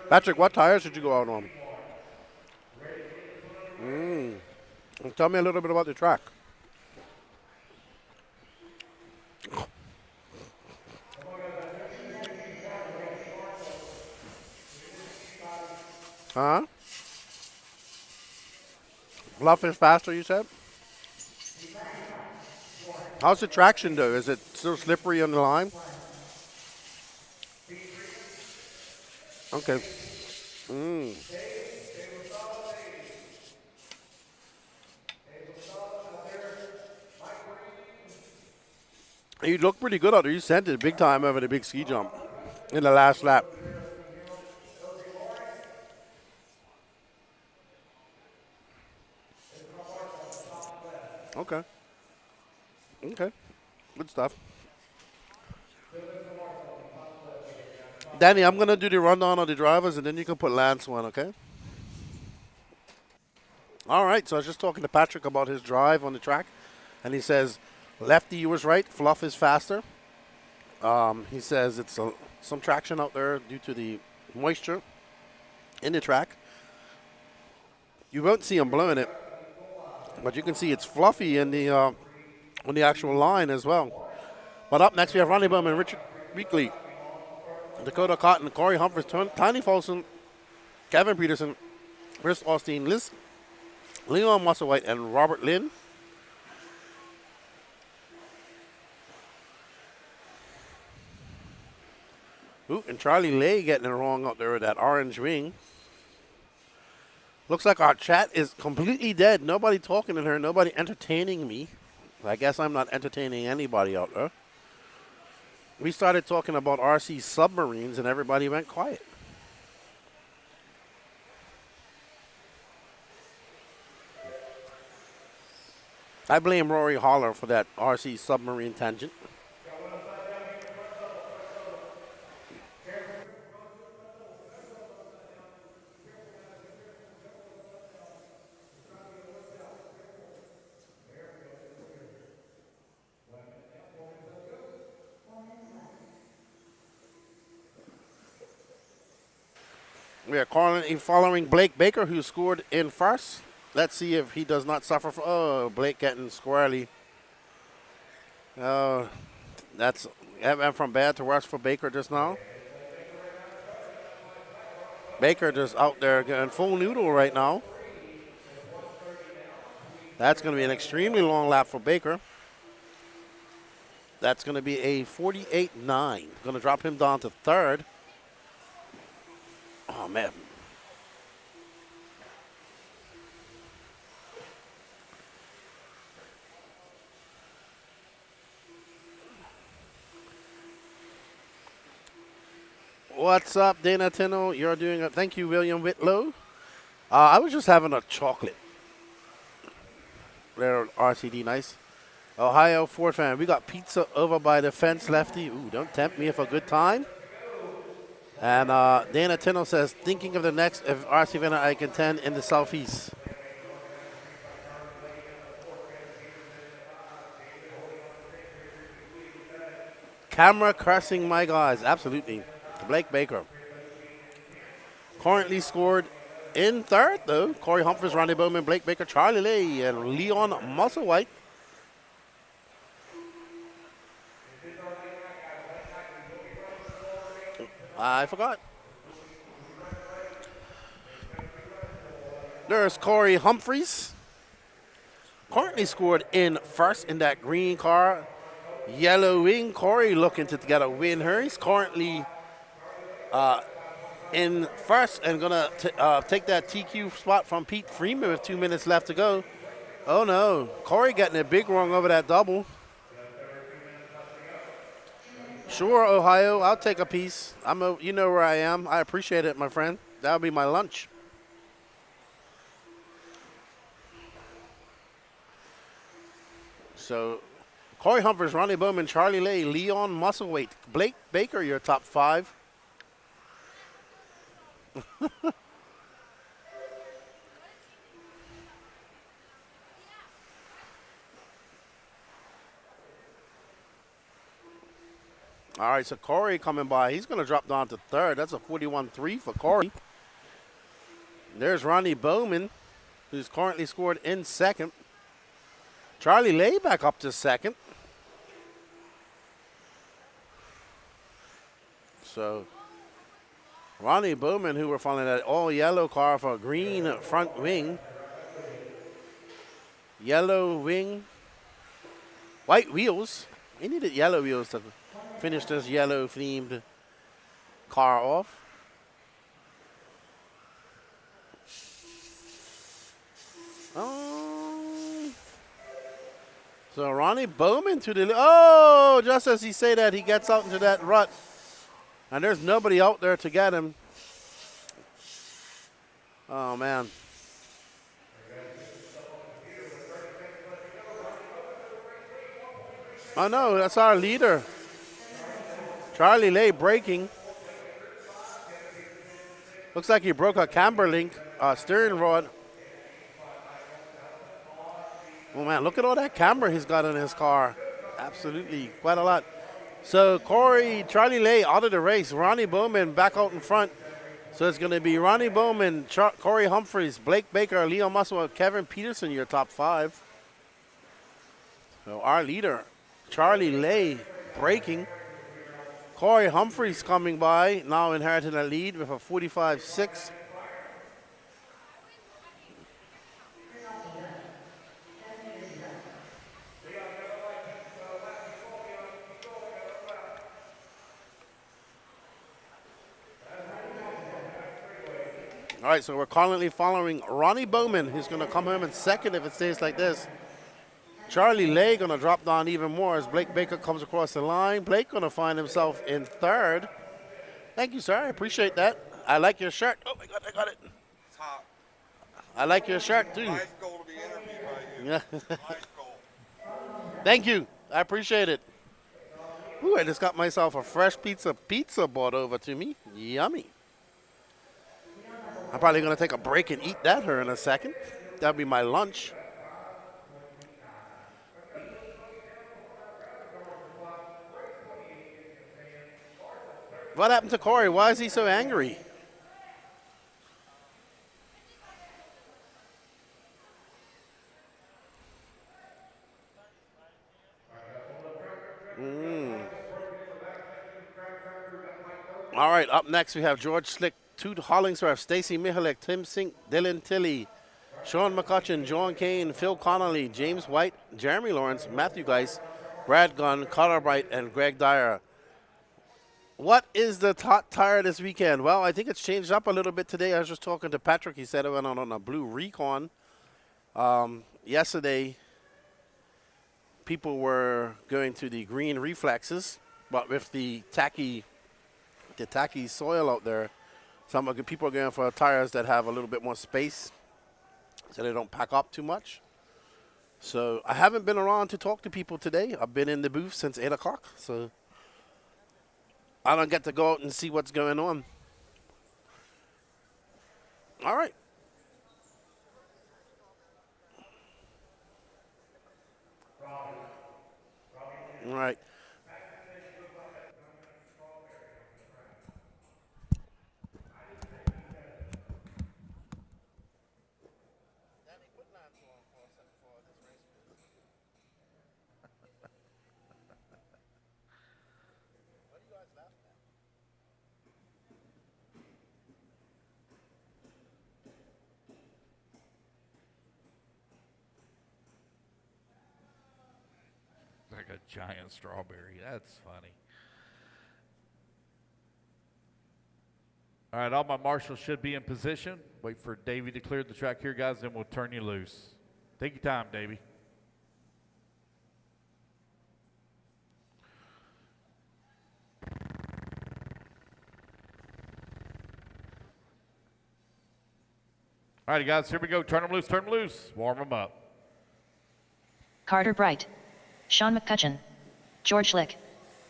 Patrick, what tires did you go out on? Tell me a little bit about the track. Huh? Bluff is faster, you said? How's the traction, though? Is it still slippery on the line? Okay. You look pretty good out there. You sent it big time over the big ski jump in the last lap. Okay. Okay. Good stuff. Danny, I'm going to do the rundown of the drivers, and then you can put Lance one, okay? All right, so I was just talking to Patrick about his drive on the track, and he says, lefty, you was right, fluff is faster. He says it's some traction out there due to the moisture in the track. You won't see him blowing it, but you can see it's fluffy in the on the actual line as well. But up next, we have Ronnie Bowman, Richard Weekley, Dakota Cotton, Corey Humphries, Tiny Folsom, Kevin Peterson, Chris Austin, Leon Musselwhite, and Robert Lynn. Ooh, and Charlie Lay getting it wrong out there with that orange wing. Looks like our chat is completely dead. Nobody talking in here. Nobody entertaining me. I guess I'm not entertaining anybody out there. We started talking about RC submarines and everybody went quiet. I blame Rory Holler for that RC submarine tangent. We are following Blake Baker, who scored in first. Let's see if he does not suffer from. Oh, Blake getting squarely. That's went from bad to worse for Baker just now. Baker just out there getting full noodle right now. That's going to be an extremely long lap for Baker. That's going to be a 48.9. Going to drop him down to third. Oh, man. What's up, Dana Tino? You're doing it. Thank you, William Whitlow. I was just having a chocolate. There, RCD, nice. Ohio Ford fan. We got pizza over by the fence, Lefty. Ooh, don't tempt me for a good time. And Dana Tino says, thinking of the next RC event I can attend in the Southeast. Camera crushing my guys. Absolutely. Blake Baker. Currently scored in third, though. Corey Humphries, Ronnie Bowman, Blake Baker, Charlie Lay, and Leon Musselwhite. I forgot. There's Corey Humphries. Currently scored in first in that green car. Yellow wing. Corey looking to get a win here. He's currently in first and going to take that TQ spot from Pete Freeman with 2 minutes left to go. Oh, no. Corey getting a big rung over that double. Sure, Ohio. I'll take a piece. You know where I am. I appreciate it, my friend. That'll be my lunch. So, Corey Humphries, Ronnie Bowman, Charlie Lay, Leon Musselwhite, Blake Baker, your top 5. All right, so Corey coming by. He's going to drop down to third. That's a 41.3 for Corey. There's Ronnie Bowman, who's currently scored in second. Charlie Lay back up to second. So Ronnie Bowman, who we're following that all-yellow car for a green front wing. Yellow wing. White wheels. We needed yellow wheels to finish this yellow-themed car off. So Ronnie Bowman to the... Oh, just as he say that, he gets out into that rut. And there's nobody out there to get him. Oh, man. Oh, no, that's our leader. Charlie Lay braking. Looks like he broke a camber link, steering rod. Oh, man, look at all that camber he's got in his car. Absolutely, quite a lot. So, Charlie Lay out of the race. Ronnie Bowman back out in front. So, it's going to be Ronnie Bowman, Corey Humphries, Blake Baker, Leon Musselwhite, Kevin Peterson, your top 5. So, our leader, Charlie Lay, braking. Corey Humphries coming by, now inheriting a lead with a 45.6. All right, so we're currently following Ronnie Bowman, who's going to come home in second if it stays like this. Charlie Lay going to drop down even more as Blake Baker comes across the line. Blake going to find himself in third. Thank you, sir. I appreciate that. I like your shirt. Oh, my God, I got it. It's hot. I like your shirt, too. Nice goal to be interviewed by you. Yeah. Nice goal. Thank you. I appreciate it. Ooh, I just got myself a fresh pizza brought over to me. Yummy. I'm probably going to take a break and eat that here in a second. That'll be my lunch. What happened to Corey? Why is he so angry? All right, up next we have George Slick Toot Hollingsworth, Stacy Mihalik, Tim Sink, Dylan Tilley, Sean McCutcheon, John Kane, Phil Connolly, James White, Jeremy Lawrence, Matthew Geis, Brad Gunn, Connor Bright, and Greg Dyer. What is the hot tire this weekend? Well, I think it's changed up a little bit today. I was just talking to Patrick. He said it went on a blue Recon. Yesterday, people were going to the green Reflexes, but with the tacky soil out there, some of the people are going for tires that have a little bit more space so they don't pack up too much. So I haven't been around to talk to people today. I've been in the booth since 8 o'clock, so I don't get to go out and see what's going on. All right. All right. Like a giant strawberry. That's funny. All right, all my marshals should be in position. Wait for Davey to clear the track here, guys, then we'll turn you loose. Take your time, Davey. All right, guys, here we go. Turn them loose, turn them loose. Warm them up. Carter Bright, Sean McCutcheon, George Lick,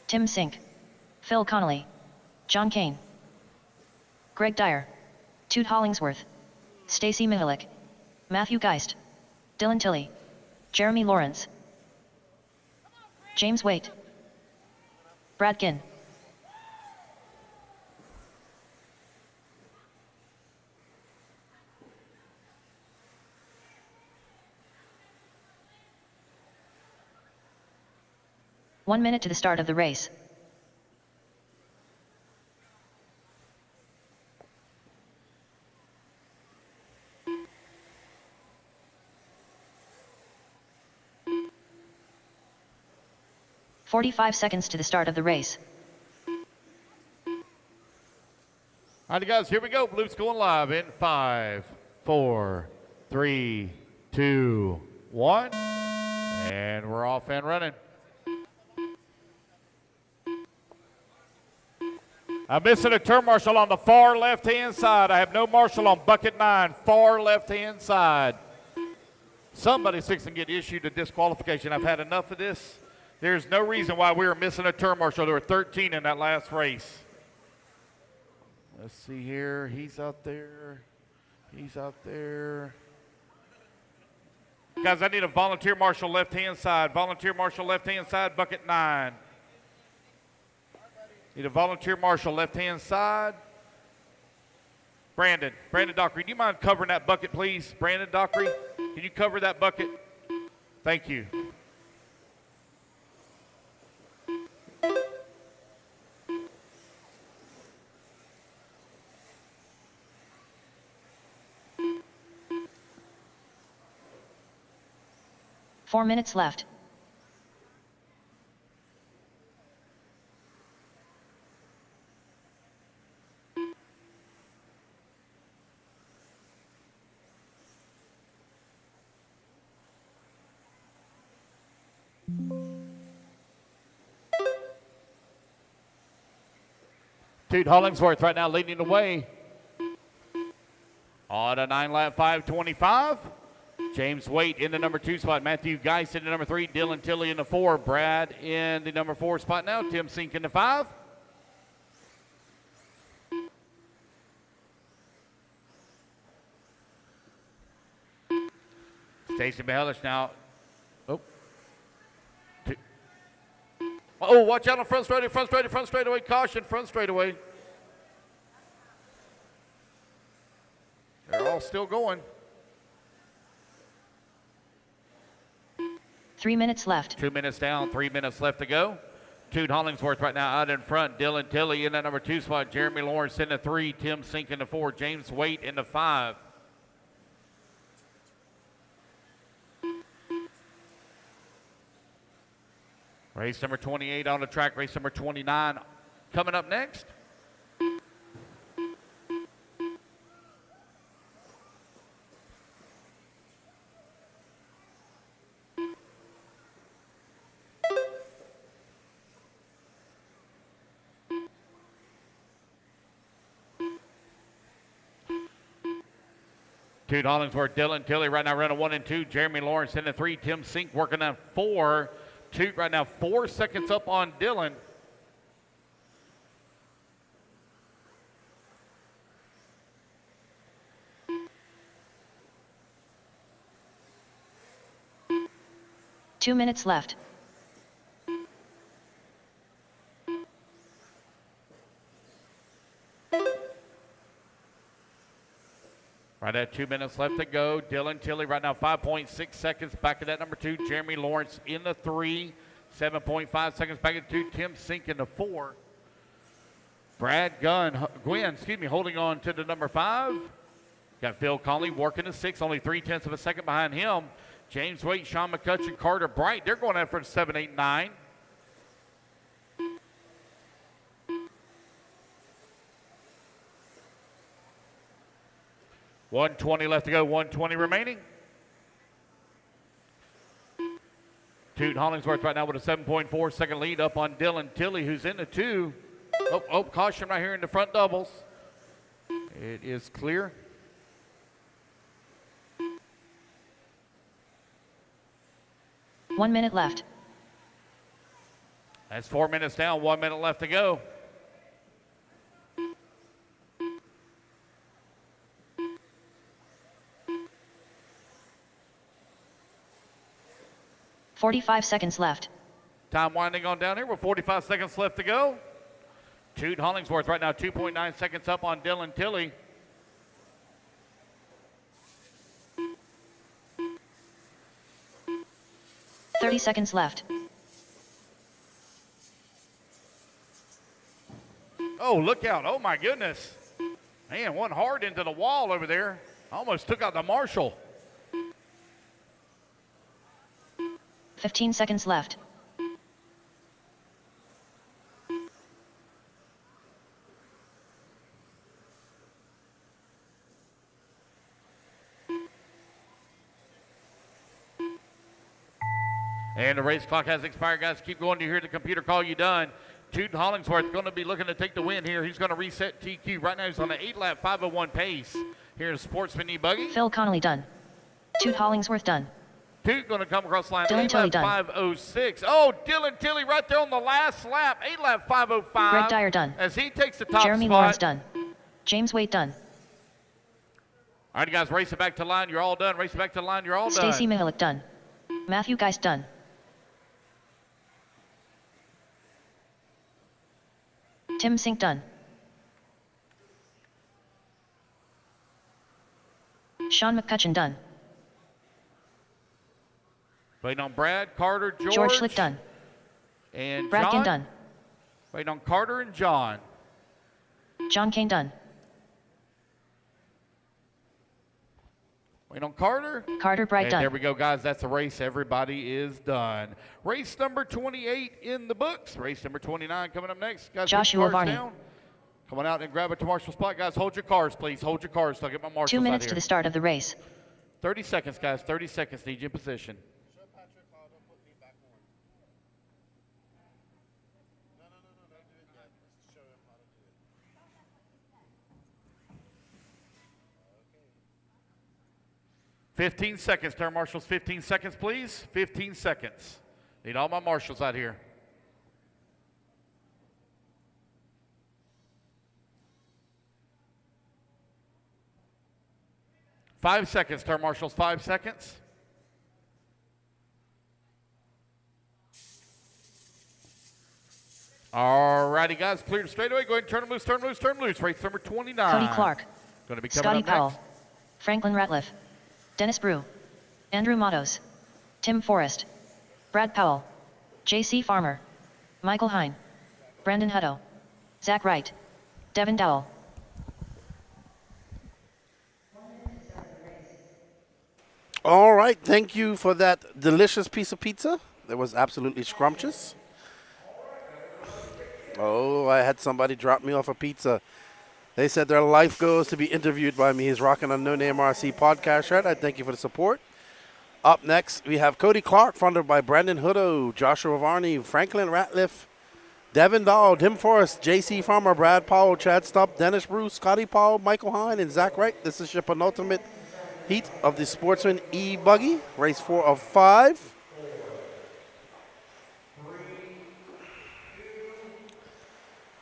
Tim Sink, Phil Connolly, John Kane, Greg Dyer, Toot Hollingsworth, Stacy Mihalik, Matthew Geist, Dylan Tilley, Jeremy Lawrence, James Waite, Brad Ginn. One minute to the start of the race. "45 seconds to the start of the race. All right, guys, here we go. Blue's going live in 5, 4, 3, 2, 1. And we're off and running. I'm missing a turn marshal on the far left-hand side. I have no marshal on bucket 9, far left-hand side. Somebody's fixing to get issued a disqualification. I've had enough of this. There's no reason why we were missing a turn marshal. There were 13 in that last race. Let's see here. He's out there. He's out there. Guys, I need a volunteer marshal left-hand side. Volunteer marshal left-hand side, bucket 9. Need a volunteer marshal left-hand side. Brandon Dockery, do you mind covering that bucket, please? Brandon Dockery, can you cover that bucket? Thank you. Four minutes left. Toot Hollingsworth right now leading the way on a 9-lap 5:25. James Waite in the number 2 spot. Matthew Geist in the number 3. Dylan Tilley in the 4. Brad in the number 4 spot now. Tim Sink in the 5. Stacy Mahalish now. Oh, watch out on front straightaway, caution, front straightaway. They're all still going. 3 minutes left. 2 minutes down, 3 minutes left to go. Toot Hollingsworth right now out in front. Dylan Tilley in that number 2 spot. Jeremy Lawrence in the 3. Tim Sink in the 4. James Waite in the 5. Race number 28 on the track. Race number 29 coming up next. Toot Hollingsworth, Dylan Tilley right now running 1 and 2. Jeremy Lawrence in the 3. Tim Sink working on 4. Toot right now 4 seconds up on Dylan. Two minutes left. Right at 2 minutes left to go. Dylan Tilley right now 5.6 seconds back at that number 2. Jeremy Lawrence in the 3. 7.5 seconds back at 2. Tim Sink in the 4. Brad Gwynn, holding on to the number 5. Got Phil Conley working the 6. Only 0.3 of a second behind him. James Waite, Sean McCutcheon, Carter Bright. They're going out for 7, 8, 9. $120 left to go, 120 remaining. Toot Hollingsworth right now with a 7.4 second lead up on Dylan Tilley, who's in the 2. Caution right here in the front doubles. It is clear. One minute left. That's 4 minutes down, 1 minute left to go. $45 seconds left. Time winding on down here with 45 seconds left to go. Toot Hollingsworth right now 2.9 seconds up on Dylan Tilley. $30 seconds left. Oh, look out. Oh, my goodness. Man, one hard into the wall over there. Almost took out the marshal. 15 seconds left. And the race clock has expired, guys. Keep going to hear the computer call you done. Toot Hollingsworth going to be looking to take the win here. He's going to reset TQ. Right now he's on an 8-lap 5:01 pace here in Sportsman E-Buggy. Phil Connolly done. Toot Hollingsworth done. Toot going to come across the line. Dylan Tilley 8-lap 5:06. Oh, Dylan Tilley right there on the last lap. 8-lap 5:05. Greg Dyer done. As he takes the top Jeremy spot. Lawrence done. James Waite done. All right, guys, race it back to the line. You're all done. Race it back to the line. You're all done. Stacy Mihalik done. Matthew Geist done. Tim Sink done. Sean McCutcheon done. Waiting on Brad, Carter, George. George Schlick done. And Brad John. Kane done. Waiting on Carter and John. John Kane done. Waiting on Carter. Carter Bright and done. There we go, guys. That's the race. Everybody is done. Race number 28 in the books. Race number 29 coming up next. Guys, Joshua Varney. Come on out and grab it to marshal spot. Guys, hold your cars, please. Hold your cars. So I'll get my marshals 2 minutes out to here. the start of the race. 30 seconds, guys. 30 seconds. Need you in position. 15 seconds, turn marshals. 15 seconds, please. 15 seconds. Need all my marshals out here. Five seconds, turn marshals. 5 seconds. All righty, guys, clear the straightaway. Go ahead and turn them loose, turn them loose, turn them loose. Race number 29. Cody Clark. Going to be coming Scotty up Powell. next. Franklin Ratliff. Dennis Brew. Andrew Matos. Tim Forrest. Brad Powell. J.C. Farmer. Michael Hine, Brandon Hutto, Zach Wright, Devin Dowell. All right, thank you for that delicious piece of pizza. That was absolutely scrumptious. Oh, I had somebody drop me off a pizza. They said their life goal is to be interviewed by me. He's rocking a No Name RC podcast shirt. I thank you for the support. Up next, we have Cody Clark, followed by Brandon Hutto, Joshua Varney, Franklin Ratliff, Devin Dahl, Tim Forrest, J.C. Farmer, Brad Powell, Chad Stubb, Dennis Bruce, Scotty Paul, Michael Hine, and Zach Wright. This is your penultimate heat of the Sportsman E-Buggy, race 4 of 5.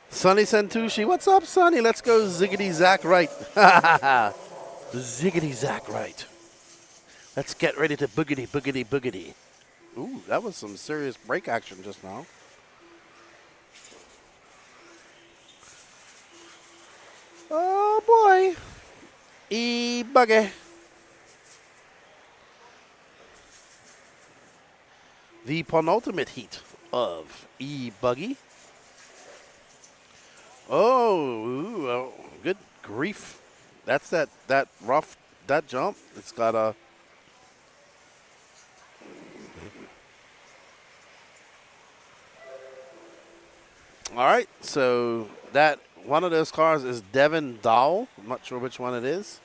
Sonny Santucci, what's up, Sonny? Let's go ziggity Zach Wright. Ziggity Zach Wright. Let's get ready to boogity, boogity, boogity. Ooh, that was some serious brake action just now. Oh, boy. E-Buggy. The penultimate heat of E-Buggy. Oh, good grief. That's that rough, that jump. It's got a... All right, so that one of those cars is Devin Dowell. I'm not sure which one it is.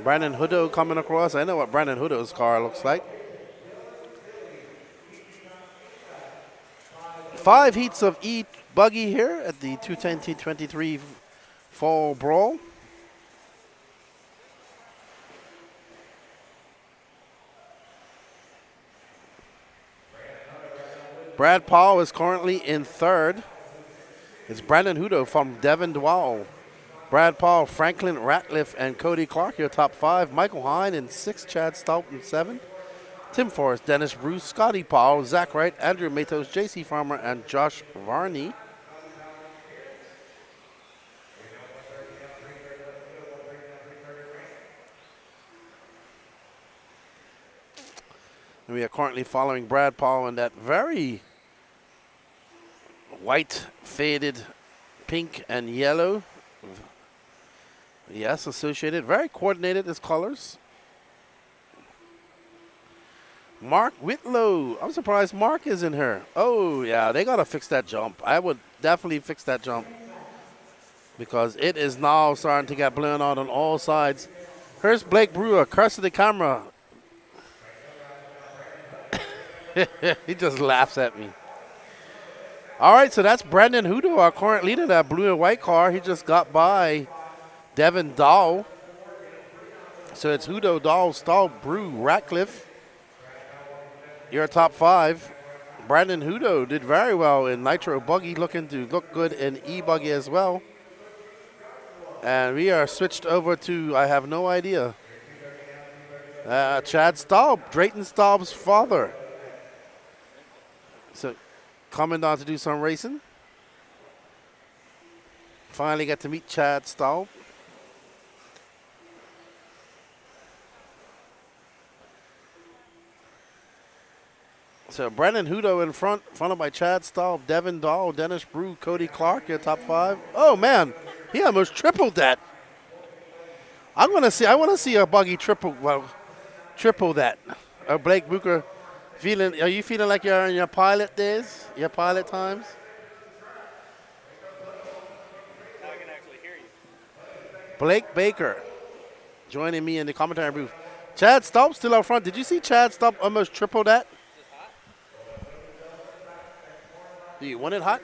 Brandon Hutto coming across. I know what Brandon Hutto's car looks like. 5 heats of E-Buggy here at the 2023 Fall Brawl. Brad Powell is currently in 3rd. It's Brandon Hutto from Devin Dwell. Brad Powell, Franklin Ratliff, and Cody Clark, your top 5. Michael Hine in 6th, Chad Stout in 7th. Tim Forrest, Dennis Bruce, Scotty Powell, Zach Wright, Andrew Matos, J.C. Farmer, and Josh Varney. And we are currently following Brad Powell in that very white, faded pink and yellow. Yes, associated. Very coordinated, his colors. Mark Whitlow. I'm surprised Mark is in here. Oh, yeah, they got to fix that jump. I would definitely fix that jump because it is now starting to get blown out on all sides. Here's Blake Brewer, curse of the camera. He just laughs at me. All right, so that's Brandon Hutto, our current leader, that blue and white car. He just got by Devin Dahl. So it's Hutto, Dahl, Stahl, Brew, Ratcliffe. Your top 5. Brandon Hutto did very well in Nitro Buggy, looking to look good in E-Buggy as well. And we are switched over to, I have no idea, Chad Staub, Drayton Staub's father. So coming down to do some racing. Finally got to meet Chad Staub. So Brandon Hutto in front, followed by Chad Staub, Devin Dahl, Dennis Brew, Cody Clark, your top 5. Oh man, he almost tripled that. I want to see a buggy triple that. Blake Booker, are you feeling like you're in your pilot days, your pilot times? Now I can actually hear you. Blake Baker joining me in the commentary booth. Chad Staub still out front. Did you see Chad Staub almost triple that? Do you want it hot?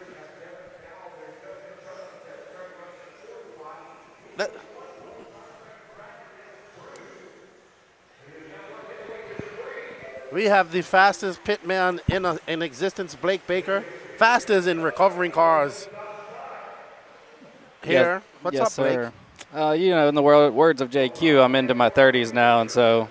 We have the fastest pit man in existence, Blake Baker. Fastest in recovering cars. Here. What's up, Blake? Sir. You know, in the words of JQ, I'm into my 30s now, and so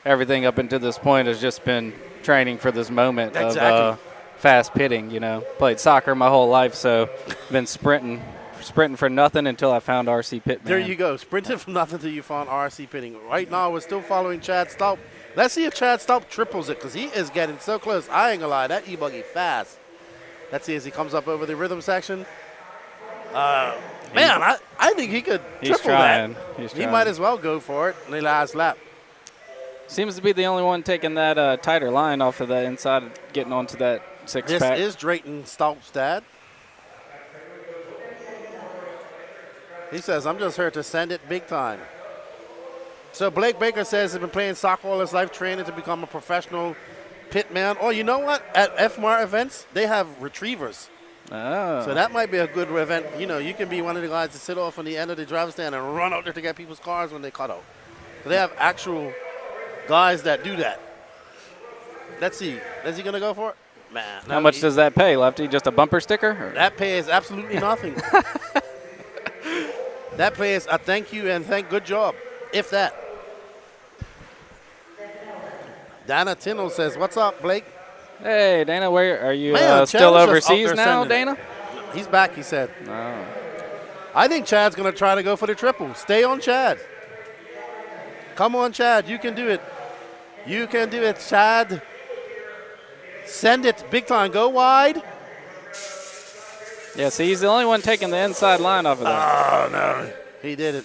everything up until this point has just been training for this moment of fast pitting. You know, played soccer my whole life, so been sprinting sprinting for nothing until I found RC Pitman. There you go. Sprinted from nothing till you found RC Pitting. Right now, we're still following Chad Staup. Let's see if Chad Staup triples it, because he is getting so close. I ain't gonna lie, that E-Buggy fast. Let's see as he comes up over the rhythm section. Man, I think he could triple that. He might as well go for it in the last lap. Seems to be the only one taking that tighter line off of the inside, getting onto that six-pack. This is Drayton Staup's dad. He says, I'm just here to send it big time. So Blake Baker says he's been playing soccer all his life, training to become a professional pitman. Oh, you know what? At FMAR events, they have retrievers. Oh. So that might be a good event. You know, you can be one of the guys to sit off on the end of the driver's stand and run out there to get people's cars when they cut out. So they have actual guys that do that. Let's see. Is he going to go for it? Man. How much does that pay, Lefty? Just a bumper sticker? Or? That pays absolutely nothing. That pays a thank you and good job, if that. Dana Tino says, what's up, Blake? Hey, Dana, where are you Chad still was just overseas out there now, sending Dana? it. He's back, he said. Oh. I think Chad's going to try to go for the triple. Stay on Chad. Come on, Chad. You can do it. You can do it, Chad. Send it big time. Go wide. Yeah, see, he's the only one taking the inside line off of that. Oh, no. He did it.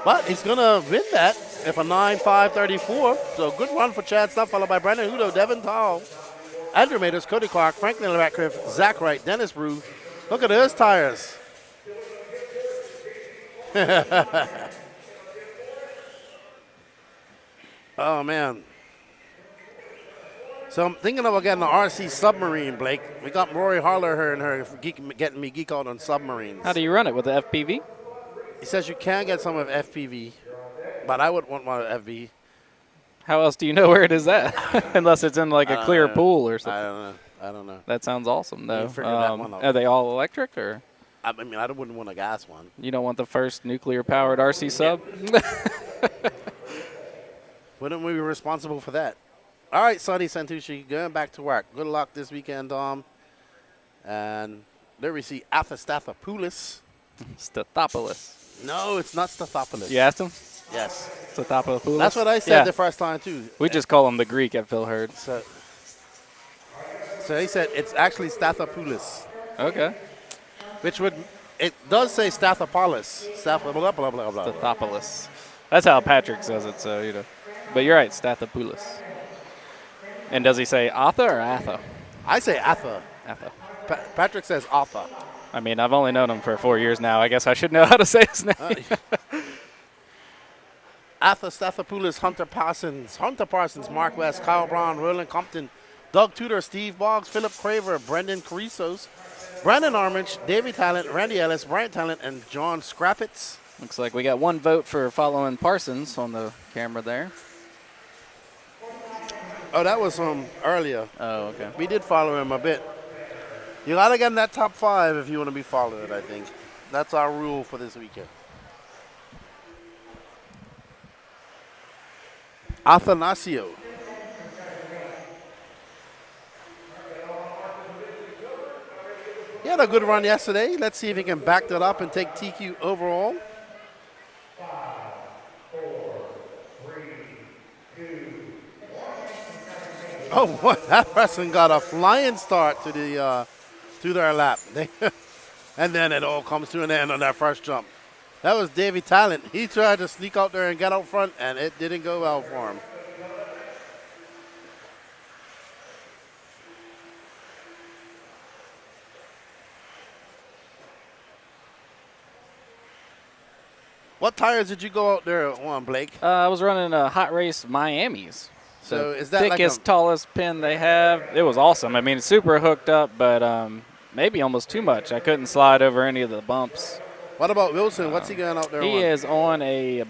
But he's going to win that if a 9.534. So good run for Chad Staup, followed by Brandon Udo, Devin Tall, Andrew Maters, Cody Clark, Franklin Ratcliffe, Zach Wright, Dennis Brew. Look at those tires. Oh, man. So I'm thinking about getting an RC submarine, Blake. We got Rory Harler here and her getting me geek out on submarines. How do you run it, with the FPV? He says you can get some of FPV, but I would want one of FV. How else do you know where it is at? Unless it's in like a clear pool or something. I don't know. That sounds awesome, though. Figure that one out. Are they all electric, or? I mean, I wouldn't want a gas one. You don't want the first nuclear-powered RC sub? Wouldn't we be responsible for that? All right, Sonny Santucci, going back to work. Good luck this weekend, Dom. And there we see Athastapoulos. Stathopoulos. No, it's not Stathopoulos. You asked him? Yes. Stathopoulos. That's what I said the first time, too. We just call him the Greek at Phil Hurd. So he said it's actually Stathopoulos. Okay. Which would, it does say Stathopoulos. Blah, blah, blah, blah. Stathopoulos. That's how Patrick says it, so, you know. But you're right, Stathopoulos. And does he say Atha or Atha? I say Atha. Atha. Patrick says Atha. I mean, I've only known him for 4 years now. I guess I should know how to say his name. Atha Stathopoulos, Hunter Parsons, Mark West, Kyle Brown, Roland Compton, Doug Tudor, Steve Boggs, Philip Craver, Brendan Carrisos, Brandon Armage, Davey Talent, Randy Ellis, Brian Talent, and John Scrappitz. Looks like we got one vote for following Parsons on the camera there. Oh, that was from earlier. Oh, okay. We did follow him a bit. You got to get in that top 5 if you want to be followed, I think. That's our rule for this weekend. Athanasio. He had a good run yesterday. Let's see if he can back that up and take TQ overall. 5, 4, 3, 2, 1. Oh, what? That person got a flying start to their lap. And then it all comes to an end on that first jump. That was Davey Talent. He tried to sneak out there and get out front, and it didn't go well for him. What tires did you go out there on, Blake? I was running a Hot Race Miami's. So is that thickest, like tallest pin they have? It was awesome. I mean, it's super hooked up, but maybe almost too much. I couldn't slide over any of the bumps. What about Wilson? What's he going out there on? He is on a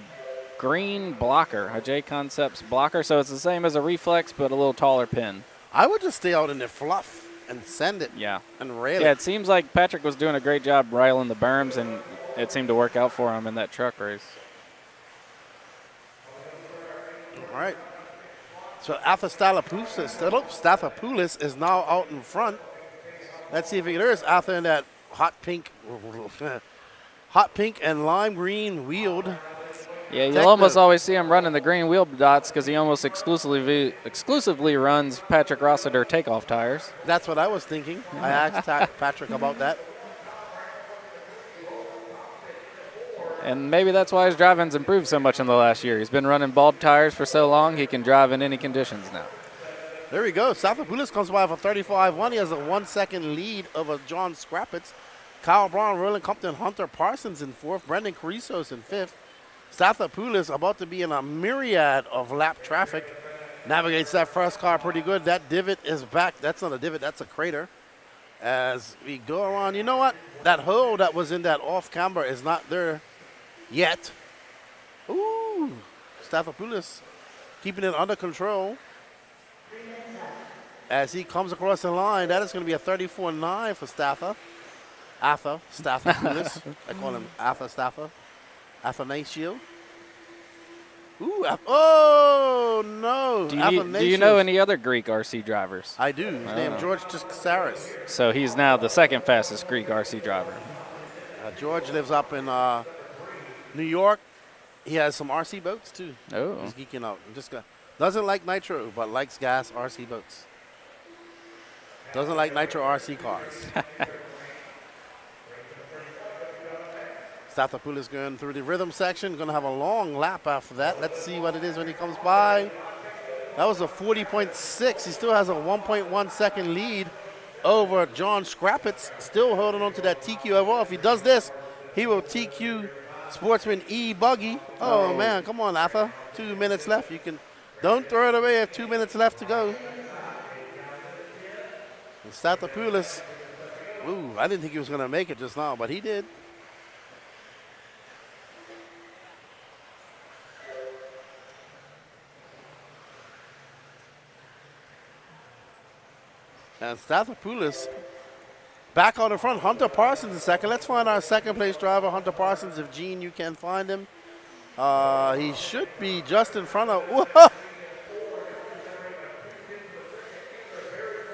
green blocker, a J Concepts blocker. So it's the same as a Reflex, but a little taller pin. I would just stay out in the fluff and send it. Yeah. And rail it. Yeah, it seems like Patrick was doing a great job railing the berms, and it seemed to work out for him in that truck race. All right. So Stathopoulos is now out in front. Let's see if there's Atha in that hot pink, hot pink and lime green wheeled. Yeah, you'll almost always see him running the green wheel dots because he almost exclusively runs Patrick Rossiter takeoff tires. That's what I was thinking. I asked Patrick about that. And maybe that's why his driving's improved so much in the last year. He's been running bald tires for so long, he can drive in any conditions now. There we go. Stathopoulos comes by for 35-1. He has a 1-second lead over John Scrappitz. Kyle Braun, Roland Compton, Hunter Parsons in fourth. Brendan Carrizo's in fifth. Stathopoulos about to be in a myriad of lap traffic. Navigates that first car pretty good. That divot is back. That's not a divot, that's a crater. As we go around, you know what? That hole that was in that off camber is not there yet. Ooh, Stathopoulos keeping it under control. As he comes across the line, that is going to be a 34-9 for Stathopoulos. I call him Athanasio. Ooh, oh, no. Do you know any other Greek RC drivers? I do. His name is George Tiskaris. So he's now the second fastest Greek RC driver. George lives up in New York. He has some RC boats, too. Oh. He's geeking out. Doesn't like nitro, but likes gas RC boats. Doesn't like nitro RC cars. Stathopoulos going through the rhythm section. Going to have a long lap after that. Let's see what it is when he comes by. That was a 40.6. He still has a 1.1 second lead over John Scrappitz. Still holding on to that TQ overall. If he does this, he will TQ Sportsman E-Buggy. Oh, man. Come on, Atha. 2 minutes left. You can don't throw it away. 2 minutes left to go. And Stathopoulos. Ooh, I didn't think he was going to make it just now, but he did. And Stathopoulos back on the front. Hunter Parsons in second. Let's find our second place driver, Hunter Parsons, if Gene, you can find him. He should be just in front of. Whoa.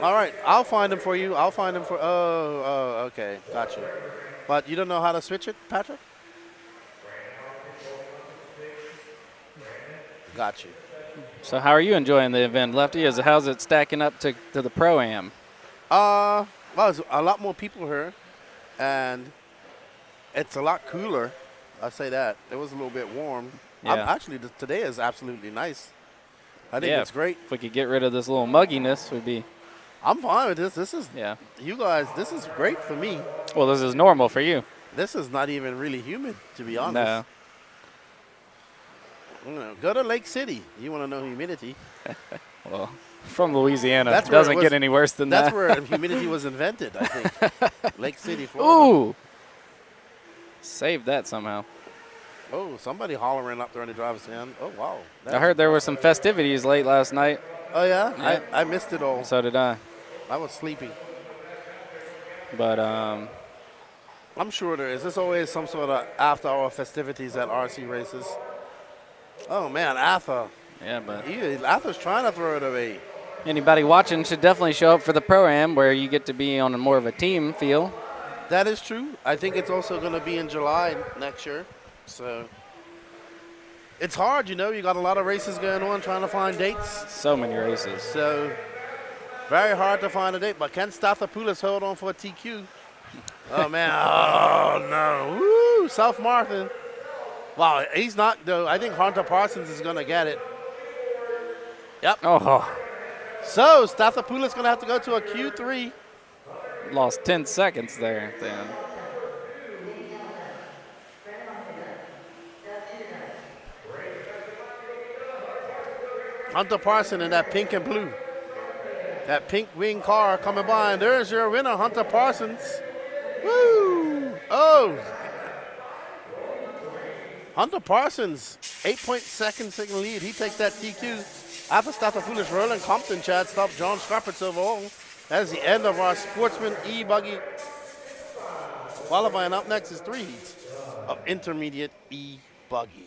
All right, I'll find him for you. I'll find him for. Oh, okay, got you. But you don't know how to switch it, Patrick? Got you. So how are you enjoying the event, Lefty? How's it stacking up to the Pro-Am? Well, there's a lot more people here, and it's a lot cooler. I say that. It was a little bit warm. Yeah. Actually, today is absolutely nice. I think it's great. If we could get rid of this little mugginess, we'd be. I'm fine with this. This is, you guys, this is great for me. Well, this is normal for you. This is not even really humid, to be honest. No. Go to Lake City. You want to know humidity. Well, from Louisiana, it doesn't get any worse than that. That's where humidity was invented, I think. Lake City, Florida. Ooh. Saved that somehow. Oh, somebody hollering up there in the driver's stand. Oh, wow. I heard there were some festivities late last night. Oh, yeah? I missed it all. So did I. I was sleeping. But, I'm sure there is. There's always some sort of after-hour festivities at RC races. Oh, man, Arthur. Yeah, but Arthur's trying to throw it away. Anybody watching should definitely show up for the Pro-Am where you get to be on more of a team feel. That is true. I think it's also going to be in July next year. So it's hard, you know. You got a lot of races going on, trying to find dates. So many races. So very hard to find a date. But can Stathopoulos hold on for a TQ? Oh, man. Oh, no. Woo, South Martin. Wow, he's not, though. I think Hunter Parsons is going to get it. Yep. Oh. So Stathopoulos is going to have to go to a Q3. Lost 10 seconds there then. Hunter Parsons in that pink and blue. That pink wing car coming by, and there's your winner, Hunter Parsons. Woo! Oh! Hunter Parsons, 8.2-second lead. He takes that TQ. After Stathopoulos, Roland Compton, Chad Stopp, John Scrappitz overall. That is the end of our Sportsman E-Buggy. Qualifying up next is 3 heats of intermediate E-Buggy.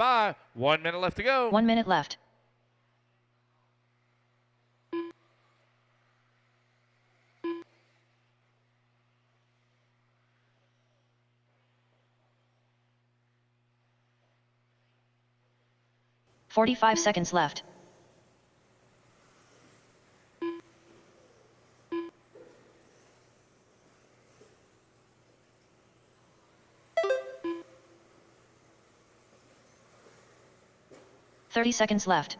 by. 1 minute left to go. 1 minute left. "45 seconds left. "30 seconds left.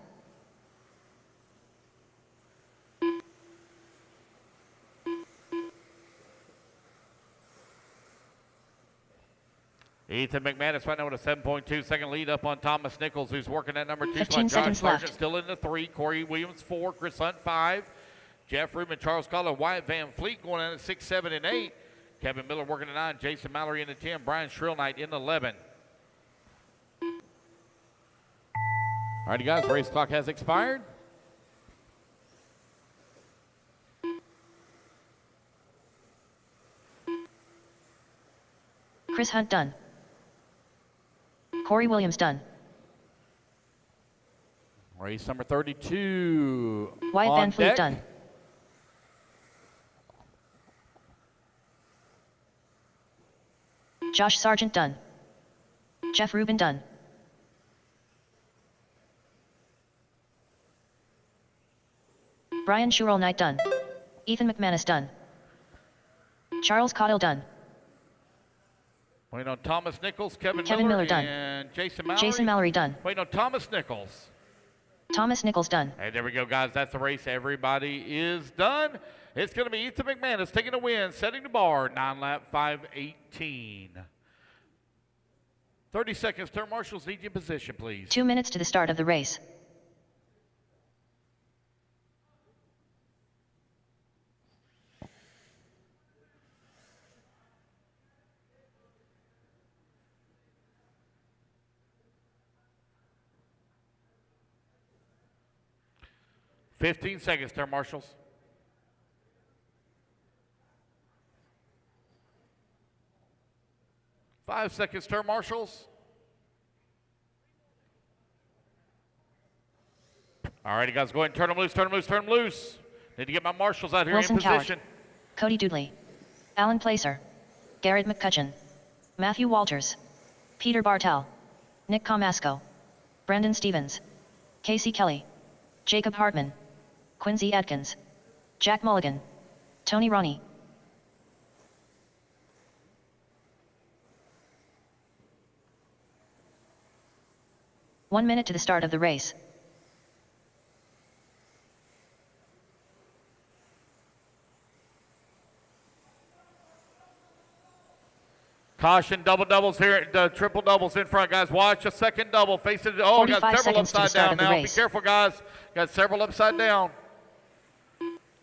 Ethan McManus right now with a 7.2 second lead up on Thomas Nichols, who's working at number 2. 15 Josh seconds Sargent left. still in the 3. Corey Williams 4. Chris Hunt 5. Jeff Rubin, Charles Collar, Wyatt Van Fleet going in at 6, 7, and 8. Kevin Miller working at 9. Jason Mallory in the 10. Brian Shrillnight in the 11. All right, you guys, race clock has expired. Chris Hunt done. Corey Williams done. Race number 32. Wyatt on Van Fleet deck. done. Josh Sargent done. Jeff Rubin done. Brian Shrillnight done. Ethan McManus done. Charles Caudill done. Waiting on Thomas Nichols, Kevin Miller done. and Jason Mallory. Jason Mallory done. Waiting on Thomas Nichols. Thomas Nichols done. Hey, there we go, guys. That's the race. Everybody is done. It's going to be Ethan McManus taking the win, setting the bar, 9-lap, 5:18. 30 seconds. Turn marshals need you in position, please. 2 minutes to the start of the race. $15 seconds, turn marshals. $5 seconds, turn marshals. All right, you guys, go ahead and turn them loose, turn them loose, turn them loose. Need to get my marshals out here Wilson in position. Coward, Cody Doodley, Alan Placer, Garrett McCutcheon, Matthew Walters, Peter Bartel, Nick Comasco, Brandon Stevens, Casey Kelly, Jacob Hartman, Quincy Atkins, Jack Mulligan, Tony Ronnie. One minute to the start of the race. Caution, double doubles here, the triple doubles in front, guys. Watch a second double, face it. Oh, got several upside down now. Be careful, guys. Got several upside down.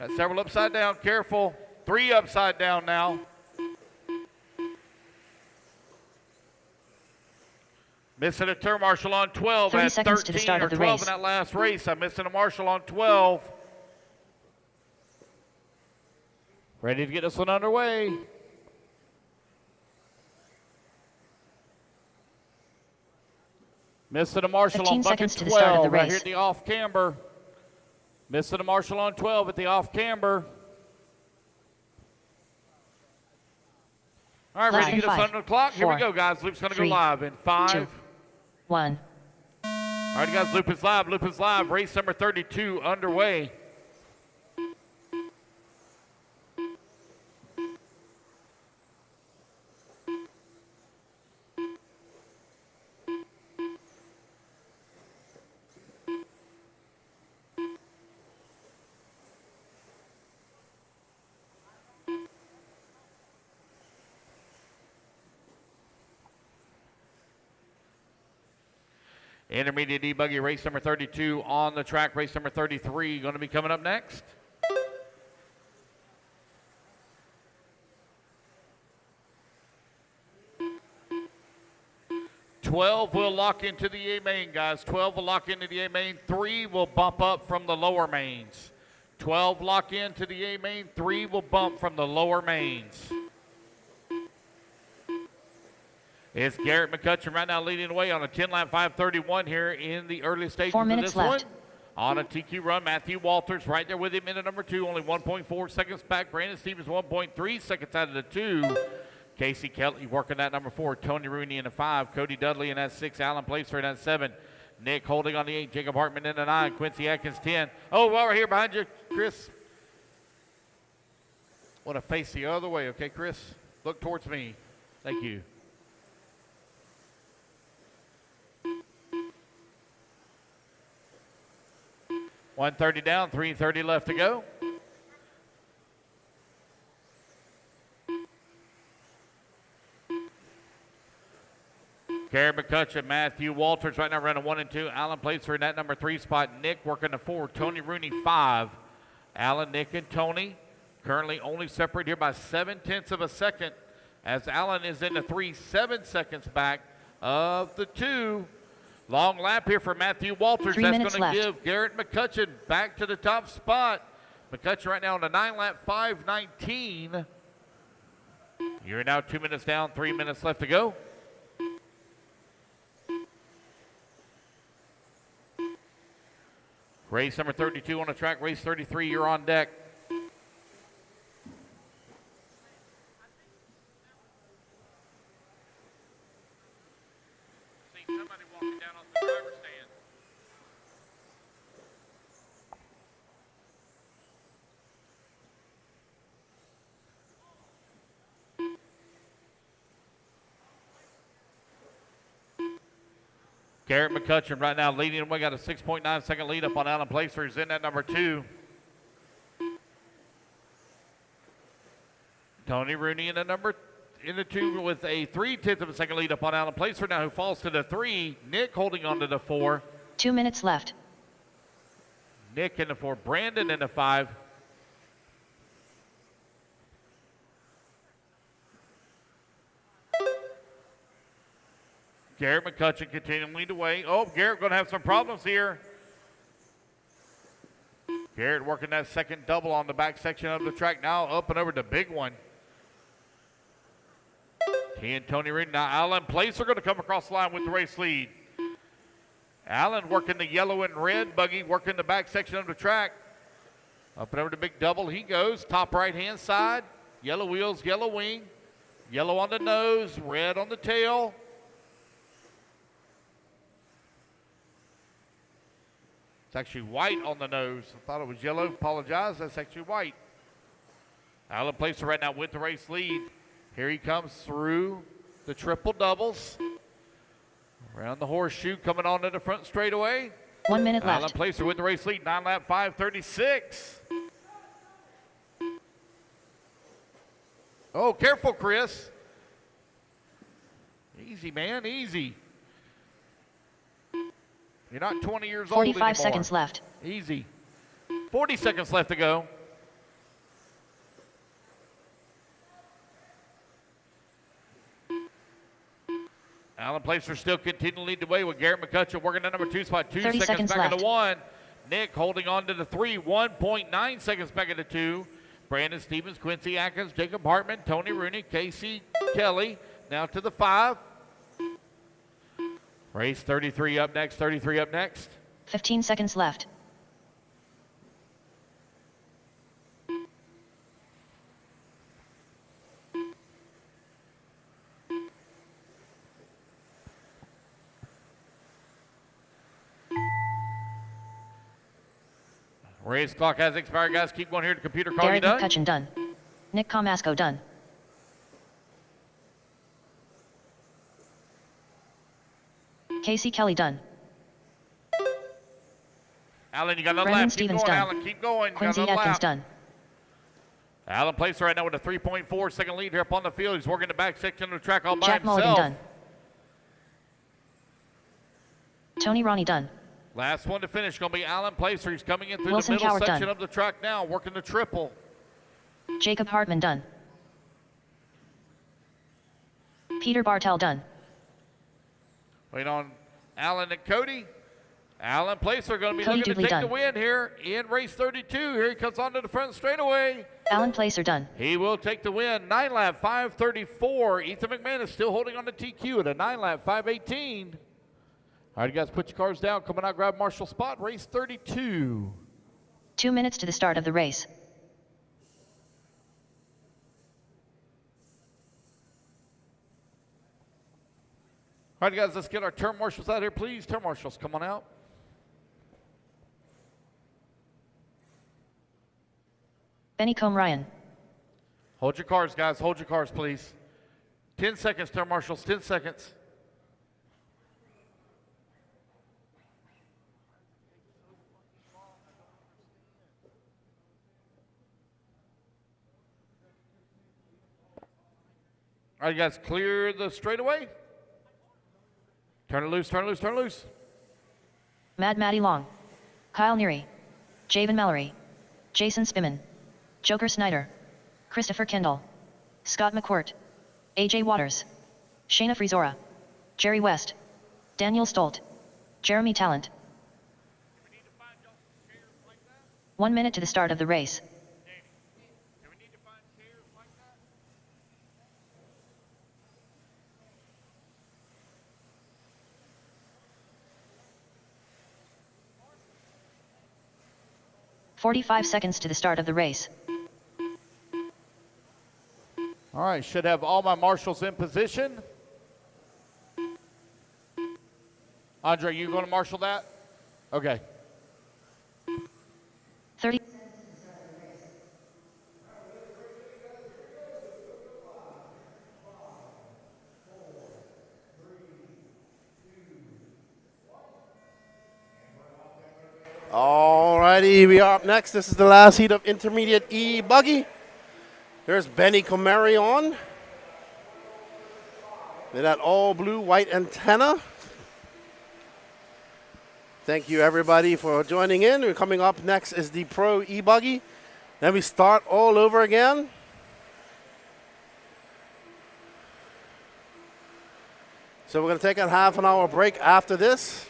Got several upside down, careful. 3 upside down now. Missing a turn marshal on 12. 30 at seconds 13 to the start or of the 12 race. in that last race. I'm missing a marshal on 12. Ready to get this one underway. Missing a marshal on bucket 12 right here at the off camber. Missing a marshal on 12 at the off camber. All right, ready to get us under the clock? Here we go, guys. Loop's going to go live in 5, 2, 1. All right, guys, loop is live. Loop is live. Race number 32 underway. Intermediate E-Buggy race number 32 on the track. Race number 33 going to be coming up next. $12 will lock into the A main, guys. 12 will lock into the A main. 3 will bump up from the lower mains. 12 lock into the A main. 3 will bump from the lower mains. It's Garrett McCutcheon right now leading the way on a 10-lap 5:31 here in the early stages 4 of minutes this left. one. On a TQ run, Matthew Walters right there with him in at number 2, only 1.4 seconds back. Brandon Stevens 1.3 seconds out of the 2. Casey Kelly working that number 4. Tony Rooney in the 5. Cody Dudley in that 6. Alan Placer in that 7. Nick holding on the 8. Jacob Hartman in the 9. Quincy Atkins 10. Oh, well, we're here behind you, Chris. Want to face the other way, okay, Chris? Look towards me. Thank you. $130 down, $330 left to go. Garrett McCutcheon, Matthew Walters right now running 1 and 2. Alan Placer in that number 3 spot. Nick working the 4. Tony Rooney 5. Alan, Nick, and Tony currently only separated here by 0.7 of a second, as Alan is in the 3, 7 seconds back of the 2. Long lap here for Matthew Walters. 3 That's minutes going to left. give Garrett McCutcheon back to the top spot. McCutcheon right now on the 9-lap 5:19. You're now 2 minutes down, 3 minutes left to go. Race number 32 on the track. Race 33, you're on deck. See somebody walking down off the driver's stand. Garrett McCutcheon right now leading away, got a 6.9 second lead up on Alan Placer, who's in that number 2. Tony Rooney in the 2 with a 0.3 of a second lead up on Alan Placer now, who falls to the 3. Nick holding on to the 4. 2 minutes left. Nick in the 4. Brandon in the 5. Garrett McCutcheon continuing to lead away. Oh, Garrett going to have some problems here. Garrett working that second double on the back section of the track. Now up and over the big one. He and Tony Reed. Now Alan Placer going to come across the line with the race lead. Alan working the yellow and red buggy, working the back section of the track. Up and over the big double he goes. Top right-hand side. Yellow wheels, yellow wing. Yellow on the nose, red on the tail. It's actually white on the nose. I thought it was yellow. Apologize. That's actually white. Alan Placer right now with the race lead. Here he comes through the triple doubles. Around the horseshoe, coming on to the front straightaway. 1 minute left. Alan Placer with the race lead. 9-lap 5:36. Oh, careful, Chris. Easy, man. Easy. You're not 20 years old 45 anymore. seconds left. Easy. 40 seconds left to go. Alan Placer still continuing to lead the way with Garrett McCutcheon working the number 2 spot. 2 seconds back left. into 1. Nick holding on to the 3. 1.9 seconds back into 2. Brandon Stevens, Quincy Atkins, Jacob Hartman, Tony Rooney, Casey Kelly. Now to the 5. Race 33 up next. 33 up next. 15 seconds left. Race clock has expired, guys. Keep going here. The computer call you Garrett done. McCutcheon done. Nick Comasco done. Casey Kelly done. Alan, you got another Brandon lap. Stevens Keep going, done. Alan. Keep going. Quincy Got another Atkins lap. done. Alan Placer right now with a 3.4 second lead here up on the field. He's working the back section of the track all by Jack himself. Mulligan done. Tony Ronnie done. Last one to finish going to be Alan Placer. He's coming in through Wilson the middle Coward section done. of the track now, working the triple. Jacob Hartman done. Peter Bartel done. Wait on Alan and Cody. Alan Placer going to be Cody looking to Dubley take the done. win here in race 32. Here he comes onto the front straightaway. Alan Placer done. He will take the win. 9 lap 5:34. Ethan McMahon is still holding on to TQ at a 9 lap 5:18. All right, you guys, put your cars down. Coming out, grab Marshall's spot. Race 32. 2 minutes to the start of the race. All right, guys, let's get our turn marshals out here, please. Turn marshals, come on out. Benny Combe Ryan. Hold your cars, guys. Hold your cars, please. 10 seconds, turn marshals. 10 seconds. All right, guys, clear the straightaway. Turn it loose, turn it loose, turn it loose. Mad Matty Long. Kyle Neary. Javen Mallory. Jason Spiman. Joker Snyder. Christopher Kendall. Scott McCourt. AJ Waters. Shayna Frizora. Jerry West. Daniel Stolt. Jeremy Talent. 1 minute to the start of the race. 45 seconds to the start of the race. All right, should have all my marshals in position. Andre, you going to marshal that? Okay. 30. Alrighty, we are up next. This is the last heat of intermediate E-Buggy. There's Benny Comarion with that all blue white antenna. Thank you everybody for joining in. We're coming up next is the Pro E-Buggy. Then we start all over again. So we're going to take a half an hour break after this.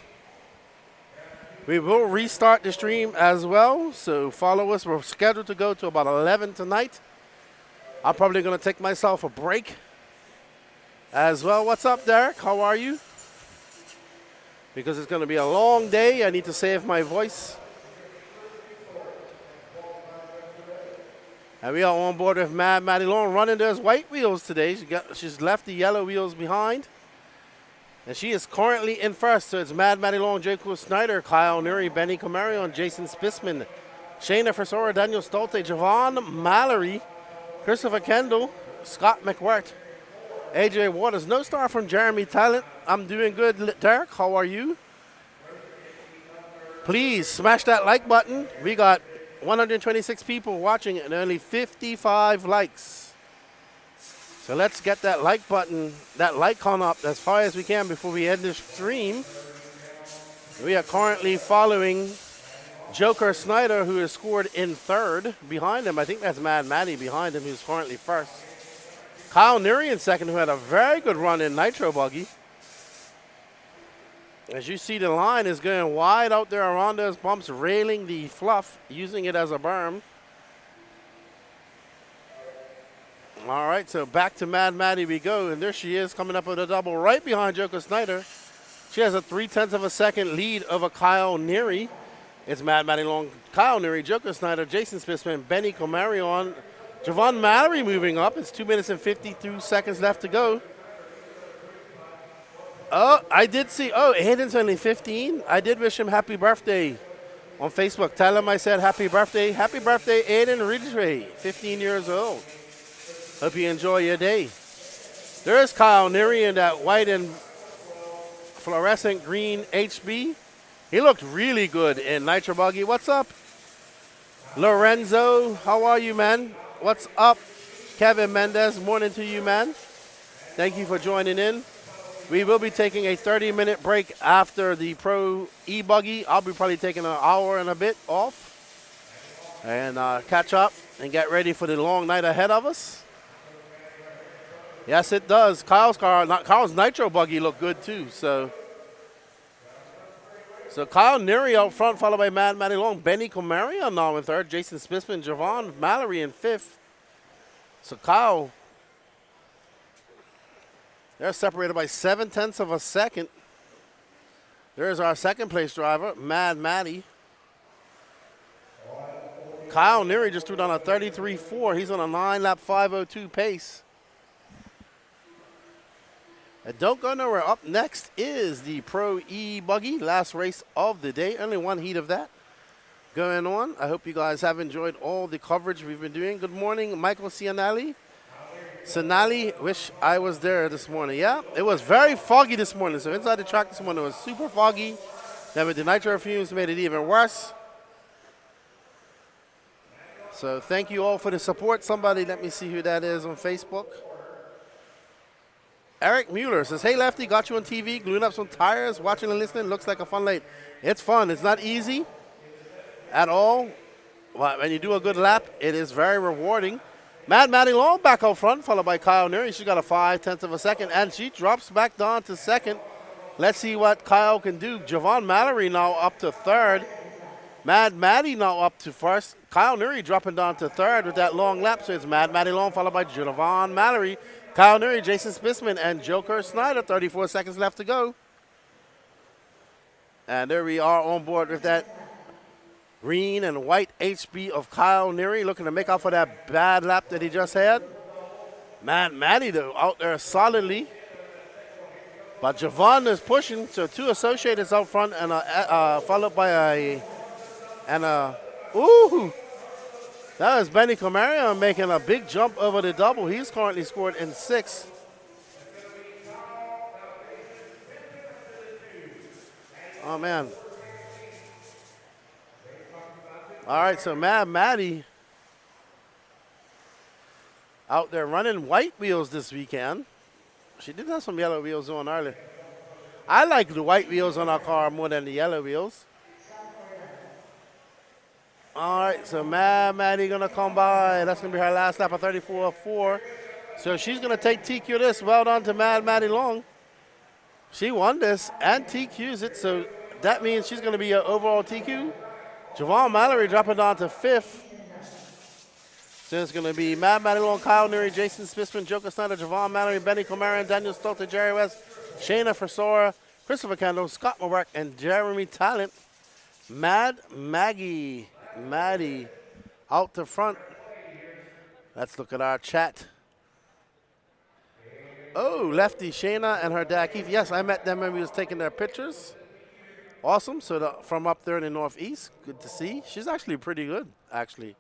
We will restart the stream as well, so follow us. We're scheduled to go to about 11 tonight. I'm probably going to take myself a break as well. What's up, Derek? How are you? Because it's going to be a long day. I need to save my voice. And we are on board with Mad Maddie Long running those white wheels today. She's left the yellow wheels behind. And she is currently in first. So it's Mad Maddie Long, Jacob Snyder, Kyle Nuri, Benny Comarion, Jason Spisman, Shayna Frisora, Daniel Stolte, Javon Mallory, Christopher Kendall, Scott McWhirter, AJ Waters. No star from Jeremy Talent. I'm doing good, Derek. How are you? Please smash that like button. We got 126 people watching and only 55 likes. So let's get that like button, that like count up as far as we can before we end the stream. We are currently following Joker Snyder, who is scored in third. Behind him, I think that's Mad Maddie behind him, who's currently first. Kyle Nuri in second, who had a very good run in Nitro Buggy. As you see, the line is going wide out there around those bumps, railing the fluff, using it as a berm. All right, so back to Mad Maddie we go, and there she is coming up with a double right behind Joker Snyder. She has a 0.3 of a second lead over Kyle Neary. It's Mad Maddie Long, Kyle Neary, Joker Snyder, Jason Spisman, Benny Comarion, Javon Mallory moving up. It's 2 minutes and 52 seconds left to go. Oh, I did see, Hayden's only 15. I did wish him happy birthday on Facebook. Tell him I said happy birthday. Happy birthday, Aiden Ridgway, 15 years old. Hope you enjoy your day. There is Kyle Neary in that white and fluorescent green HB. He looked really good in Nitro Buggy. What's up? Lorenzo, how are you, man? What's up? Kevin Mendez, morning to you, man. Thank you for joining in. We will be taking a 30-minute break after the Pro E-Buggy. I'll be probably taking an hour and a bit off and catch up and get ready for the long night ahead of us. Yes, it does. Kyle's Nitro Buggy looked good too. So So Kyle Neary out front, followed by Matty Long. Benny Comarion now in third. Jason Smithman, Javon Mallory in fifth. So Kyle, they're separated by 7/10 of a second. There's our second place driver, Matty. Kyle Neary just threw down a 33.4. He's on a 9-lap 5:02 pace. And don't go nowhere. Up next is the Pro E-Buggy, last race of the day. Only one heat of that going on. I hope you guys have enjoyed all the coverage we've been doing. Good morning, Michael Cianelli. Sonali, wish I was there this morning. Yeah, it was very foggy this morning. So inside the track this morning it was super foggy. Then with the nitro fumes made it even worse. So thank you all for the support. Somebody, let me see who that is on Facebook. Eric Mueller says, hey, Lefty, got you on TV, gluing up some tires, watching and listening. Looks like a fun late. It's fun. It's not easy at all. But when you do a good lap, it is very rewarding. Matty Long back out front, followed by Kyle Neary. She got a 5/10 of a second, and she drops back down to second. Let's see what Kyle can do. Javon Mallory now up to third. Matty now up to first. Kyle Neary dropping down to third with that long lap. So it's Matty Long, followed by Javon Mallory. Kyle Neary, Jason Smithman, and Joker Snyder. 34 seconds left to go. And there we are on board with that green and white HB of Kyle Neary, looking to make up for that bad lap that he just had. Matty, though, out there solidly. But Javon is pushing, so two associates out front, and followed by ooh! That was Benny Comarion making a big jump over the double. He's currently scored in 6th. Oh, man. All right, so Matty out there running white wheels this weekend. She did have some yellow wheels on earlier. I like the white wheels on our car more than the yellow wheels. All right, so Maddie going to come by. That's going to be her last lap of 34.4. So she's going to take TQ this. Well done to Maddie Long. She won this and TQs it, so that means she's going to be an overall TQ. Javon Mallory dropping down to 5th. So it's going to be Maddie Long, Kyle Neary, Jason Smithman, Joker Snyder, Javon Mallory, Benny Comarion, Daniel Stolter, Jerry West, Shayna Forsora, Christopher Kendall, Scott Mawerk, and Jeremy Talent. Maddie out the front. Let's look at our chat. Oh, Lefty Shayna and her dad Keith. Yes, I met them when we was taking their pictures. Awesome. So from up there in the Northeast, good to see. She's actually pretty good, actually.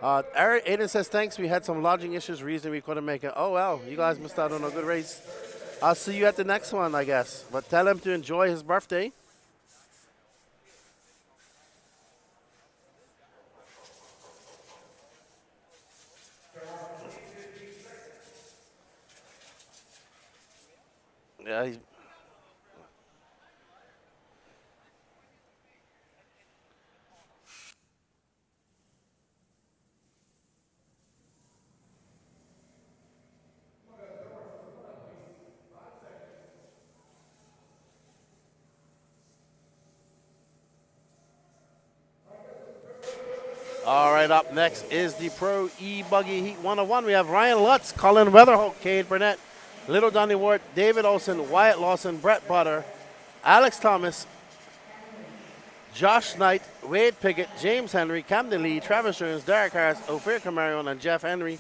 Eric Aiden says, thanks. We had some lodging issues, reason we couldn't make it. Oh, well, you guys missed out on a good race. I'll see you at the next one, I guess. But tell him to enjoy his birthday. Yeah, he's... All right, up next is the Pro E-Buggy Heat 101. We have Ryan Lutz, Colin Weatherholt, Cade Burnett, Little Donnie Ward, David Olson, Wyatt Lawson, Brett Butter, Alex Thomas, Josh Knight, Wade Pickett, James Henry, Camden Lee, Travis Jones, Derek Harris, Ophir Camarion, and Jeff Henry.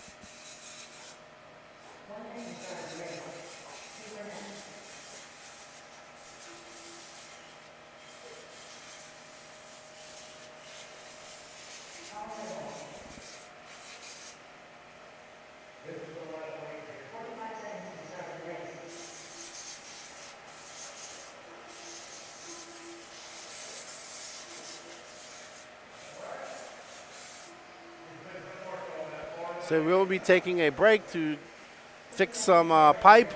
So we'll be taking a break to fix some pipe,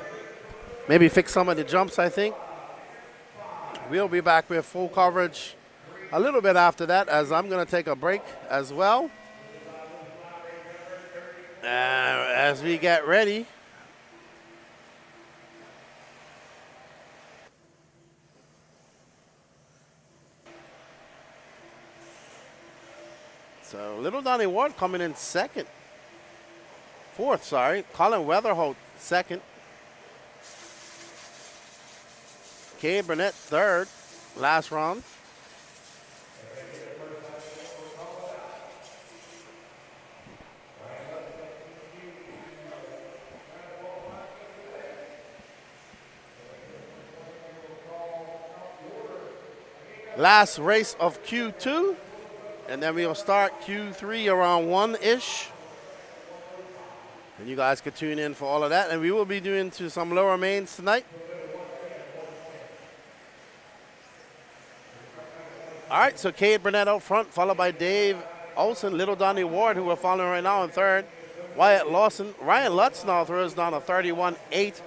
maybe fix some of the jumps, I think. We'll be back with full coverage a little bit after that, as I'm going to take a break as well. As we get ready. So Little Donnie Ward coming in fourth, sorry. Colin Weatherholt second. Cade Burnett third, last round. Last race of Q2, and then we'll start Q3 around 1-ish. And you guys can tune in for all of that. And we will be doing to some lower mains tonight. All right, so Cade Burnett out front, followed by Dave Olson, Little Donnie Ward, who we're following right now in third. Wyatt Lawson. Ryan Lutz now throws down a 31.8,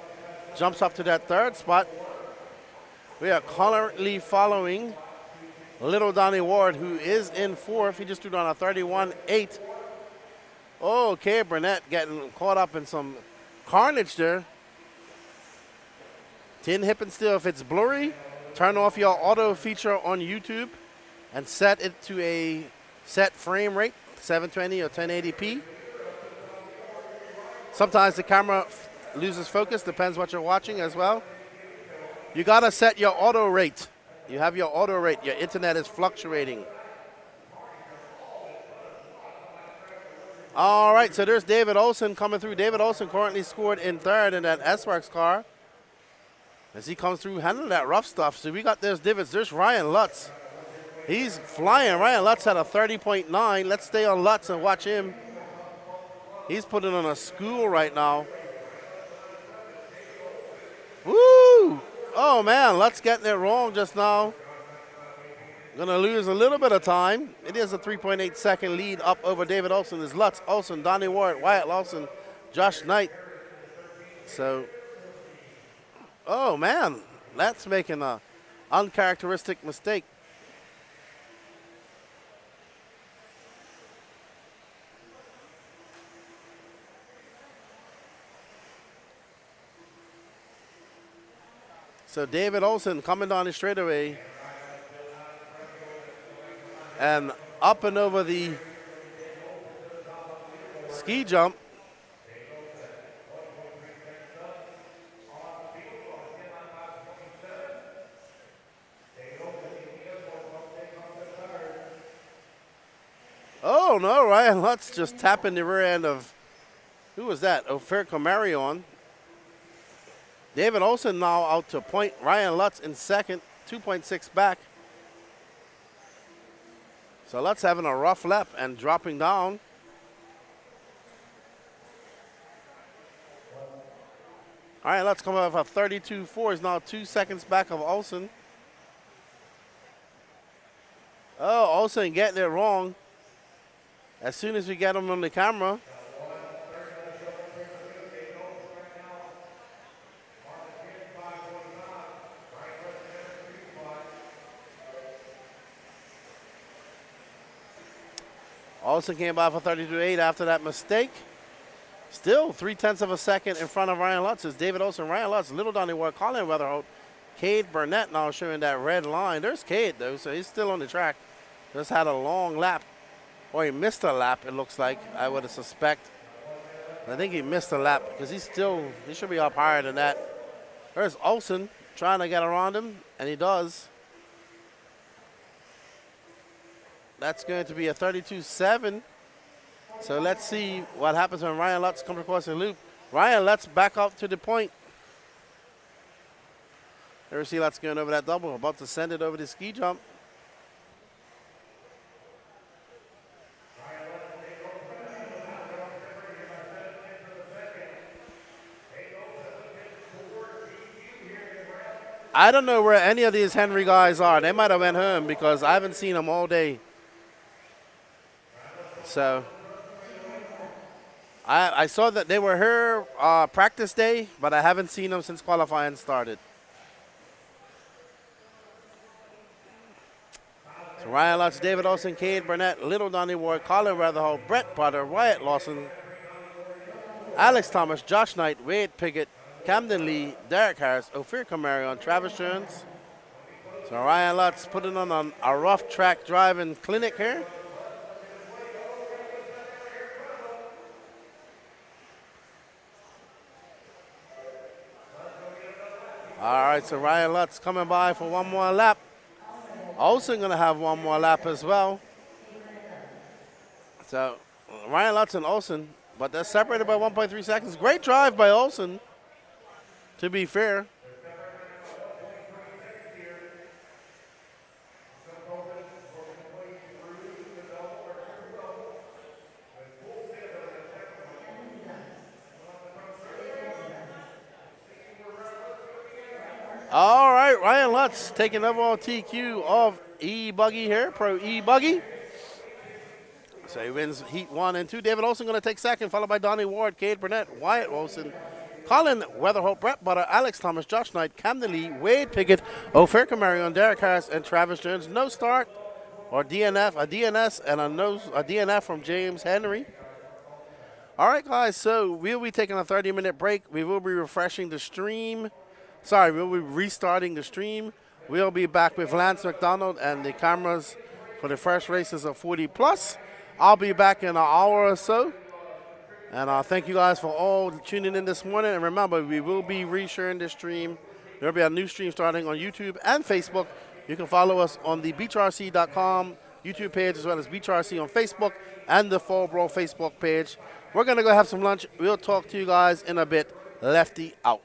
jumps up to that third spot. We are currently following Little Donnie Ward, who is in fourth. He just threw down a 31.8. Oh, Cade Burnett getting caught up in some carnage there. Tin hip and still, if it's blurry, turn off your auto feature on YouTube and set it to a set frame rate, 720 or 1080p. Sometimes the camera loses focus, depends what you're watching as well. You gotta set your auto rate. You have your auto rate, your internet is fluctuating. All right, so there's David Olson coming through. David Olson currently scored in third in that S-Works car. As he comes through, handling that rough stuff. So we got there's divots. There's Ryan Lutz. He's flying. Ryan Lutz had a 30.9. Let's stay on Lutz and watch him. He's putting on a school right now. Woo! Oh, man, Lutz getting it wrong just now. Gonna lose a little bit of time. It is a 3.8 second lead up over David Olson. Is Lutz, Olson, Donnie Ward, Wyatt Lawson, Josh Knight. So, oh man, that's making a uncharacteristic mistake. So David Olson coming down the straightaway and up and over the ski jump. Oh no, Ryan Lutz just tapping the rear end of, who was that? Ophir Camarion. David Olson now out to point. Ryan Lutz in second, 2.6 back. So Lutz having a rough lap and dropping down. All right, Lutz coming off a 32.4. He's now 2 seconds back of Olson. Oh, Olson getting it wrong. As soon as we get him on the camera. Olson came by for 32.8 after that mistake. Still 0.3 of a second in front of Ryan Lutz. It's David Olson, Ryan Lutz, Little Donnie Ward, Colin Weatherholt, Cade Burnett now showing that red line. There's Cade though, so he's still on the track. Just had a long lap. Or he missed a lap, it looks like, I would suspect. I think he missed a lap because he should be up higher than that. There's Olson trying to get around him, and he does. That's going to be a 32.7. So let's see what happens when Ryan Lutz comes across the loop. Ryan Lutz back up to the point. There we see Lutz going over that double, about to send it over the ski jump. I don't know where any of these Henry guys are. They might have went home because I haven't seen them all day. So I saw that they were here practice day, but I haven't seen them since qualifying started. So Ryan Lutz, David Olson, Cade Burnett, Little Donnie Ward, Colin Weatherholt, Brett Potter, Wyatt Lawson, Alex Thomas, Josh Knight, Wade Piggott, Camden Lee, Derek Harris, Ophir Camarion, Travis Jones. So Ryan Lutz putting on a rough track driving clinic here. All right, so Ryan Lutz coming by for one more lap. Olsen going to have one more lap as well. So Ryan Lutz and Olsen, but they're separated by 1.3 seconds. Great drive by Olsen, to be fair. All right, Ryan Lutz taking overall TQ of E-Buggy here, Pro E-Buggy. So he wins Heat 1 and 2. David Olsen going to take second, followed by Donnie Ward, Cade Burnett, Wyatt Wilson, Colin Weatherhope, Brett Butter, Alex Thomas, Josh Knight, Camden Lee, Wade Pickett, Ophir Camarion, Derek Harris, and Travis Jones. No start or DNF, a DNS and a DNF from James Henry. All right, guys, so we'll be taking a 30-minute break. We will be refreshing the stream. Sorry, we'll be restarting the stream. We'll be back with Lance McDonald and the cameras for the first races of 40+. I'll be back in an hour or so. And thank you guys for all tuning in this morning. And remember, we will be resharing the stream. There will be a new stream starting on YouTube and Facebook. You can follow us on the BeachRC.com YouTube page as well as BeachRC on Facebook and the Fall Brawl Facebook page. We're going to go have some lunch. We'll talk to you guys in a bit. Lefty out.